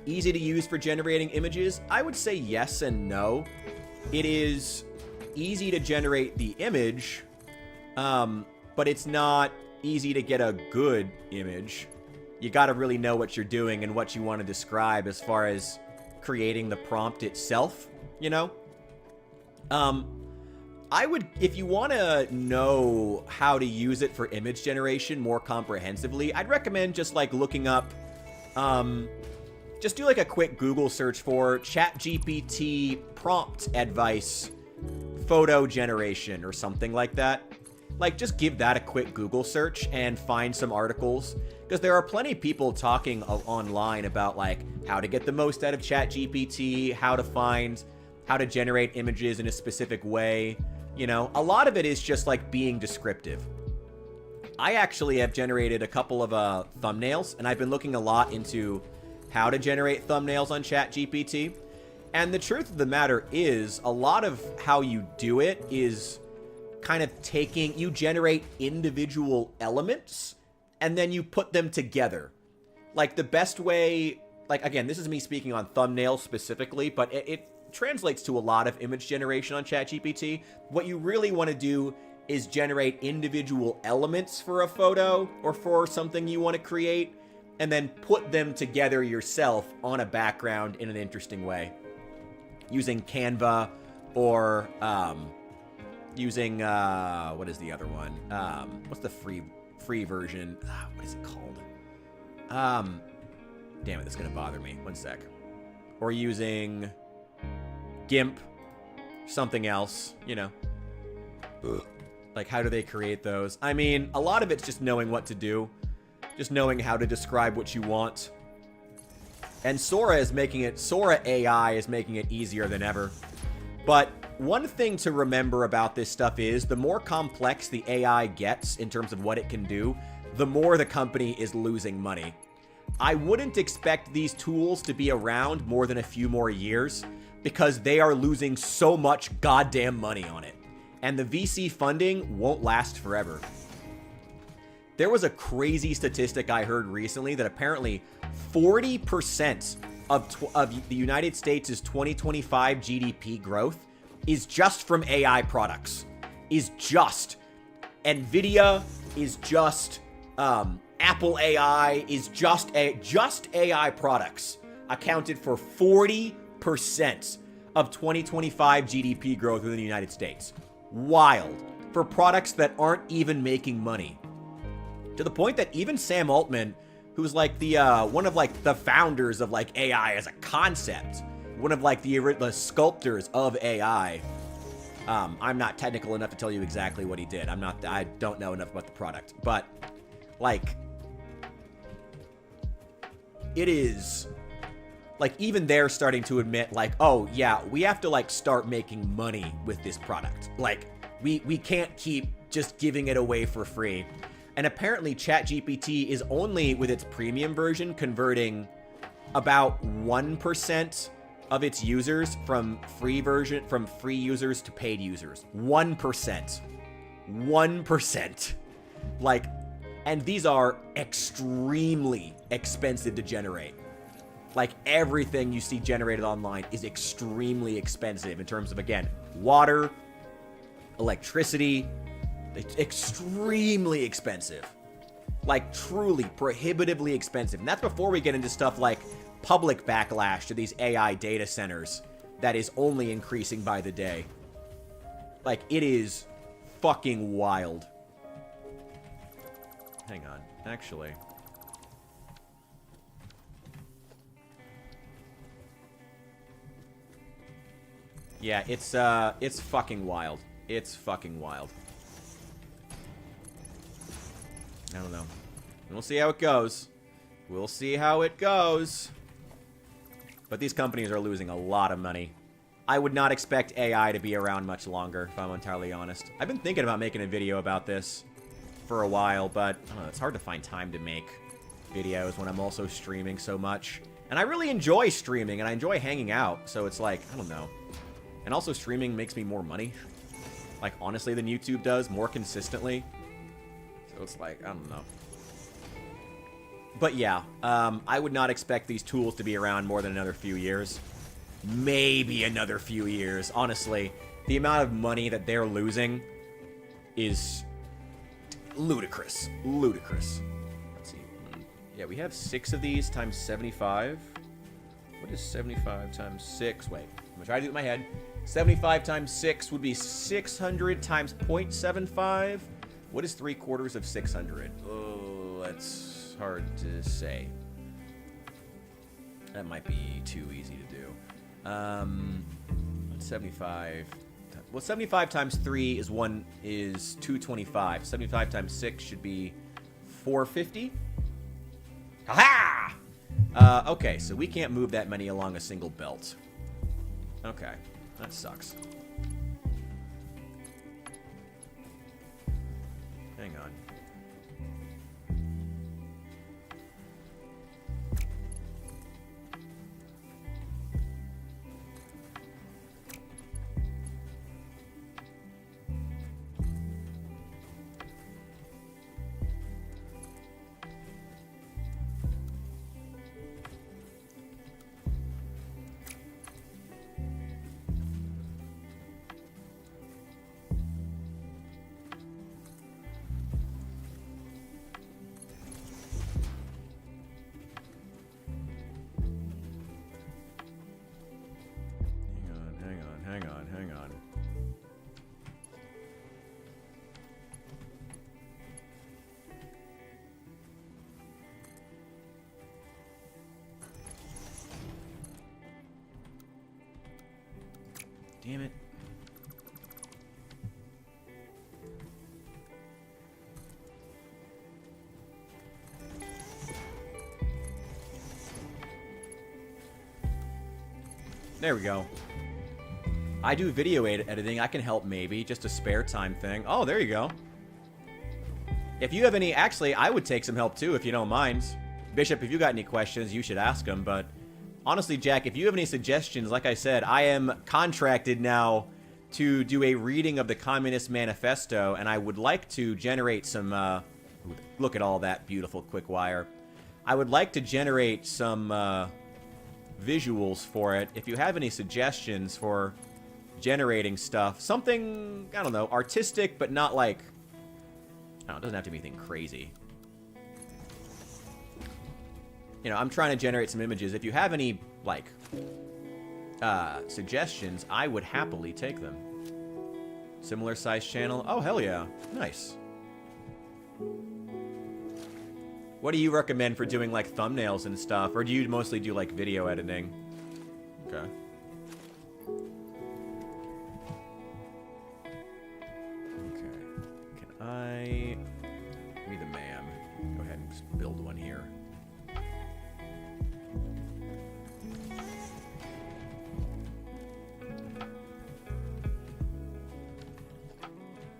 Easy to use for generating images? I would say yes and no. It is easy to generate the image, but it's not easy to get a good image. you got to really know what you're doing and what you want to describe as far as creating the prompt itself, you know? I would, if you want to know how to use it for image generation more comprehensively, I'd recommend just like looking up, just do like a quick Google search for ChatGPT prompt advice photo generation or something like that. Like, just give that a quick Google search and find some articles, because there are plenty of people talking online about like how to get the most out of ChatGPT, how to generate images in a specific way. You know, a lot of it is just like being descriptive. I actually have generated a couple of thumbnails, and I've been looking a lot into how to generate thumbnails on ChatGPT. And the truth of the matter is, a lot of how you do it is kind of you generate individual elements, and then you put them together. Like, the best way, like, again, this is me speaking on thumbnails specifically, but it translates to a lot of image generation on ChatGPT. What you really want to do is generate individual elements for a photo or for something you want to create, and then put them together yourself on a background in an interesting way. Using Canva or using, what is the other one? What's the free version? What is it called? Damn it, that's going to bother me. One sec. Or using GIMP, something else, you know. Like, how do they create those? I mean, a lot of it's just knowing what to do. Just knowing how to describe what you want. And Sora AI is making it easier than ever. But one thing to remember about this stuff is, the more complex the AI gets in terms of what it can do, the more the company is losing money. I wouldn't expect these tools to be around more than a few more years, because they are losing so much goddamn money on it. And the VC funding won't last forever. There was a crazy statistic I heard recently that apparently 40% of the United States' 2025 GDP growth is just from AI products. Is just. NVIDIA is just. Apple AI is just AI products accounted for 40% of 2025 GDP growth within the United States. Wild. For products that aren't even making money. To the point that even Sam Altman, who's like the one of like the founders of like AI as a concept, one of like the sculptors of AI. I'm not technical enough to tell you exactly what he did. I don't know enough about the product, but like, it is like, even they're starting to admit like, oh yeah, we have to like start making money with this product. Like, we can't keep just giving it away for free. And apparently ChatGPT is only, with its premium version, converting about 1% of its users from free users to paid users. 1%. 1%. Like, and these are extremely expensive to generate. Like, everything you see generated online is extremely expensive in terms of, again, water, electricity. It's extremely expensive. Like, truly prohibitively expensive. And that's before we get into stuff like public backlash to these AI data centers that is only increasing by the day. Like, it is fucking wild. Hang on. Actually, yeah, it's fucking wild. It's fucking wild. I don't know. We'll see how it goes. We'll see how it goes. But these companies are losing a lot of money. I would not expect AI to be around much longer, if I'm entirely honest. I've been thinking about making a video about this for a while, but I don't know, it's hard to find time to make videos when I'm also streaming so much. And I really enjoy streaming, and I enjoy hanging out, so it's like, I don't know. And also streaming makes me more money. Like, honestly, than YouTube does, more consistently. So it's like, I don't know. But yeah, I would not expect these tools to be around more than another few years. Maybe another few years. Honestly, the amount of money that they're losing is ludicrous. Ludicrous. Let's see. Yeah, we have 6 of these times 75. What is 75 times 6? Wait, I'm going to try to do it in my head. 75 times 6 would be 600 times 0.75. What is 3/4 of 600? Oh, that's hard to say. That might be too easy to do. 75. Well, 75 times 3 is 225. 75 times 6 should be 450. Ha! Okay, so we can't move that many along a single belt. Okay, that sucks. Hang on. Hang on. Damn it. There we go. I do video editing. I can help maybe. Just a spare time thing. Oh, there you go. If you have any... Actually, I would take some help too, if you don't mind. Bishop, if you got any questions, you should ask them. But honestly, Jack, if you have any suggestions, like I said, I am contracted now to do a reading of the Communist Manifesto, and I would like to generate some... look at all that beautiful quick wire. I would like to generate some visuals for it. If you have any suggestions for generating stuff, something, I don't know, artistic, but not like, I don't know, it doesn't have to be anything crazy. You know, I'm trying to generate some images. If you have any, like, suggestions, I would happily take them. Similar size channel. Oh, hell yeah. Nice. What do you recommend for doing, like, thumbnails and stuff? Or do you mostly do, like, video editing? Okay. Be the man. Go ahead and just build one here.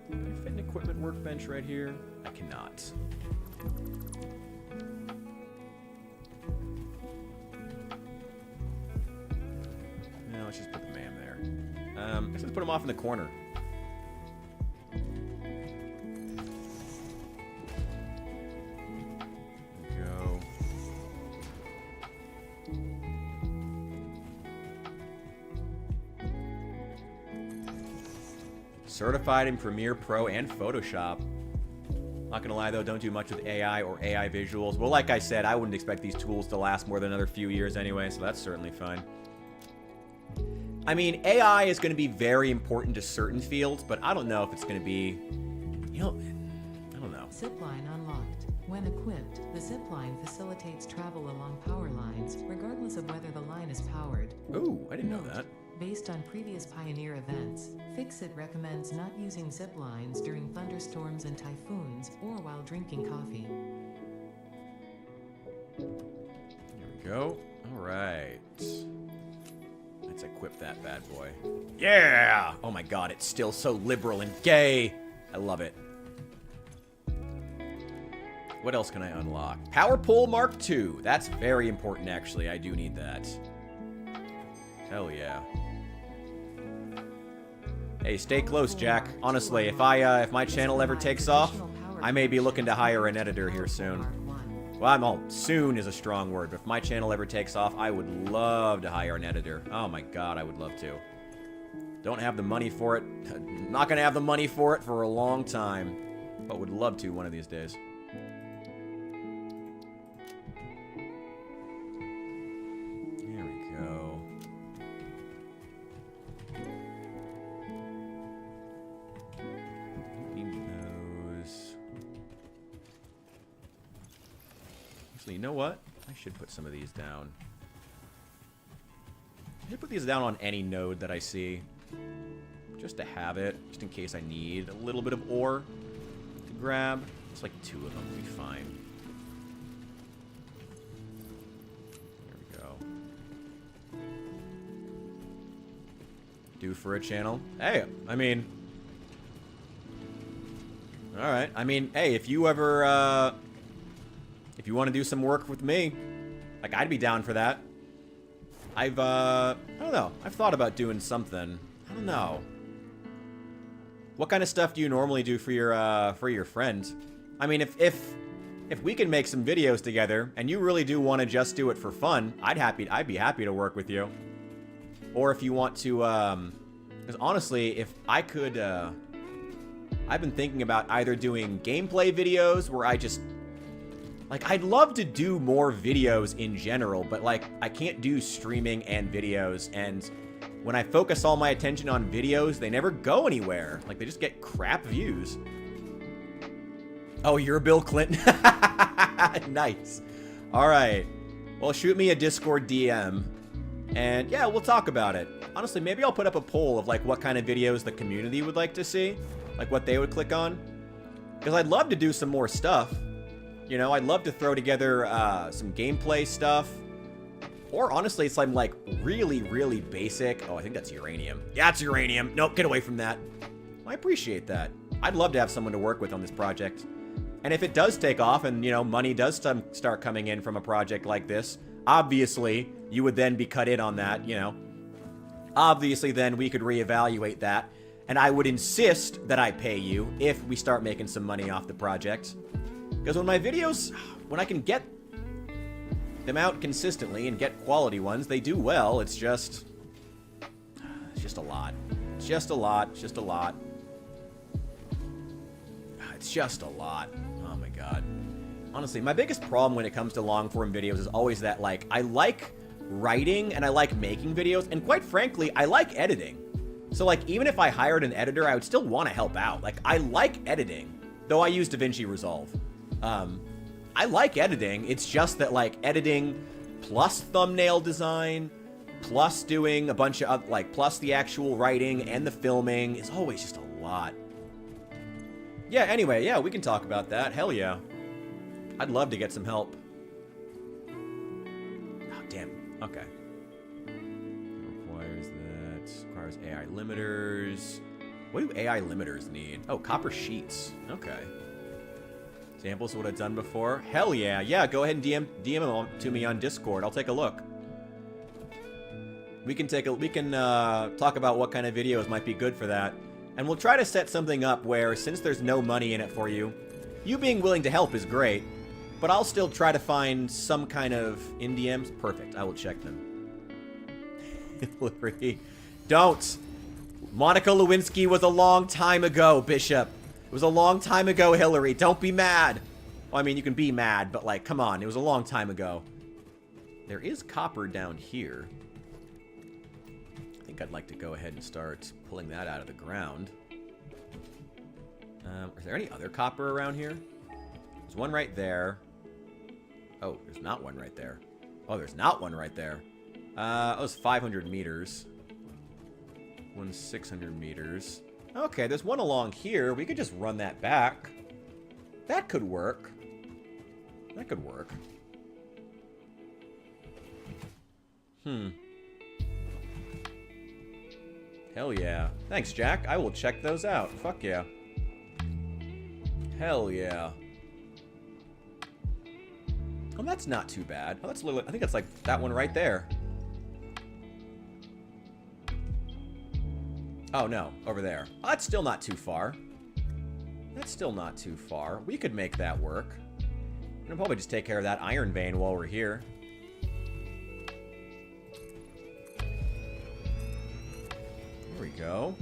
Can I fit an equipment workbench right here? I cannot. No, let's just put the man there. Let's put him off in the corner. Certified in Premiere Pro and Photoshop. Not gonna lie though, don't do much with AI or AI visuals. Well, like I said, I wouldn't expect these tools to last more than another few years anyway, so that's certainly fine. I mean, AI is gonna be very important to certain fields, but I don't know if it's gonna be, you know, I don't know. Zipline unlocked. When equipped, the zipline facilitates travel along power lines, regardless of whether the line is powered. Ooh, I didn't know that. Based on previous Pioneer events, Fixit recommends not using zip lines during thunderstorms and typhoons, or while drinking coffee. There we go. All right. Let's equip that bad boy. Yeah! Oh my god, it's still so liberal and gay. I love it. What else can I unlock? Power Pole Mark II. That's very important, actually. I do need that. Hell yeah. Hey, stay close, Jack. Honestly, if my channel ever takes off, I may be looking to hire an editor here soon. Well, soon is a strong word, but if my channel ever takes off, I would love to hire an editor. Oh my god, I would love to. Don't have the money for it. Not gonna have the money for it for a long time, but would love to one of these days. Actually, you know what? I should put some of these down. I should put these down on any node that I see. Just to have it, just in case I need a little bit of ore to grab. Just like 2 of them will be fine. There we go. Due for a channel. Hey, I mean... Alright, I mean, hey, if you ever, if you want to do some work with me, like, I'd be down for that. I don't know. I've thought about doing something. I don't know. What kind of stuff do you normally do for your friends? I mean, if we can make some videos together and you really do want to just do it for fun, I'd be happy to work with you. Or if you want to, because honestly, if I could, I've been thinking about either doing gameplay videos where I just, like, I'd love to do more videos in general, but, like, I can't do streaming and videos, and when I focus all my attention on videos, they never go anywhere. Like, they just get crap views. Oh, you're Bill Clinton? Nice. All right. Well, shoot me a Discord DM, and yeah, we'll talk about it. Honestly, maybe I'll put up a poll of, like, what kind of videos the community would like to see. Like, what they would click on. Because I'd love to do some more stuff. You know, I'd love to throw together some gameplay stuff. Or, honestly, some, like, really, really basic... Oh, I think that's uranium. Yeah, it's uranium. Nope, get away from that. I appreciate that. I'd love to have someone to work with on this project. And if it does take off and, you know, money does start coming in from a project like this, obviously, you would then be cut in on that, you know. Obviously, then we could reevaluate that. And I would insist that I pay you if we start making some money off the project. Because when my videos, when I can get them out consistently and get quality ones, they do well. It's just a lot. It's just a lot. It's just a lot. It's just a lot. Oh my god. Honestly, my biggest problem when it comes to long form videos is always that, like, I like writing and I like making videos, and quite frankly, I like editing. So, like, even if I hired an editor, I would still want to help out. Like, I like editing, though I use DaVinci Resolve. I like editing. It's just that, like, editing plus thumbnail design, plus doing a bunch of, like, plus the actual writing and the filming is always just a lot. Yeah, anyway, yeah, we can talk about that. Hell yeah. I'd love to get some help. Oh, damn. Okay. Requires AI limiters. What do AI limiters need? Oh, copper sheets. Okay. Samples of what I've done before. Hell yeah. Yeah, go ahead and DM them to me on Discord. I'll take a look. We can talk about what kind of videos might be good for that. And we'll try to set something up where, since there's no money in it for you, you being willing to help is great, but I'll still try to find some kind of in-DMs. Perfect. I will check them. Hillary. Don't. Monica Lewinsky was a long time ago, Bishop. It was a long time ago, Hillary. Don't be mad. Well, I mean, you can be mad, but, like, come on. It was a long time ago. There is copper down here. I think I'd like to go ahead and start pulling that out of the ground. Is there any other copper around here? There's one right there. Oh, there's not one right there. Oh, there's not one right there. Oh, it's 500 meters. One's 600 meters. Okay, there's one along here. We could just run that back. That could work. That could work. Hell yeah. Thanks, Jack. I will check those out. Fuck yeah. Hell yeah. Oh, that's not too bad. Oh, that's a little... I think that's like that one right there. Oh, no. Over there. Oh, that's still not too far. That's still not too far. We could make that work. We'll probably just take care of that iron vein while we're here. There we go.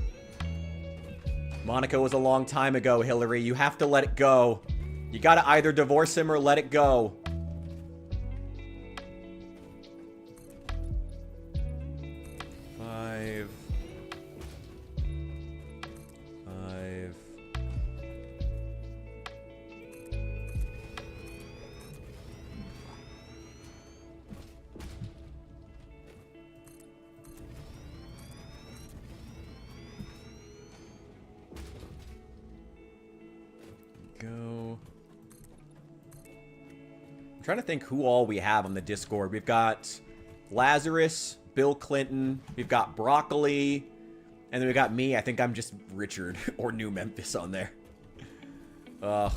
Monica was a long time ago, Hillary. You have to let it go. You gotta either divorce him or let it go. I'm trying to think who all we have on the Discord. We've got Lazarus, Bill Clinton, we've got Broccoli, and then we got me. I think I'm just Richard or New Memphis on there. Ugh.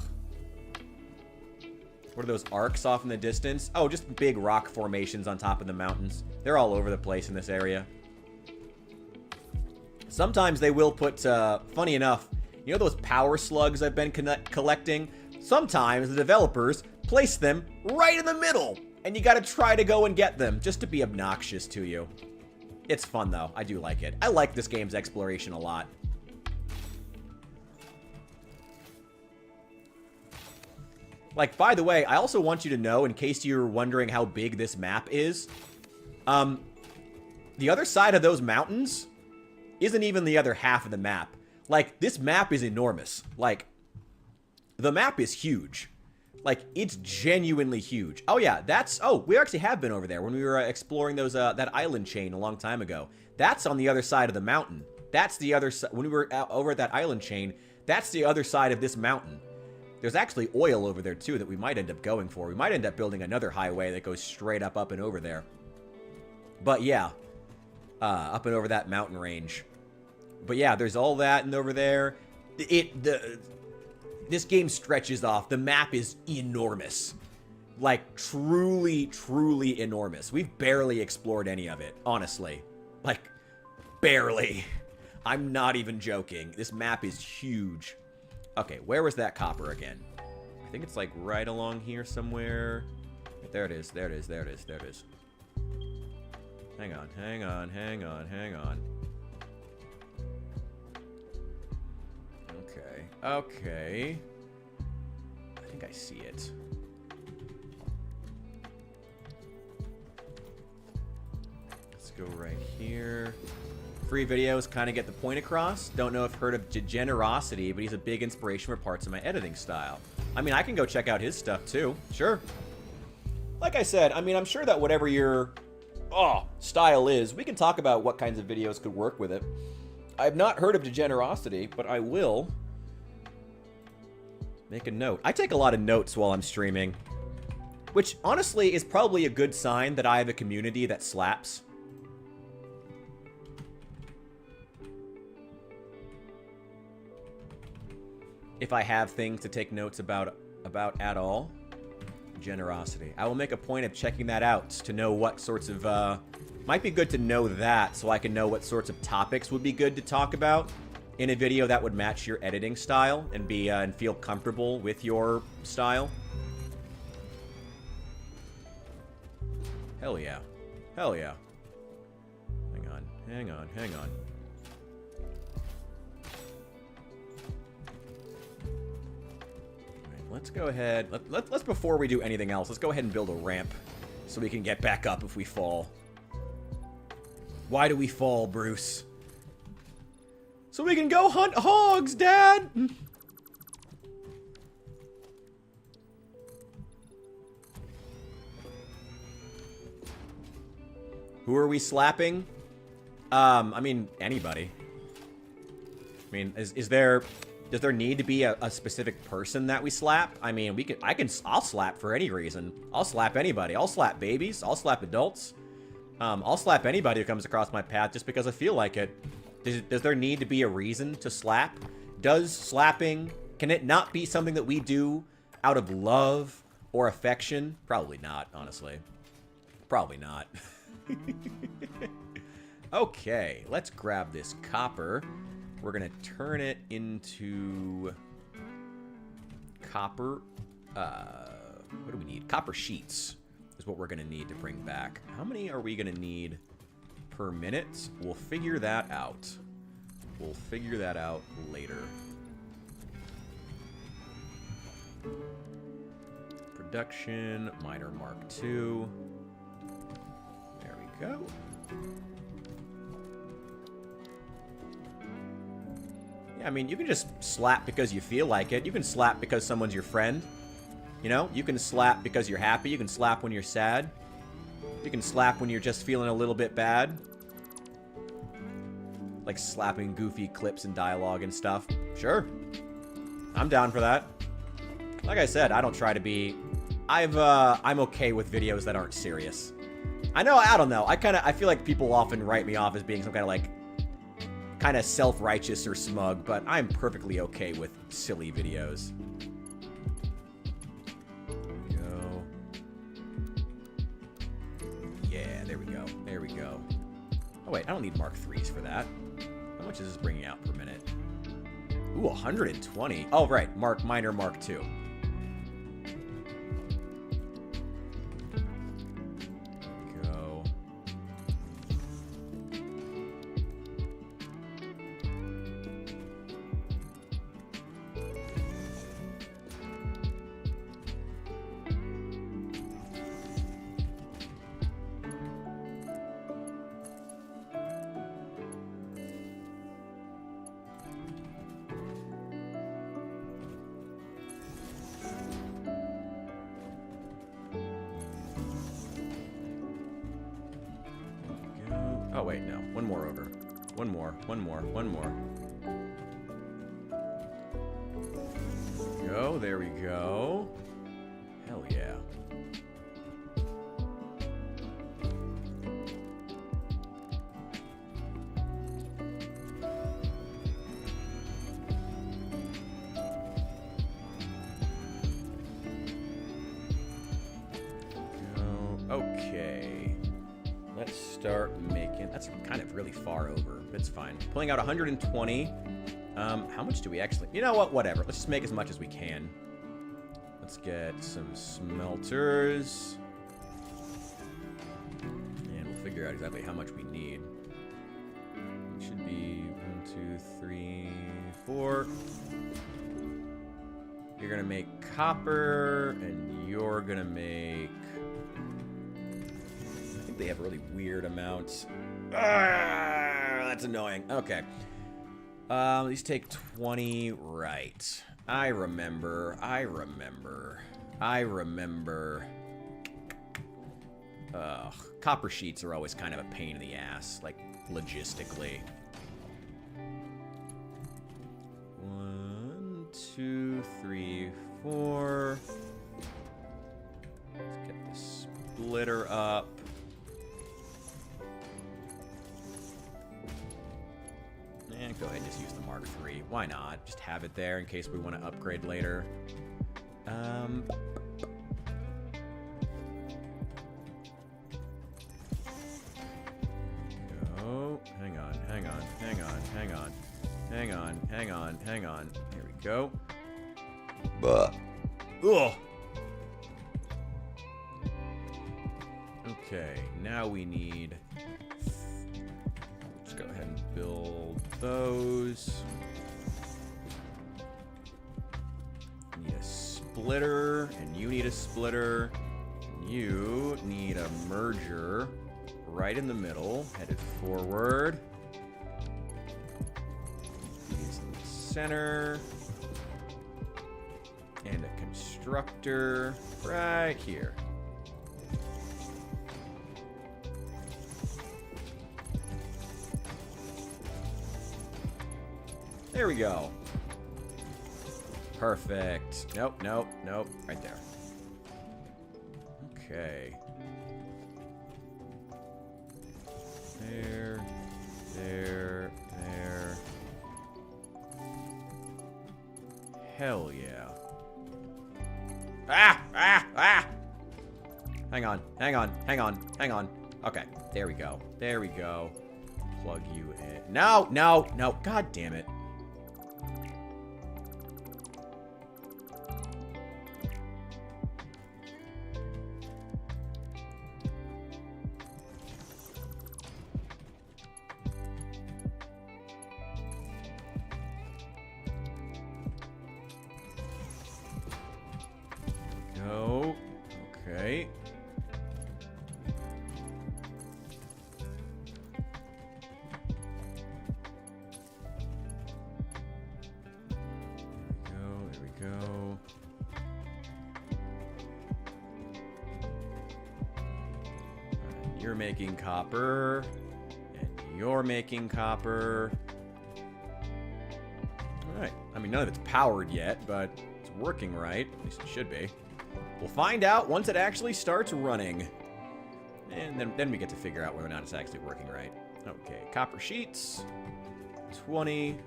What are those arcs off in the distance? Oh, just big rock formations on top of the mountains. They're all over the place in this area. Sometimes they will put, funny enough, you know those power slugs I've been collecting? Sometimes the developers place them right in the middle, and you gotta try to go and get them just to be obnoxious to you. It's fun, though. I do like it. I like this game's exploration a lot. Like, by the way, I also want you to know, in case you're wondering how big this map is, the other side of those mountains isn't even the other half of the map. Like, this map is enormous. Like, the map is huge. Like, it's genuinely huge. Oh, yeah, that's... Oh, we actually have been over there when we were exploring those that island chain a long time ago. That's on the other side of the mountain. That's the other side... When we were over at that island chain, that's the other side of this mountain. There's actually oil over there, too, that we might end up going for. We might end up building another highway that goes straight up and over there. But, yeah. Up and over that mountain range. But, yeah, there's all that and over there. This game stretches off. The map is enormous. Like, truly, truly enormous. We've barely explored any of it, honestly. Like, barely. I'm not even joking. This map is huge. Okay, where was that copper again? I think it's like right along here somewhere. There it is, there it is, there it is, there it is. Hang on, hang on, hang on, hang on. Okay, okay. I think I see it. Let's go right here. Free videos kind of get the point across. Don't know if you've heard of Degenerosity, but he's a big inspiration for parts of my editing style. I mean, I can go check out his stuff too. Sure. Like I said, I mean, I'm sure that whatever your style is, we can talk about what kinds of videos could work with it. I've not heard of Degenerosity, but I will make a note. I take a lot of notes while I'm streaming, which honestly is probably a good sign that I have a community that slaps. If I have things to take notes about at all. Generosity. I will make a point of checking that out to know what sorts of, might be good to know that so I can know what sorts of topics would be good to talk about in a video that would match your editing style and be, and feel comfortable with your style. Hell yeah. Hell yeah. Hang on, hang on, hang on. Let's go ahead. Let's before we do anything else, let's go ahead and build a ramp so we can get back up if we fall. Why do we fall, Bruce? So we can go hunt hogs, Dad! Who are we slapping? I mean, anybody. I mean, does there need to be a specific person that we slap? I mean, I'll slap for any reason. I'll slap anybody. I'll slap babies. I'll slap adults. I'll slap anybody who comes across my path just because I feel like it. Does there need to be a reason to slap? Does slapping, can it not be something that we do out of love or affection? Probably not, honestly. Probably not. Okay, let's grab this copper. We're going to turn it into copper. What do we need? Copper sheets is what we're going to need to bring back. How many are we going to need per minute? We'll figure that out. We'll figure that out later. Production, miner Mark II. There we go. I mean, you can just slap because you feel like it. You can slap because someone's your friend. You know? You can slap because you're happy. You can slap when you're sad. You can slap when you're just feeling a little bit bad. Like slapping goofy clips and dialogue and stuff. Sure. I'm down for that. Like I said, I don't try to be I'm okay with videos that aren't serious. I don't know. I feel like people often write me off as being some kind of like, kind of self-righteous or smug, but I'm perfectly okay with silly videos. There we go. There we go. Oh, wait. I don't need Mark 3s for that. How much is this bringing out per minute? Ooh, 120. Oh, right. Minor Mark 2. Go. Oh, wait, no. One more over. One more. Go, there we go. Hell yeah. Go. Okay. Let's start making... That's kind of really far over. It's fine. Pulling out 120. How much do we actually... You know what? Whatever. Let's just make as much as we can. Let's get some smelters. And we'll figure out exactly how much we need. It should be 1, 2, 3, 4. You're going to make copper, and you're going to make... They have really weird amounts. That's annoying. Okay. These take 20. Right. I remember. Copper sheets are always kind of a pain in the ass, like, logistically. 1, 2, 3, 4. Let's get the splitter up. And go ahead and just use the Mark III. Why not? Just have it there in case we want to upgrade later. Go. Hang on. Here we go. Ugh. Okay, now we need... Let's go ahead and build those. Need a splitter, and you need a splitter. And you need a merger right in the middle, headed forward. These in the center. And a constructor right here. There we go. Perfect. Nope. Right there. Okay. There. Hell yeah. Ah! Hang on. Okay, there we go. Plug you in. No. God damn it. Go. Okay. There we go. You're making copper, and you're making copper. All right. I mean, none of it's powered yet, but it's working right. At least it should be. We'll find out once it actually starts running. And then we get to figure out whether or not it's actually working right. Okay, copper sheets. 20.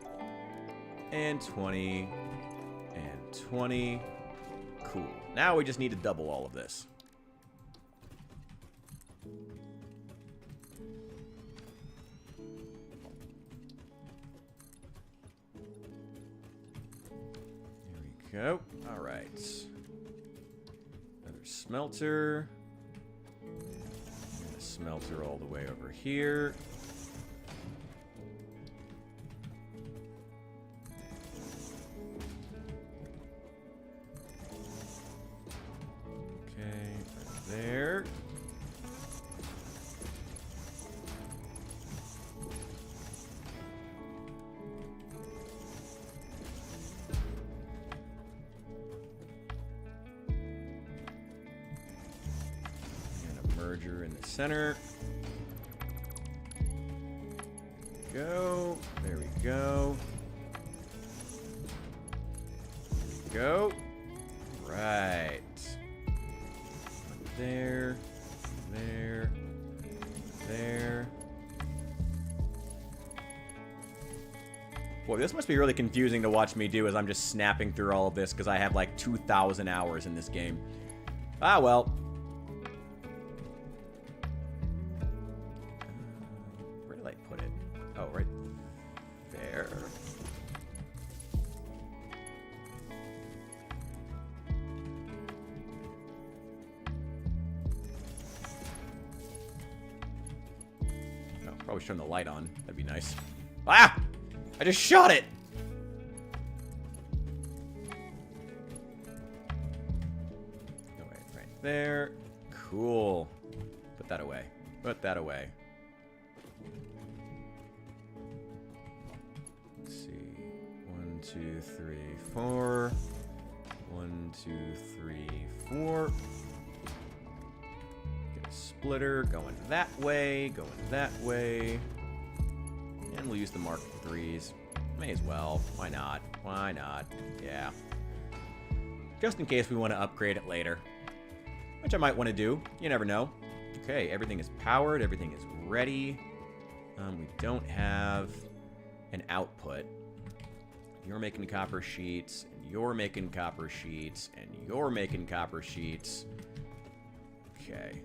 And 20. And 20. Cool. Now we just need to double all of this. There we go. All right. Another smelter. And a smelter all the way over here. Okay, right there. Merger in the center. Go. There we go. Go. Right. There. There. There. Boy, this must be really confusing to watch me do as I'm just snapping through all of this because I have like 2,000 hours in this game. Ah, well. Probably turn the light on. That'd be nice. Ah! I just shot it! Right there. Cool. Put that away. Put that away. Let's see. 1, 2, 3, 4. 1, 2, 3, 4. Splitter going that way, going that way. And we'll use the Mark 3s. May as well. Why not? Why not? Yeah. Just in case we want to upgrade it later. Which I might want to do. You never know. Okay, everything is powered. Everything is ready. We don't have an output. You're making copper sheets. And you're making copper sheets. And you're making copper sheets. Okay.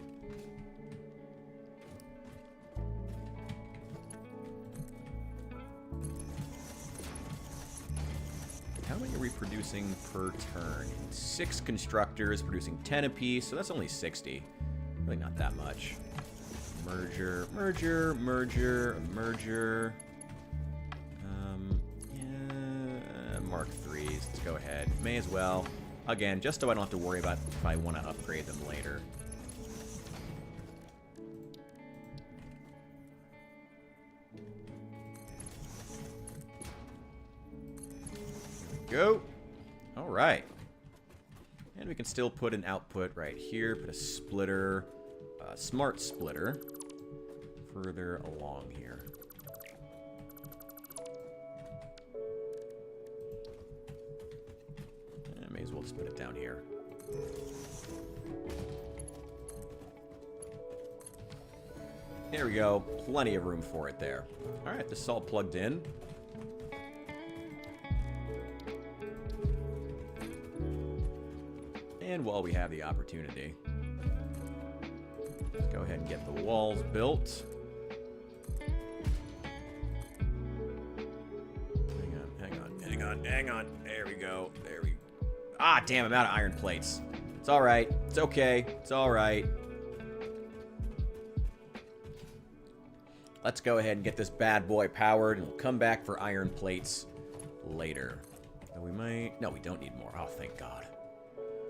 How many are we producing per turn? 6 constructors producing 10 apiece, so that's only 60. Really not that much. Merger, merger, merger, merger. Yeah, Mark 3s. Let's go ahead. May as well. Again, just so I don't have to worry about if I want to upgrade them later. Go. All right. And we can still put an output right here. Put a splitter, smart splitter, further along here. And may as well just put it down here. There we go. Plenty of room for it there. All right, this is all plugged in. And while we have the opportunity, let's go ahead and get the walls built. Hang on. There we go. Ah, damn, I'm out of iron plates. It's all right. It's okay. It's all right. Let's go ahead and get this bad boy powered, and we'll come back for iron plates later. We might... No, we don't need more. Oh, thank God.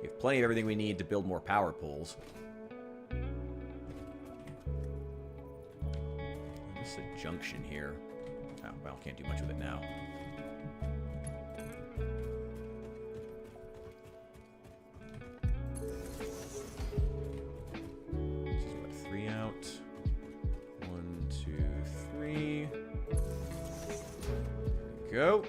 We have plenty of everything we need to build more power pools. This is a junction here. Oh, well, can't do much with it now. This is what, 3 out. 1, 2, 3. There we go.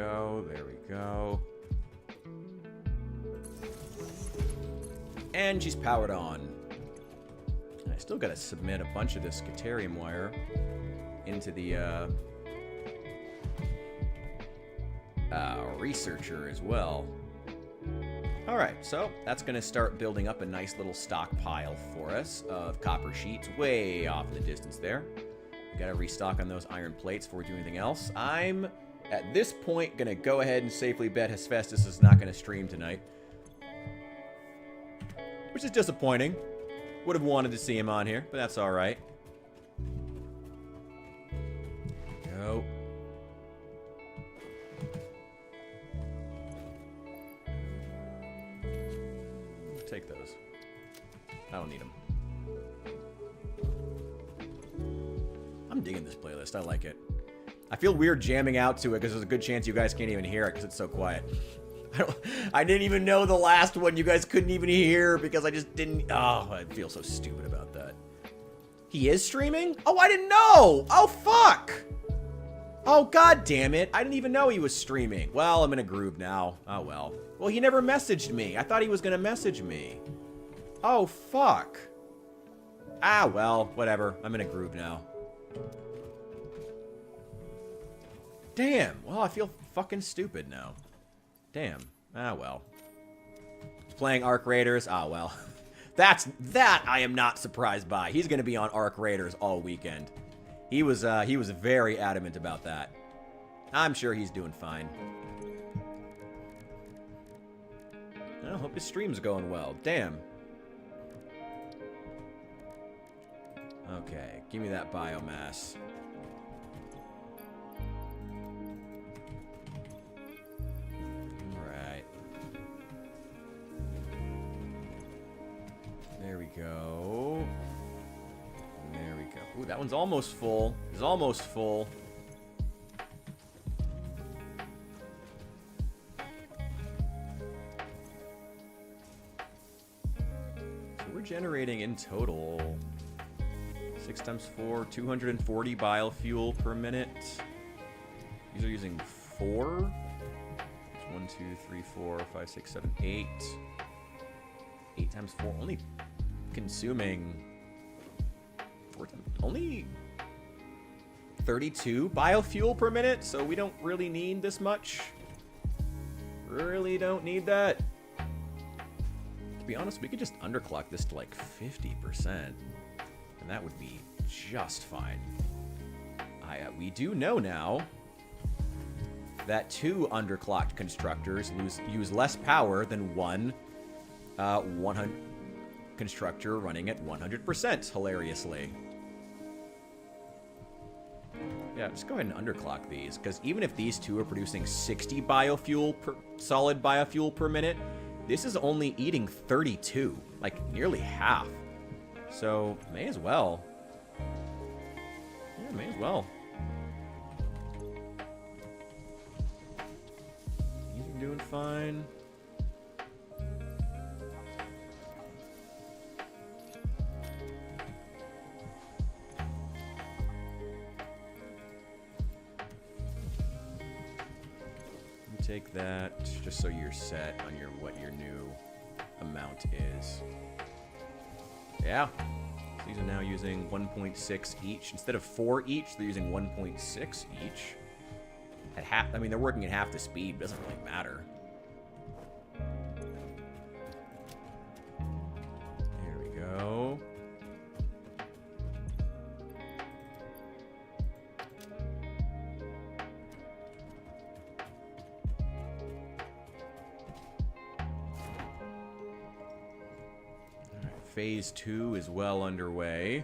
go. There we go. And she's powered on. I still gotta submit a bunch of this Caterium wire into the researcher as well. Alright, so that's gonna start building up a nice little stockpile for us of copper sheets way off in the distance there. We gotta restock on those iron plates before we do anything else. I'm, at this point, gonna go ahead and safely bet Hephaestus is not gonna stream tonight. Which is disappointing. Would have wanted to see him on here, but that's alright. Go. Take those. I don't need them. I'm digging this playlist. I like it. I feel weird jamming out to it because there's a good chance you guys can't even hear it because it's so quiet. I didn't even know the last one you guys couldn't even hear because I just didn't... Oh, I feel so stupid about that. He is streaming? Oh, I didn't know! Oh, fuck! Oh, god damn it. I didn't even know he was streaming. Well, I'm in a groove now. Oh, well. Well, he never messaged me. I thought he was going to message me. Oh, fuck. Ah, well, whatever. I'm in a groove now. Damn. Well, I feel fucking stupid now. Damn. Ah, well. He's playing Arc Raiders. Ah, well. That I am not surprised by. He's going to be on Arc Raiders all weekend. He was very adamant about that. I'm sure he's doing fine. I hope his stream's going well. Damn. Okay, give me that biomass. Alright. There we go. There we go. Ooh, that one's almost full. It's almost full. So we're generating in total 6 times 4, 240 biofuel per minute. These are using 4. It's 1, 2, 3, 4, 5, 6, 7, 8. 8 times 4. Only consuming 4 times, only 32 biofuel per minute, so we don't really need this much. Really don't need that. To be honest, we could just underclock this to like 50%, and that would be just fine. We do know now that 2 underclocked constructors use less power than one 100 constructor running at 100%, hilariously. Yeah, just go ahead and underclock these, because even if these 2 are producing 60 biofuel solid biofuel per minute, this is only eating 32, like nearly half. So, may as well. Yeah, may as well. These are doing fine. Take that, just so you're set on what your new amount is. Yeah. So these are now using 1.6 each. Instead of 4 each, they're using 1.6 each. At half, I mean, they're working at half the speed, but it doesn't really matter. There we go. Phase 2 is well underway.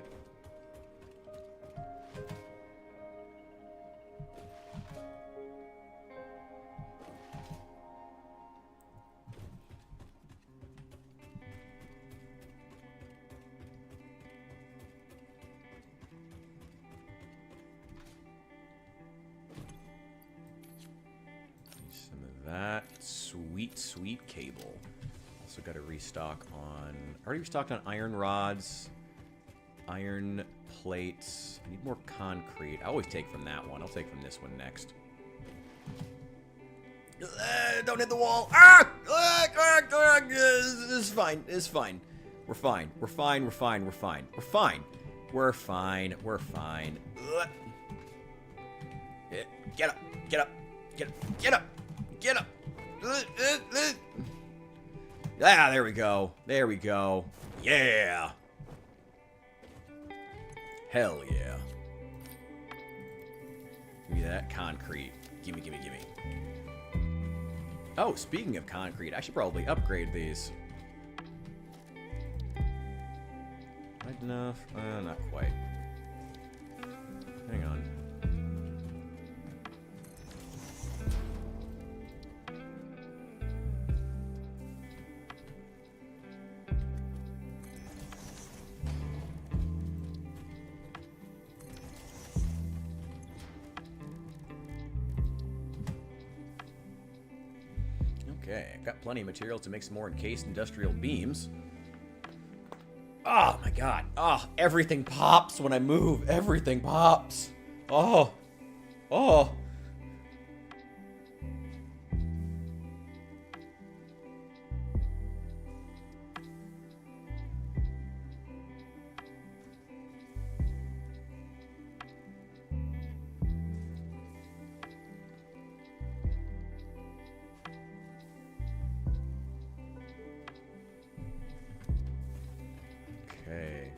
Some of that sweet cable. Also got to restock on... Already restocked on iron rods, iron plates. I need more concrete. I always take from that one. I'll take from this one next. Don't hit the wall. Ah! This is fine. It's fine. We're fine. We're fine. We're fine. We're fine. We're fine. We're fine. We're fine. Get up. Get up. Get up. Get up. Get up. Ah, there we go. There we go. Yeah. Hell yeah. Give me that concrete. Gimme, gimme, gimme. Oh, speaking of concrete, I should probably upgrade these. Right enough? Not quite. Hang on. Okay, I've got plenty of material to make some more encased industrial beams. Oh my god. Oh, everything pops when I move. Everything pops. Oh. Oh. Okay.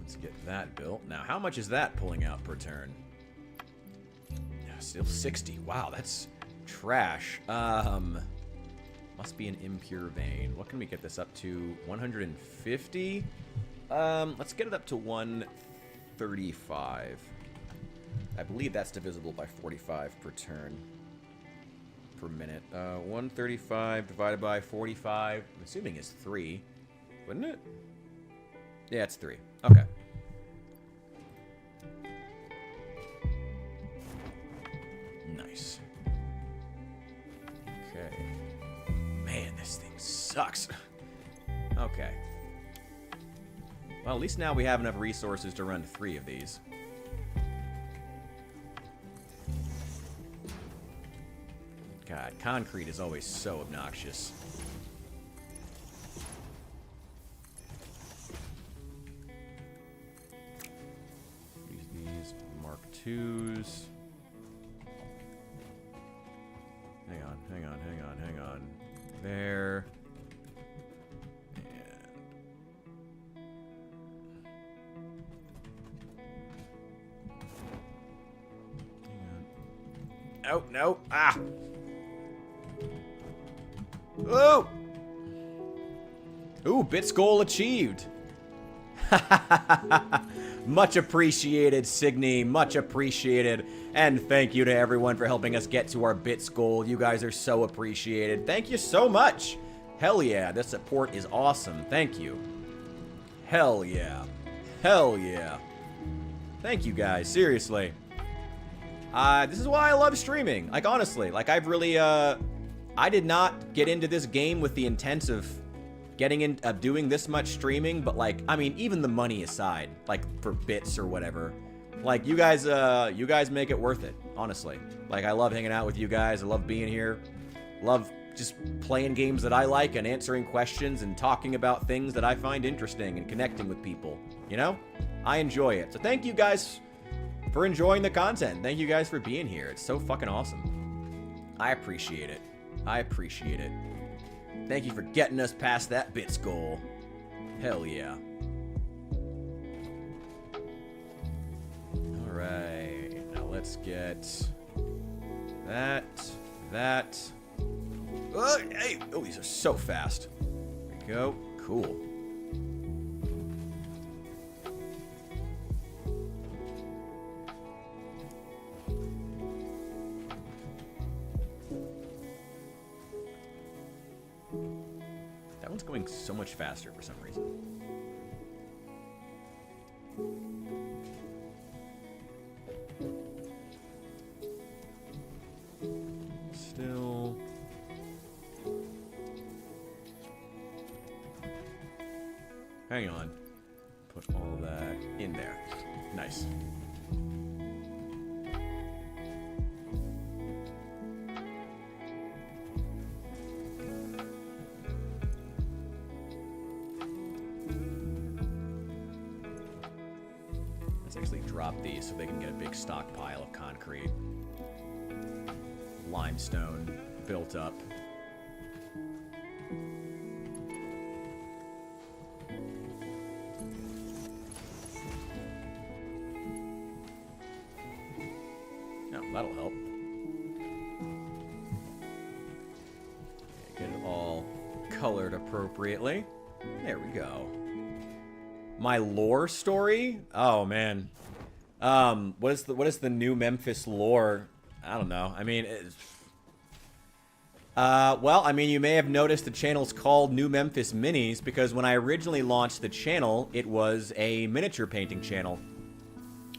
Let's get that built. Now, how much is that pulling out per turn? Still 60. Wow, that's trash. Must be an impure vein. What can we get this up to? 150? Let's get it up to 135. I believe that's divisible by 45 per turn. Per minute. 135 divided by 45, I'm assuming is 3, wouldn't it? Yeah, it's 3. Okay. Nice. Okay. Man, this thing sucks. Okay. Well, at least now we have enough resources to run 3 of these. God, concrete is always so obnoxious. Use these Mark IIs. Hang on, hang on, hang on, hang on. There. And... Oh, no. Ah! Oh! Ooh, bits goal achieved. Much appreciated, Signy. Much appreciated. And thank you to everyone for helping us get to our bits goal. You guys are so appreciated. Thank you so much. Hell yeah, this support is awesome. Thank you. Hell yeah. Hell yeah. Thank you guys, seriously. This is why I love streaming. Like, honestly, like, I've really, I did not get into this game with the intent of doing this much streaming, but like, I mean, even the money aside, like for bits or whatever, like you guys make it worth it, honestly. Like, I love hanging out with you guys. I love being here. Love just playing games that I like and answering questions and talking about things that I find interesting and connecting with people, you know? I enjoy it. So thank you guys for enjoying the content. Thank you guys for being here. It's so fucking awesome. I appreciate it. I appreciate it. Thank you for getting us past that bits goal. Hell yeah. Alright. Now let's get that. Oh, hey! Oh, these are so fast. There we go. Cool. That one's going so much faster for some reason. Still. Hang on. Put all that in there. Nice. Let's actually drop these so they can get a big stockpile of concrete. Limestone built up. No, that'll help. Get it all colored appropriately. There we go. My lore story? Oh man. What is the new Memphis lore? I don't know. I mean, well, I mean, you may have noticed the channel's called New Memphis Minis because when I originally launched the channel, it was a miniature painting channel.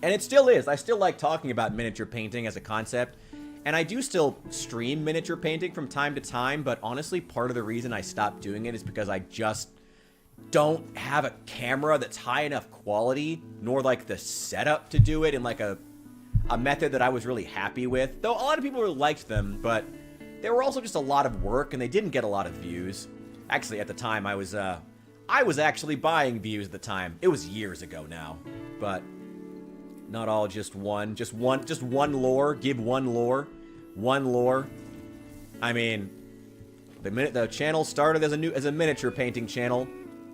And it still is. I still like talking about miniature painting as a concept. And I do still stream miniature painting from time to time, but honestly, part of the reason I stopped doing it is because I just don't have a camera that's high enough quality, nor like the setup to do it in like a method that I was really happy with. Though a lot of people really liked them, but they were also just a lot of work and they didn't get a lot of views. Actually, at the time, I was actually buying views at the time. It was years ago now, but not all just one lore. Give one lore. I mean, the channel started as a miniature painting channel,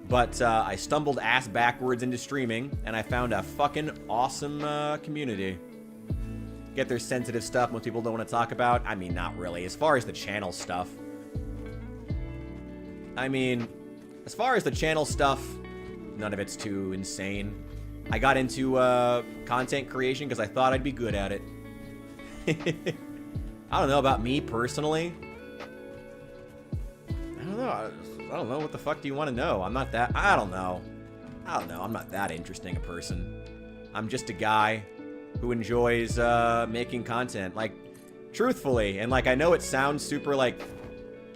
but I stumbled ass backwards into streaming, and I found a fucking awesome community. Get their sensitive stuff most people don't want to talk about. I mean, not really. As far as the channel stuff, I mean, as far as the channel stuff, none of it's too insane. I got into content creation because I thought I'd be good at it. I don't know about me personally. I don't know. I don't know. What the fuck do you want to know? I'm not that... I don't know. I'm not that interesting a person. I'm just a guy who enjoys making content. Like, truthfully. And, like, I know it sounds super, like,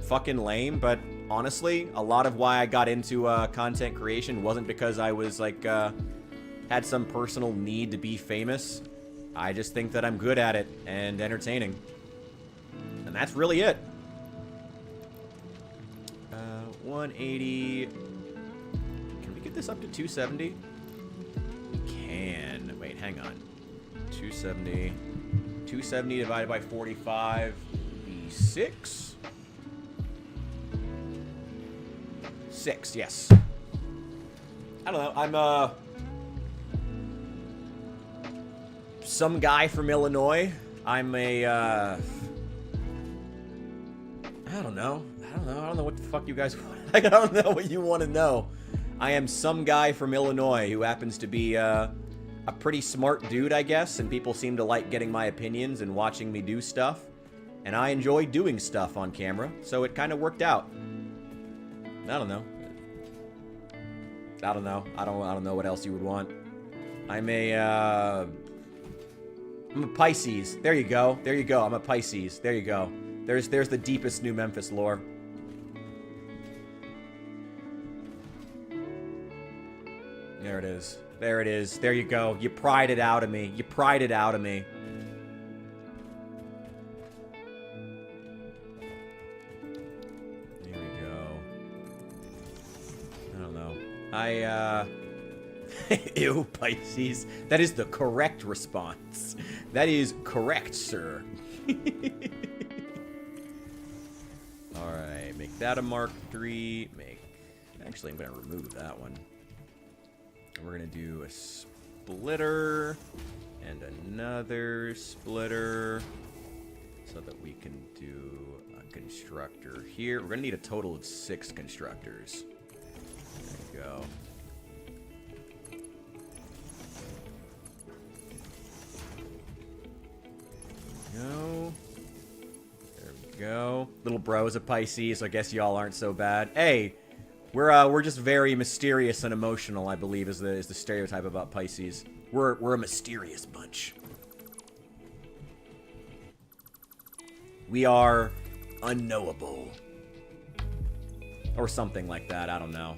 fucking lame, but honestly, a lot of why I got into content creation wasn't because I was, like, had some personal need to be famous. I just think that I'm good at it and entertaining. And that's really it. 180. Can we get this up to 270? We can. Wait, hang on. 270. 270 divided by 45 would be 6. 6, yes. I don't know. I'm, some guy from Illinois. I'm a, I don't know. I don't know what the fuck you guys want. I don't know what you want to know. I am some guy from Illinois who happens to be a pretty smart dude, I guess, and people seem to like getting my opinions and watching me do stuff. And I enjoy doing stuff on camera, so it kind of worked out. I don't know. I don't know what else you would want. I'm a Pisces. There you go. I'm a Pisces. There you go. There's the deepest New Memphis lore. There it is. There it is. There you go. You pried it out of me. There we go. I don't know. Ew, Pisces. That is the correct response. That is correct, sir. Alright, make that a Mark III. Actually, I'm going to remove that one. We're going to do a splitter and another splitter so that we can do a constructor here. We're going to need a total of 6 constructors. There you go. There we go. Little bro's a Pisces, so I guess y'all aren't so bad. Hey, we're just very mysterious and emotional, I believe, is the stereotype about Pisces. We're a mysterious bunch. We are unknowable. Or something like that, I don't know.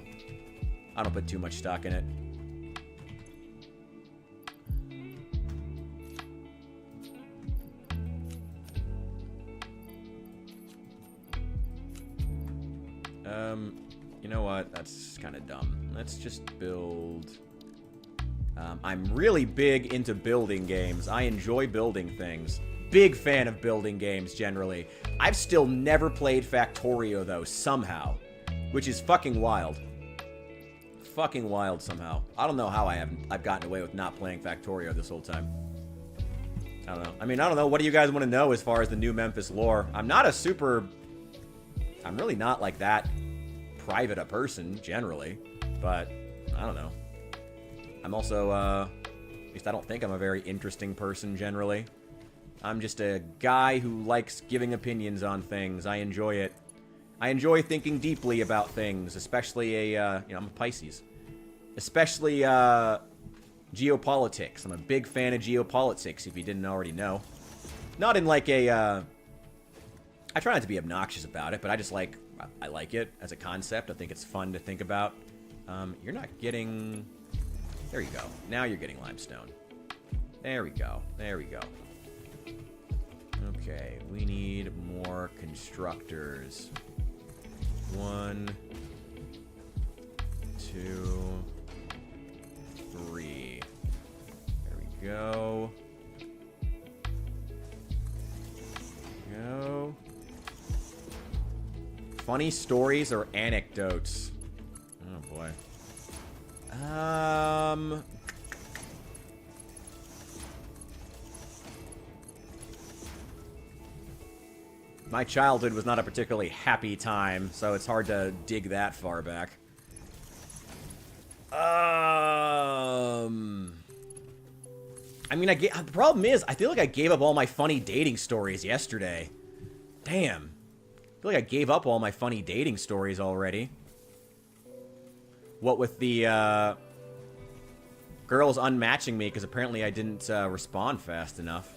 I don't put too much stock in it. You know what? That's kind of dumb. Let's just build... I'm really big into building games. I enjoy building things. Big fan of building games, generally. I've still never played Factorio, though, somehow. Which is fucking wild. Fucking wild, somehow. I don't know how I've gotten away with not playing Factorio this whole time. I don't know. I mean, I don't know. What do you guys want to know as far as the new Memphis lore? I'm really not like that private a person, generally. But, I don't know. I'm also, at least I don't think I'm a very interesting person, generally. I'm just a guy who likes giving opinions on things. I enjoy it. I enjoy thinking deeply about things, especially I'm a Pisces. Especially, geopolitics. I'm a big fan of geopolitics, if you didn't already know. Not in like a, I try not to be obnoxious about it, but I just like, I like it as a concept. I think it's fun to think about. You're not getting... There you go. Now you're getting limestone. There we go. There we go. Okay, we need more constructors. 1, 2, 3. There we go. Go. Funny stories or anecdotes? Oh boy. My childhood was not a particularly happy time, so it's hard to dig that far back. I mean, the problem is, I feel like I gave up all my funny dating stories yesterday. Damn. I feel like I gave up all my funny dating stories already. What with the, girls unmatching me, because apparently I didn't, respond fast enough.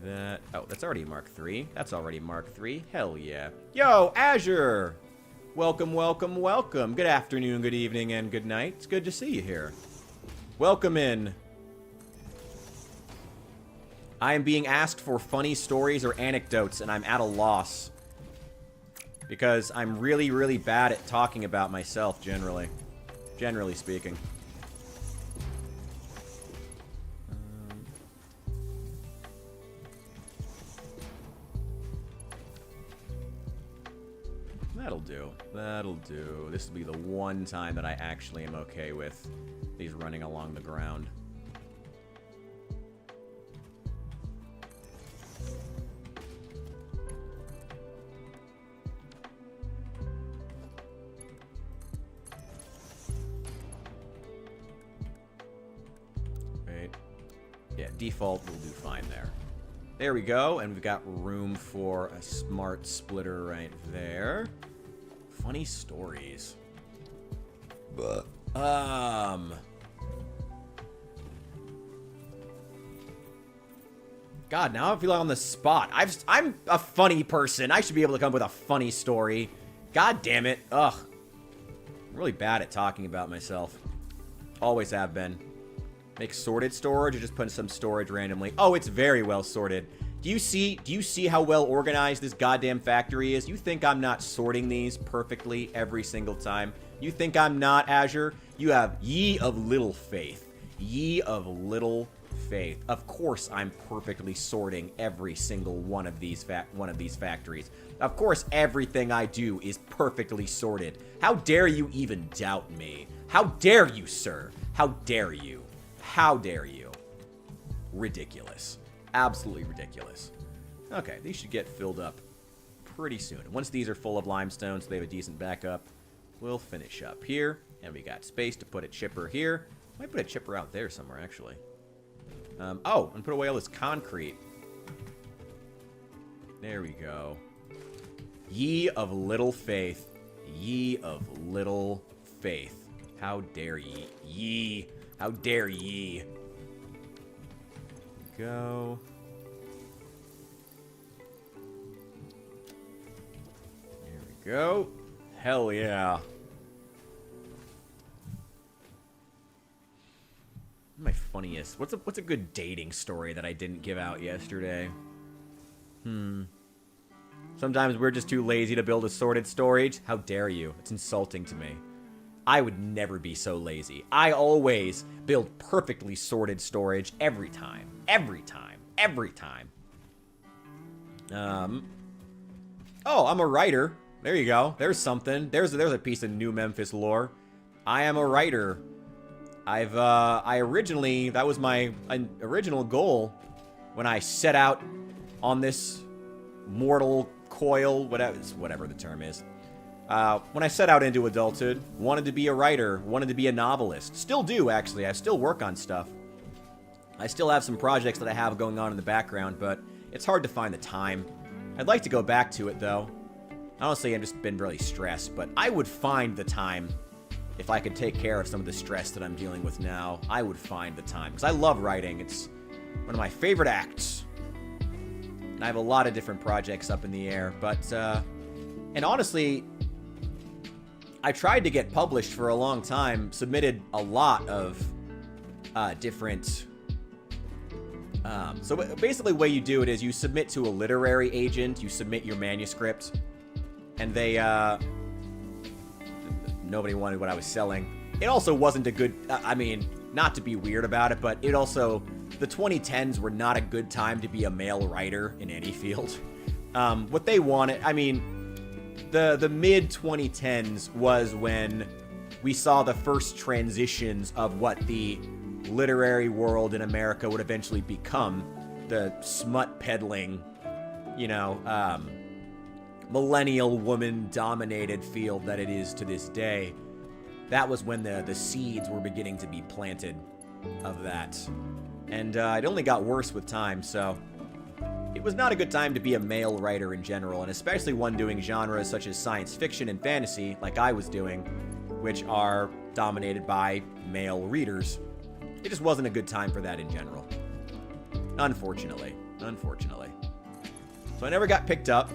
That... Oh, that's already Mark 3. That's already Mark 3. Hell yeah. Yo, Azure! Welcome, welcome, welcome. Good afternoon, good evening, and good night. It's good to see you here. Welcome in. I am being asked for funny stories or anecdotes, and I'm at a loss. Because I'm really, really bad at talking about myself, generally. Generally speaking. That'll do. That'll do. This will be the one time that I actually am okay with these running along the ground. Wait. Yeah, default will do fine there. There we go, and we've got room for a smart splitter right there. Funny stories. God, now I feel like on the spot. I'm a funny person. I should be able to come up with a funny story. God damn it. Ugh. I'm really bad at talking about myself. Always have been. Make sorted storage or just put some storage randomly? Oh, it's very well sorted. Do you see how well organized this goddamn factory is? You think I'm not sorting these perfectly every single time? You think I'm not, Azure? You have ye of little faith. Ye of little faith. Of course I'm perfectly sorting every single one of these factories. Of course everything I do is perfectly sorted. How dare you even doubt me? How dare you, sir? How dare you? How dare you? Ridiculous. Absolutely ridiculous. Okay, these should get filled up pretty soon. Once these are full of limestone, so they have a decent backup, we'll finish up here. And we got space to put a chipper here. Might put a chipper out there somewhere, actually. Oh, and put away all this concrete. There we go. Ye of little faith. Ye of little faith. How dare ye? Ye. How dare ye? Go. There we go. Hell yeah. My funniest. What's a good dating story that I didn't give out yesterday? Sometimes we're just too lazy to build a sorted storage. How dare you? It's insulting to me. I would never be so lazy. I always build perfectly sorted storage every time. Every time. Every time. Oh, I'm a writer. There you go. There's something. There's a piece of new Memphis lore. I am a writer. I originally, that was my original goal when I set out on this mortal coil, whatever the term is. When I set out into adulthood, wanted to be a writer, wanted to be a novelist. Still do, actually. I still work on stuff. I still have some projects that I have going on in the background, but it's hard to find the time. I'd like to go back to it, though. Honestly, I've just been really stressed, but I would find the time if I could take care of some of the stress that I'm dealing with now. I would find the time, because I love writing. It's one of my favorite acts. And I have a lot of different projects up in the air, but, and honestly, I tried to get published for a long time, submitted a lot of different... so basically the way you do it is you submit to a literary agent, you submit your manuscript, and they, nobody wanted what I was selling. It also wasn't a good, I mean, not to be weird about it, but it also, the 2010s were not a good time to be a male writer in any field. What they wanted, I mean... The mid-2010s was when we saw the first transitions of what the literary world in America would eventually become. The smut-peddling, you know, millennial woman-dominated field that it is to this day. That was when the seeds were beginning to be planted of that. And it only got worse with time, so... It was not a good time to be a male writer in general, and especially one doing genres such as science fiction and fantasy, like I was doing, which are dominated by male readers. It just wasn't a good time for that in general. Unfortunately. Unfortunately. So I never got picked up.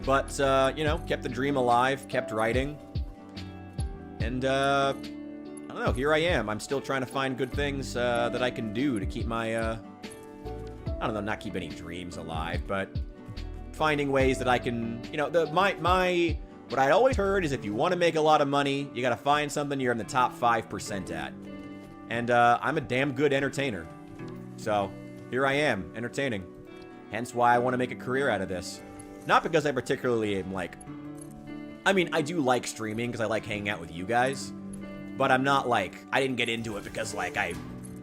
But, you know, kept the dream alive, kept writing. And, I don't know, here I am. I'm still trying to find good things that I can do to keep my, I don't know, not keep any dreams alive, but finding ways that I can, you know, what I'd always heard is if you want to make a lot of money, you got to find something you're in the top 5% at. And I'm a damn good entertainer. So here I am, entertaining. Hence why I want to make a career out of this. Not because I particularly am like, I mean, I do like streaming because I like hanging out with you guys, but I'm not like, I didn't get into it because like I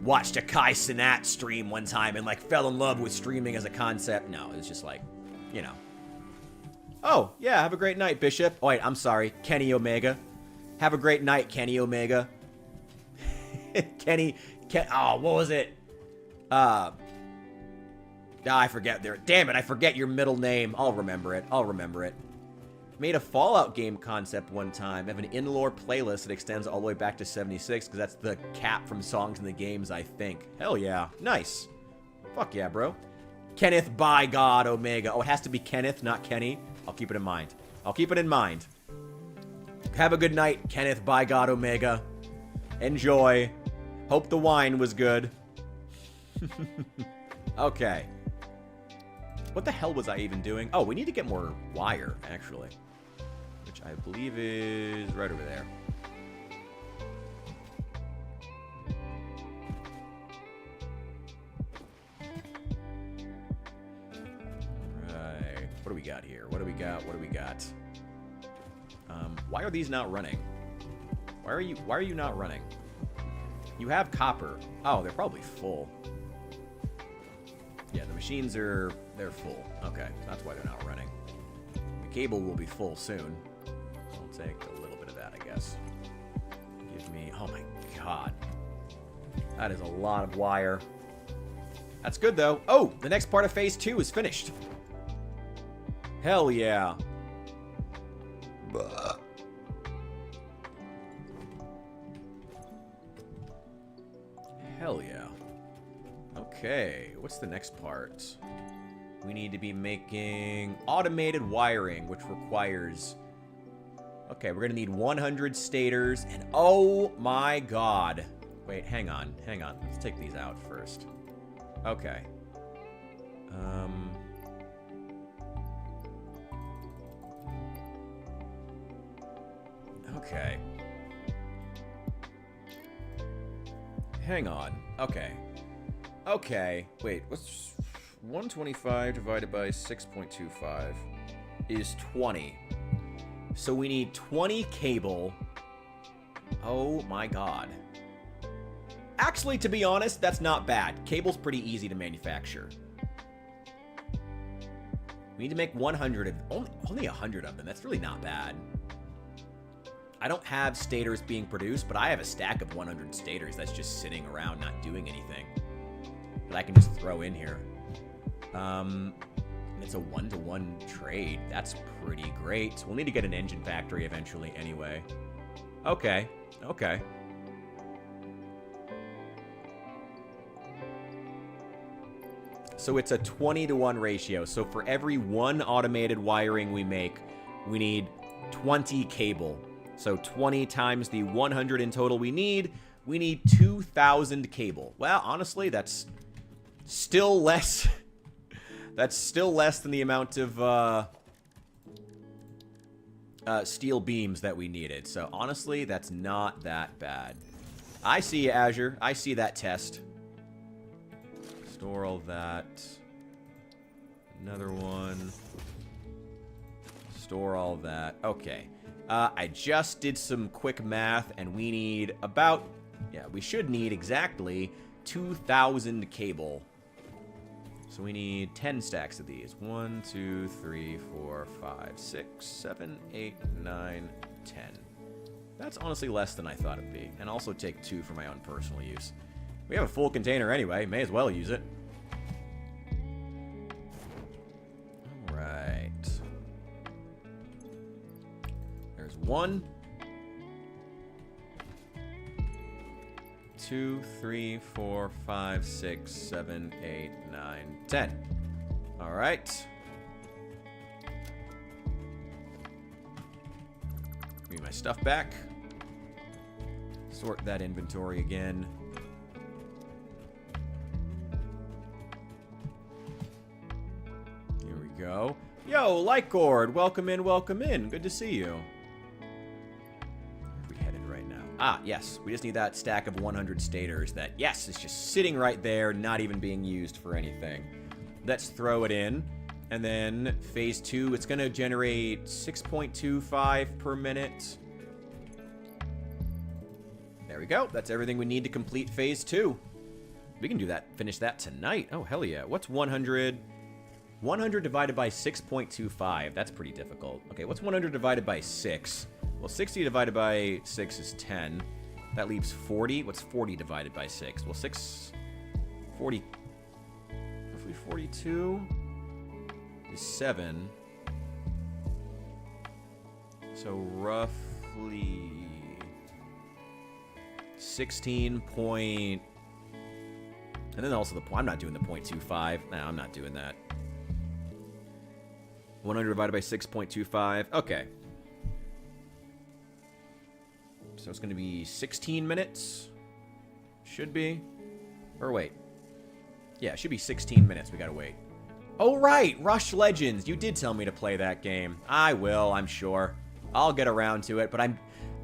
watched a Kai Cenat stream one time and, like, fell in love with streaming as a concept. No, it's just, like, you know. Oh, yeah, have a great night, Bishop. Oh, wait, I'm sorry. Kenny Omega. Have a great night, Kenny Omega. Oh, what was it? I forget there. Damn it, I forget your middle name. I'll remember it. I'll remember it. Made a Fallout game concept one time. I have an in-lore playlist that extends all the way back to 76, because that's the cap from songs in the games, I think. Hell yeah. Nice. Fuck yeah, bro. Kenneth by God Omega. Oh, it has to be Kenneth, not Kenny. I'll keep it in mind. I'll keep it in mind. Have a good night, Kenneth by God Omega. Enjoy. Hope the wine was good. Okay. What the hell was I even doing? Oh, we need to get more wire, actually. Which I believe is right over there. Right. What do we got here? What do we got? What do we got? Why are these not running? Why are you not running? You have copper. Oh, they're probably full. Yeah, the machines they're full. Okay, that's why they're not running. The cable will be full soon. I'll take a little bit of that, I guess. Give me, oh my god. That is a lot of wire. That's good, though. Oh, the next part of Phase 2 is finished. Hell yeah. Bah. Hell yeah. Okay, what's the next part? We need to be making automated wiring, which requires... Okay, we're gonna need 100 stators, and oh my god. Wait, hang on. Let's take these out first. Okay. Okay. Hang on. Okay. Okay. Wait, what's 125 divided by 6.25 is 20. So we need 20 cable. Oh my god. Actually, to be honest, that's not bad. Cable's pretty easy to manufacture. We need to make 100 of only 100 of them. That's really not bad. I don't have stators being produced, but I have a stack of 100 stators that's just sitting around not doing anything that I can just throw in here. It's a 1-to-1 trade. That's pretty great. We'll need to get an engine factory eventually anyway. Okay. Okay. So it's a 20-to-1 ratio. So for every one automated wiring we make, we need 20 cable. So 20 times the 100 in total we need 2,000 cable. Well, honestly, that's still less. That's still less than the amount of steel beams that we needed. So honestly, that's not that bad. I see you, Azure. I see that test. Store all that. Another one. Store all that. Okay. I just did some quick math, and we need about... Yeah, we should need exactly 2,000 cable. So we need 10 stacks of these. 1, 2, 3, 4, 5, 6, 7, 8, 9, 10. That's honestly less than I thought it'd be. And also take 2 for my own personal use. We have a full container anyway. May as well use it. Alright. There's 1. 2, 3, 4, 5, 6, 7, 8, 9, 10. Alright. Give me my stuff back. Sort that inventory again. Here we go. Yo, Lightcord, welcome in, welcome in. Good to see you. Ah, yes. We just need that stack of 100 stators that, yes, is just sitting right there, not even being used for anything. Let's throw it in. And then phase 2, it's going to generate 6.25 per minute. There we go. That's everything we need to complete phase 2. We can do that, finish that tonight. Oh, hell yeah. What's 100? 100 divided by 6.25. That's pretty difficult. Okay, what's 100 divided by 6? Well, 60 divided by 6 is 10. That leaves 40. What's 40 divided by 6? Well, 40, roughly 42 is 7. So roughly 16 point... And then also the point. I'm not doing the 0.25. No, I'm not doing that. 100 divided by 6.25. Okay. So it's going to be 16 minutes. Should be. Or wait. Yeah, it should be 16 minutes. We got to wait. Oh, right. Rush Legends. You did tell me to play that game. I will, I'm sure. I'll get around to it. But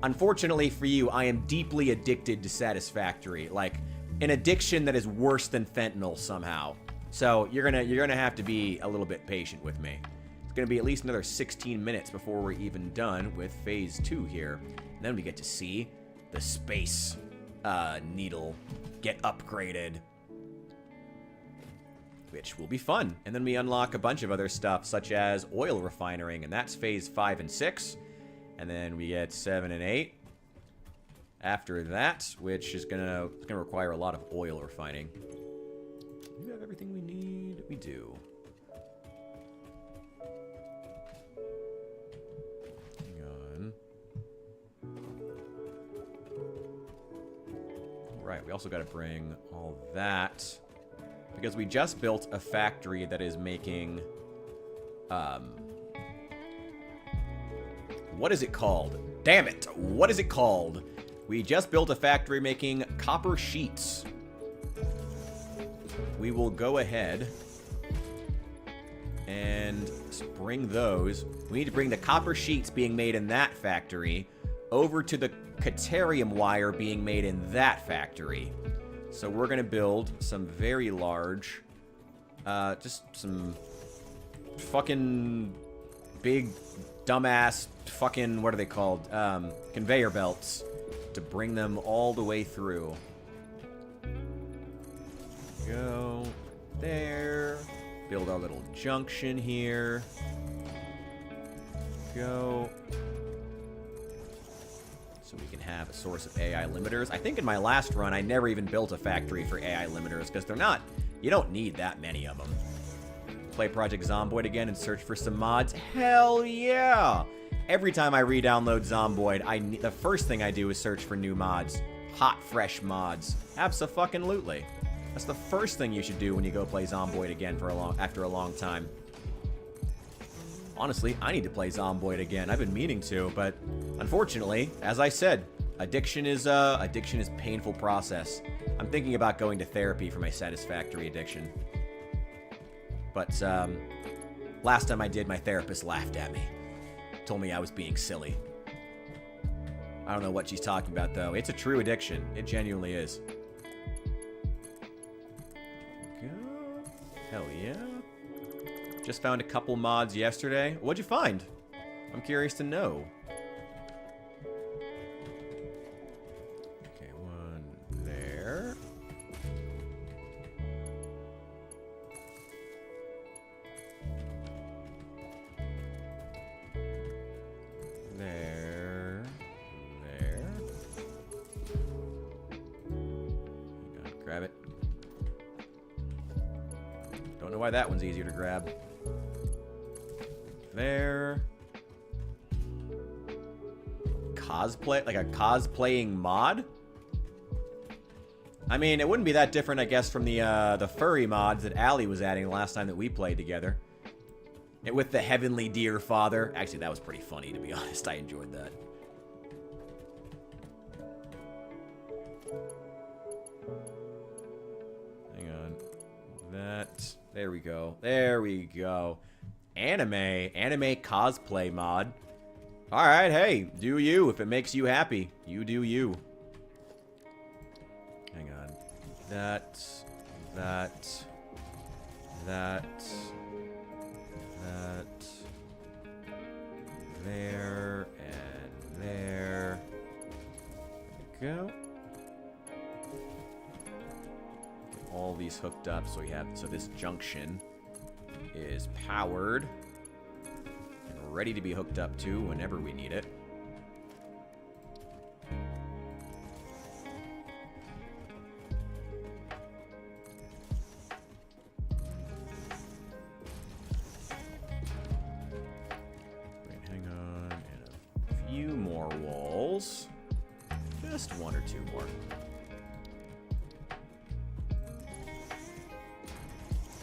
unfortunately for you, I am deeply addicted to Satisfactory. Like, an addiction that is worse than fentanyl somehow. So you're gonna have to be a little bit patient with me. It's going to be at least another 16 minutes before we're even done with phase 2 here. And then we get to see the space needle get upgraded, which will be fun. And then we unlock a bunch of other stuff, such as oil refining, and that's phase 5 and 6. And then we get 7 and 8 after that, which is gonna require a lot of oil refining. Do we have everything we need? We do. Right, we also got to bring all that, because we just built a factory that is making, what is it called? Damn it, what is it called? We just built a factory making copper sheets. We will go ahead and bring those. We need to bring the copper sheets being made in that factory over to the Caterium wire being made in that factory. So we're going to build some very large, just some fucking big, dumbass, fucking, what are they called? Conveyor belts to bring them all the way through. Go there. Build our little junction here. Go. So we can have a source of AI limiters. I think in my last run, I never even built a factory for AI limiters because they're not, you don't need that many of them. Play Project Zomboid again and search for some mods. Hell yeah! Every time I re-download Zomboid, the first thing I do is search for new mods. Hot, fresh mods. Abso-fucking-lutely. That's the first thing you should do when you go play Zomboid again after a long time. Honestly, I need to play Zomboid again. I've been meaning to, but unfortunately, as I said, addiction is painful process. I'm thinking about going to therapy for my Satisfactory addiction. But last time I did, my therapist laughed at me. Told me I was being silly. I don't know what she's talking about, though. It's a true addiction. It genuinely is. Go. Hell yeah. Just found a couple mods yesterday. What'd you find? I'm curious to know. Okay, one there. There. Hang on, grab it. Don't know why that one's easier to grab. There. Cosplay, like a cosplaying mod? I mean, it wouldn't be that different, I guess, from the furry mods that Allie was adding the last time that we played together. And with the Heavenly Dear Father. Actually, that was pretty funny, to be honest. I enjoyed that. Hang on. That. There we go. There we go. Anime cosplay mod. Alright, hey, do you. If it makes you happy, you do you. Hang on. That. There, and there. There we go. Get all these hooked up so we have, so this junction is powered and ready to be hooked up to whenever we need it. Wait, hang on, and a few more walls. Just one or two more.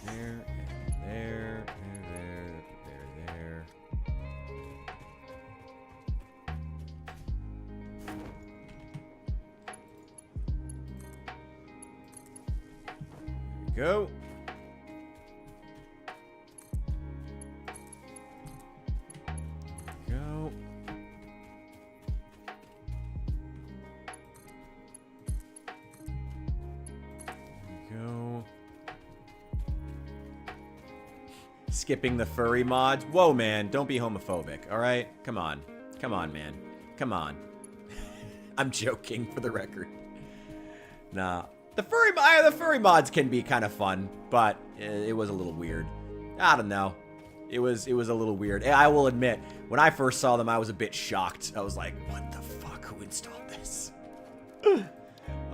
There. There. Go. Go. Go. Skipping the furry mods. Whoa, man. Don't be homophobic, all right? Come on. Come on, man. Come on. I'm joking, for the record. Nah. The furry mods can be kind of fun, but it was a little weird. I don't know. It was a little weird. I will admit, when I first saw them, I was a bit shocked. I was like, what the fuck? Who installed this?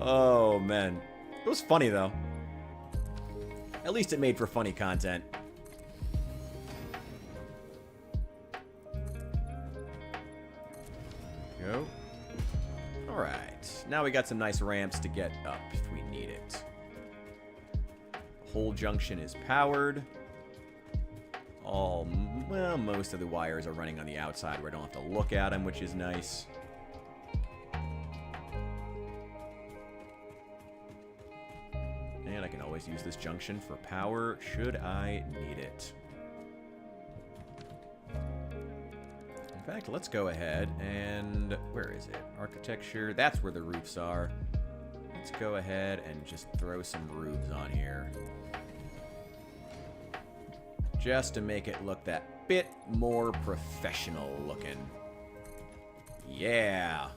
Oh, man. It was funny, though. At least it made for funny content. Go. Alright. Now we got some nice ramps to get up if we need it. Whole junction is powered. Well, most of the wires are running on the outside where I don't have to look at them, which is nice. And I can always use this junction for power should I need it. In fact, let's go ahead and... Where is it? Architecture. That's where the roofs are. Let's go ahead and just throw some roofs on here. Just to make it look that bit more professional looking. Yeah.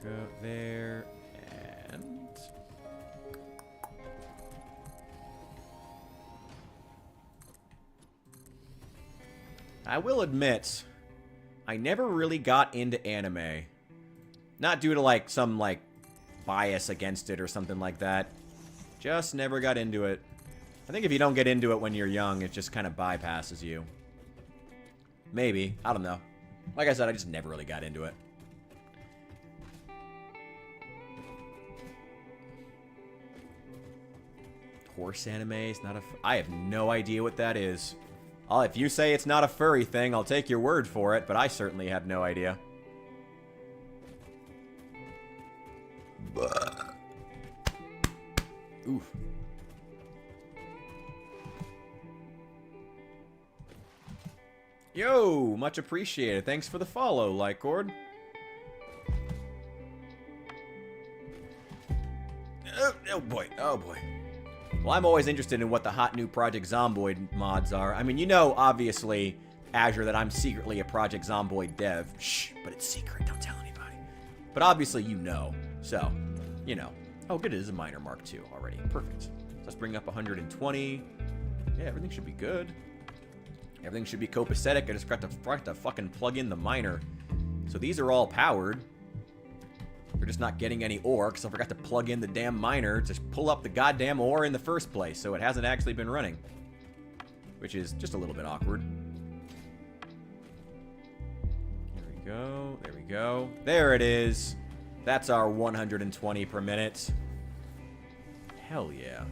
Go there and... I will admit, I never really got into anime. Not due to, like, some, like, bias against it or something like that. Just never got into it. I think if you don't get into it when you're young, it just kind of bypasses you. Maybe. I don't know. Like I said, I just never really got into it. Horse anime is not a... I have no idea what that is. If you say it's not a furry thing, I'll take your word for it, but I certainly have no idea. Oof. Yo, much appreciated. Thanks for the follow, Lycord. Oh boy, oh boy. Well, I'm always interested in what the hot new Project Zomboid mods are. I mean, you know, obviously, Azure, that I'm secretly a Project Zomboid dev. Shh, but it's secret. Don't tell anybody. But obviously, you know. So, you know. Oh, good. It is a minor Mark II already. Perfect. So let's bring up 120. Yeah, everything should be good. Everything should be copacetic. I just got to fucking plug in the miner. So these are all powered. We're just not getting any ore because I forgot to plug in the damn miner to pull up the goddamn ore in the first place. So it hasn't actually been running. Which is just a little bit awkward. There we go. There we go. There it is. That's our 120 per minute. Hell yeah.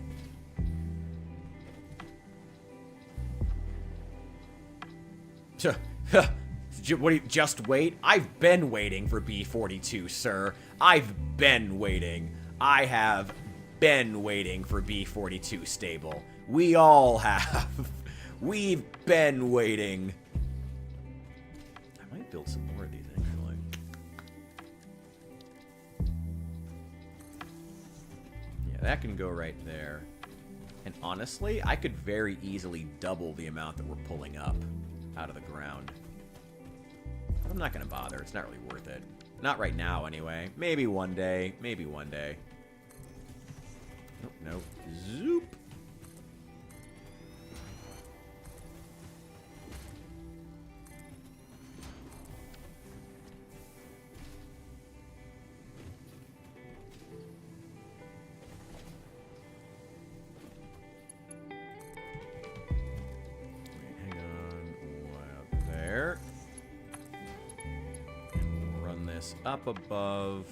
What do you, just wait? I've been waiting for B42, sir. I've been waiting. I have been waiting for B42 stable. We all have. We've been waiting. I might build some more of these, actually. Yeah, that can go right there. And honestly, I could very easily double the amount that we're pulling up out of the ground. I'm not going to bother. It's not really worth it. Not right now, anyway. Maybe one day. Maybe one day. Nope, nope. Zoop. Wait, hang on. Way up there. Up above.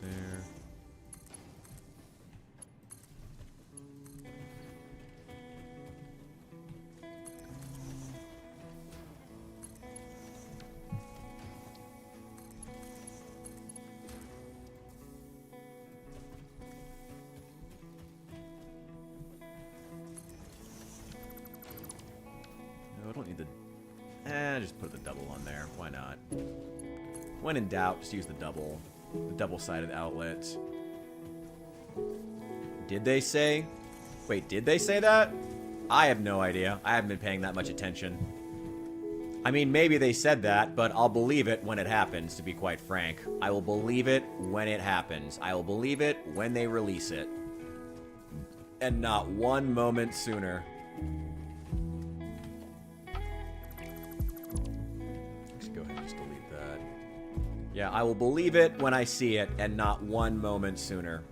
There. I don't need the... just put the double on there. Why not? When in doubt, just use the double-sided outlet. Did they say? Wait, did they say that? I have no idea. I haven't been paying that much attention. I mean, maybe they said that, but I'll believe it when it happens, to be quite frank. I will believe it when it happens. I will believe it when they release it. And not one moment sooner. Yeah, I will believe it when I see it, and not one moment sooner.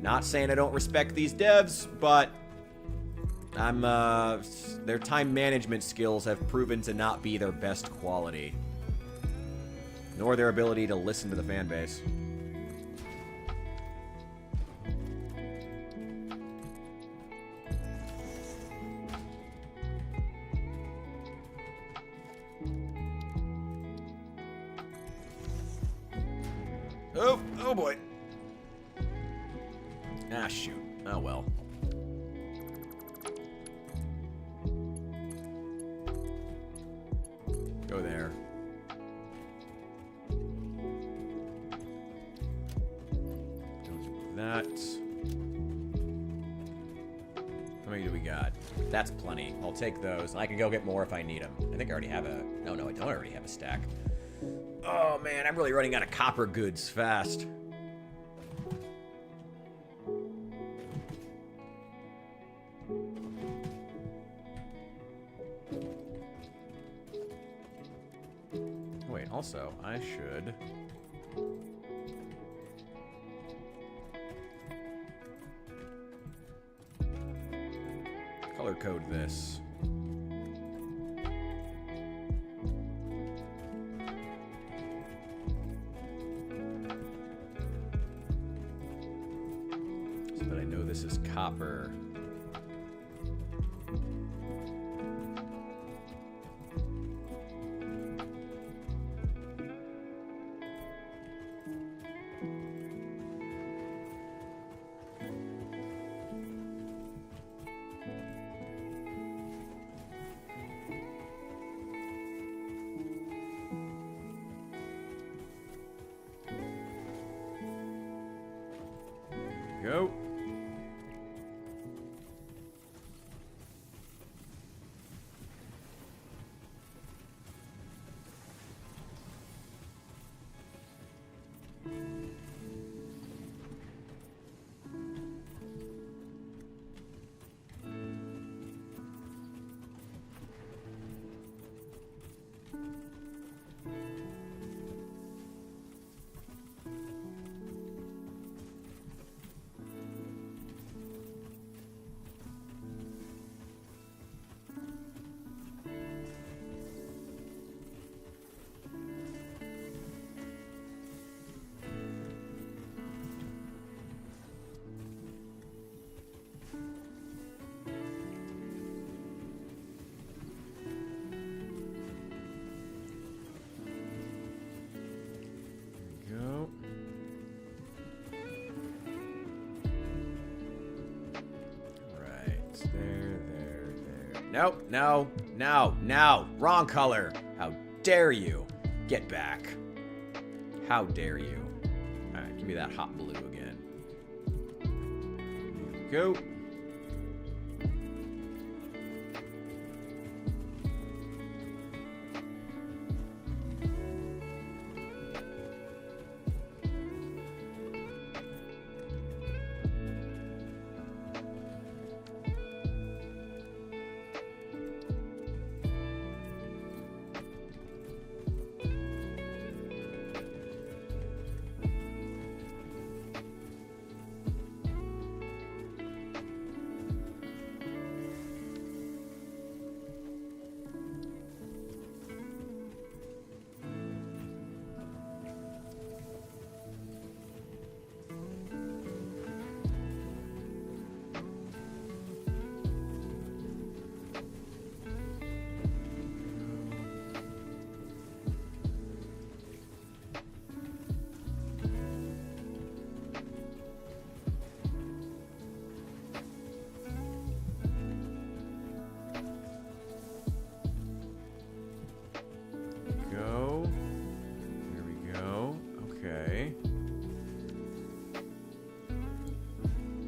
Not saying I don't respect these devs, but their time management skills have proven to not be their best quality. Nor their ability to listen to the fan base. Oh, oh boy. Ah, shoot. Oh, well. Go there. Don't do that. How many do we got? That's plenty. I'll take those. I can go get more if I need them. I think I already have a... No, I don't already have a stack. Oh, man, I'm really running out of copper goods fast. Wait, also, I should... color code this. So that I know this is copper. Go. There. Nope, no. Wrong color. How dare you? Get back. How dare you? Alright, give me that hot blue again. There we go.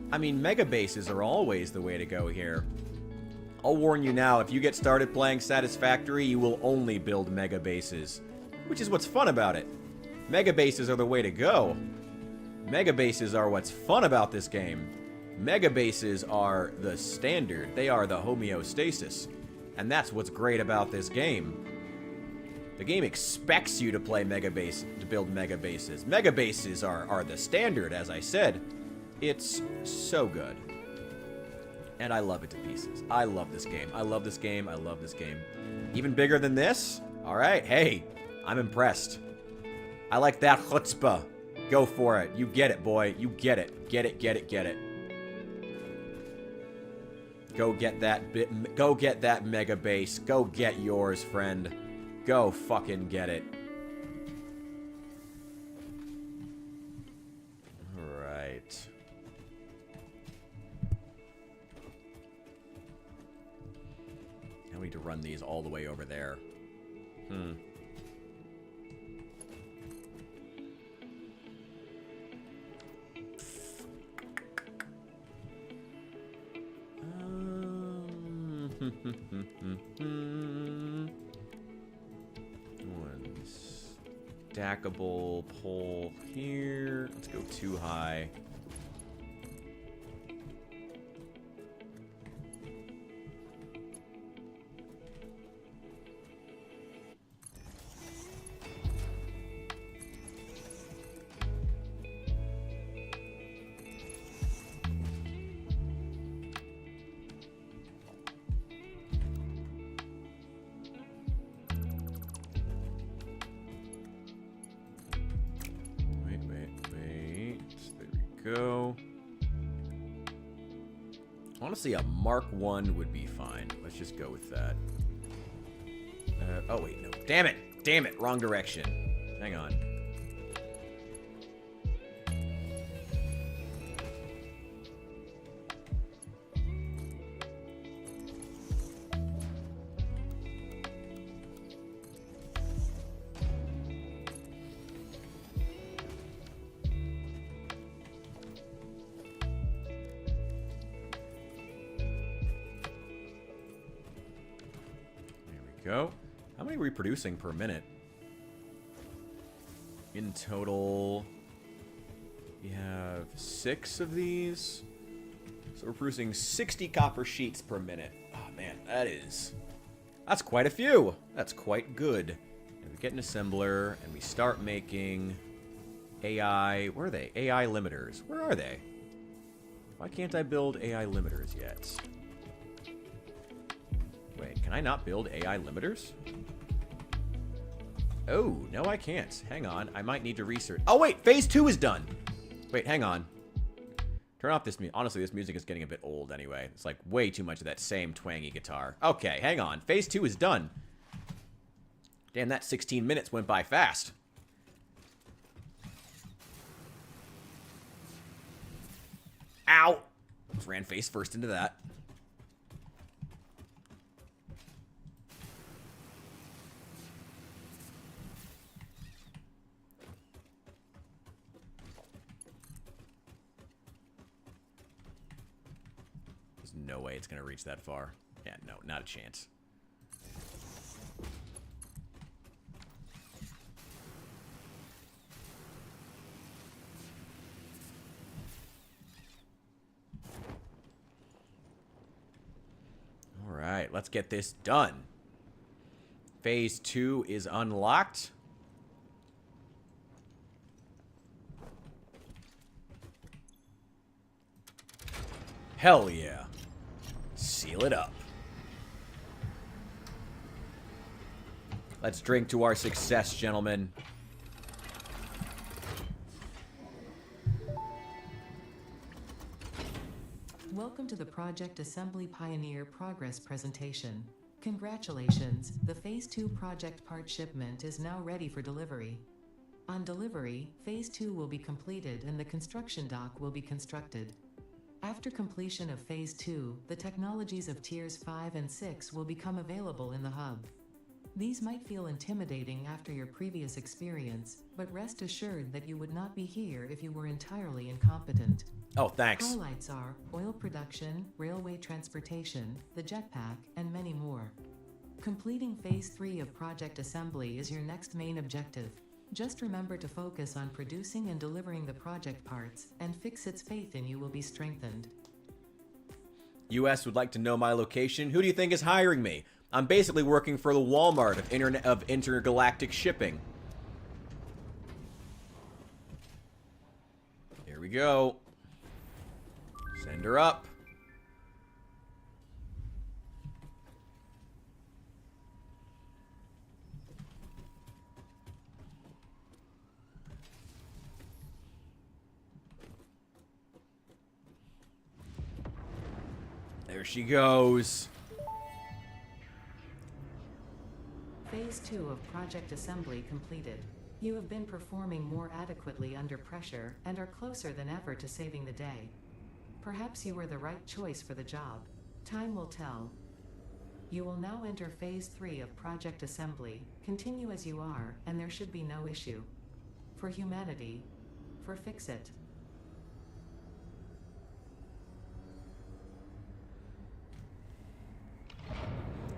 I mean, mega bases are always the way to go here. I'll warn you now, if you get started playing Satisfactory, you will only build mega bases. Which is what's fun about it. Mega bases are the way to go. Mega bases are what's fun about this game. Mega bases are the standard. They are the homeostasis. And that's what's great about this game. The game expects you to play mega base, to build mega bases. Mega bases are the standard, as I said. It's so good. And I love it to pieces. I love this game. I love this game. I love this game. Even bigger than this? Alright, hey, I'm impressed. I like that chutzpah. Go for it. You get it, boy. You get it. Get it, get it, get it. Go get that bit. Go get that mega base. Go get yours, friend. Go fucking get it. need to run these all the way over there. One stackable pole here. Let's go too high. Go. Honestly, a Mark 1 would be fine. Let's just go with that. Oh, wait, no. Damn it! Damn it! Wrong direction. Hang on. Go. How many are we producing per minute? In total, we have 6 of these. So we're producing 60 copper sheets per minute. Oh man, that's quite a few. That's quite good. And we get an assembler and we start making AI. Where are they? AI limiters. Where are they? Why can't I build AI limiters yet? Wait, can I not build AI limiters? Oh, no I can't. Hang on, I might need to research. Oh wait, phase 2 is done! Wait, hang on. Turn off this music. Honestly, this music is getting a bit old anyway. It's like way too much of that same twangy guitar. Okay, hang on. Phase 2 is done. Damn, that 16 minutes went by fast. Ow! Just ran face first into that. No way it's going to reach that far. Yeah, no, not a chance. All right, let's get this done. Phase 2 is unlocked. Hell yeah. Seal it up. Let's drink to our success, gentlemen. Welcome to the Project Assembly Pioneer Progress presentation. Congratulations, the Phase 2 project part shipment is now ready for delivery. On delivery, Phase 2 will be completed and the construction dock will be constructed. After completion of Phase 2, the technologies of Tiers 5 and 6 will become available in the hub. These might feel intimidating after your previous experience, but rest assured that you would not be here if you were entirely incompetent. Oh, thanks. Highlights are oil production, railway transportation, the jetpack, and many more. Completing Phase 3 of Project Assembly is your next main objective. Just remember to focus on producing and delivering the project parts, and Fixit's faith in you will be strengthened. US would like to know my location. Who do you think is hiring me? I'm basically working for the Walmart of intergalactic shipping. Here we go. Send her up. There she goes. Phase 2 of Project Assembly completed. You have been performing more adequately under pressure and are closer than ever to saving the day. Perhaps you were the right choice for the job. Time will tell. You will now enter Phase 3 of Project Assembly. Continue as you are, and there should be no issue. For humanity. For Fix-It.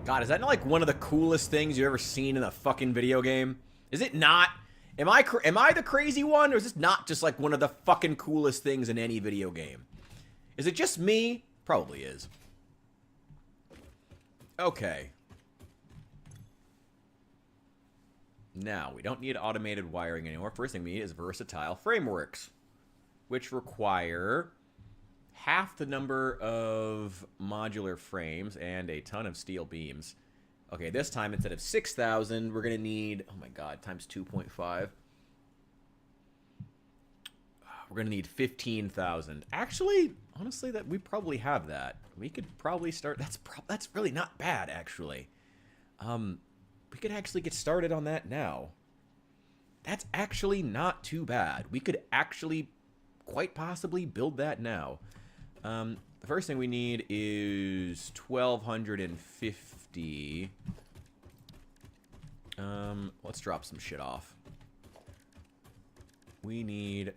God, is that not like one of the coolest things you've ever seen in a fucking video game? Is it not? Am I the crazy one, or is this not just like one of the fucking coolest things in any video game? Is it just me? Probably is. Okay. Now, we don't need automated wiring anymore. First thing we need is versatile frameworks, which require half the number of modular frames and a ton of steel beams. Okay, this time instead of 6,000, we're going to need, oh my god, times 2.5. We're going to need 15,000. Actually, honestly, that we probably have that. We could probably start, that's really not bad, actually. We could actually get started on that now. That's actually not too bad. We could actually quite possibly build that now. The first thing we need is 1,250. Let's drop some shit off. We need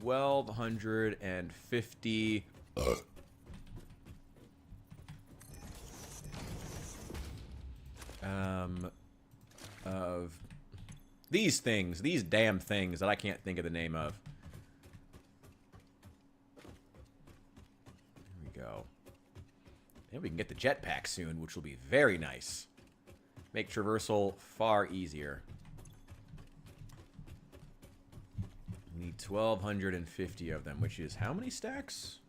1,250. Of these things, these damn things that I can't think of the name of. There we go. And we can get the jetpack soon, which will be very nice. Make traversal far easier. We need 1,250 of them, which is how many stacks?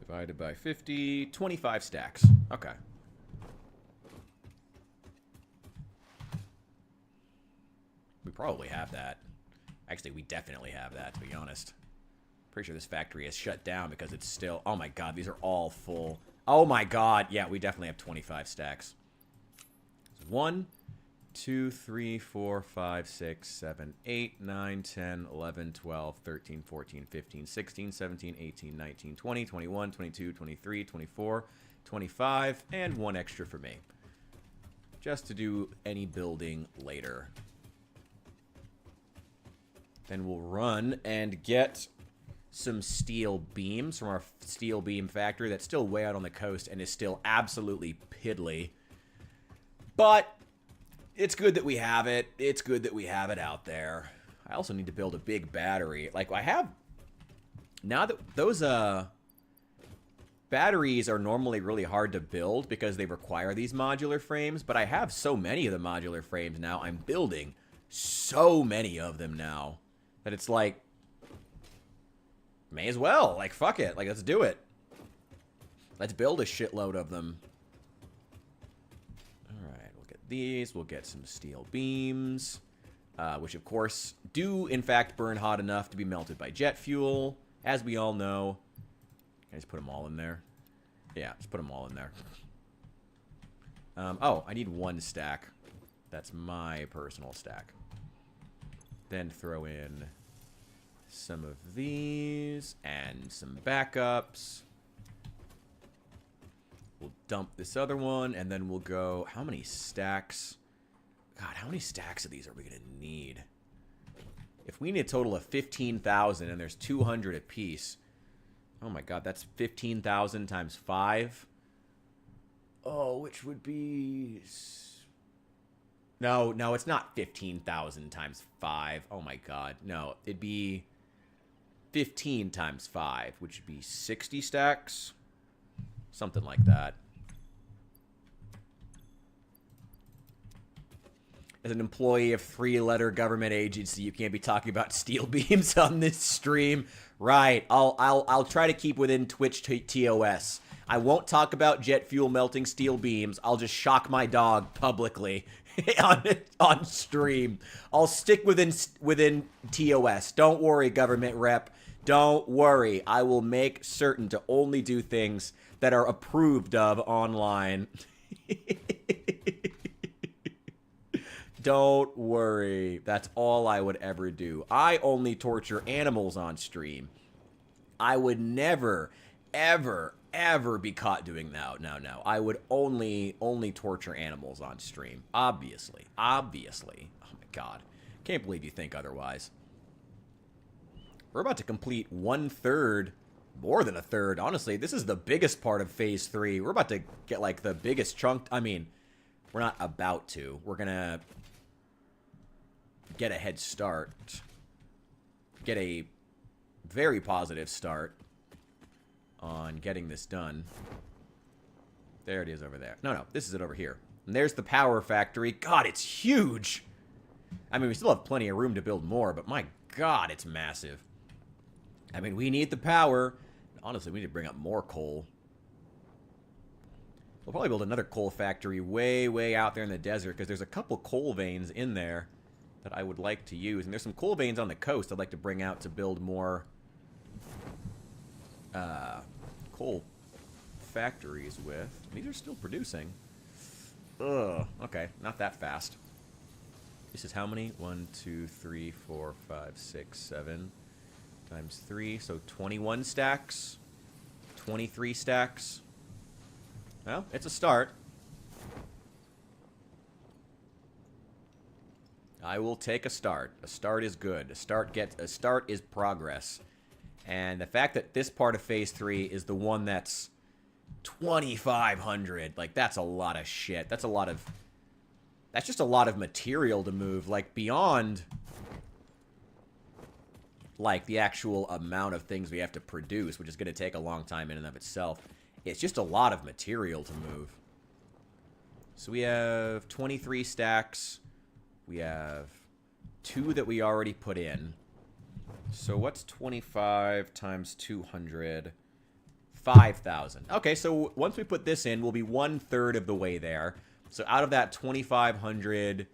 Divided by 50, 25 stacks. Okay. We probably have that. Actually, we definitely have that, to be honest. Pretty sure this factory is shut down because it's still... Oh my god, these are all full. Oh my god. Yeah, we definitely have 25 stacks. 1, 2, 3, 4, 5, 6, 7, 8, 9, 10, 11, 12, 13, 14, 15, 16, 17, 18, 19, 20, 21, 22, 23, 24, 25, and 1 extra for me. Just to do any building later. Then we'll run and get some steel beams from our steel beam factory that's still way out on the coast and is still absolutely piddly. But it's good that we have it. It's good that we have it out there. I also need to build a big battery. Like, I have... Now that those, batteries are normally really hard to build because they require these modular frames, but I have so many of the modular frames now. I'm building so many of them now that it's like... May as well. Like, fuck it. Like, let's do it. Let's build a shitload of them. These, we'll get some steel beams, which of course do in fact burn hot enough to be melted by jet fuel, as we all know. Can I just put them all in there? Yeah, just put them all in there. Oh, I need 1 stack. That's my personal stack. Then throw in some of these and some backups. We'll dump this other one, and then we'll go... How many stacks? God, how many stacks of these are we going to need? If we need a total of 15,000, and there's 200 apiece... Oh my god, that's 15,000 times 5. Oh, which would be... No, it's not 15,000 times 5. Oh my god, no. It'd be 15 times 5, which would be 60 stacks. Something like that. As an employee of 3-letter government agency, you can't be talking about steel beams on this stream. Right. I'll try to keep within Twitch TOS. I won't talk about jet fuel melting steel beams. I'll just shock my dog publicly on stream. I'll stick within TOS. Don't worry, government rep. Don't worry. I will make certain to only do things that are approved of online. Don't worry. That's all I would ever do. I only torture animals on stream. I would never, ever, ever be caught doing that. No. I would only torture animals on stream. Obviously. Obviously. Oh my god. Can't believe you think otherwise. We're about to complete 1/3, more than a third. Honestly, this is the biggest part of Phase 3. We're about to get, like, the biggest chunk. I mean, we're not about to. We're gonna get a head start. Get a very positive start on getting this done. There it is over there. No, this is it over here. And there's the power factory. God, it's huge! I mean, we still have plenty of room to build more, but my god, it's massive. I mean, we need the power. Honestly, we need to bring up more coal. We'll probably build another coal factory way, way out there in the desert, because there's a couple coal veins in there that I would like to use. And there's some coal veins on the coast I'd like to bring out to build more coal factories with. These are still producing. Ugh. Okay, not that fast. This is how many? 1, 2, 3, 4, 5, 6, 7 times 3. So 21 stacks. 23 stacks. Well, it's a start. I will take a start. A start is good. A start is progress. And the fact that this part of Phase 3 is the one that's 2,500, like, that's a lot of shit. That's just a lot of material to move, like, beyond, like, the actual amount of things we have to produce, which is going to take a long time in and of itself. It's just a lot of material to move. So we have 23 stacks. We have 2 that we already put in. So what's 25 times 200? 5,000. Okay, so once we put this in, we'll be 1/3 of the way there. So out of that 2,500,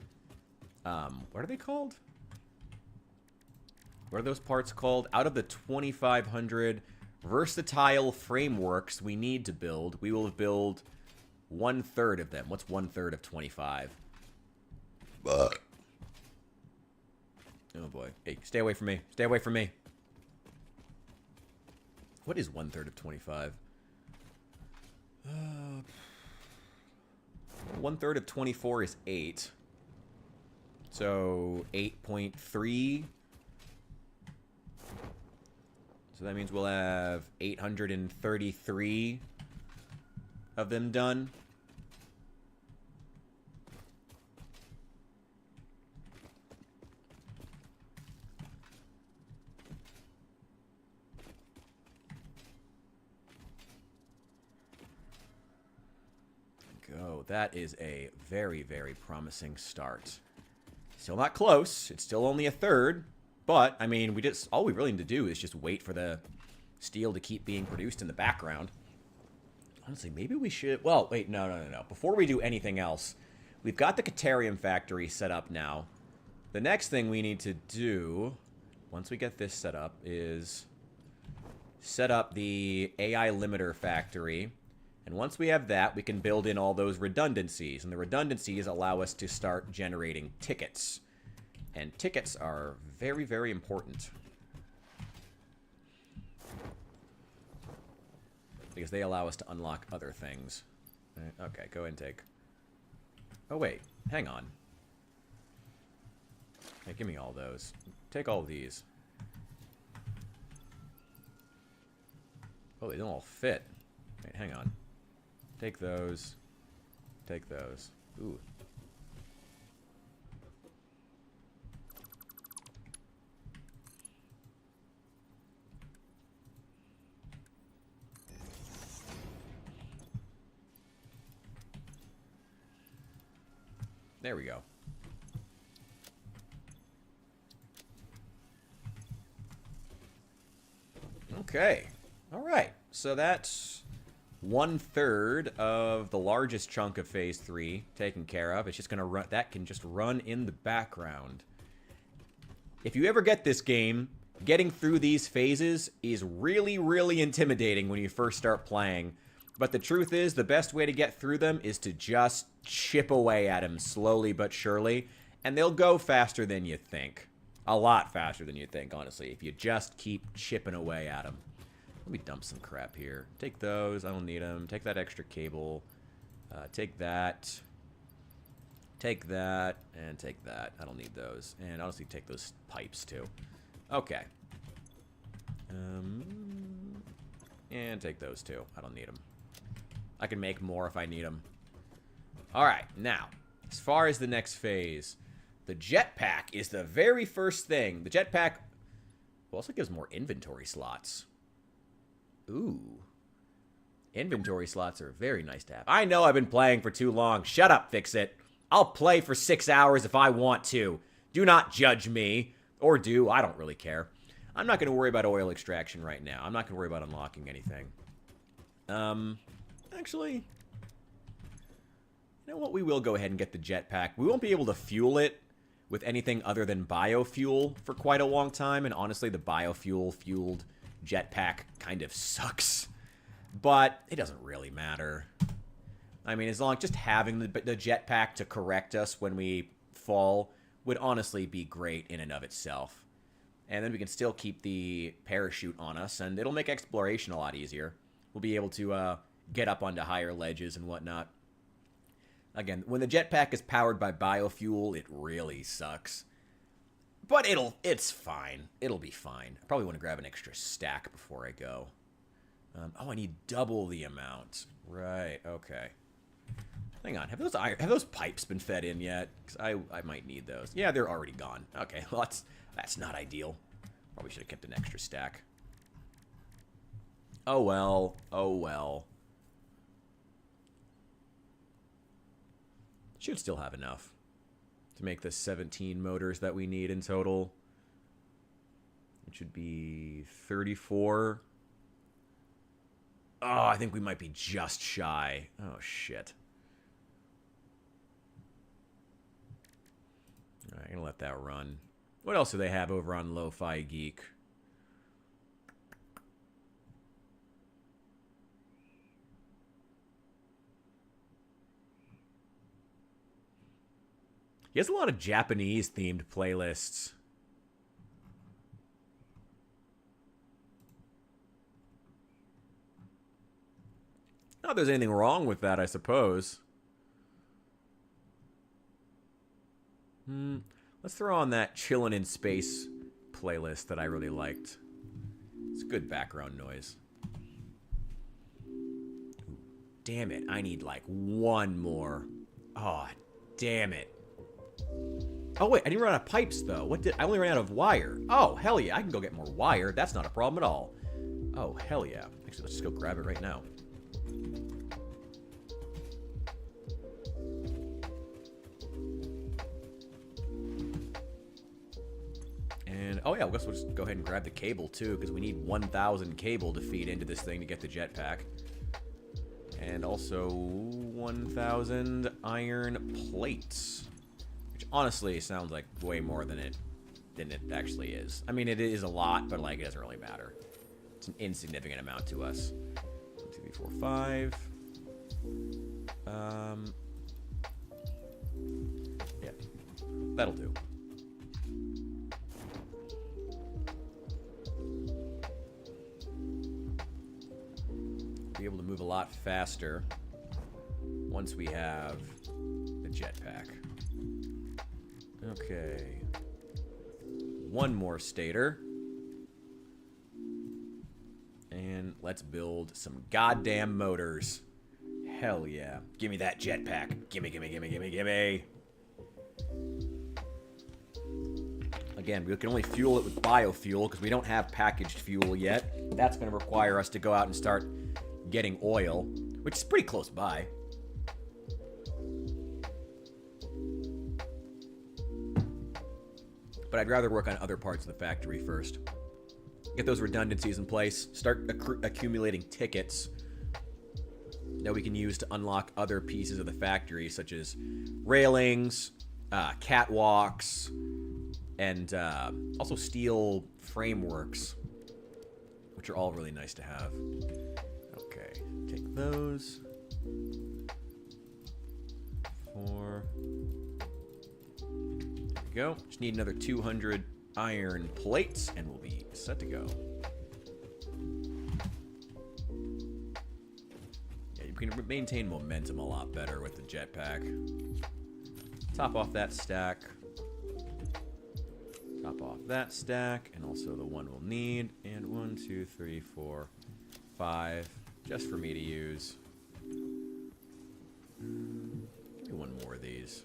what are they called? What are those parts called? Out of the 2,500 versatile frameworks we need to build, we will build 1/3 of them. What's 1/3 of 25? Oh boy. Hey, stay away from me. Stay away from me. What is 1/3 of 25? 1/3 of 24 is 8. So 8.3. So that means we'll have 833 of them done. Go. That is a very, very promising start. Still not close. It's still only 1/3. But, I mean, all we really need to do is just wait for the steel to keep being produced in the background. Honestly, maybe we should... Well, wait, no. Before we do anything else, we've got the Caterium factory set up now. The next thing we need to do, once we get this set up, is set up the AI limiter factory. And once we have that, we can build in all those redundancies. And the redundancies allow us to start generating tickets. And tickets are very, very important. Because they allow us to unlock other things. Okay, go and take... Oh, wait. Hang on. Hey, give me all those. Take all of these. Oh, they don't all fit. Wait, hang on. Take those. Take those. Ooh. There we go. Okay. All right. So that's 1/3 of the largest chunk of Phase 3 taken care of. It's just going to run. That can just run in the background. If you ever get this game, getting through these phases is really, really intimidating when you first start playing. But the truth is, the best way to get through them is to just chip away at them slowly but surely. And they'll go faster than you think. A lot faster than you think, honestly, if you just keep chipping away at them. Let me dump some crap here. Take those. I don't need them. Take that extra cable. Take that. Take that. And take that. I don't need those. And honestly, take those pipes, too. Okay. And take those, too. I don't need them. I can make more if I need them. Alright, now, as far as the next phase, the jetpack is the very first thing. The jetpack also gives more inventory slots. Ooh. Inventory slots are very nice to have. I know I've been playing for too long. Shut up, Fix-It. I'll play for 6 hours if I want to. Do not judge me. Or do. I don't really care. I'm not going to worry about oil extraction right now. I'm not going to worry about unlocking anything. Actually, you know what? We will go ahead and get the jetpack. We won't be able to fuel it with anything other than biofuel for quite a long time. And honestly, the biofuel-fueled jetpack kind of sucks. But it doesn't really matter. I mean, as long as just having the jetpack to correct us when we fall would honestly be great in and of itself. And then we can still keep the parachute on us, and it'll make exploration a lot easier. We'll be able to get up onto higher ledges and whatnot. Again, when the jetpack is powered by biofuel, it really sucks. But it's fine. It'll be fine. I probably want to grab an extra stack before I go. Oh, I need double the amount. Right, okay. Hang on, have those pipes been fed in yet? Because I might need those. Yeah, they're already gone. Okay, well, that's not ideal. Probably should have kept an extra stack. Oh well, oh well. Should still have enough to make the 17 motors that we need in total. It should be 34. Oh, I think we might be just shy. Oh, shit. All right, I'm going to let that run. What else do they have over on Lo-Fi Geek? He has a lot of Japanese-themed playlists. Not that there's anything wrong with that, I suppose. Let's throw on that Chillin' in Space playlist that I really liked. It's good background noise. Ooh, damn it, I need like one more. Oh, damn it. Oh, wait, I didn't run out of pipes, though. I only ran out of wire. Oh, hell yeah, I can go get more wire. That's not a problem at all. Oh, hell yeah. Actually, let's just go grab it right now. And, oh yeah, I guess we'll just go ahead and grab the cable, too, because we need 1,000 cable to feed into this thing to get the jetpack. And also 1,000 iron plates. Which honestly sounds like way more than it actually is. I mean, it is a lot, but like it doesn't really matter. It's an insignificant amount to us. 1, 2, 3, 4, 5. Yeah, that'll do. Be able to move a lot faster once we have the jetpack. Okay. One more stator. And let's build some goddamn motors. Hell yeah. Give me that jetpack. Gimme, gimme, gimme, gimme, gimme. Again, we can only fuel it with biofuel because we don't have packaged fuel yet. That's going to require us to go out and start getting oil, which is pretty close by. But I'd rather work on other parts of the factory first. Get those redundancies in place. Start accumulating tickets that we can use to unlock other pieces of the factory, such as railings, catwalks, and also steel frameworks, which are all really nice to have. Okay, take those. 4. we go. Just need another 200 iron plates, and we'll be set to go. Yeah, you can maintain momentum a lot better with the jetpack. Top off that stack. Top off that stack, and also the one we'll need. And 1, 2, 3, 4, 5, just for me to use. Do one more of these.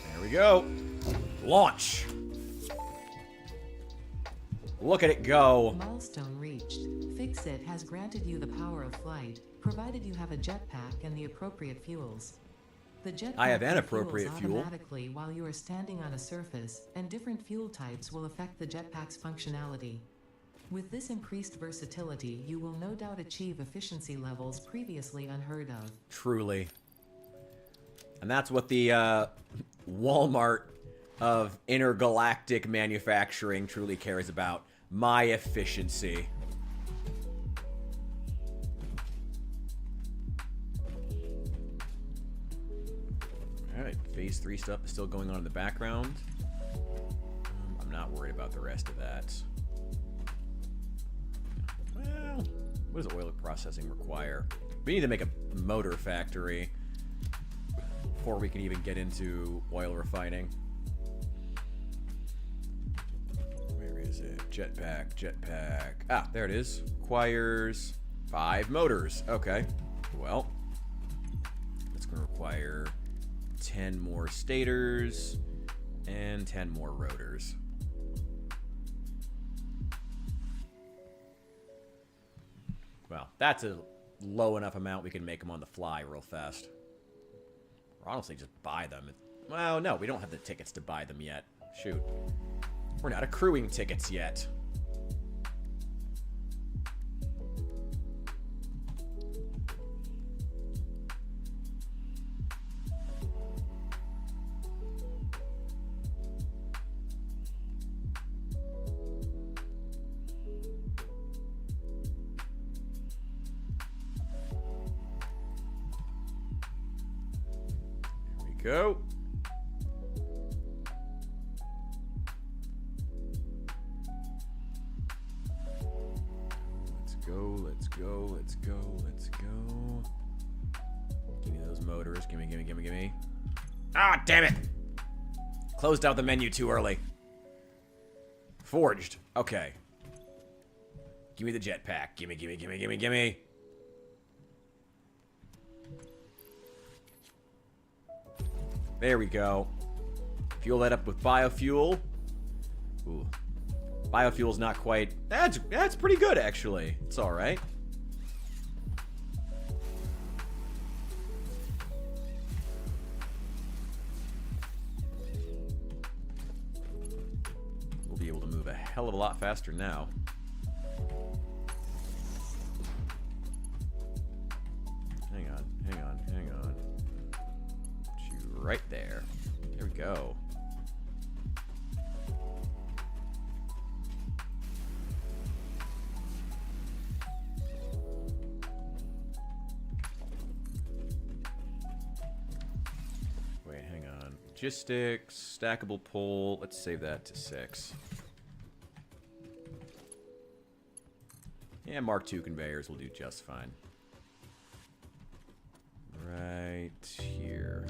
There we go. Launch. Look at it go. Milestone reached. Fix-It has granted you the power of flight, provided you have a jetpack and the appropriate fuels. The jetpack I have an refuels appropriate fuel. automatically while you are standing on a surface, and different fuel types will affect the jetpack's functionality. With this increased versatility, you will no doubt achieve efficiency levels previously unheard of. Truly. And that's what the Walmart of intergalactic manufacturing truly cares about. My efficiency. Alright, phase 3 stuff is still going on in the background. I'm not worried about the rest of that. Well, what does oil processing require? We need to make a motor factory before we can even get into oil refining. Where is it? Jetpack, jetpack. Ah, there it is. Requires 5 motors. Okay. Well, it's going to require 10 more stators and 10 more rotors. Well, that's a low enough amount we can make them on the fly real fast. Or honestly, just buy them. Well, no, we don't have the tickets to buy them yet. Shoot. We're not accruing tickets yet. Go. Let's go, let's go, let's go, let's go. Give me those motors. Gimme, gimme, gimme, gimme. Ah, damn it! Closed out the menu too early. Forged. Okay. Give me the jetpack. Gimme, gimme, gimme, gimme, gimme. There we go. Fuel that up with biofuel. Ooh. Biofuel's not quite... That's pretty good, actually. It's alright. We'll be able to move a hell of a lot faster now. Hang on, hang on, hang on. Right there. There we go. Wait, hang on. Logistics, stackable pole. Let's save that to 6. Yeah, Mark II conveyors will do just fine. Right here.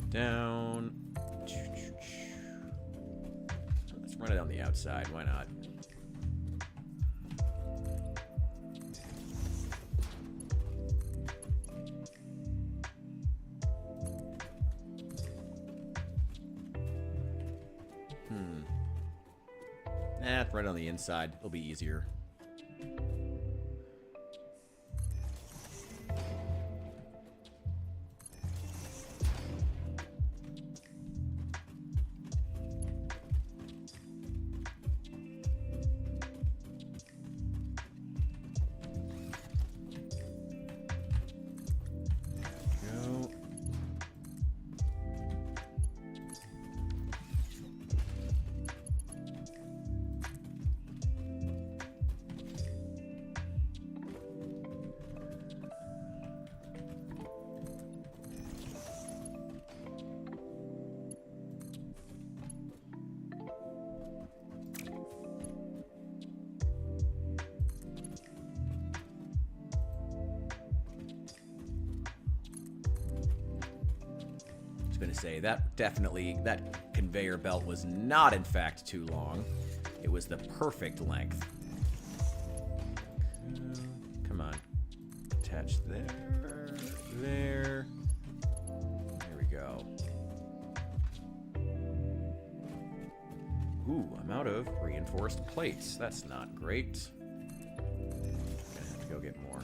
Down. Let's run it on the outside. Why not? Let's run it on the inside. It'll be easier. going to say, that conveyor belt was not, in fact, too long. It was the perfect length. Come on. Attach there. There. There we go. Ooh, I'm out of reinforced plates. That's not great. Gonna have to go get more.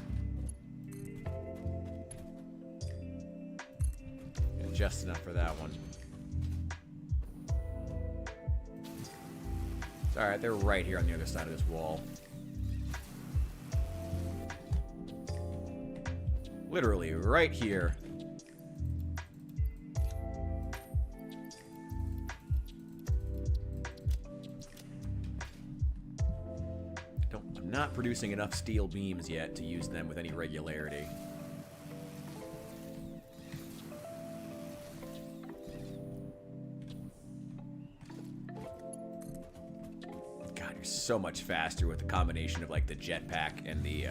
And just enough for that one. It's alright, they're right here on the other side of this wall. Literally right here. I'm not producing enough steel beams yet to use them with any regularity. God, you're so much faster with the combination of like the jetpack and the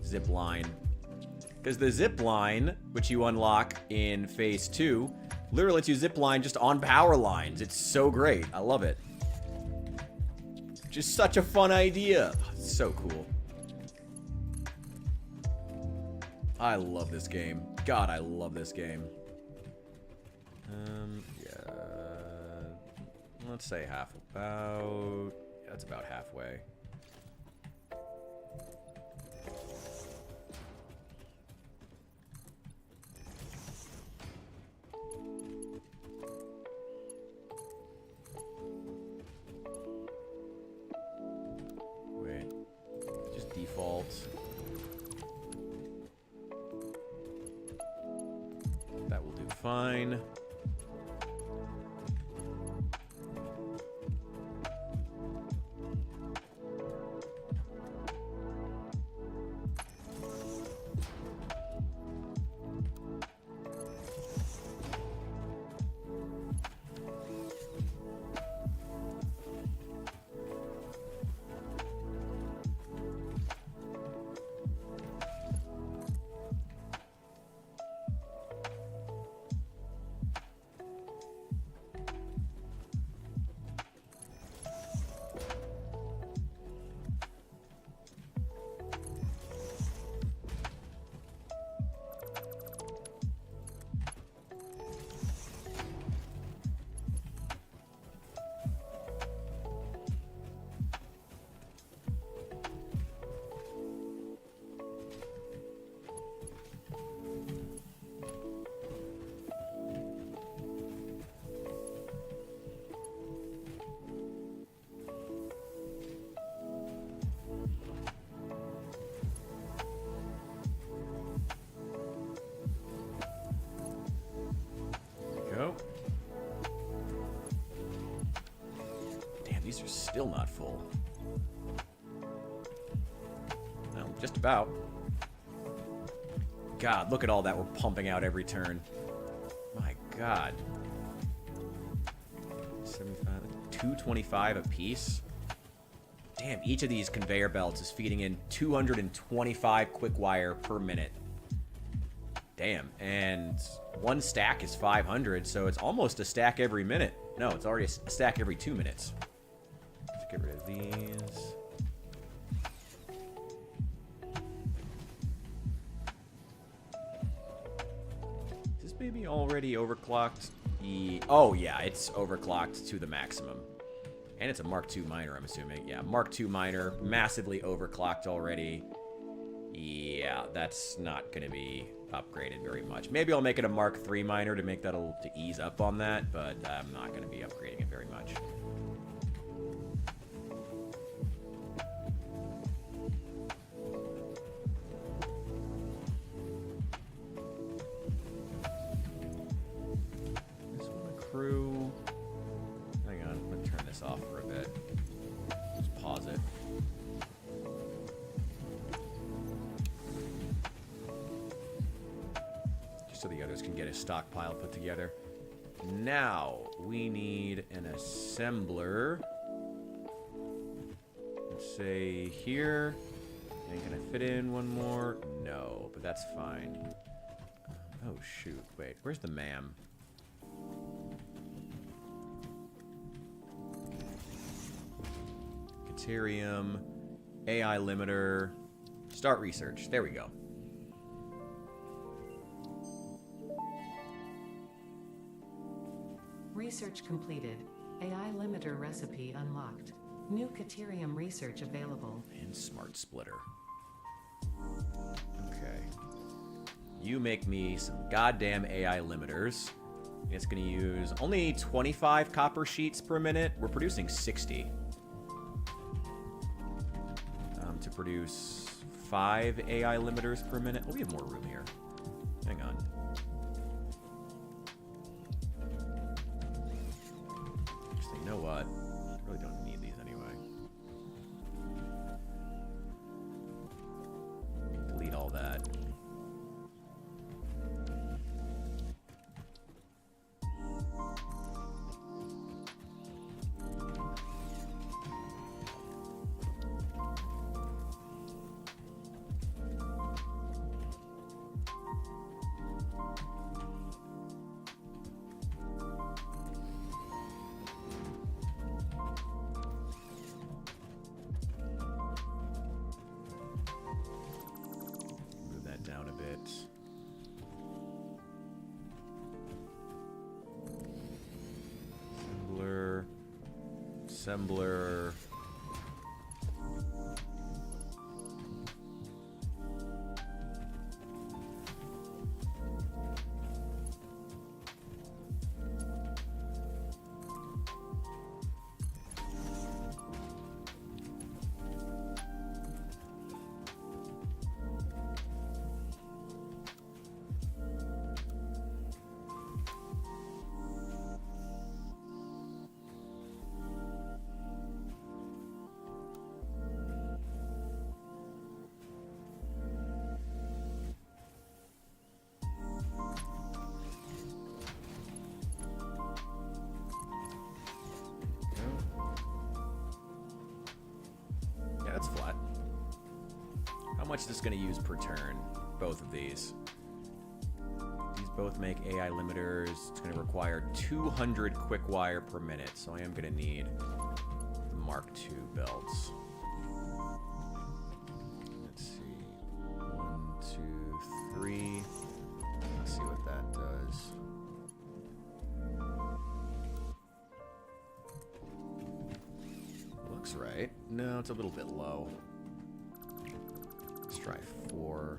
zip line. Because the zip line, which you unlock in Phase 2, literally lets you zip line just on power lines. It's so great. I love it. Just such a fun idea. It's so cool. I love this game. God, I love this game. Yeah. Let's say half about... Yeah, that's about halfway. That will do fine. These are still not full. Well, just about. God, look at all that we're pumping out every turn. My God. 75, 225 a piece. Damn, each of these conveyor belts is feeding in 225 quick wire per minute. Damn, and one stack is 500, so it's almost a stack every minute. No, it's already a stack every 2 minutes. Let's get rid of these. Is this maybe already overclocked? Oh, yeah, it's overclocked to the maximum. And it's a Mark II miner, I'm assuming. Yeah, Mark II miner, massively overclocked already. Yeah, that's not going to be upgraded very much. Maybe I'll make it a Mark III miner to make that to ease up on that, but I'm not going to be upgrading it very much. This one accrue. Hang on, I'm going to turn this off for a bit. Just pause it. So the others can get a stockpile put together. Now, we need an assembler. Let's say here. And can I fit in one more? No, but that's fine. Oh, shoot. Wait, where's the MAM? Deuterium, AI limiter, start research. There we go. Research completed. AI limiter recipe unlocked. New Deuterium research available. And smart splitter. Okay. You make me some goddamn AI limiters. It's going to use only 25 copper sheets per minute. We're producing 60. To produce 5 AI limiters per minute. Oh, we have more room here. Hang on. Actually, you know what? I really don't need these anyway. Delete all that. Down a bit. Assembler. That's flat. How much is this going to use per turn? Both of these. These both make AI limiters. It's going to require 200 quick wire per minute, so I am going to need the Mark II belts. Let's see. 1, 2, 3. Let's see what that does. Looks right. No, it's a little bit low. Let's try 4.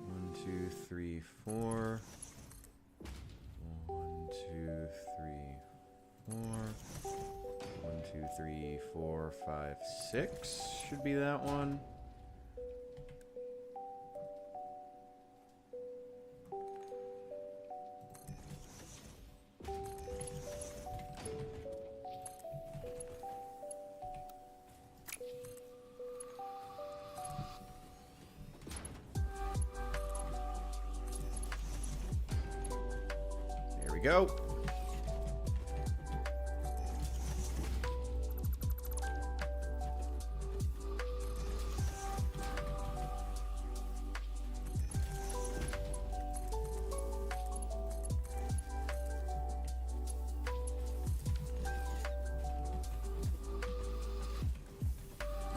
1, 2, 3, 4. 1, 2, 3, 4. 1, 2, 3, 4, 5, 6. Should be that one. Go.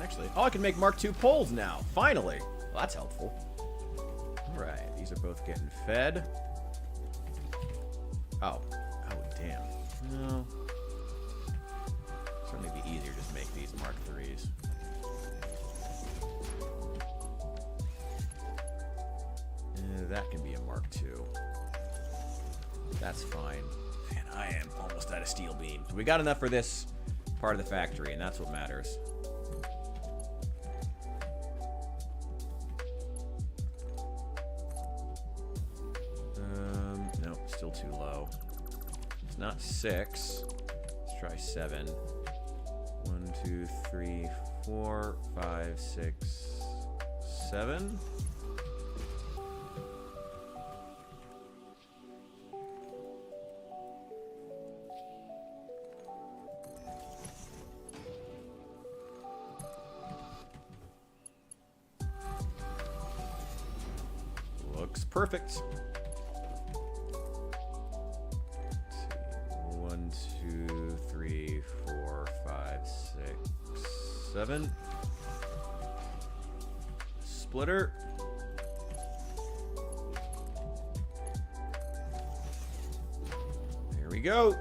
Actually, oh, I can make Mark II poles now. Finally. Well, that's helpful. All right, these are both getting fed. Oh. Oh, damn. No. Certainly be easier just make these Mark IIIs. That can be a Mark II. That's fine. Man, I am almost out of steel beams. We got enough for this part of the factory, and that's what matters. Nope, still too low. It's not 6. Let's try 7. 1, 2, 3, 4, 5, 6, 7. looks perfect. Let's see. 1, 2, 3, 4, 5, 6, 7. Splitter. There we go.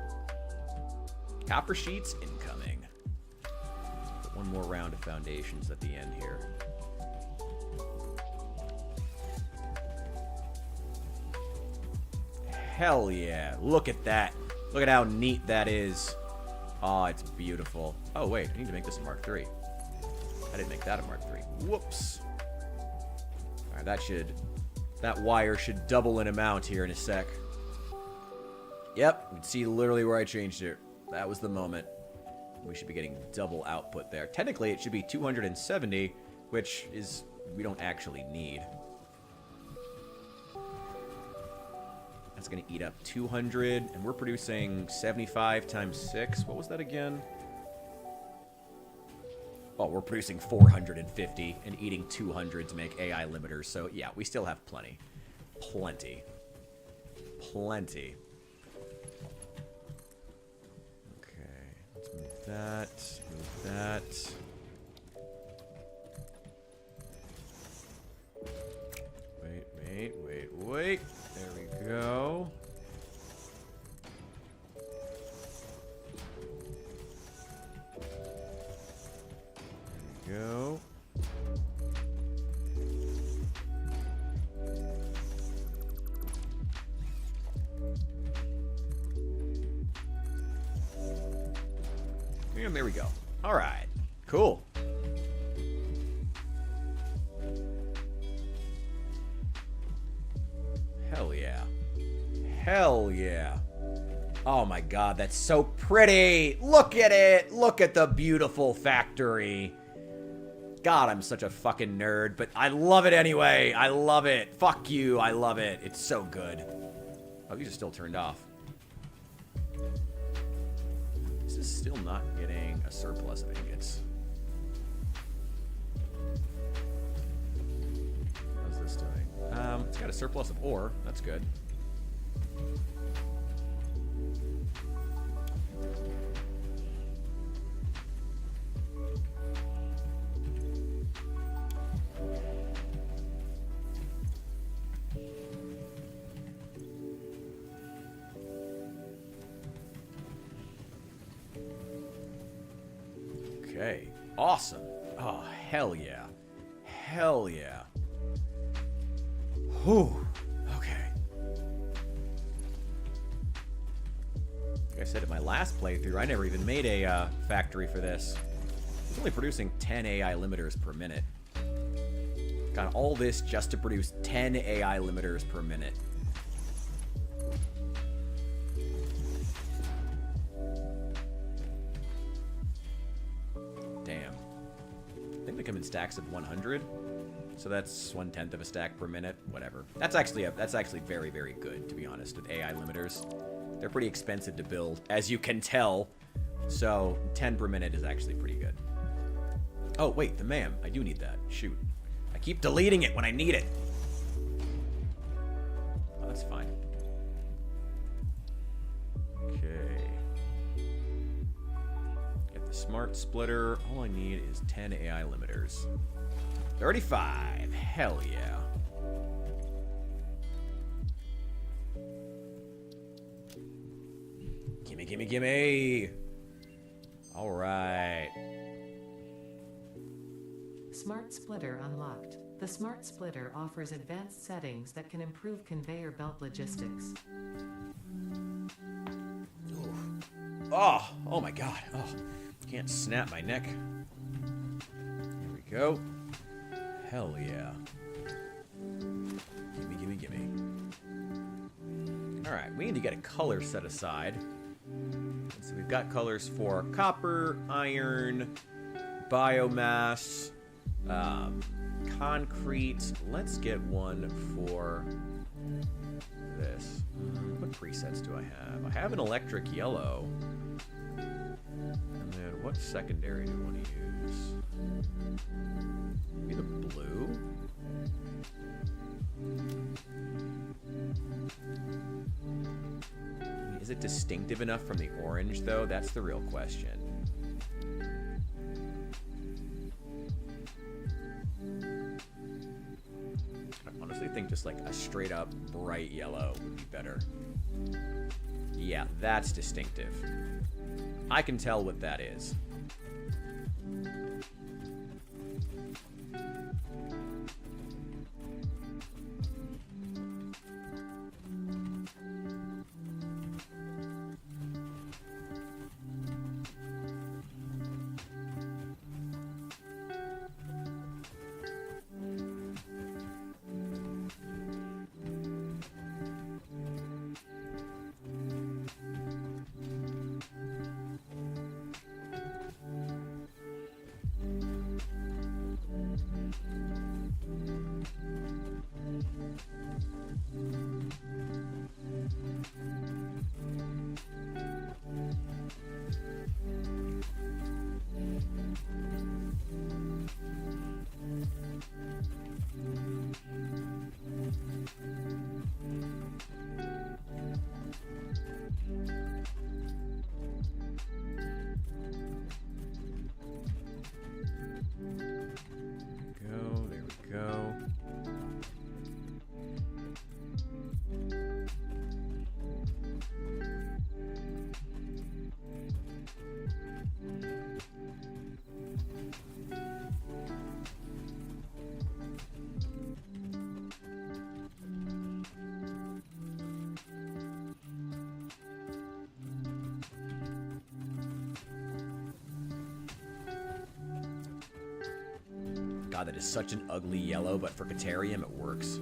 Copper sheets incoming. Put one more round of foundations at the end here. Hell yeah. Look at that. Look at how neat that is. Oh, it's beautiful. Oh, wait. I need to make this a Mark III. I didn't make that a Mark III. Whoops. All right, that wire should double in amount here in a sec. Yep, you can see literally where I changed it. That was the moment. We should be getting double output there. Technically, it should be 270, which is we don't actually need. That's going to eat up 200, and we're producing 75 times 6. What was that again? Oh, we're producing 450 and eating 200 to make AI limiters. So, yeah, we still have plenty. Plenty. Plenty. Okay, let's move that. Move that. Wait. There we go. There we go. And there we go. All right. Cool. Hell yeah. Hell yeah. Oh my god, that's so pretty. Look at it. Look at the beautiful factory. God, I'm such a fucking nerd, but I love it anyway. I love it. Fuck you. I love it. It's so good. Oh, these are still turned off. This is still not getting a surplus of ingots. How's this doing? It's got a surplus of ore. That's good. Okay. Awesome. Oh, hell yeah. Hell yeah. Whew. Okay. Like I said, in my last playthrough, I never even made a factory for this. It's only producing 10 AI limiters per minute. Got all this just to produce 10 AI limiters per minute. Damn. I think they come in stacks of 100. So that's 1/10 of a stack per minute. Whatever. That's actually very, very good, to be honest, with AI limiters. They're pretty expensive to build, as you can tell. So 10 per minute is actually pretty good. Oh, wait, the MAM. I do need that. Shoot. I keep deleting it when I need it. Oh, that's fine. Okay. Get the smart splitter. All I need is 10 AI limiters. 35. Hell yeah. Gimme, gimme, gimme. All right. Smart Splitter unlocked. The Smart Splitter offers advanced settings that can improve conveyor belt logistics. Oh my god. Oh, can't snap my neck. Here we go. Hell yeah. Gimme, gimme, gimme. Alright, we need to get a color set aside. So we've got colors for copper, iron, biomass, concrete. Let's get one for this. What presets do I have? I have an electric yellow. And then what secondary do I want to use? Maybe the blue? Is it distinctive enough from the orange, though? That's the real question. I honestly think just like a straight up bright yellow would be better. Yeah, that's distinctive. I can tell what that is. God, that is such an ugly yellow, but for Caterium, it works.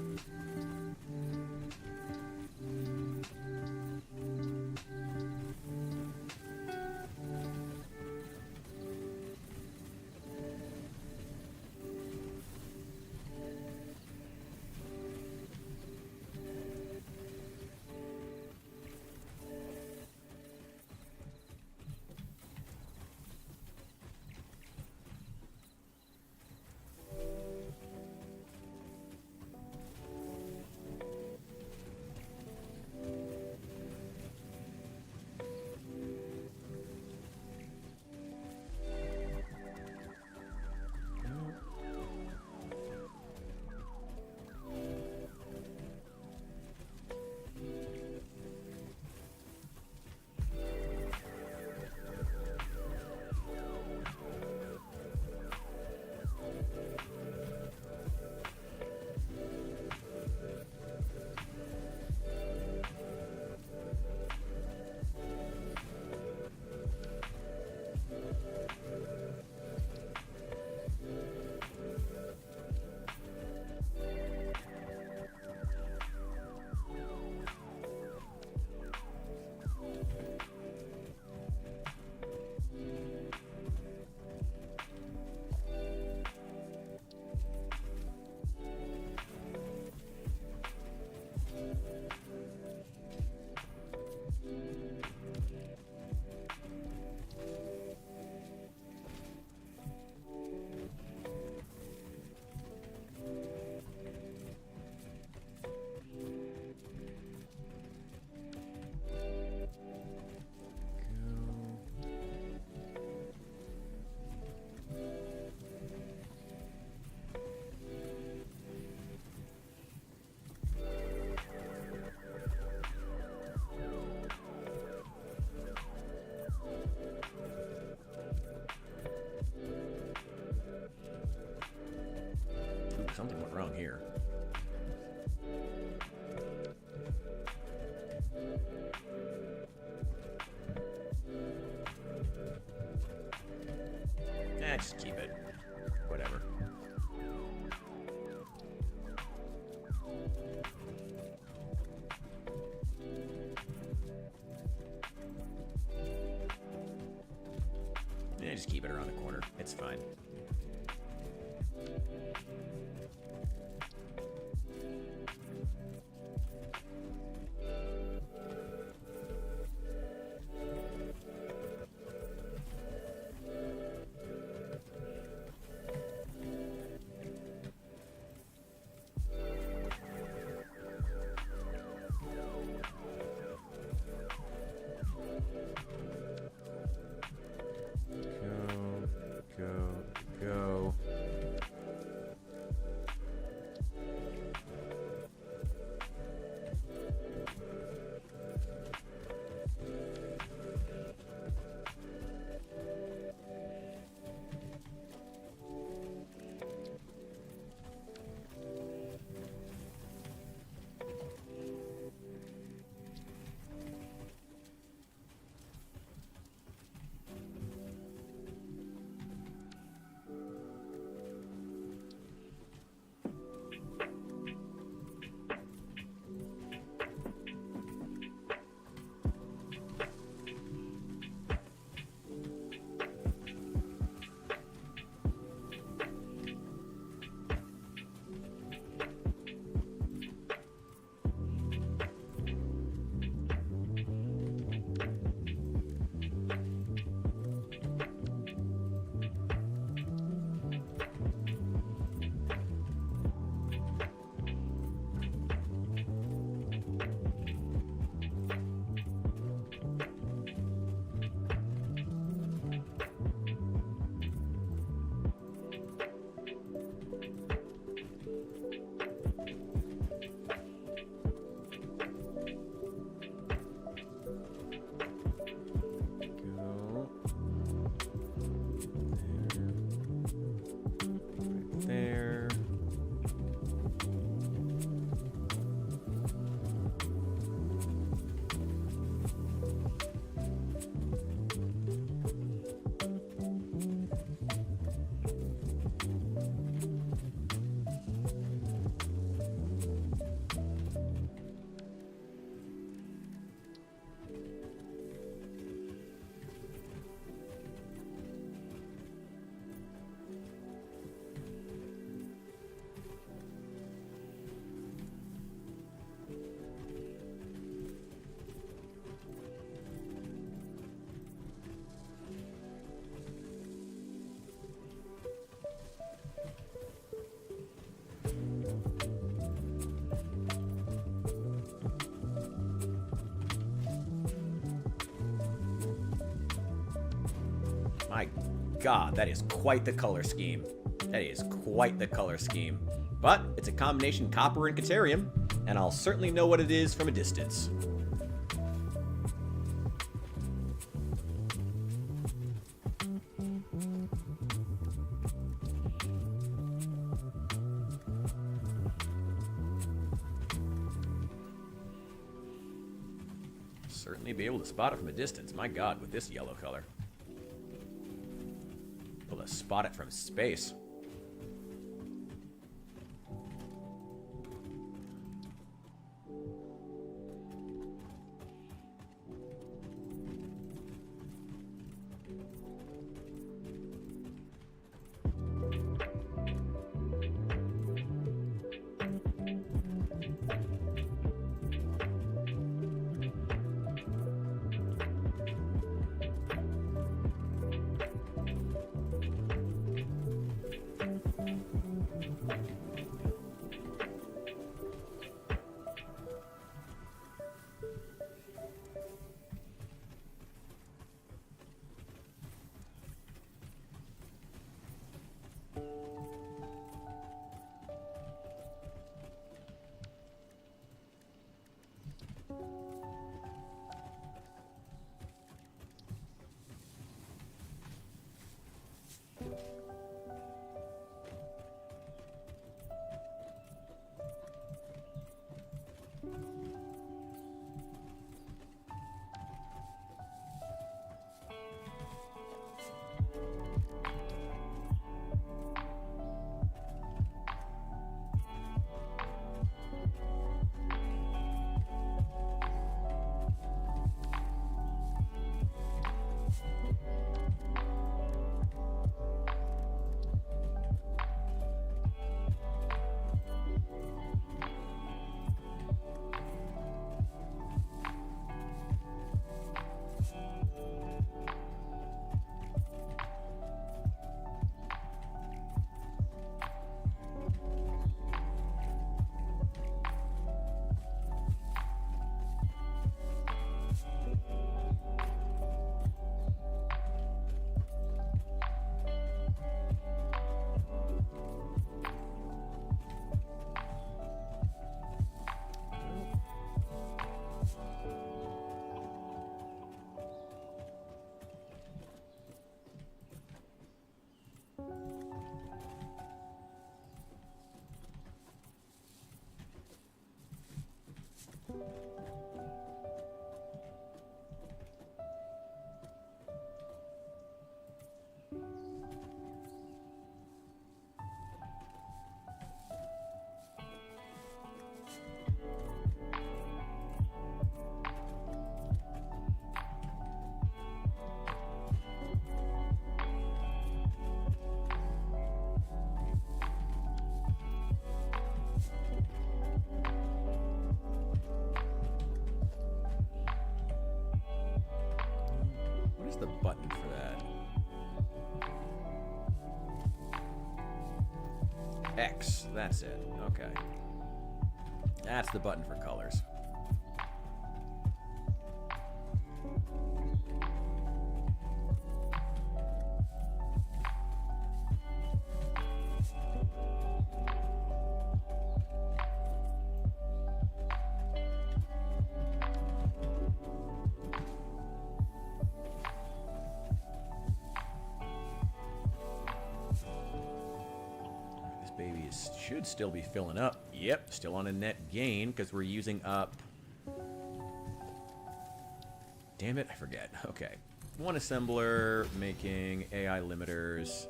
Something went wrong here. Just keep it. Whatever. Just keep it around the corner. It's fine. My God, that is quite the color scheme. That is quite the color scheme. But it's a combination copper and Caterium, and I'll certainly know what it is from a distance. Certainly be able to spot it from a distance. My God, with this yellow color. Able to spot it from space. The button for that. X, that's it. Okay. That's the button for colors. Should still be filling up. Yep, still on a net gain because we're using up... Damn it, I forget. Okay. One assembler making AI limiters.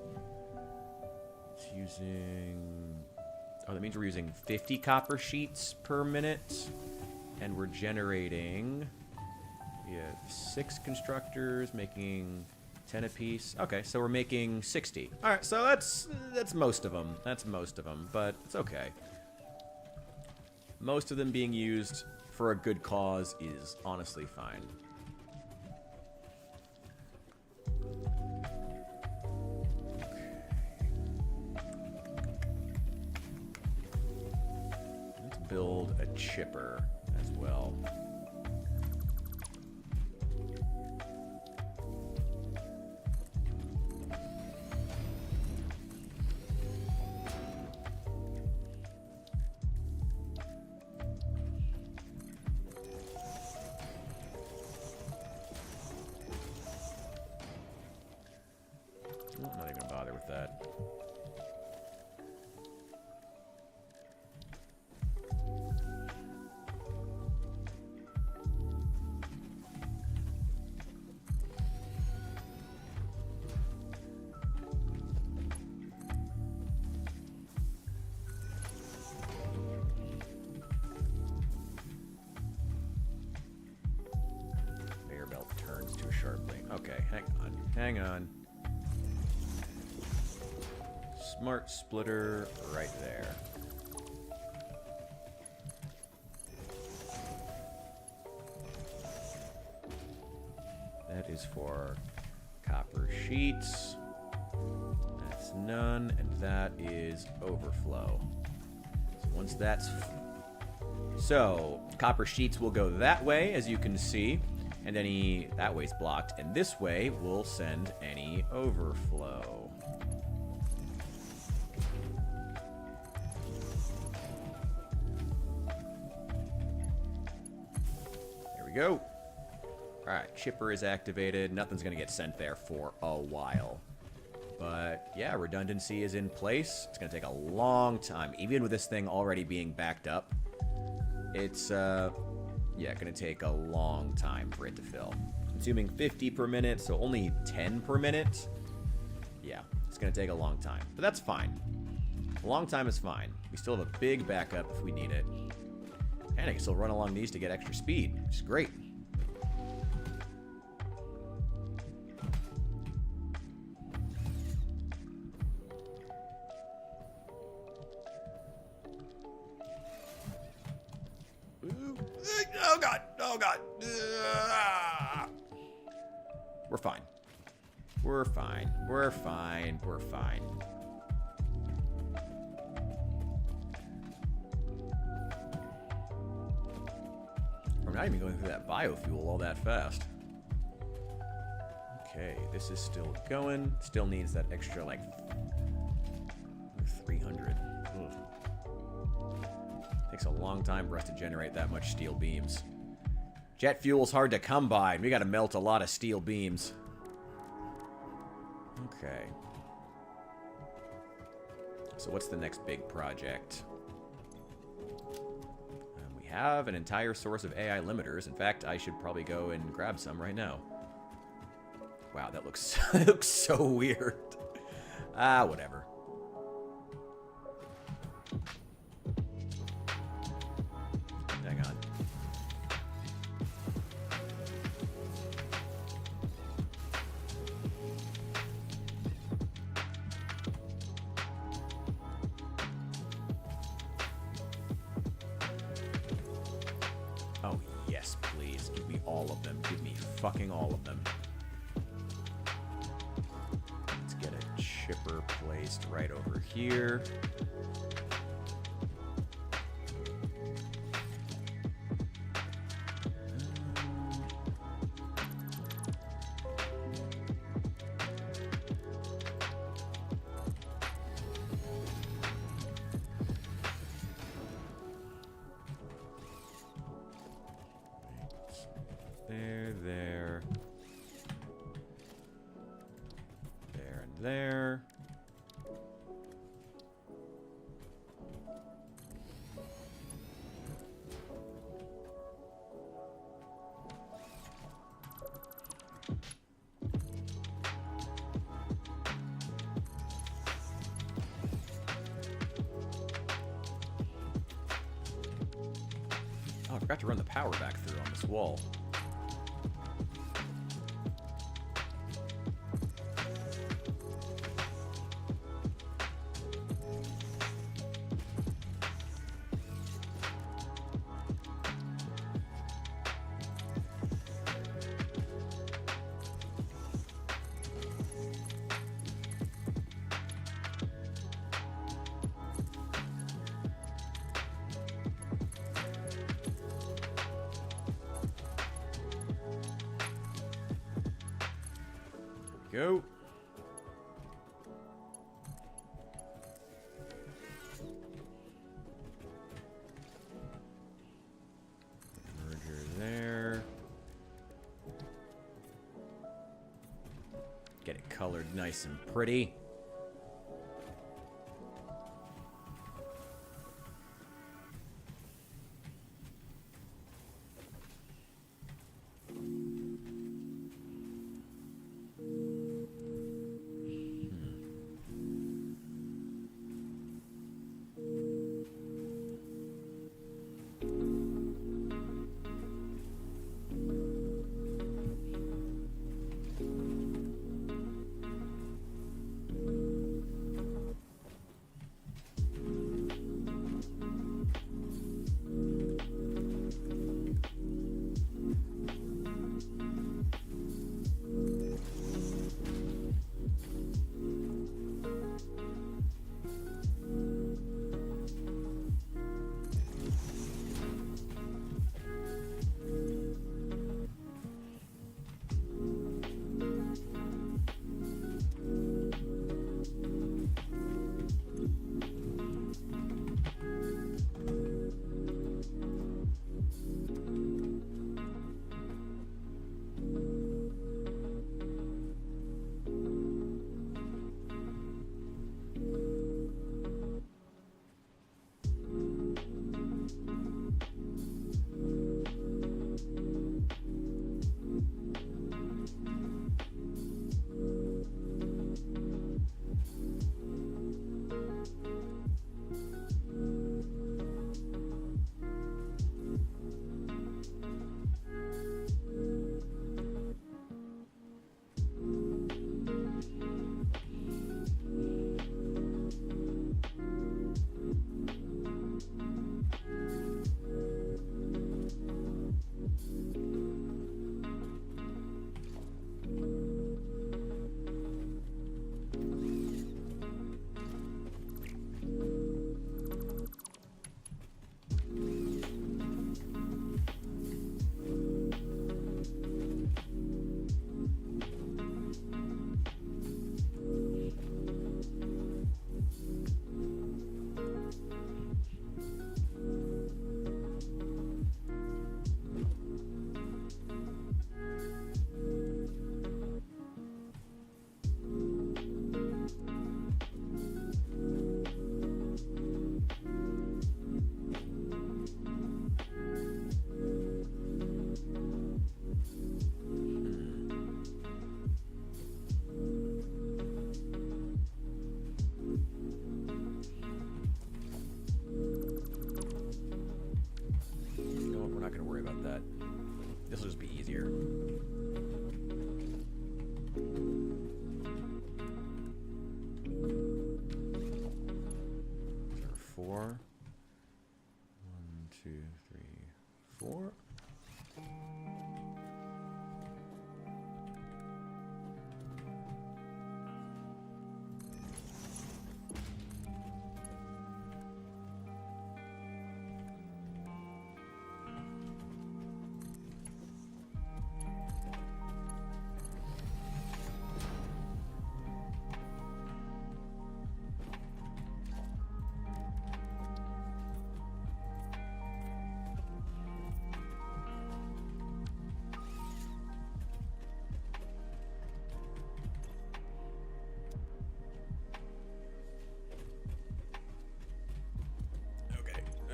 It's using... Oh, that means we're using 50 copper sheets per minute. And we're generating... We have 6 constructors making 10 apiece. Okay, so we're making 60. All right, so that's most of them. That's most of them, but it's okay. Most of them being used for a good cause is honestly fine. Let's build a chipper as well. Okay, hang on. Smart splitter right there. That is for copper sheets. That's none, and that is overflow. So once that's... So, copper sheets will go that way, as you can see, and any... That way's blocked, and this way will send any overflow. There we go. Alright, chipper is activated. Nothing's going to get sent there for a while. But, yeah, redundancy is in place. It's going to take a long time. Even with this thing already being backed up, it's, yeah, going to take a long time for it to fill. Consuming 50 per minute, so only 10 per minute. Yeah, it's going to take a long time. But that's fine. A long time is fine. We still have a big backup if we need it. And I can still run along these to get extra speed, which is great. Oh god! Oh god! We're fine. We're fine. We're fine. We're fine. We're not even going through that biofuel all that fast. Okay, this is still going. Still needs that extra, like, 300. Ugh. Takes a long time for us to generate that much steel beams. Jet fuel's hard to come by, and we gotta melt a lot of steel beams. Okay. So what's the next big project? We have an entire source of AI limiters. In fact, I should probably go and grab some right now. Wow, that looks, that looks so weird. Ah, whatever. Hang on. Oh, yes, please. Give me all of them. Give me fucking all of them. Let's get a chipper placed right over here. There. Oh, I forgot to run the power back through on this wall. Go. Merger there. Get it colored nice and pretty. not going to worry about that. This will just be easier. There are 4. 1, 2, 3, 4.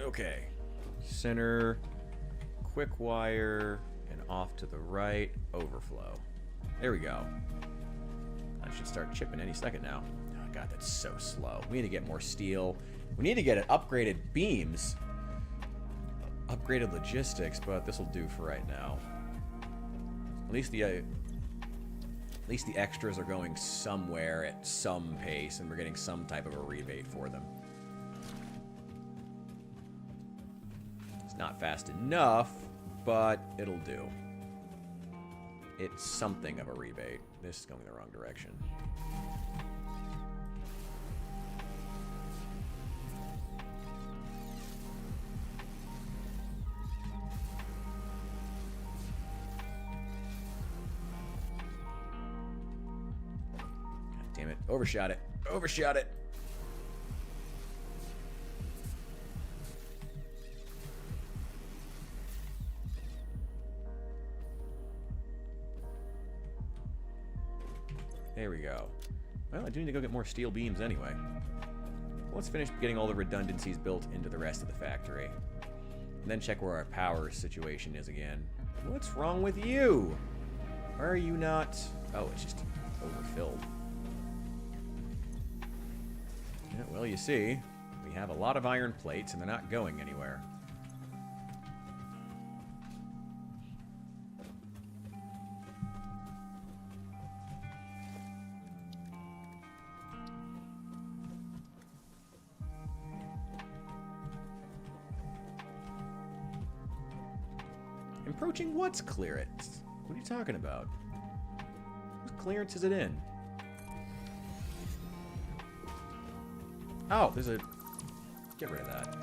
Okay. Center, quick wire, and off to the right, overflow. There we go. I should start chipping any second now. Oh god, that's so slow. We need to get more steel. We need to get upgraded beams. Upgraded logistics, but this will do for right now. At least the extras are going somewhere at some pace, and we're getting some type of a rebate for them. Not fast enough, but it'll do. It's something of a rebate. This is going the wrong direction. God damn it. Overshot it. Overshot it. There we go. Well, I do need to go get more steel beams anyway. Let's finish getting all the redundancies built into the rest of the factory. And then check where our power situation is again. What's wrong with you? Why are you not... Oh, it's just overfilled. Yeah, well, you see, we have a lot of iron plates and they're not going anywhere. Approaching what's clearance? What are you talking about? What clearance is it in? Oh, there's a... Get rid of that.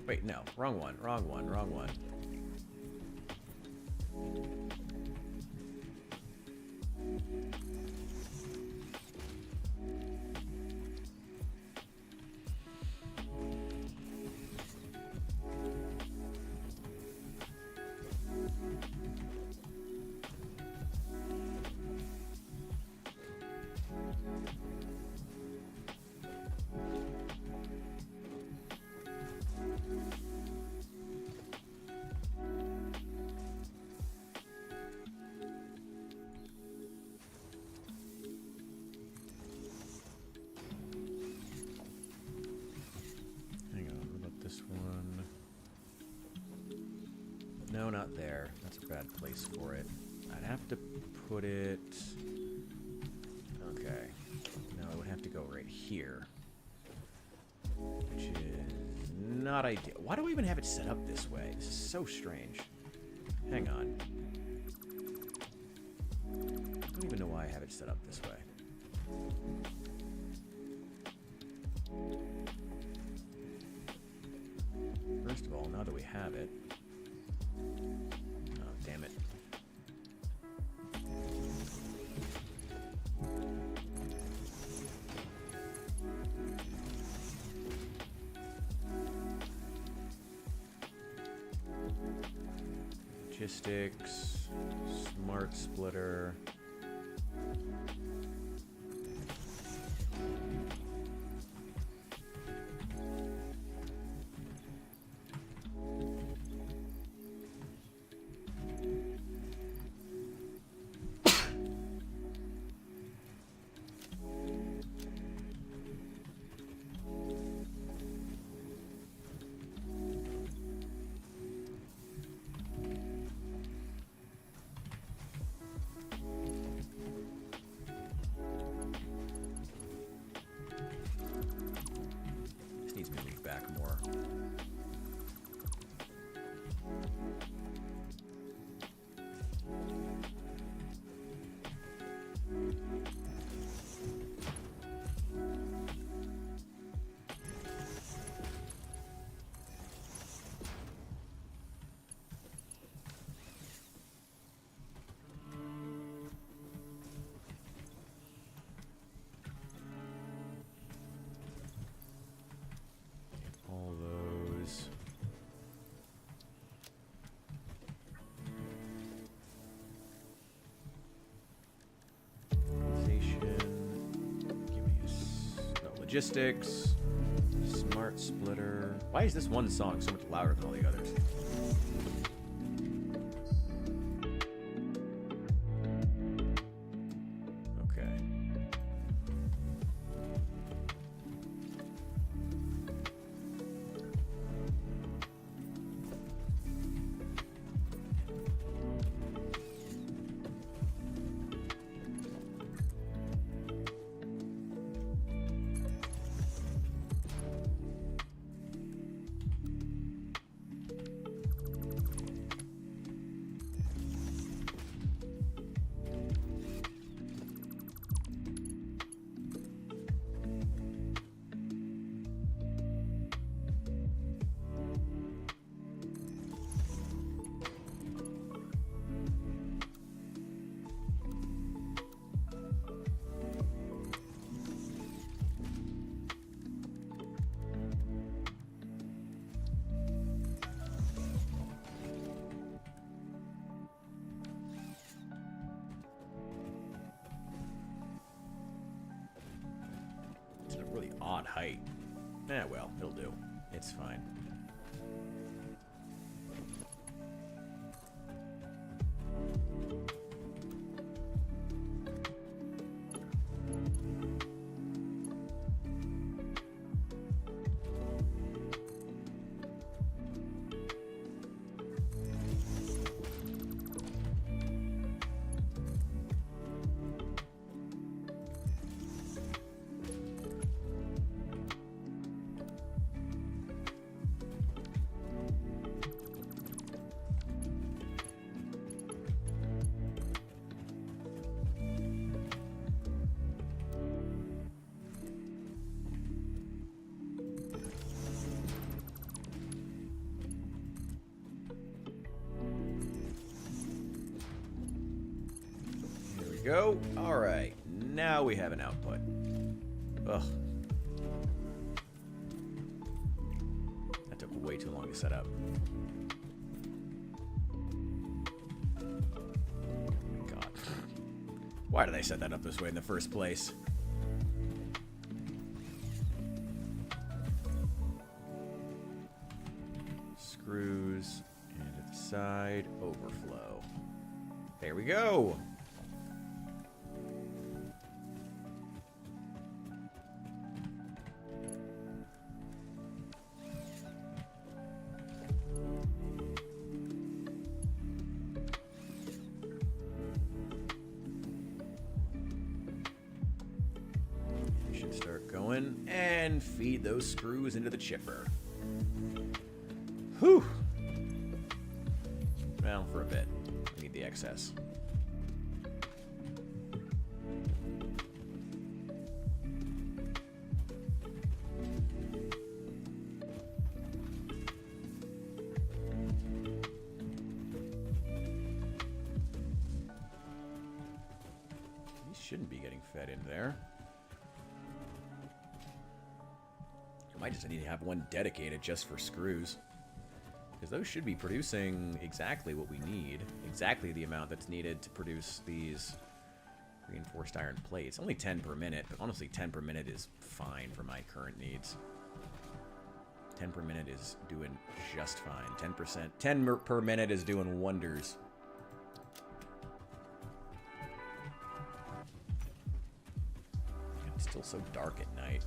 Wait, no. Wrong one. Wrong one. Wrong one. No, not there. That's a bad place for it. I'd have to put it... Okay. No, it would have to go right here. Which is not ideal. Why do I even have it set up this way? This is so strange. Hang on. I don't even know why I have it set up this way. Logistics, smart splitter. This needs me to move back more. All those. Organization. Give me logistics. Smart splitter. Why is this one song so much louder than all the others? Okay. It's a really odd height. Eh, well, it'll do. It's fine. Go. All right. Now we have an output. Ugh. That took way too long to set up. God. Why did I set that up this way in the first place? Screws. And at the side, overflow. There we go. And feed those screws into the chipper. Whew. Well, for a bit. We need the excess. These shouldn't be getting fed in there. I might just need to have one dedicated just for screws. Because those should be producing exactly what we need. Exactly the amount that's needed to produce these reinforced iron plates. Only 10 per minute, but honestly 10 per minute is fine for my current needs. 10 per minute is doing just fine. 10%. 10 per minute is doing wonders. It's still so dark at night.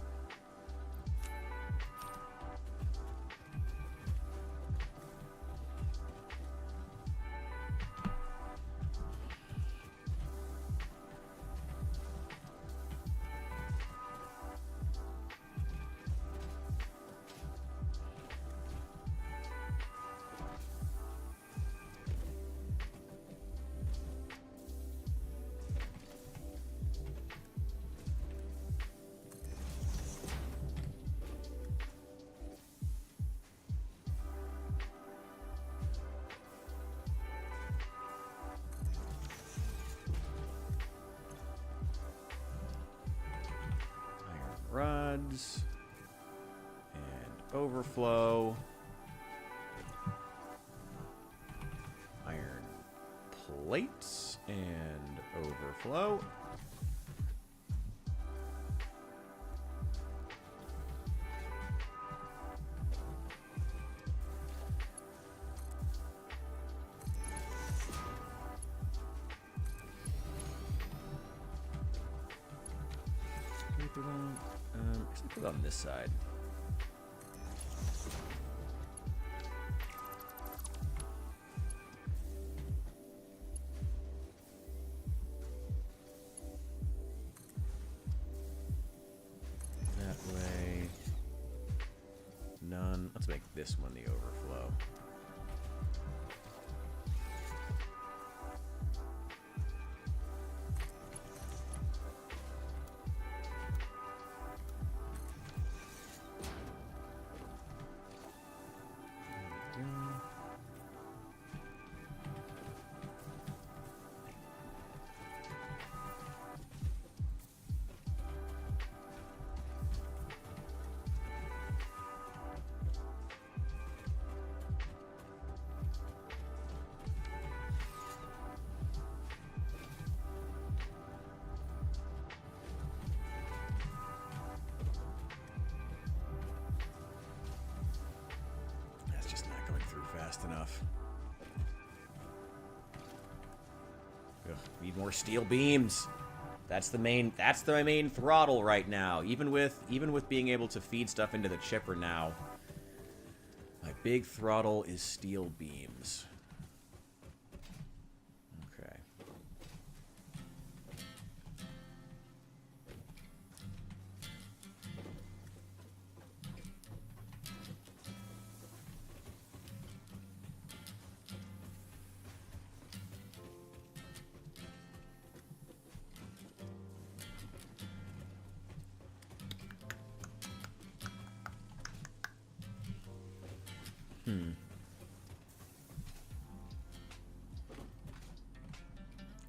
Rods and overflow, iron plates and overflow, put it on this side. That way. None. Let's make this one the overflow. Enough. Ugh, need more steel beams. That's the main throttle right now. Even with being able to feed stuff into the chipper now, my big throttle is steel beams. Okay.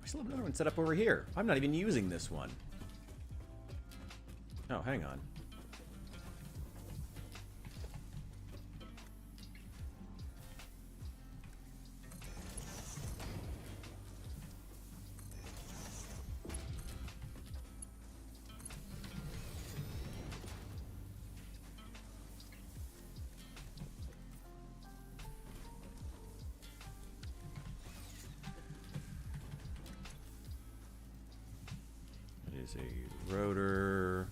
I still have another one set up over here. I'm not even using this one. Oh, hang on. A rotor.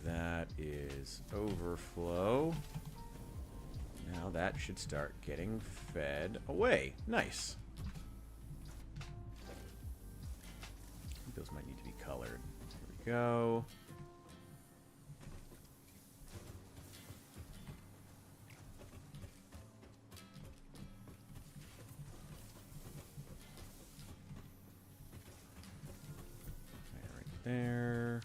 That is overflow. Now that should start getting fed away. Nice. I think those might need to be colored. Here we go. There.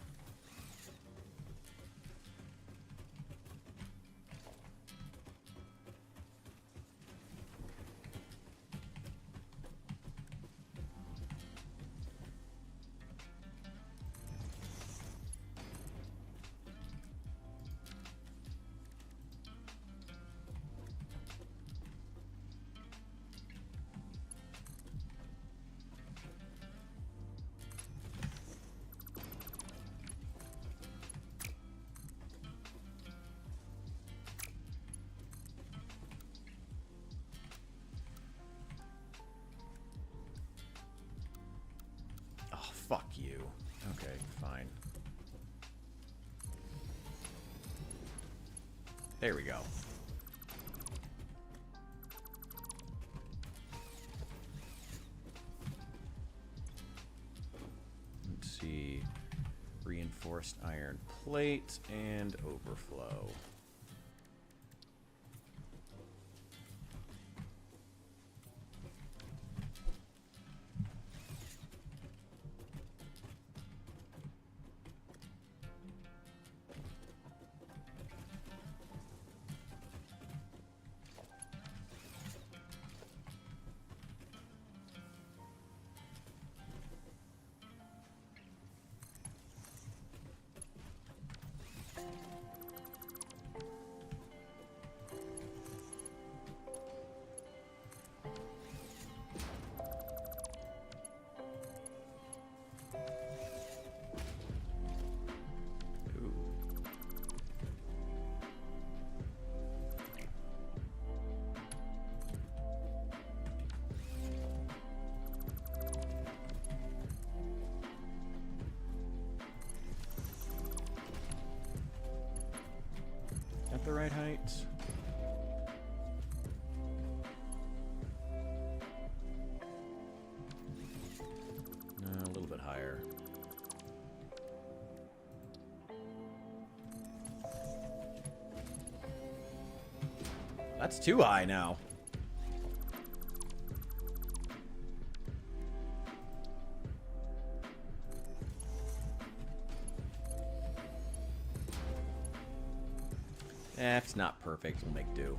Okay, fine. There we go. Let's see. Reinforced iron plate and overflow. At the right height. A little bit higher. That's too high now. It's not perfect. We'll make do.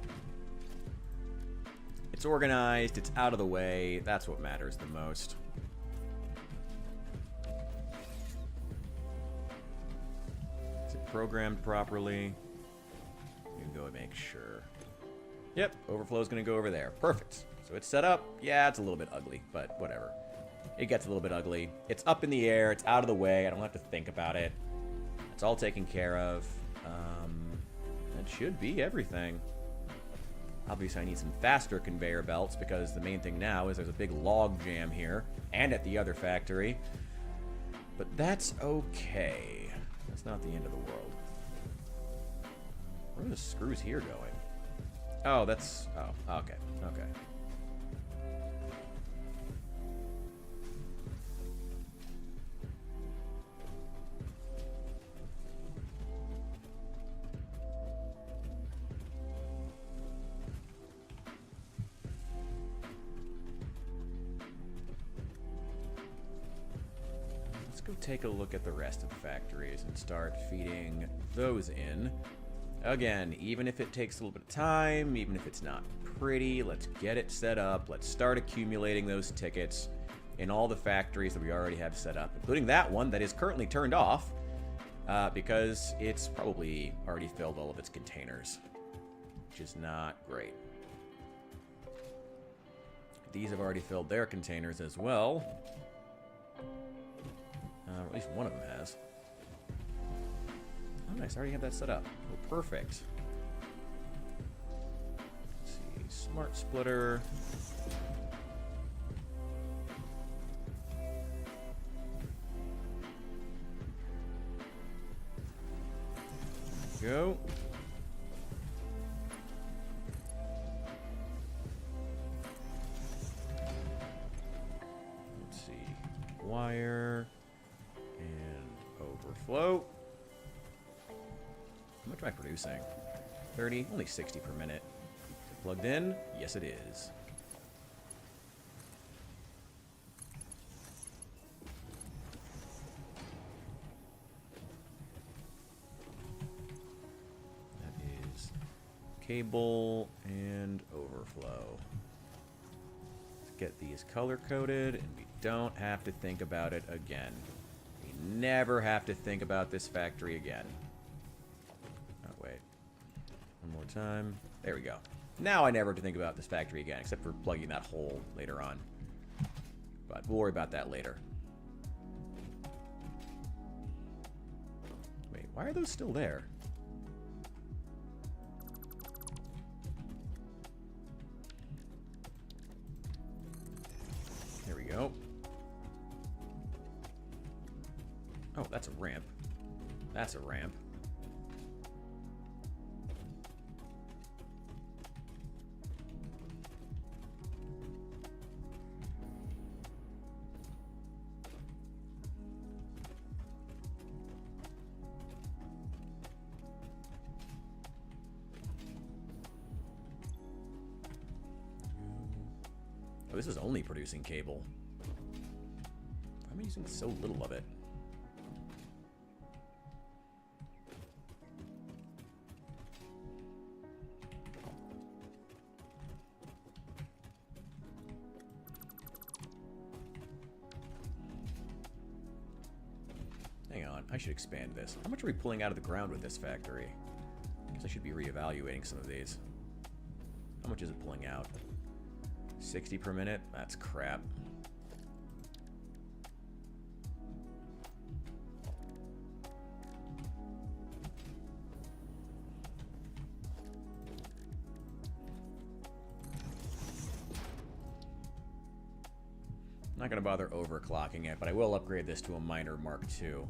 It's organized. It's out of the way. That's what matters the most. Is it programmed properly? You can go and make sure. Yep, overflow's going to go over there. Perfect. So it's set up. Yeah, it's a little bit ugly, but whatever. It gets a little bit ugly. It's up in the air. It's out of the way. I don't have to think about it. It's all taken care of. That should be everything. Obviously, I need some faster conveyor belts because the main thing now is there's a big log jam here and at the other factory. But that's okay. That's not the end of the world. Where are the screws here going? Oh, that's... Oh, okay. Okay. Go take a look at the rest of the factories and start feeding those in. Again, even if it takes a little bit of time, even if it's not pretty, let's get it set up. Let's start accumulating those tickets in all the factories that we already have set up, including that one that is currently turned off because it's probably already filled all of its containers, which is not great. These have already filled their containers as well. At least one of them has. Oh, nice. I already have that set up. Oh, perfect. Let's see. Smart splitter. Go. Let's see. Wire. Overflow. How much am I producing? 30? Only 60 per minute. Is it plugged in? Yes, it is. That is cable and overflow. Let's get these color-coded, and we don't have to think about it again. Never have to think about this factory again. Oh, wait. One more time. There we go. Now I never have to think about this factory again, except for plugging that hole later on. But we'll worry about that later. Wait, why are those still there? There we go. Oh, this is only producing cable. Why am I using so little of it? Hang on, I should expand this. How much are we pulling out of the ground with this factory? I guess I should be reevaluating some of these. How much is it pulling out? 60 per minute? That's crap. I'm not going to bother overclocking it, but I will upgrade this to a miner Mark II.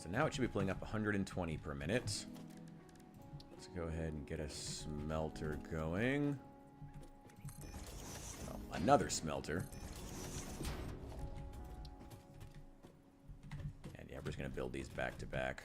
So now it should be pulling up 120 per minute. Let's go ahead and get a smelter going. Oh, another smelter. And yeah, we're just going to build these back to back.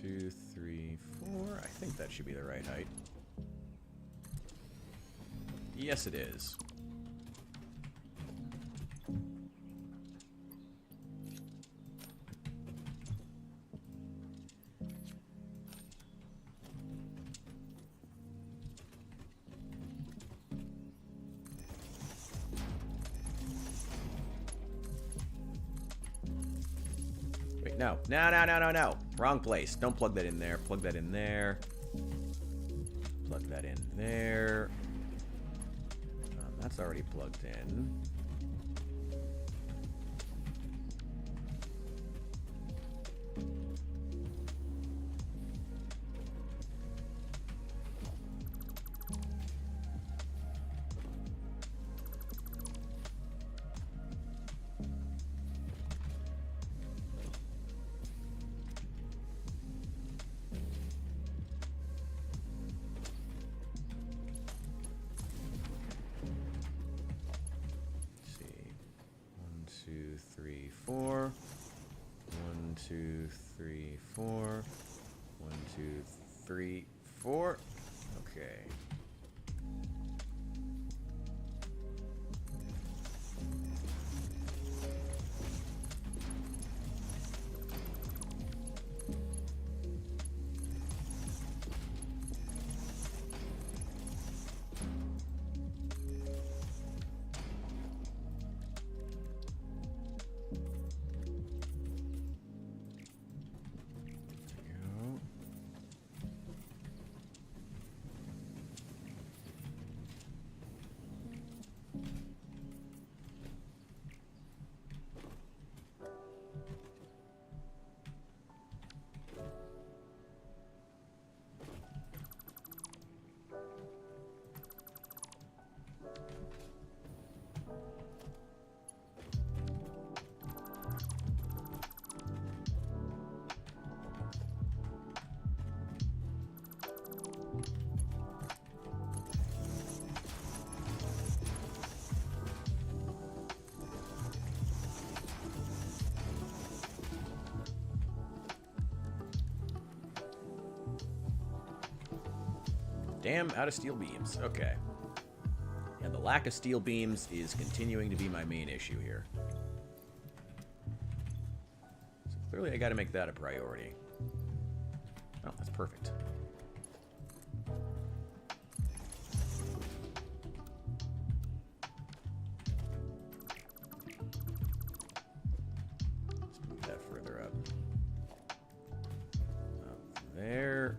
Two, three, four. I think that should be the right height. Yes, it is. Wait, no. No. Wrong place. Don't plug that in there. Plug that in there. Plug that in there. That's already plugged in. Four. 1, 2, 3, 4. 1, 2, 3, 4. Okay. am out of steel beams. Okay. And the lack of steel beams is continuing to be my main issue here. So clearly I got to make that a priority. Oh, that's perfect. Let's move that further up. Up there.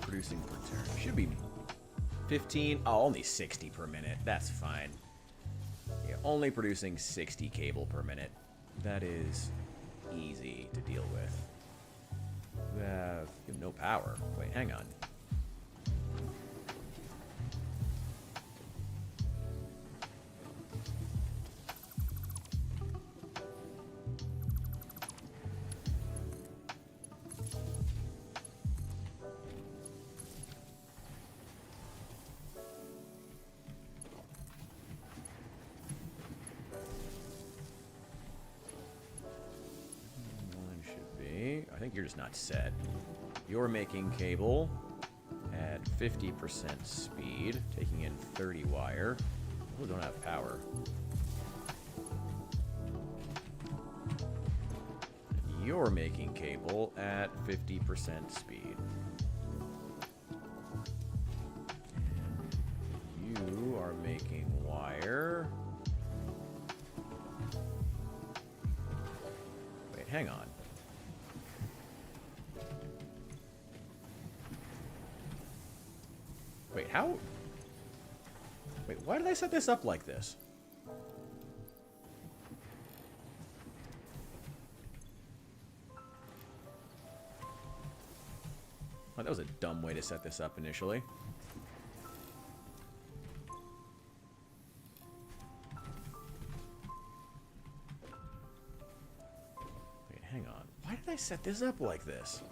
Producing per turn. Should be 15. Oh, only 60 per minute. That's fine. Yeah, only producing 60 cable per minute. That is easy to deal with. You have no power. Wait, hang on. I think you're just not set. You're making cable at 50% speed, taking in 30 wire. Oh, don't have power. And you're making cable at 50% speed. And you are making wire. Wait, hang on. Wait, how? Wait, why did I set this up like this? Oh, that was a dumb way to set this up initially. Wait, hang on. Why did I set this up like this?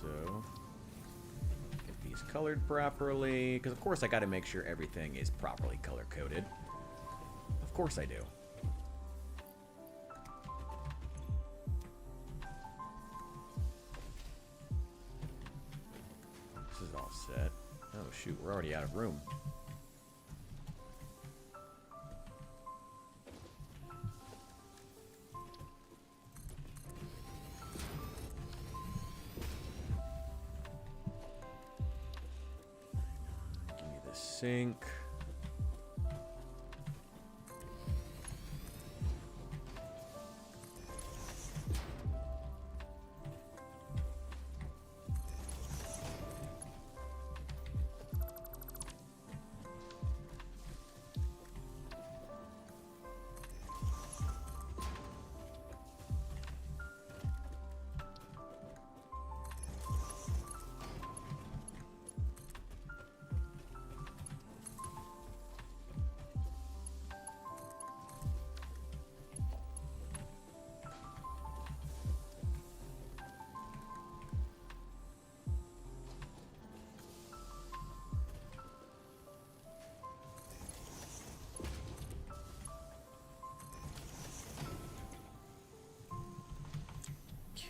So, get these colored properly, because of course I got to make sure everything is properly color coded. Of course I do. This is all set. Oh shoot, we're already out of room. Sink.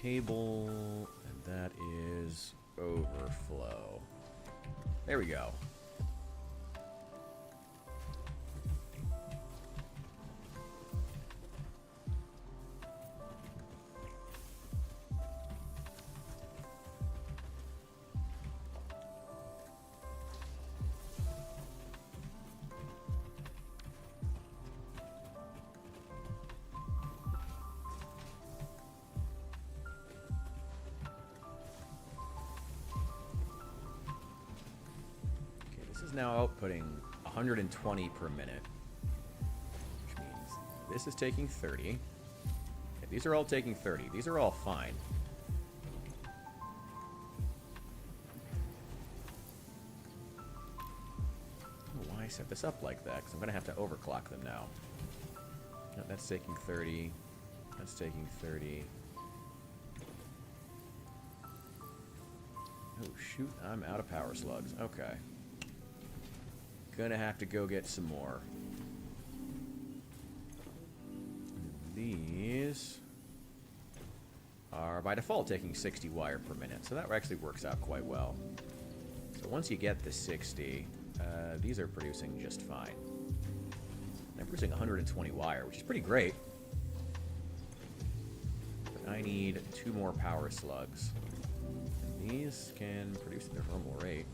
Cable, and that is overflow. There we go. Now outputting 120 per minute, which means this is taking 30. Okay, these are all taking 30. These are all fine. I don't know why I set this up like that, because I'm going to have to overclock them now. No, that's taking 30. That's taking 30. Oh, shoot. I'm out of power slugs. Okay. Gonna have to go get some more. These are by default taking 60 wire per minute, so that actually works out quite well. So once you get the 60, these are producing just fine. They're producing 120 wire, which is pretty great. But I need 2 more power slugs. And these can produce at their normal rate.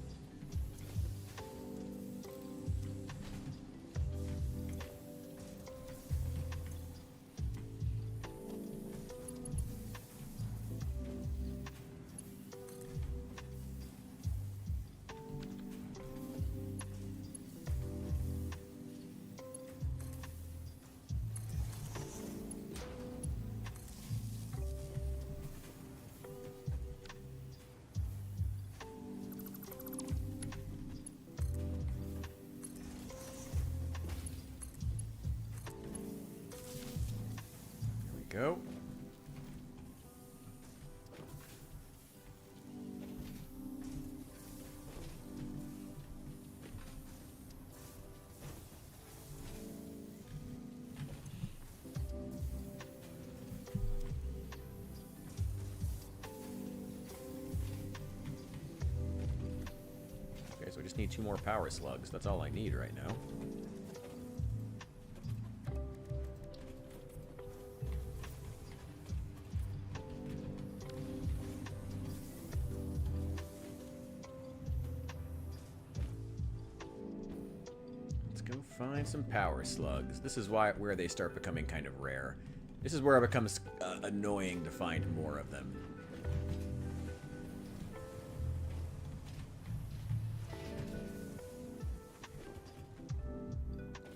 Go. Okay, so I just need 2 more power slugs. That's all I need right now. Find some power slugs. This is where they start becoming kind of rare. This is where it becomes annoying to find more of them.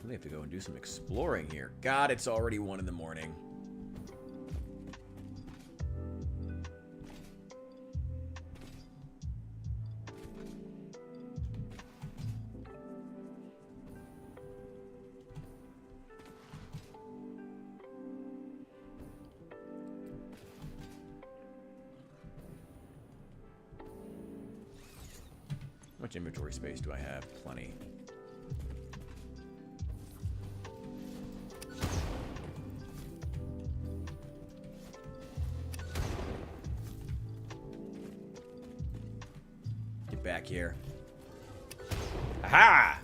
We have to go and do some exploring here. God, it's already 1 in the morning. How much inventory space do I have? Plenty. Get back here. Aha!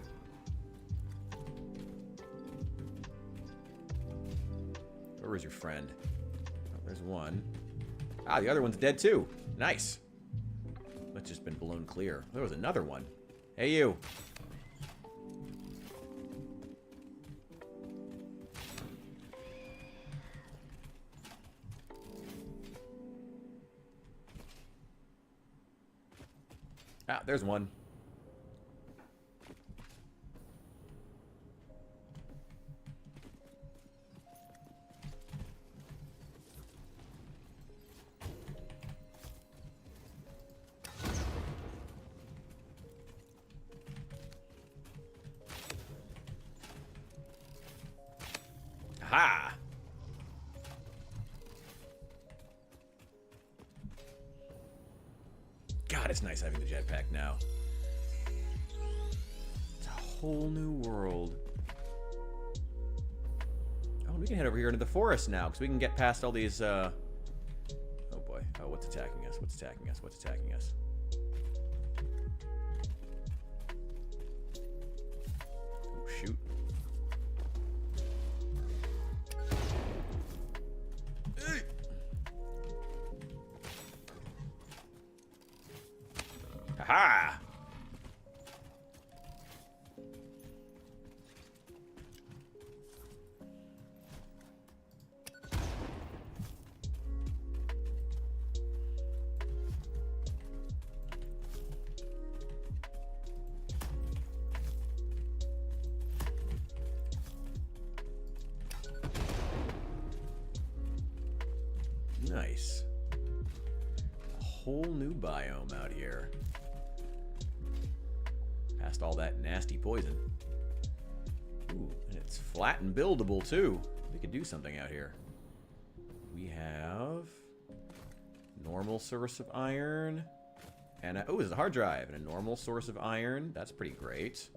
Where is your friend? Oh, there's one. Ah, the other one's dead too. Nice. That's just been blown clear. There was another one. Hey, you. Ah, there's one. Aha! God, it's nice having the jetpack now. It's a whole new world. Oh, we can head over here into the forest now, because we can get past all these, Oh boy. Oh, what's attacking us? What's attacking us? What's attacking us? Nice. A whole new biome out here. Past all that nasty poison. Ooh, and it's flat and buildable too. We could do something out here. We have normal source of iron. And oh, there's a hard drive and a normal source of iron. That's pretty great.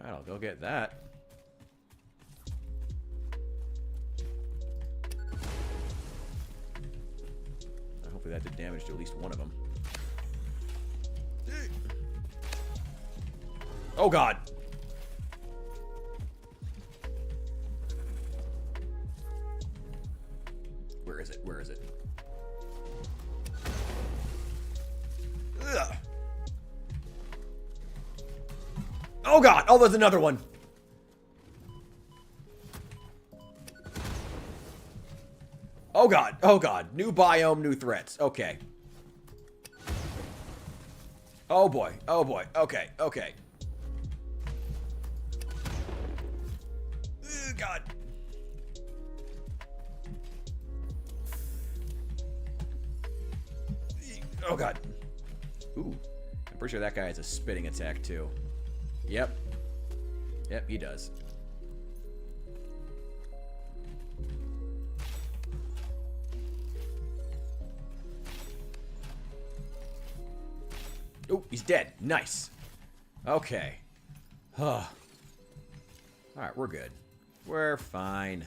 Alright, I'll go get that. Hopefully that did damage to at least one of them. Oh god! Where is it? Where is it? Ugh. Oh god! Oh, there's another one! Oh god! Oh god! New biome, new threats. Okay. Oh boy! Oh boy! Okay, okay. Ugh, god! Oh god! Ooh. I'm pretty sure that guy has a spitting attack too. Yep. Yep, he does. Oh, he's dead. Nice. Okay. Alright, we're good. We're fine.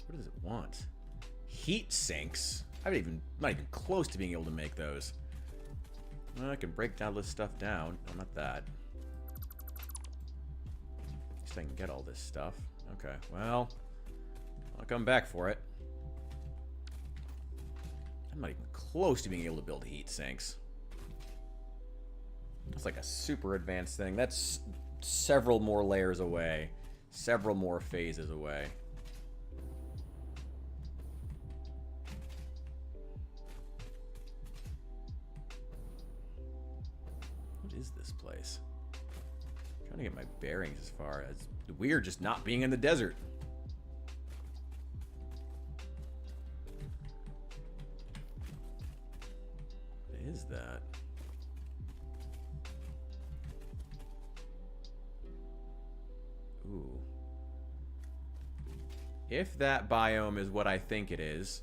What does it want? Heat sinks? I'm not even close to being able to make those. Well, I can break down this stuff down. No, not that. At least I can get all this stuff. Okay, well, I'll come back for it. I'm not even close to being able to build heat sinks. That's like a super advanced thing. That's several more layers away. Several more phases away. Is this place? I'm trying to get my bearings as far as weird just not being in the desert. What is that? Ooh. If that biome is what I think it is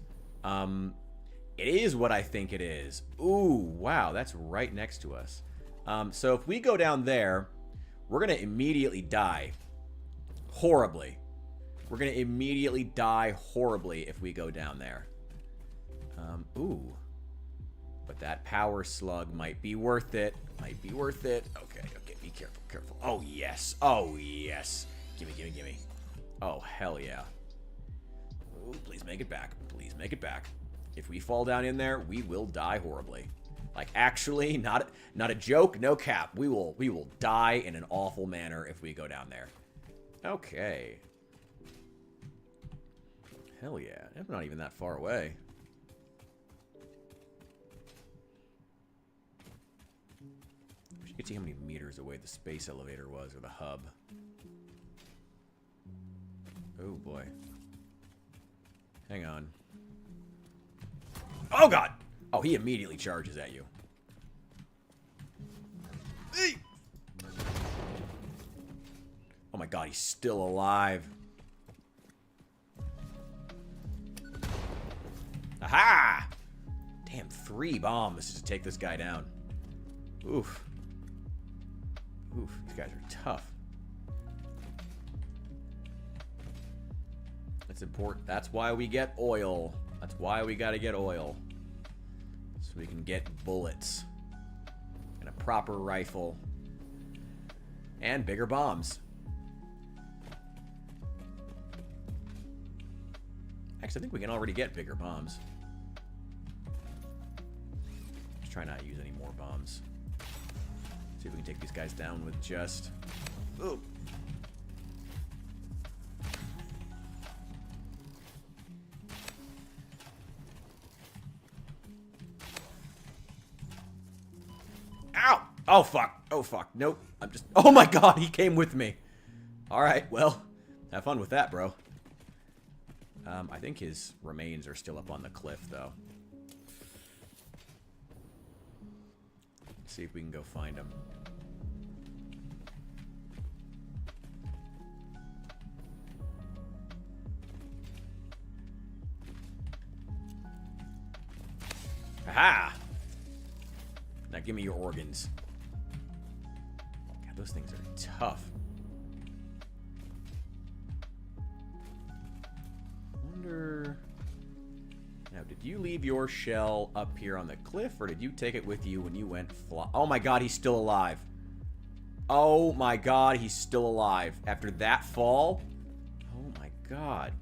what I think it is. Ooh, wow, that's right next to us. So if we go down there, we're going to immediately die. Horribly. We're going to immediately die horribly if we go down there. Ooh. But that power slug might be worth it. Might be worth it. Okay, okay, be careful, careful. Oh, yes. Oh, yes. Gimme, gimme, gimme. Oh, hell yeah. Ooh, please make it back. Please make it back. If we fall down in there, we will die horribly. Like, actually, not a joke, no cap. We will die in an awful manner if we go down there. Okay. Hell yeah. I'm not even that far away. Wish you could see how many meters away the space elevator was, or the hub. Oh, boy. Hang on. Oh, God! Oh, he immediately charges at you. Oh my god, he's still alive. Aha! Damn, 3 bombs to take this guy down. Oof. Oof, these guys are tough. That's important. That's why we get oil. That's why we gotta get oil. So we can get bullets. And a proper rifle. And bigger bombs. Actually, I think we can already get bigger bombs. Just try not to use any more bombs. See if we can take these guys down with just... Ooh. Ow! Oh, fuck. Oh, fuck. Nope. I'm just... Oh, my God. He came with me. All right. Well, have fun with that, bro. I think his remains are still up on the cliff, though. Let's see if we can go find him. Aha! Now give me your organs. God, those things are tough. Now, did you leave your shell up here on the cliff, or did you take it with you when you went fly? Oh my God, he's still alive. Oh my God, he's still alive. After that fall? Oh my God.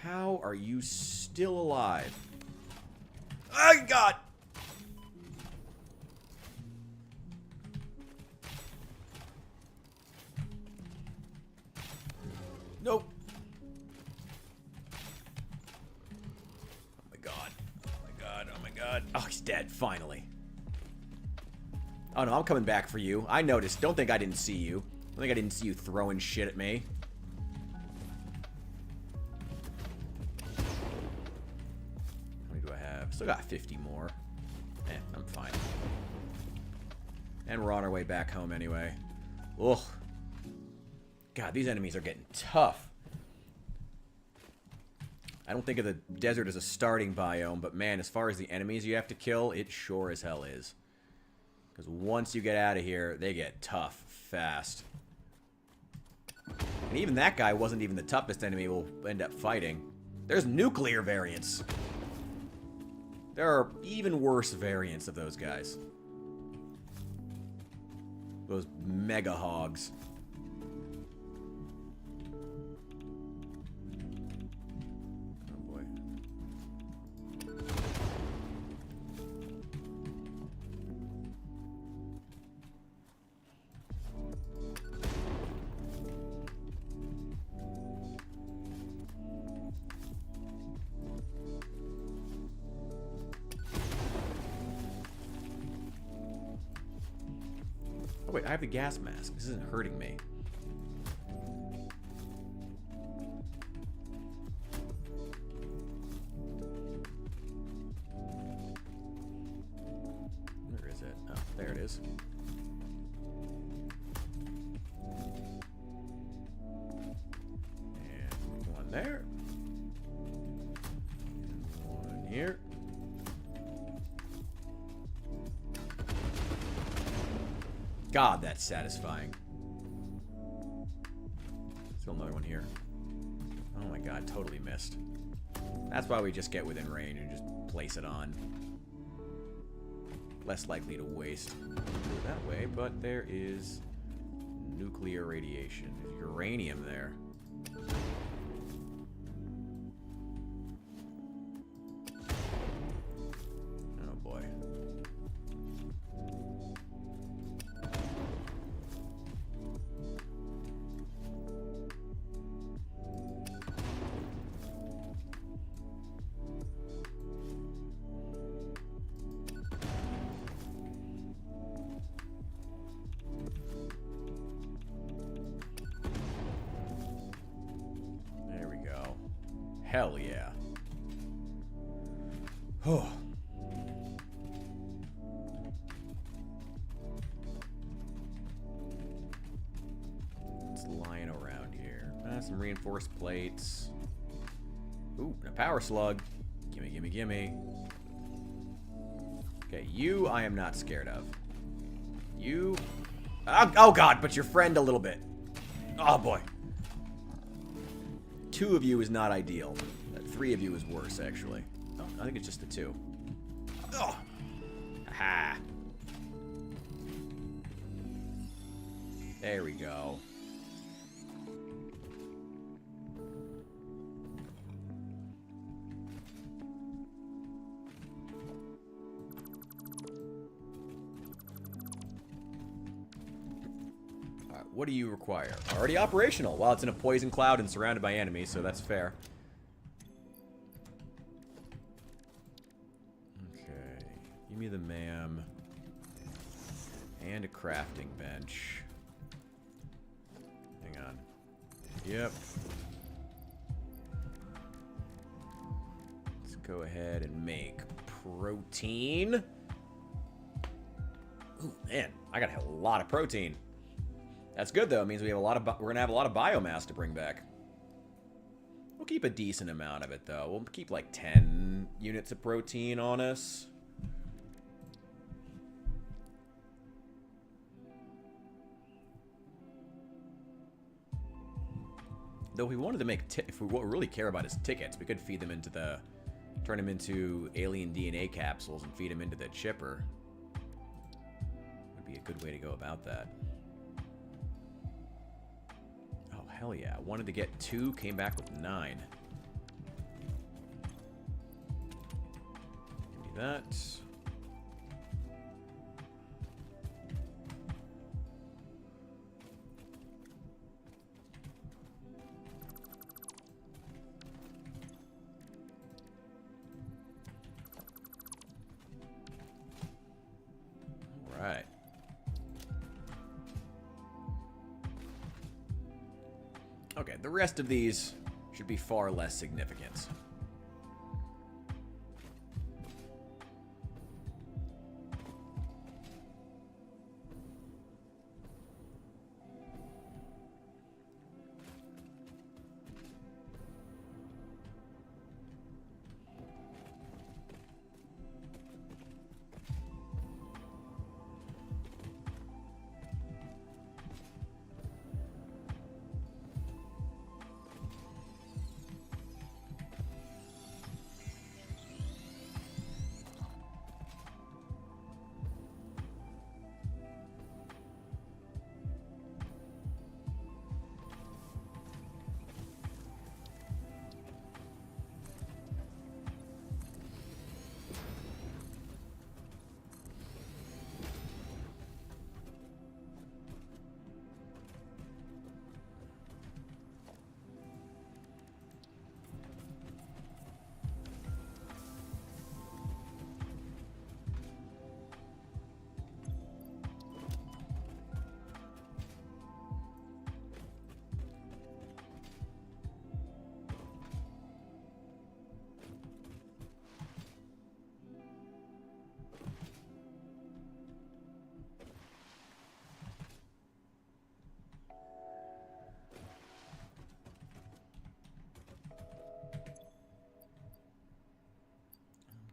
How are you still alive? Oh God! Nope. Oh my God. Oh my God. Oh my God. Oh, he's dead, finally. Oh no, I'm coming back for you. I noticed. Don't think I didn't see you. Don't think I didn't see you throwing shit at me. Still got 50 more. I'm fine. And we're on our way back home anyway. Ugh. God, these enemies are getting tough. I don't think of the desert as a starting biome, but man, as far as the enemies you have to kill, it sure as hell is. Because once you get out of here, they get tough fast. And even that guy wasn't even the toughest enemy we'll end up fighting. There's nuclear variants. There are even worse variants of those guys. Those mega hogs. Oh boy. Wait, I have the gas mask. This isn't hurting me. Where is it? Oh, there it is. And one there. And one here. God, that's satisfying. Still another one here. Oh my God, totally missed. That's why we just get within range and just place it on. Less likely to waste. Go that way, but there is nuclear radiation. There's uranium there. Oh boy. Hell yeah. Oh. Some reinforced plates. Ooh, and a power slug. Gimme, gimme, gimme. Okay, you I am not scared of. You... Oh, God, but your friend a little bit. Oh, boy. 2 of you is not ideal. 3 of you is worse, actually. Oh, I think it's just the 2. Oh! Aha! There we go. Alright, what do you require? Already operational. Well, it's in a poison cloud and surrounded by enemies, so that's fair. Okay. Give me the MAM. And a crafting bench. Hang on. Yep. Let's go ahead and make protein. Ooh, man, I got a lot of protein. That's good though. It means we have we're gonna have a lot of biomass to bring back. We'll keep a decent amount of it though. We'll keep like 10 units of protein on us. Though if we wanted to make, if we, what we really care about is tickets, we could feed them into the, turn them into alien DNA capsules and feed them into the chipper. Would be a good way to go about that. Oh, hell yeah. I wanted to get 2, came back with 9. Give me that. Right. Okay, the rest of these should be far less significant.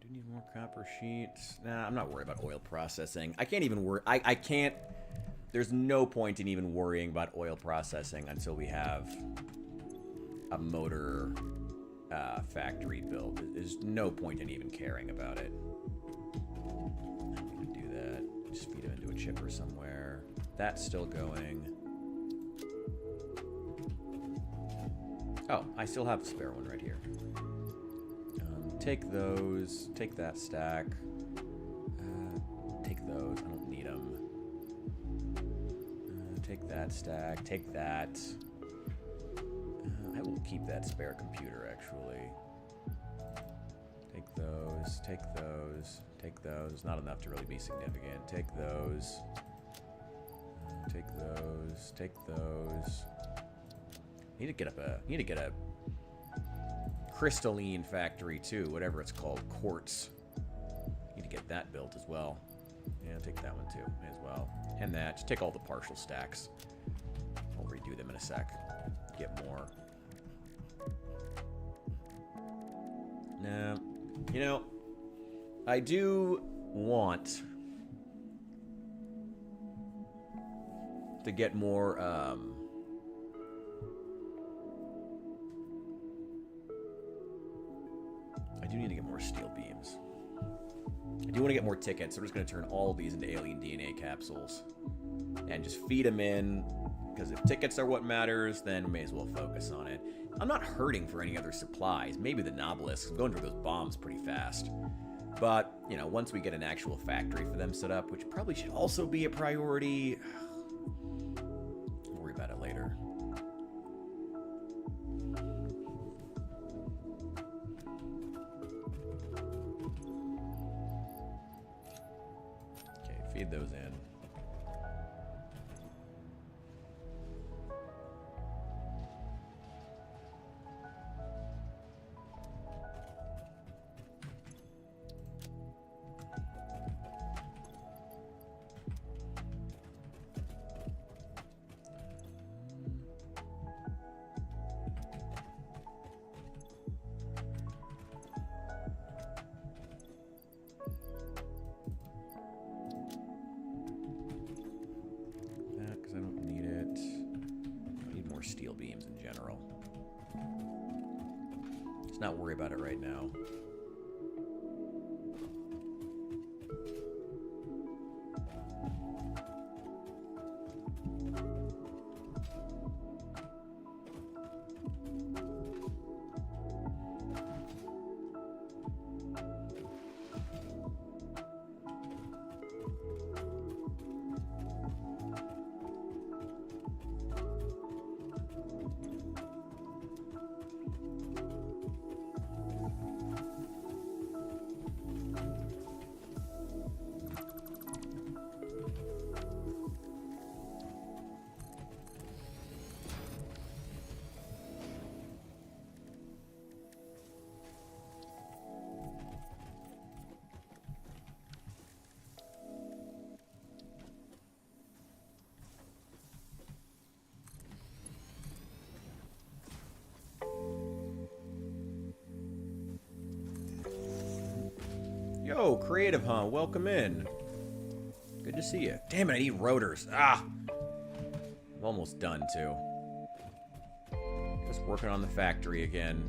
Need more copper sheets. Nah, I'm not worried about oil processing. I can't even worry. I can't. There's no point in even worrying about oil processing until we have a motor factory built. There's no point in even caring about it. We can do that. Just feed them into a chipper somewhere. That's still going. Oh, I still have a spare one right here. Take those. Take that stack. Take those. I don't need them. Take that stack. Take that. I will keep that spare computer, actually. Take those. Take those. Take those. Not enough to really be significant. Take those. Take those. Take those. Need to get a crystalline factory too, whatever it's called, quartz. Need to get that built as well. Yeah, take that one too as well, and that. Just take all the partial stacks. I'll redo them in a sec. get more. No. You know, I do want to get more, I do need to get more steel beams. I do want to get more tickets. I'm just going to turn all of these into alien DNA capsules and just feed them in, because if tickets are what matters, then we may as well focus on it. I'm not hurting for any other supplies. Maybe the Nobelisks. I'm going through those bombs pretty fast. But, you know, once we get an actual factory for them set up, which probably should also be a priority, we'll worry about it later. Okay, feed those in. Steel beams in general. Let's not worry about it right now. Yo, Creative Huh? Welcome in. Good to see you. Damn it, I need rotors. Ah! I'm almost done, too. Just working on the factory again.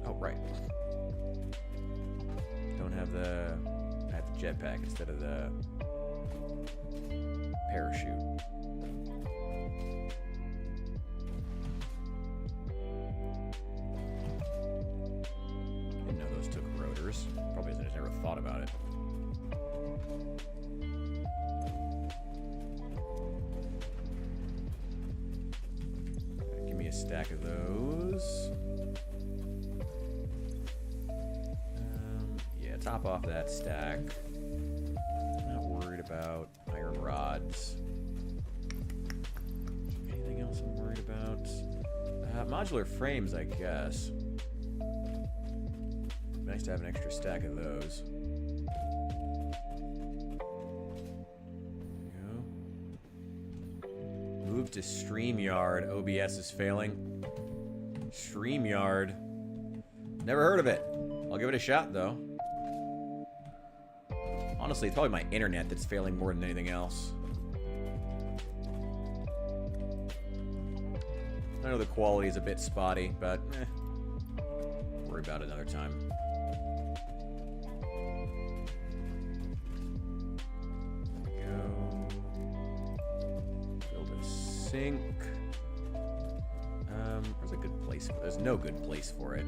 Oh, right. Don't have the... I have the jetpack instead of the parachute. Probably hasn't ever thought about it. Give me a stack of those. Yeah, top off that stack. Not worried about iron rods. Anything else I'm worried about? Modular frames, I guess. Nice to have an extra stack of those. There we go. Move to StreamYard. OBS is failing. StreamYard. Never heard of it. I'll give it a shot, though. Honestly, it's probably my internet that's failing more than anything else. I know the quality is a bit spotty, but worry about it another time. Sink. There's a good place for it. There's no good place for it.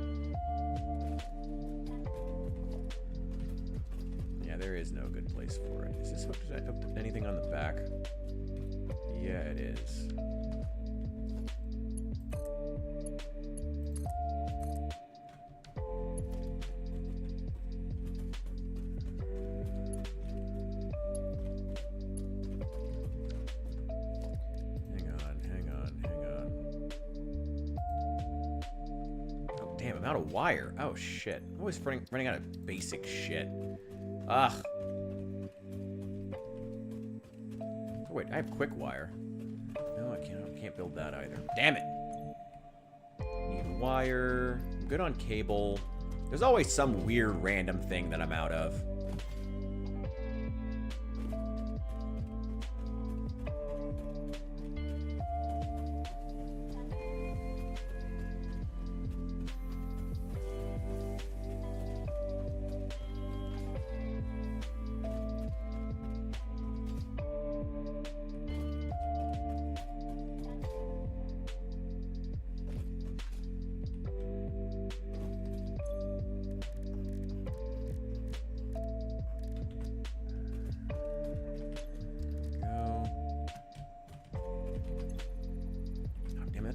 Yeah, there is no good place for it. Is this hooked to anything on the back? Yeah, it is. Out of wire. Oh shit. I'm always running out of basic shit. Ugh. Oh, wait, I have quick wire. No, I can't build that either. Damn it! Need wire. I'm good on cable. There's always some weird random thing that I'm out of.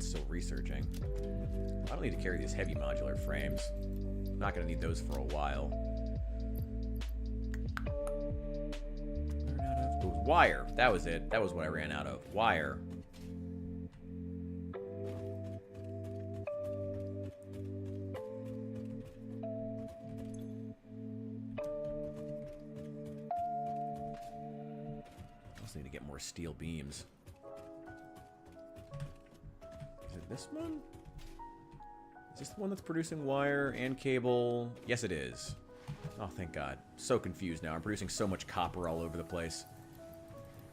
Still researching. I don't need to carry these heavy modular frames. I'm not going to need those for a while. Ran out of wire. That was it. That was what I ran out of. Wire. I also need to get more steel beams. This one? Is this the one that's producing wire and cable? Yes, it is. Oh, thank God. So confused now. I'm producing so much copper all over the place.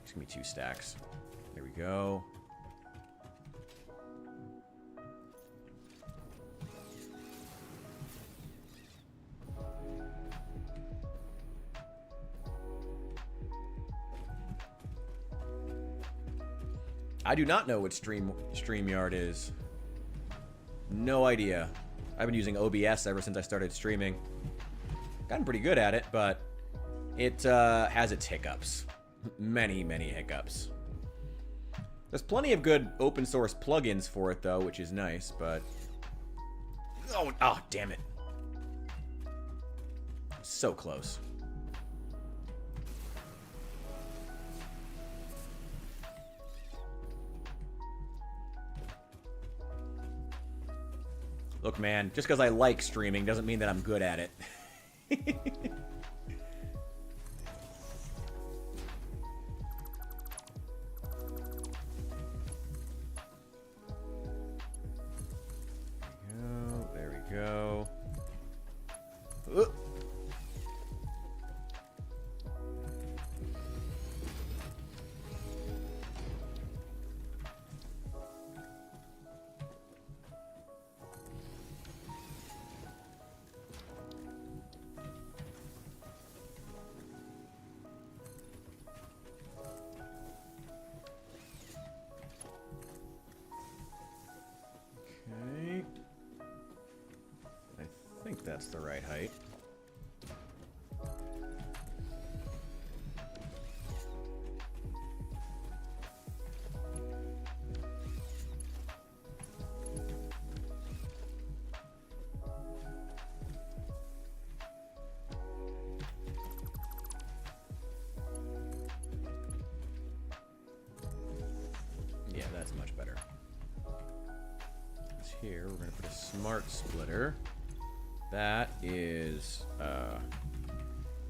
It's gonna be 2 stacks. There we go. I do not know what StreamYard is. No idea. I've been using OBS ever since I started streaming. Gotten pretty good at it, but it has its hiccups. Many, many hiccups. There's plenty of good open source plugins for it, though, which is nice, but... Oh, damn it. So close. Look, man, just because I like streaming doesn't mean that I'm good at it. There we go. That's the right height. Yeah, that's much better. Here, we're going to put a smart splitter. That is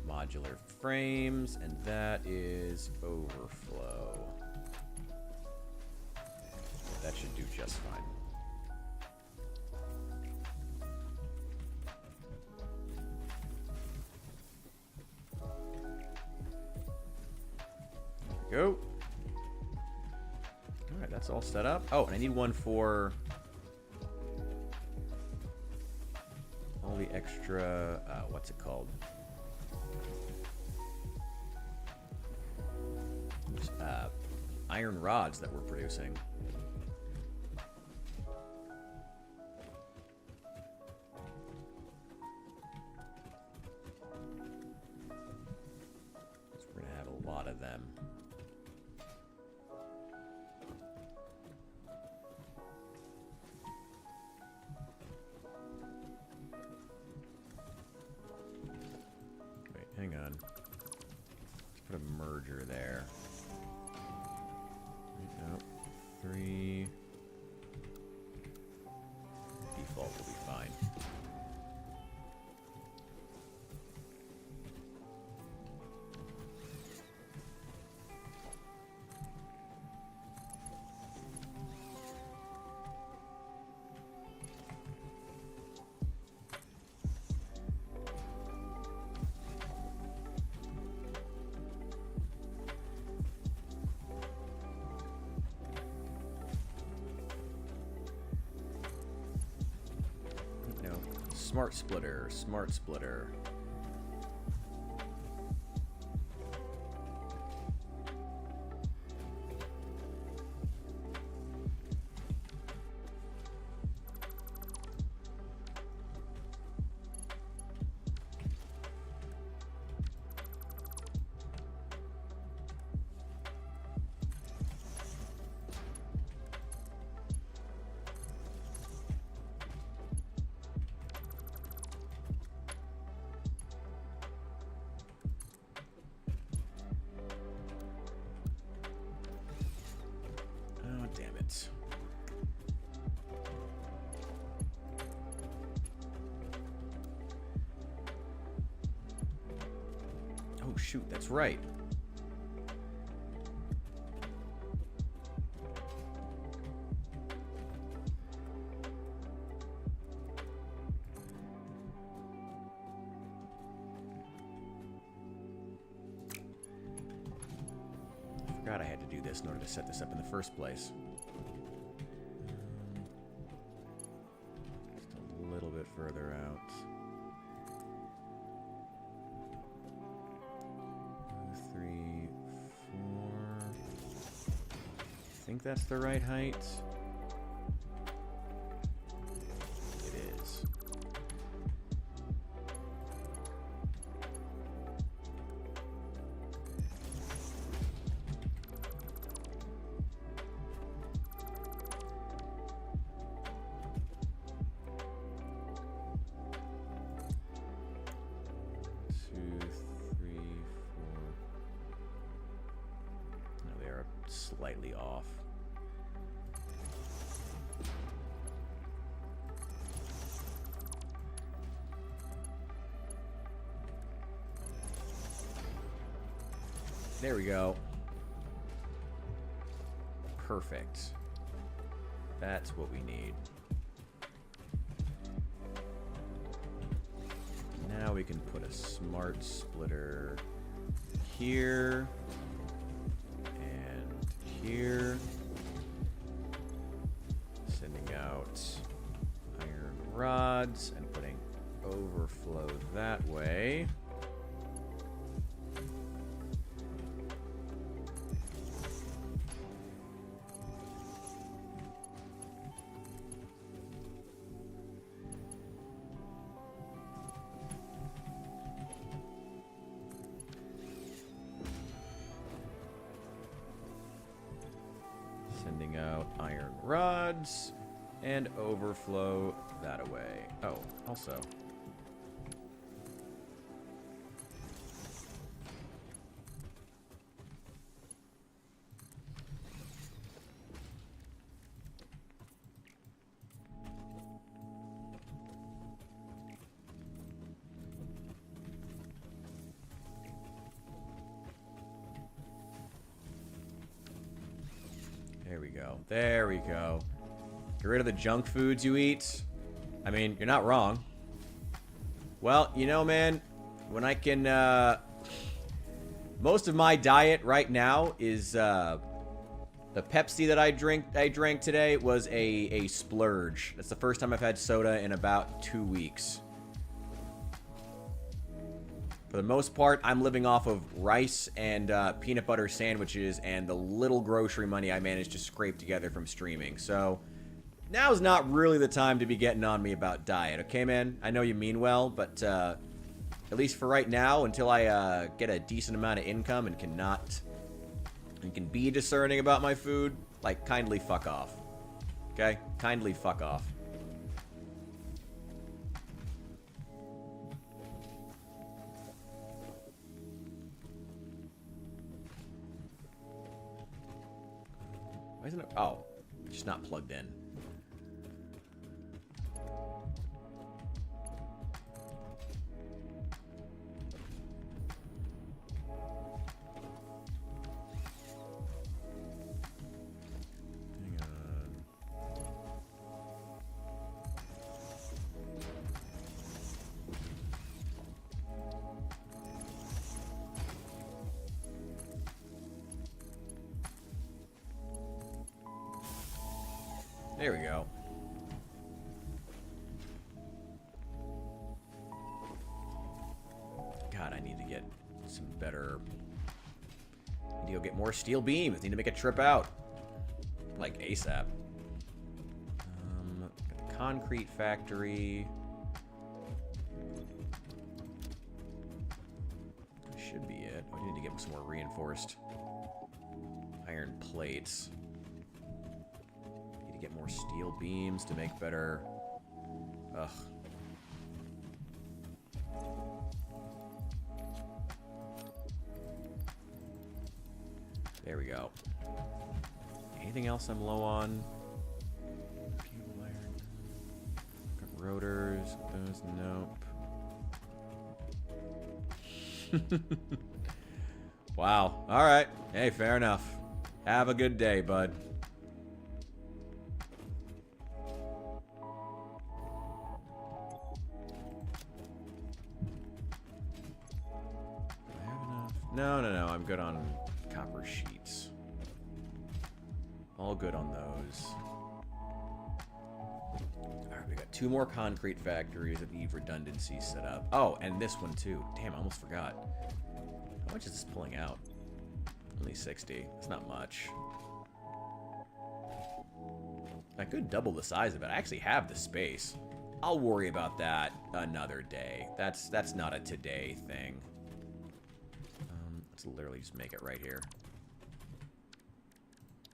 modular frames, and that is overflow. That should do just fine. There we go. Alright, that's all set up. Oh, and I need one for... all the extra, what's it called? Iron rods that we're producing. So we're gonna have a lot of them. Hang on. Let's put a merger there. Nope. 3. Default will be fine. Smart splitter. Smart splitter. Oh, damn it. Oh, shoot, that's right. I forgot I had to do this in order to set this up in the first place. Just a little bit further out. 2, 3, 4. I think that's the right height. It is. Slightly off. There we go. Perfect. That's what we need. Now we can put a smart splitter here. Here, sending out iron rods and putting overflow that way. Sending out iron rods and overflow that away. Oh, also. There we go. There we go. Get rid of the junk foods you eat. I mean, you're not wrong. Well, you know, man, when I can, most of my diet right now is, the Pepsi that I drank today was a splurge. That's the first time I've had soda in about 2 weeks. For the most part, I'm living off of rice and peanut butter sandwiches and the little grocery money I managed to scrape together from streaming. So, now's not really the time to be getting on me about diet, okay, man? I know you mean well, but at least for right now, until I get a decent amount of income and can be discerning about my food, like, kindly fuck off. Okay? Kindly fuck off. Why isn't it? Oh, just not plugged in. Hang on. There we go. more steel beams. Need to make a trip out. Like ASAP. Got the concrete factory. Should be it. Oh, I need to get some more reinforced iron plates. Need to get more steel beams to make better... Ugh. There we go. Anything else I'm low on? Cable iron. Got rotors. Those, nope. Wow. Alright. Hey, fair enough. Have a good day, bud. Do I have enough? No. I'm good on copper sheets. All good on those. Alright, we got 2 more concrete factories that need redundancy set up. Oh, and this one too. Damn, I almost forgot. How much is this pulling out? Only 60. It's not much. I could double the size of it. I actually have the space. I'll worry about that another day. That's not a today thing. Let's literally just make it right here.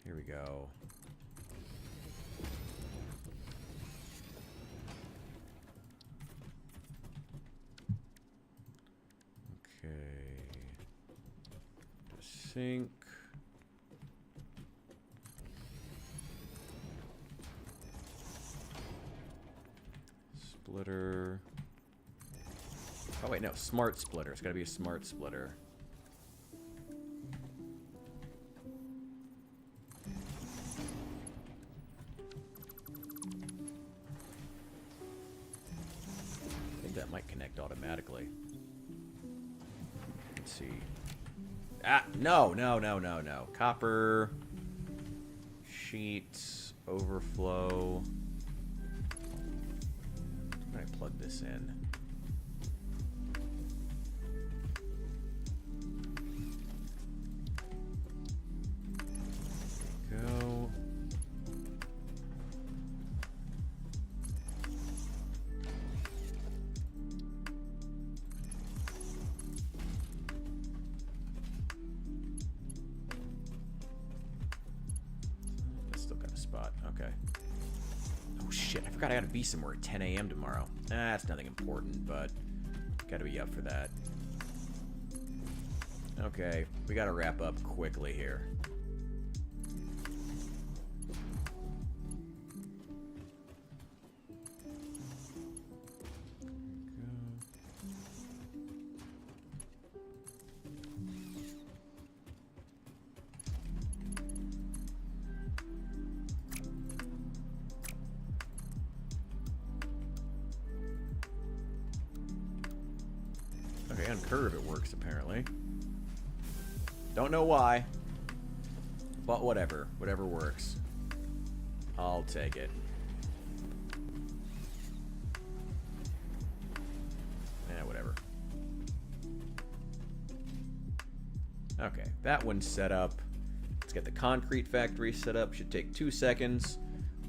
Here we go. Okay. Sink. Splitter. Oh wait, no, smart splitter. It's gotta be a smart splitter. That might connect automatically. Let's see. Ah, no. Copper. Sheets. Overflow. Where do I plug this in? Go. Okay. Oh shit, I forgot I gotta be somewhere at 10 a.m. tomorrow. That's nothing important, but gotta be up for that. Okay, we gotta wrap up quickly here. Okay, on curve it works apparently. Don't know why, but whatever. Whatever works. I'll take it. Whatever. Okay, that one's set up. Let's get the concrete factory set up. Should take 2 seconds.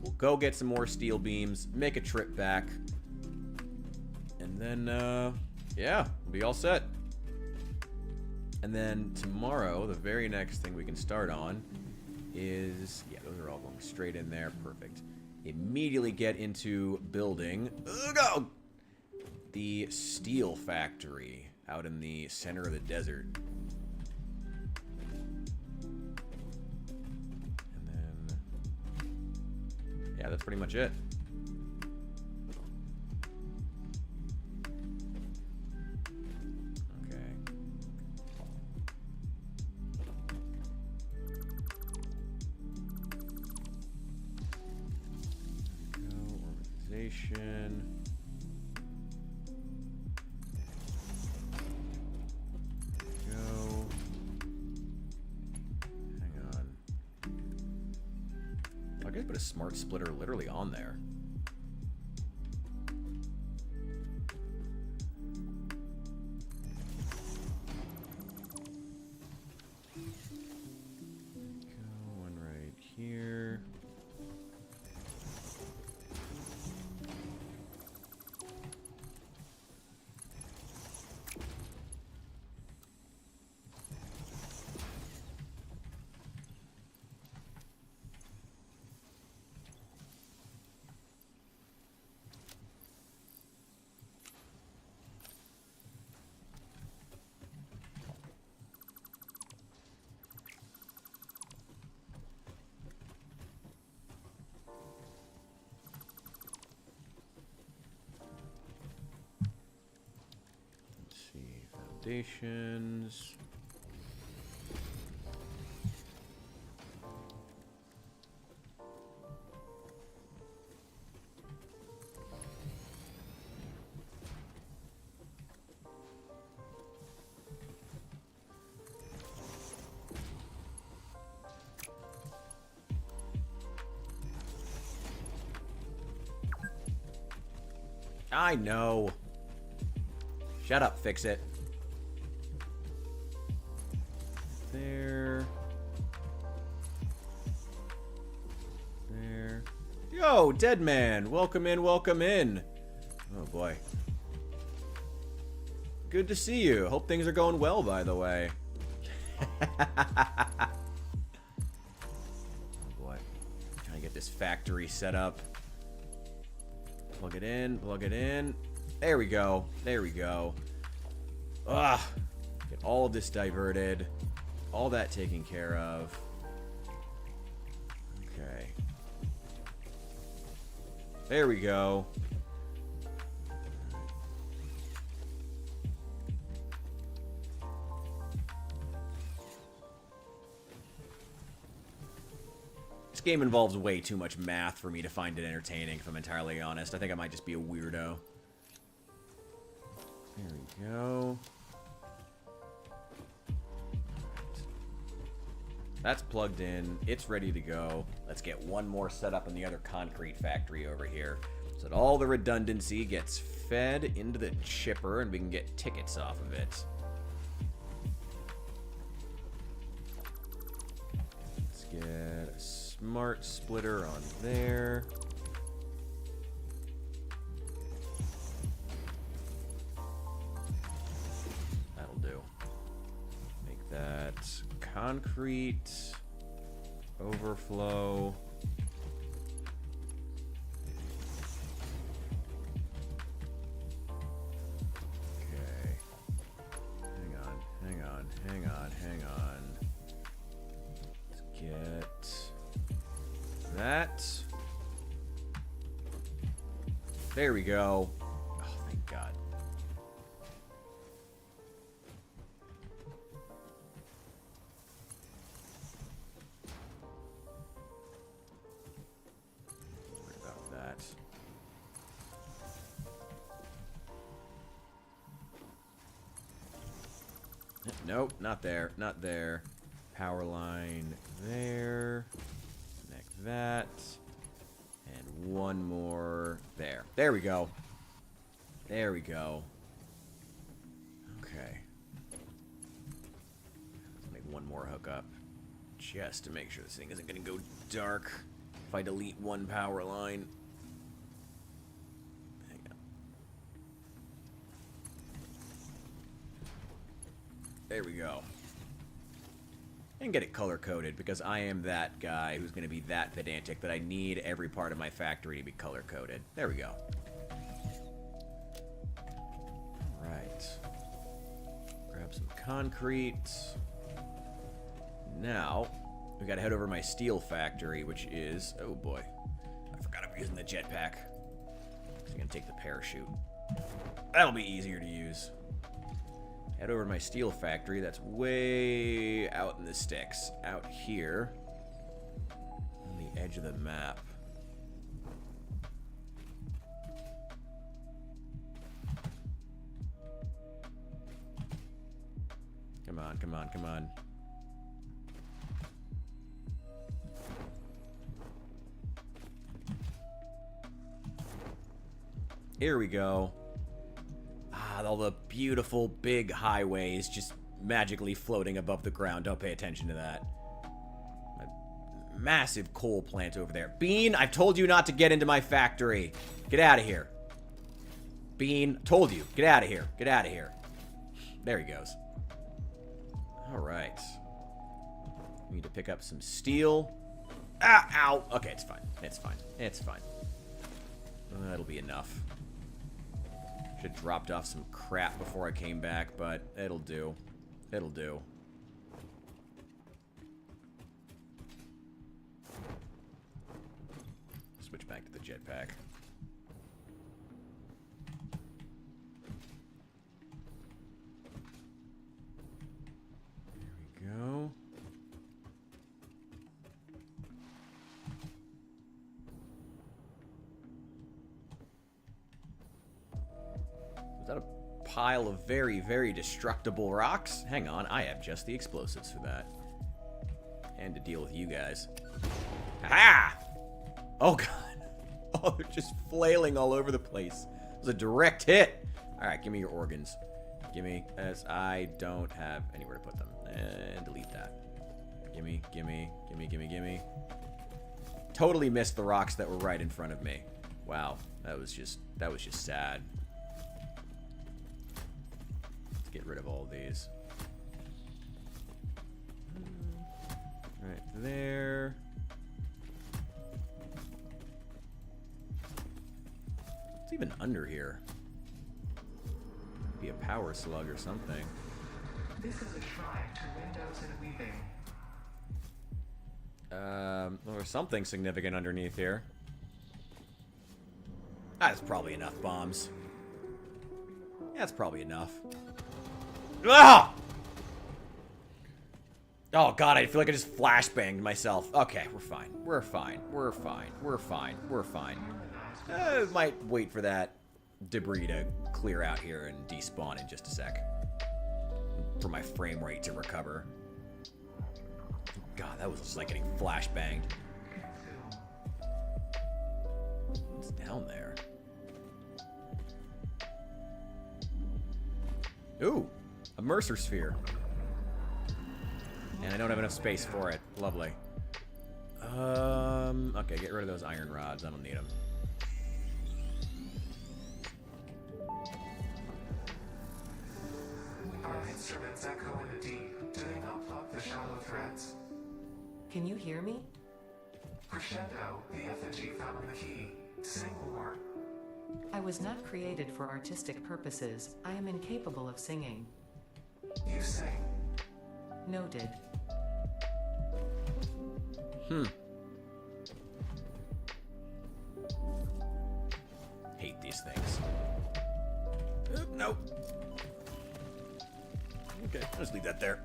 We'll go get some more steel beams, make a trip back, and then, yeah, we'll be all set. And then tomorrow, the very next thing we can start on is... Yeah, those are all going straight in there. Perfect. Immediately get into building... Go! The steel factory out in the center of the desert. And then... Yeah, that's pretty much it. Go. Hang on. I could put a smart splitter literally on there. here. Foundations. I know. Shut up, fix it. There. There. Yo, dead man. Welcome in, welcome in. Oh, boy. Good to see you. Hope things are going well, by the way. Oh, boy. Trying to get this factory set up. Plug it in, plug it in. There we go. There we go. Ugh. Get all of this diverted. All that taken care of. Okay. There we go. This game involves way too much math for me to find it entertaining, if I'm entirely honest. I think I might just be a weirdo. There we go. That's plugged in. It's ready to go. Let's get one more set up in the other concrete factory over here so that all the redundancy gets fed into the chipper and we can get tickets off of it. Let's get a smart splitter on there. That'll do. Make that concrete overflow. Okay. Hang on, hang on, hang on, hang on. Let's get that. There we go. Oh, thank God. Nope, not there, not there. Power line there. Connect that. And one more there. There we go. There we go. Okay. Let's make one more hookup. Just to make sure this thing isn't going to go dark if I delete one power line. There we go. And get it color-coded, because I am that guy who's going to be that pedantic that I need every part of my factory to be color-coded. There we go. Right. Grab some concrete. Now, we got to head over to my steel factory, which is... Oh, boy. I forgot I'm using the jetpack. So I'm going to take the parachute. That'll be easier to use. Head over to my steel factory. That's way out in the sticks. Out here. On the edge of the map. Come on, come on, come on. Here we go. All the beautiful big highways just magically floating above the ground. Don't pay attention to that. Massive coal plant over there. Bean, I've told you not to get into my factory. Get out of here. Bean, told you. Get out of here. Get out of here. There he goes. Alright. We need to pick up some steel. Ah, ow. Okay, it's fine. It's fine. It's fine. That'll be enough. Should have dropped off some crap before I came back, but it'll do. It'll do. Switch back to the jetpack. There we go. Is that a pile of very, very destructible rocks? Hang on, I have just the explosives for that. And to deal with you guys. Ha! Oh, God. Oh, they're just flailing all over the place. It was a direct hit. All right, give me your organs. Give me, as I don't have anywhere to put them. And delete that. Gimme, gimme, gimme, gimme, gimme. Totally missed the rocks that were right in front of me. Wow, that was just sad. Let's get rid of all these. Right there. What's even under here? Be a power slug or something. This is a shrine to windows and weaving. Well, there's something significant underneath here. That's probably enough bombs. That's probably enough. Ah! Oh, God, I feel like I just flashbanged myself. Okay, we're fine. We're fine. We're fine. We're fine. We're fine. Might wait for that debris to clear out here and despawn in just a sec. For my frame rate to recover. God, that was just like getting flashbanged. What's down there? Ooh, a Mercer sphere. And I don't have enough space for it. Lovely. Okay, get rid of those iron rods. I don't need them. Our instruments echo in the deep. Do they not pluck the shallow threads? Can you hear me? Crescendo, the effigy found in the key. Sing more. I was not created for artistic purposes. I am incapable of singing. You sing. Noted. Hate these things. Nope. Okay, I'll just leave that there.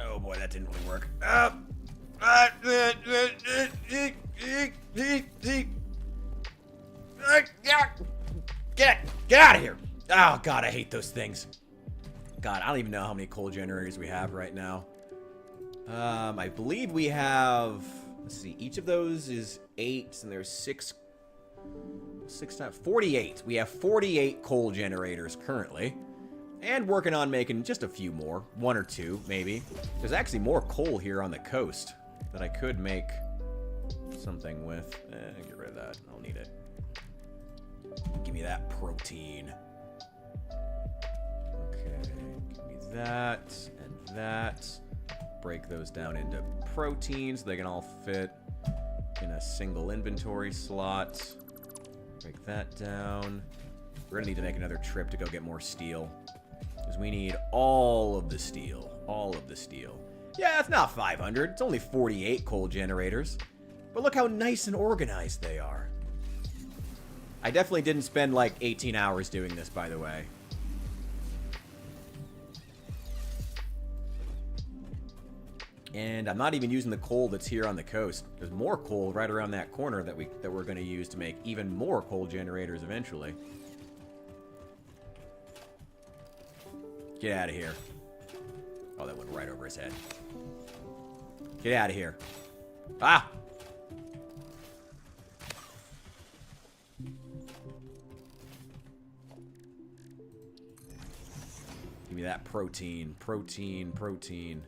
Oh boy, that didn't really work. Get out of here! Oh God, I hate those things. God, I don't even know how many coal generators we have right now. I believe we have, let's see, each of those is 8, and there's 6 times 48. We have 48 coal generators currently, and working on making just a few more, 1 or 2 maybe. There's actually more coal here on the coast that I could make something with. Get rid of that. I'll need it. Give me that protein. Okay, give me that and that. Break those down into proteins. They can all fit in a single inventory slot. Break that down. We're gonna need to make another trip to go get more steel, because we need all of the steel. All of the steel. Yeah, it's not 500. It's only 48 coal generators. But look how nice and organized they are. I definitely didn't spend like 18 hours doing this, by the way. And I'm not even using the coal that's here on the coast. There's more coal right around that corner that we're going to use to make even more coal generators eventually. Get out of here. Oh, that went right over his head. Get out of here. Ah! Give me that protein. Protein, protein.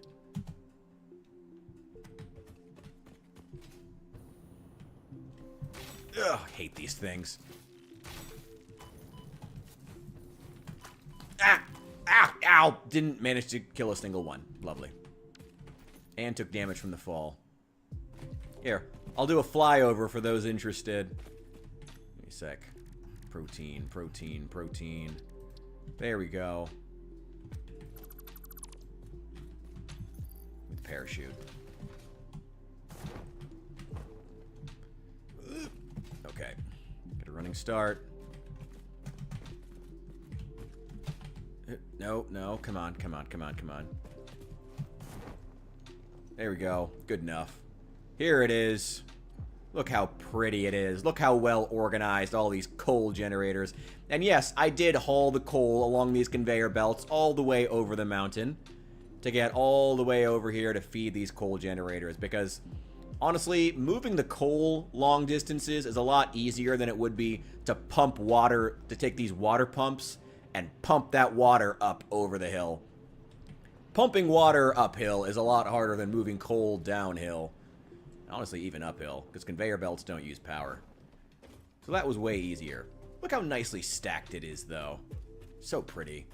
Ugh, hate these things. Ah! Ow! Ow! Didn't manage to kill a single one. Lovely. And took damage from the fall. Here, I'll do a flyover for those interested. Give me a sec. Protein, protein, protein. There we go. With parachute. Okay. Get a running start. No, no. Come on, come on, come on, come on. There we go. Good enough. Here it is. Look how pretty it is. Look how well organized all these coal generators. And yes, I did haul the coal along these conveyor belts all the way over the mountain to get all the way over here to feed these coal generators. Because, honestly, moving the coal long distances is a lot easier than it would be to pump water, to take these water pumps and pump that water up over the hill. Pumping water uphill is a lot harder than moving coal downhill. Honestly, even uphill, because conveyor belts don't use power. So that was way easier. Look how nicely stacked it is, though. So pretty.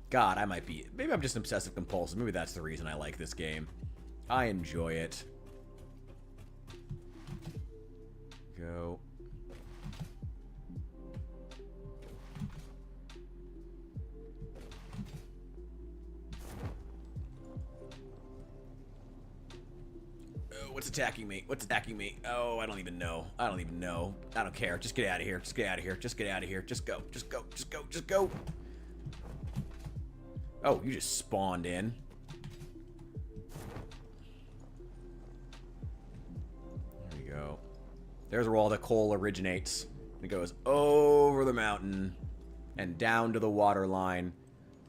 God, I might be... Maybe I'm just obsessive compulsive. Maybe that's the reason I like this game. I enjoy it. Go. What's attacking me? What's attacking me? Oh, I don't even know. I don't even know. I don't care. Just get out of here. Just get out of here. Just get out of here. Just go. Just go. Just go. Just go. Oh, you just spawned in. There we go. There's where all the coal originates. It goes over the mountain and down to the water line.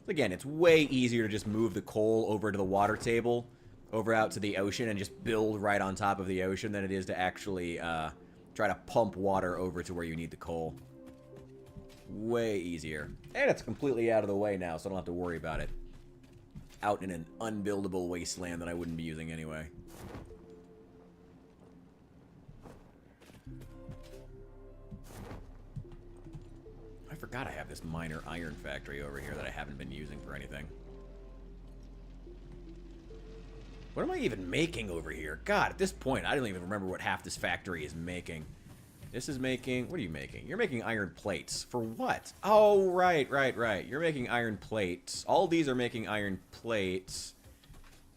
Again, it's way easier to just move the coal over to the water table, over out to the ocean, and just build right on top of the ocean than it is to actually try to pump water over to where you need the coal. Way easier. And it's completely out of the way now, so I don't have to worry about it. Out in an unbuildable wasteland that I wouldn't be using anyway. I forgot I have this minor iron factory over here that I haven't been using for anything. What am I even making over here? God, at this point, I don't even remember what half this factory is making. This is making... What are you making? You're making iron plates. For what? Oh, right, right, right. You're making iron plates. All these are making iron plates,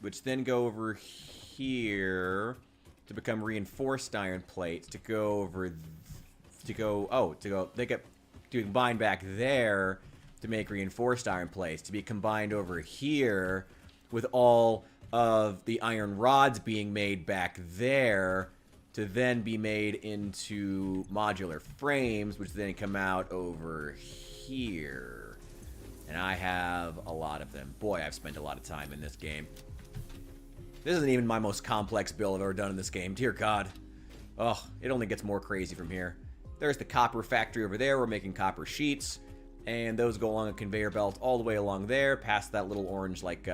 which then go over here to become reinforced iron plates, to go over... They get to combine back there to make reinforced iron plates, to be combined over here with all of the iron rods being made back there to then be made into modular frames, which then come out over here. And I have a lot of them. Boy, I've spent a lot of time in this game. This isn't even my most complex build I've ever done in this game. Dear God. Oh, it only gets more crazy from here. There's the copper factory over there. We're making copper sheets. And those go along a conveyor belt all the way along there, past that little orange, like,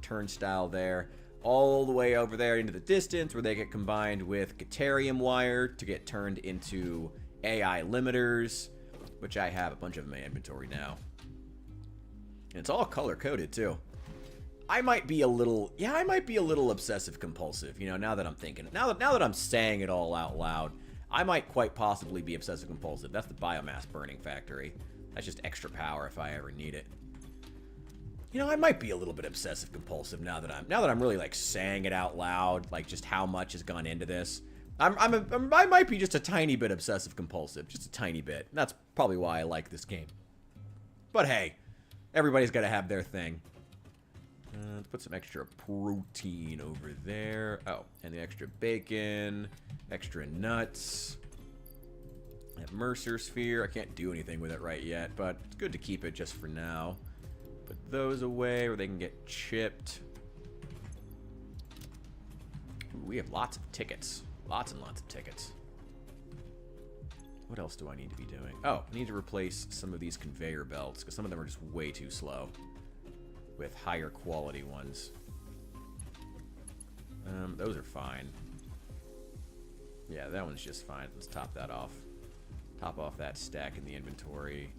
turnstile there, all the way over there into the distance, where they get combined with Caterium wire to get turned into AI limiters, which I have a bunch of in my inventory now. And it's all color-coded, too. I might be a little obsessive compulsive, you know, now that I'm thinking. Now that I'm saying it all out loud, I might quite possibly be obsessive compulsive. That's the biomass burning factory. That's just extra power if I ever need it. You know, I might be a little bit obsessive compulsive now that I'm really like saying it out loud, like just how much has gone into this. I might be just a tiny bit obsessive compulsive, just a tiny bit. That's probably why I like this game. But hey, everybody's got to have their thing. Let's put some extra protein over there. Oh, and the extra bacon, extra nuts. That Mercer sphere, I can't do anything with it right yet, but it's good to keep it just for now. Put those away where they can get chipped. Ooh, we have lots of tickets. Lots and lots of tickets. What else do I need to be doing? Oh, I need to replace some of these conveyor belts, because some of them are just way too slow, with higher quality ones. Those are fine. Yeah, that one's just fine. Let's top that off. Top off that stack in the inventory.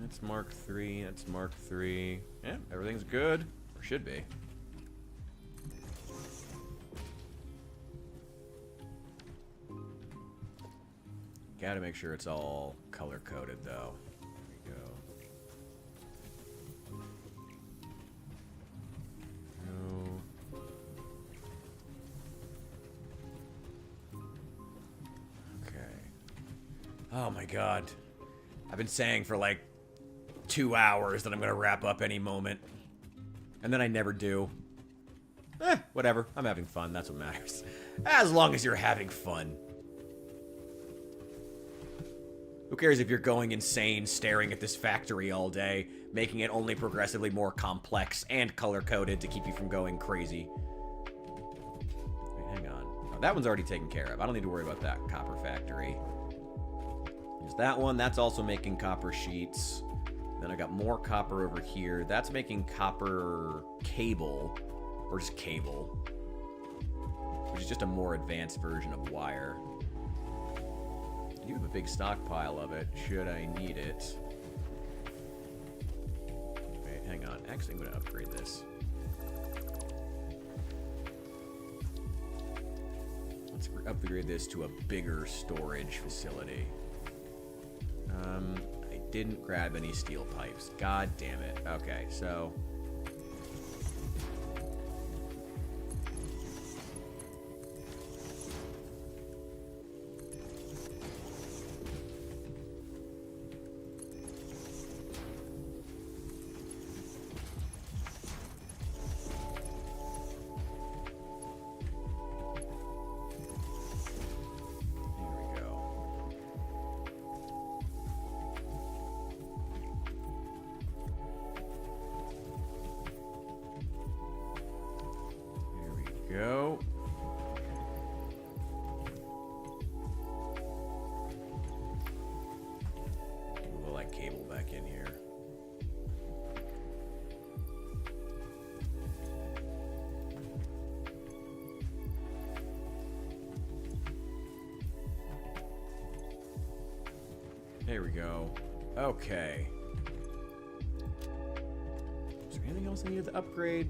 That's Mark III. That's Mark III. Yeah, everything's good. Or should be. Gotta make sure it's all color-coded, though. There we go. Okay. Oh my god. I've been saying for like 2 hours that I'm gonna wrap up any moment. And then I never do. Whatever. I'm having fun. That's what matters. As long as you're having fun. Who cares if you're going insane staring at this factory all day, making it only progressively more complex and color-coded to keep you from going crazy. Wait, hang on. Oh, that one's already taken care of. I don't need to worry about that copper factory. There's that one. That's also making copper sheets. Then I got more copper over here. That's making copper cable. Or just cable. Which is just a more advanced version of wire. I do have a big stockpile of it, should I need it. Wait, hang on. Actually, I'm going to upgrade this. Let's upgrade this to a bigger storage facility. I didn't grab any steel pipes. God damn it. Okay, so... go. Move all that cable back in here. There we go. Okay. Is there anything else I needed to upgrade?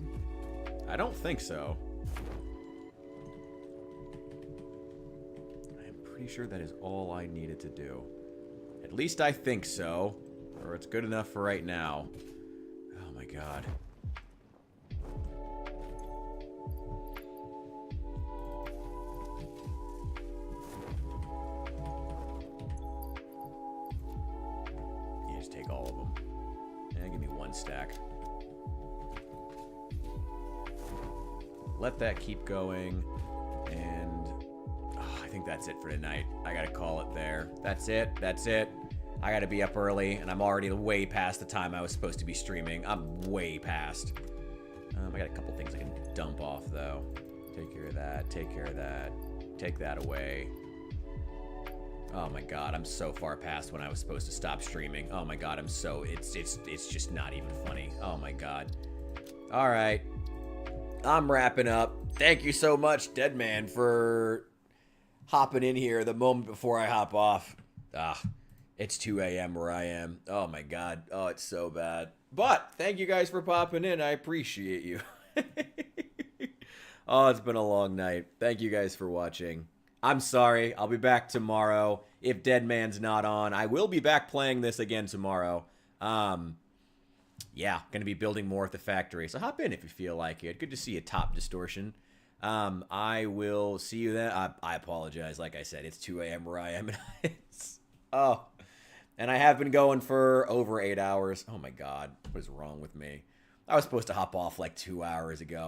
I don't think so. Pretty sure that is all I needed to do. At least I think so. Or it's good enough for right now. Oh my god. Yeah, just take all of them. And give me one stack. Let that keep going. And... I think that's it for tonight. I gotta call it there. That's it. That's it. I gotta be up early, and I'm already way past the time I was supposed to be streaming. I'm way past. I got a couple things I can dump off, though. Take care of that. Take care of that. Take that away. Oh my god, I'm so far past when I was supposed to stop streaming. Oh my god, I'm so... It's just not even funny. Oh my god. Alright. I'm wrapping up. Thank you so much, Deadman, for... hopping in here the moment before I hop off. It's 2 a.m. where I am. Oh my god. Oh, it's so bad. But thank you guys for popping in. I appreciate you. Oh, it's been a long night. Thank you guys for watching. I'm sorry. I'll be back tomorrow. If Deadman's not on, I will be back playing this again tomorrow. Yeah, gonna be building more at the factory. So hop in if you feel like it. Good to see you, Top Distortion. I will see you then. I apologize. Like I said, it's 2 a.m. where I am. And and I have been going for over 8 hours. Oh my god, what is wrong with me? I was supposed to hop off like 2 hours ago.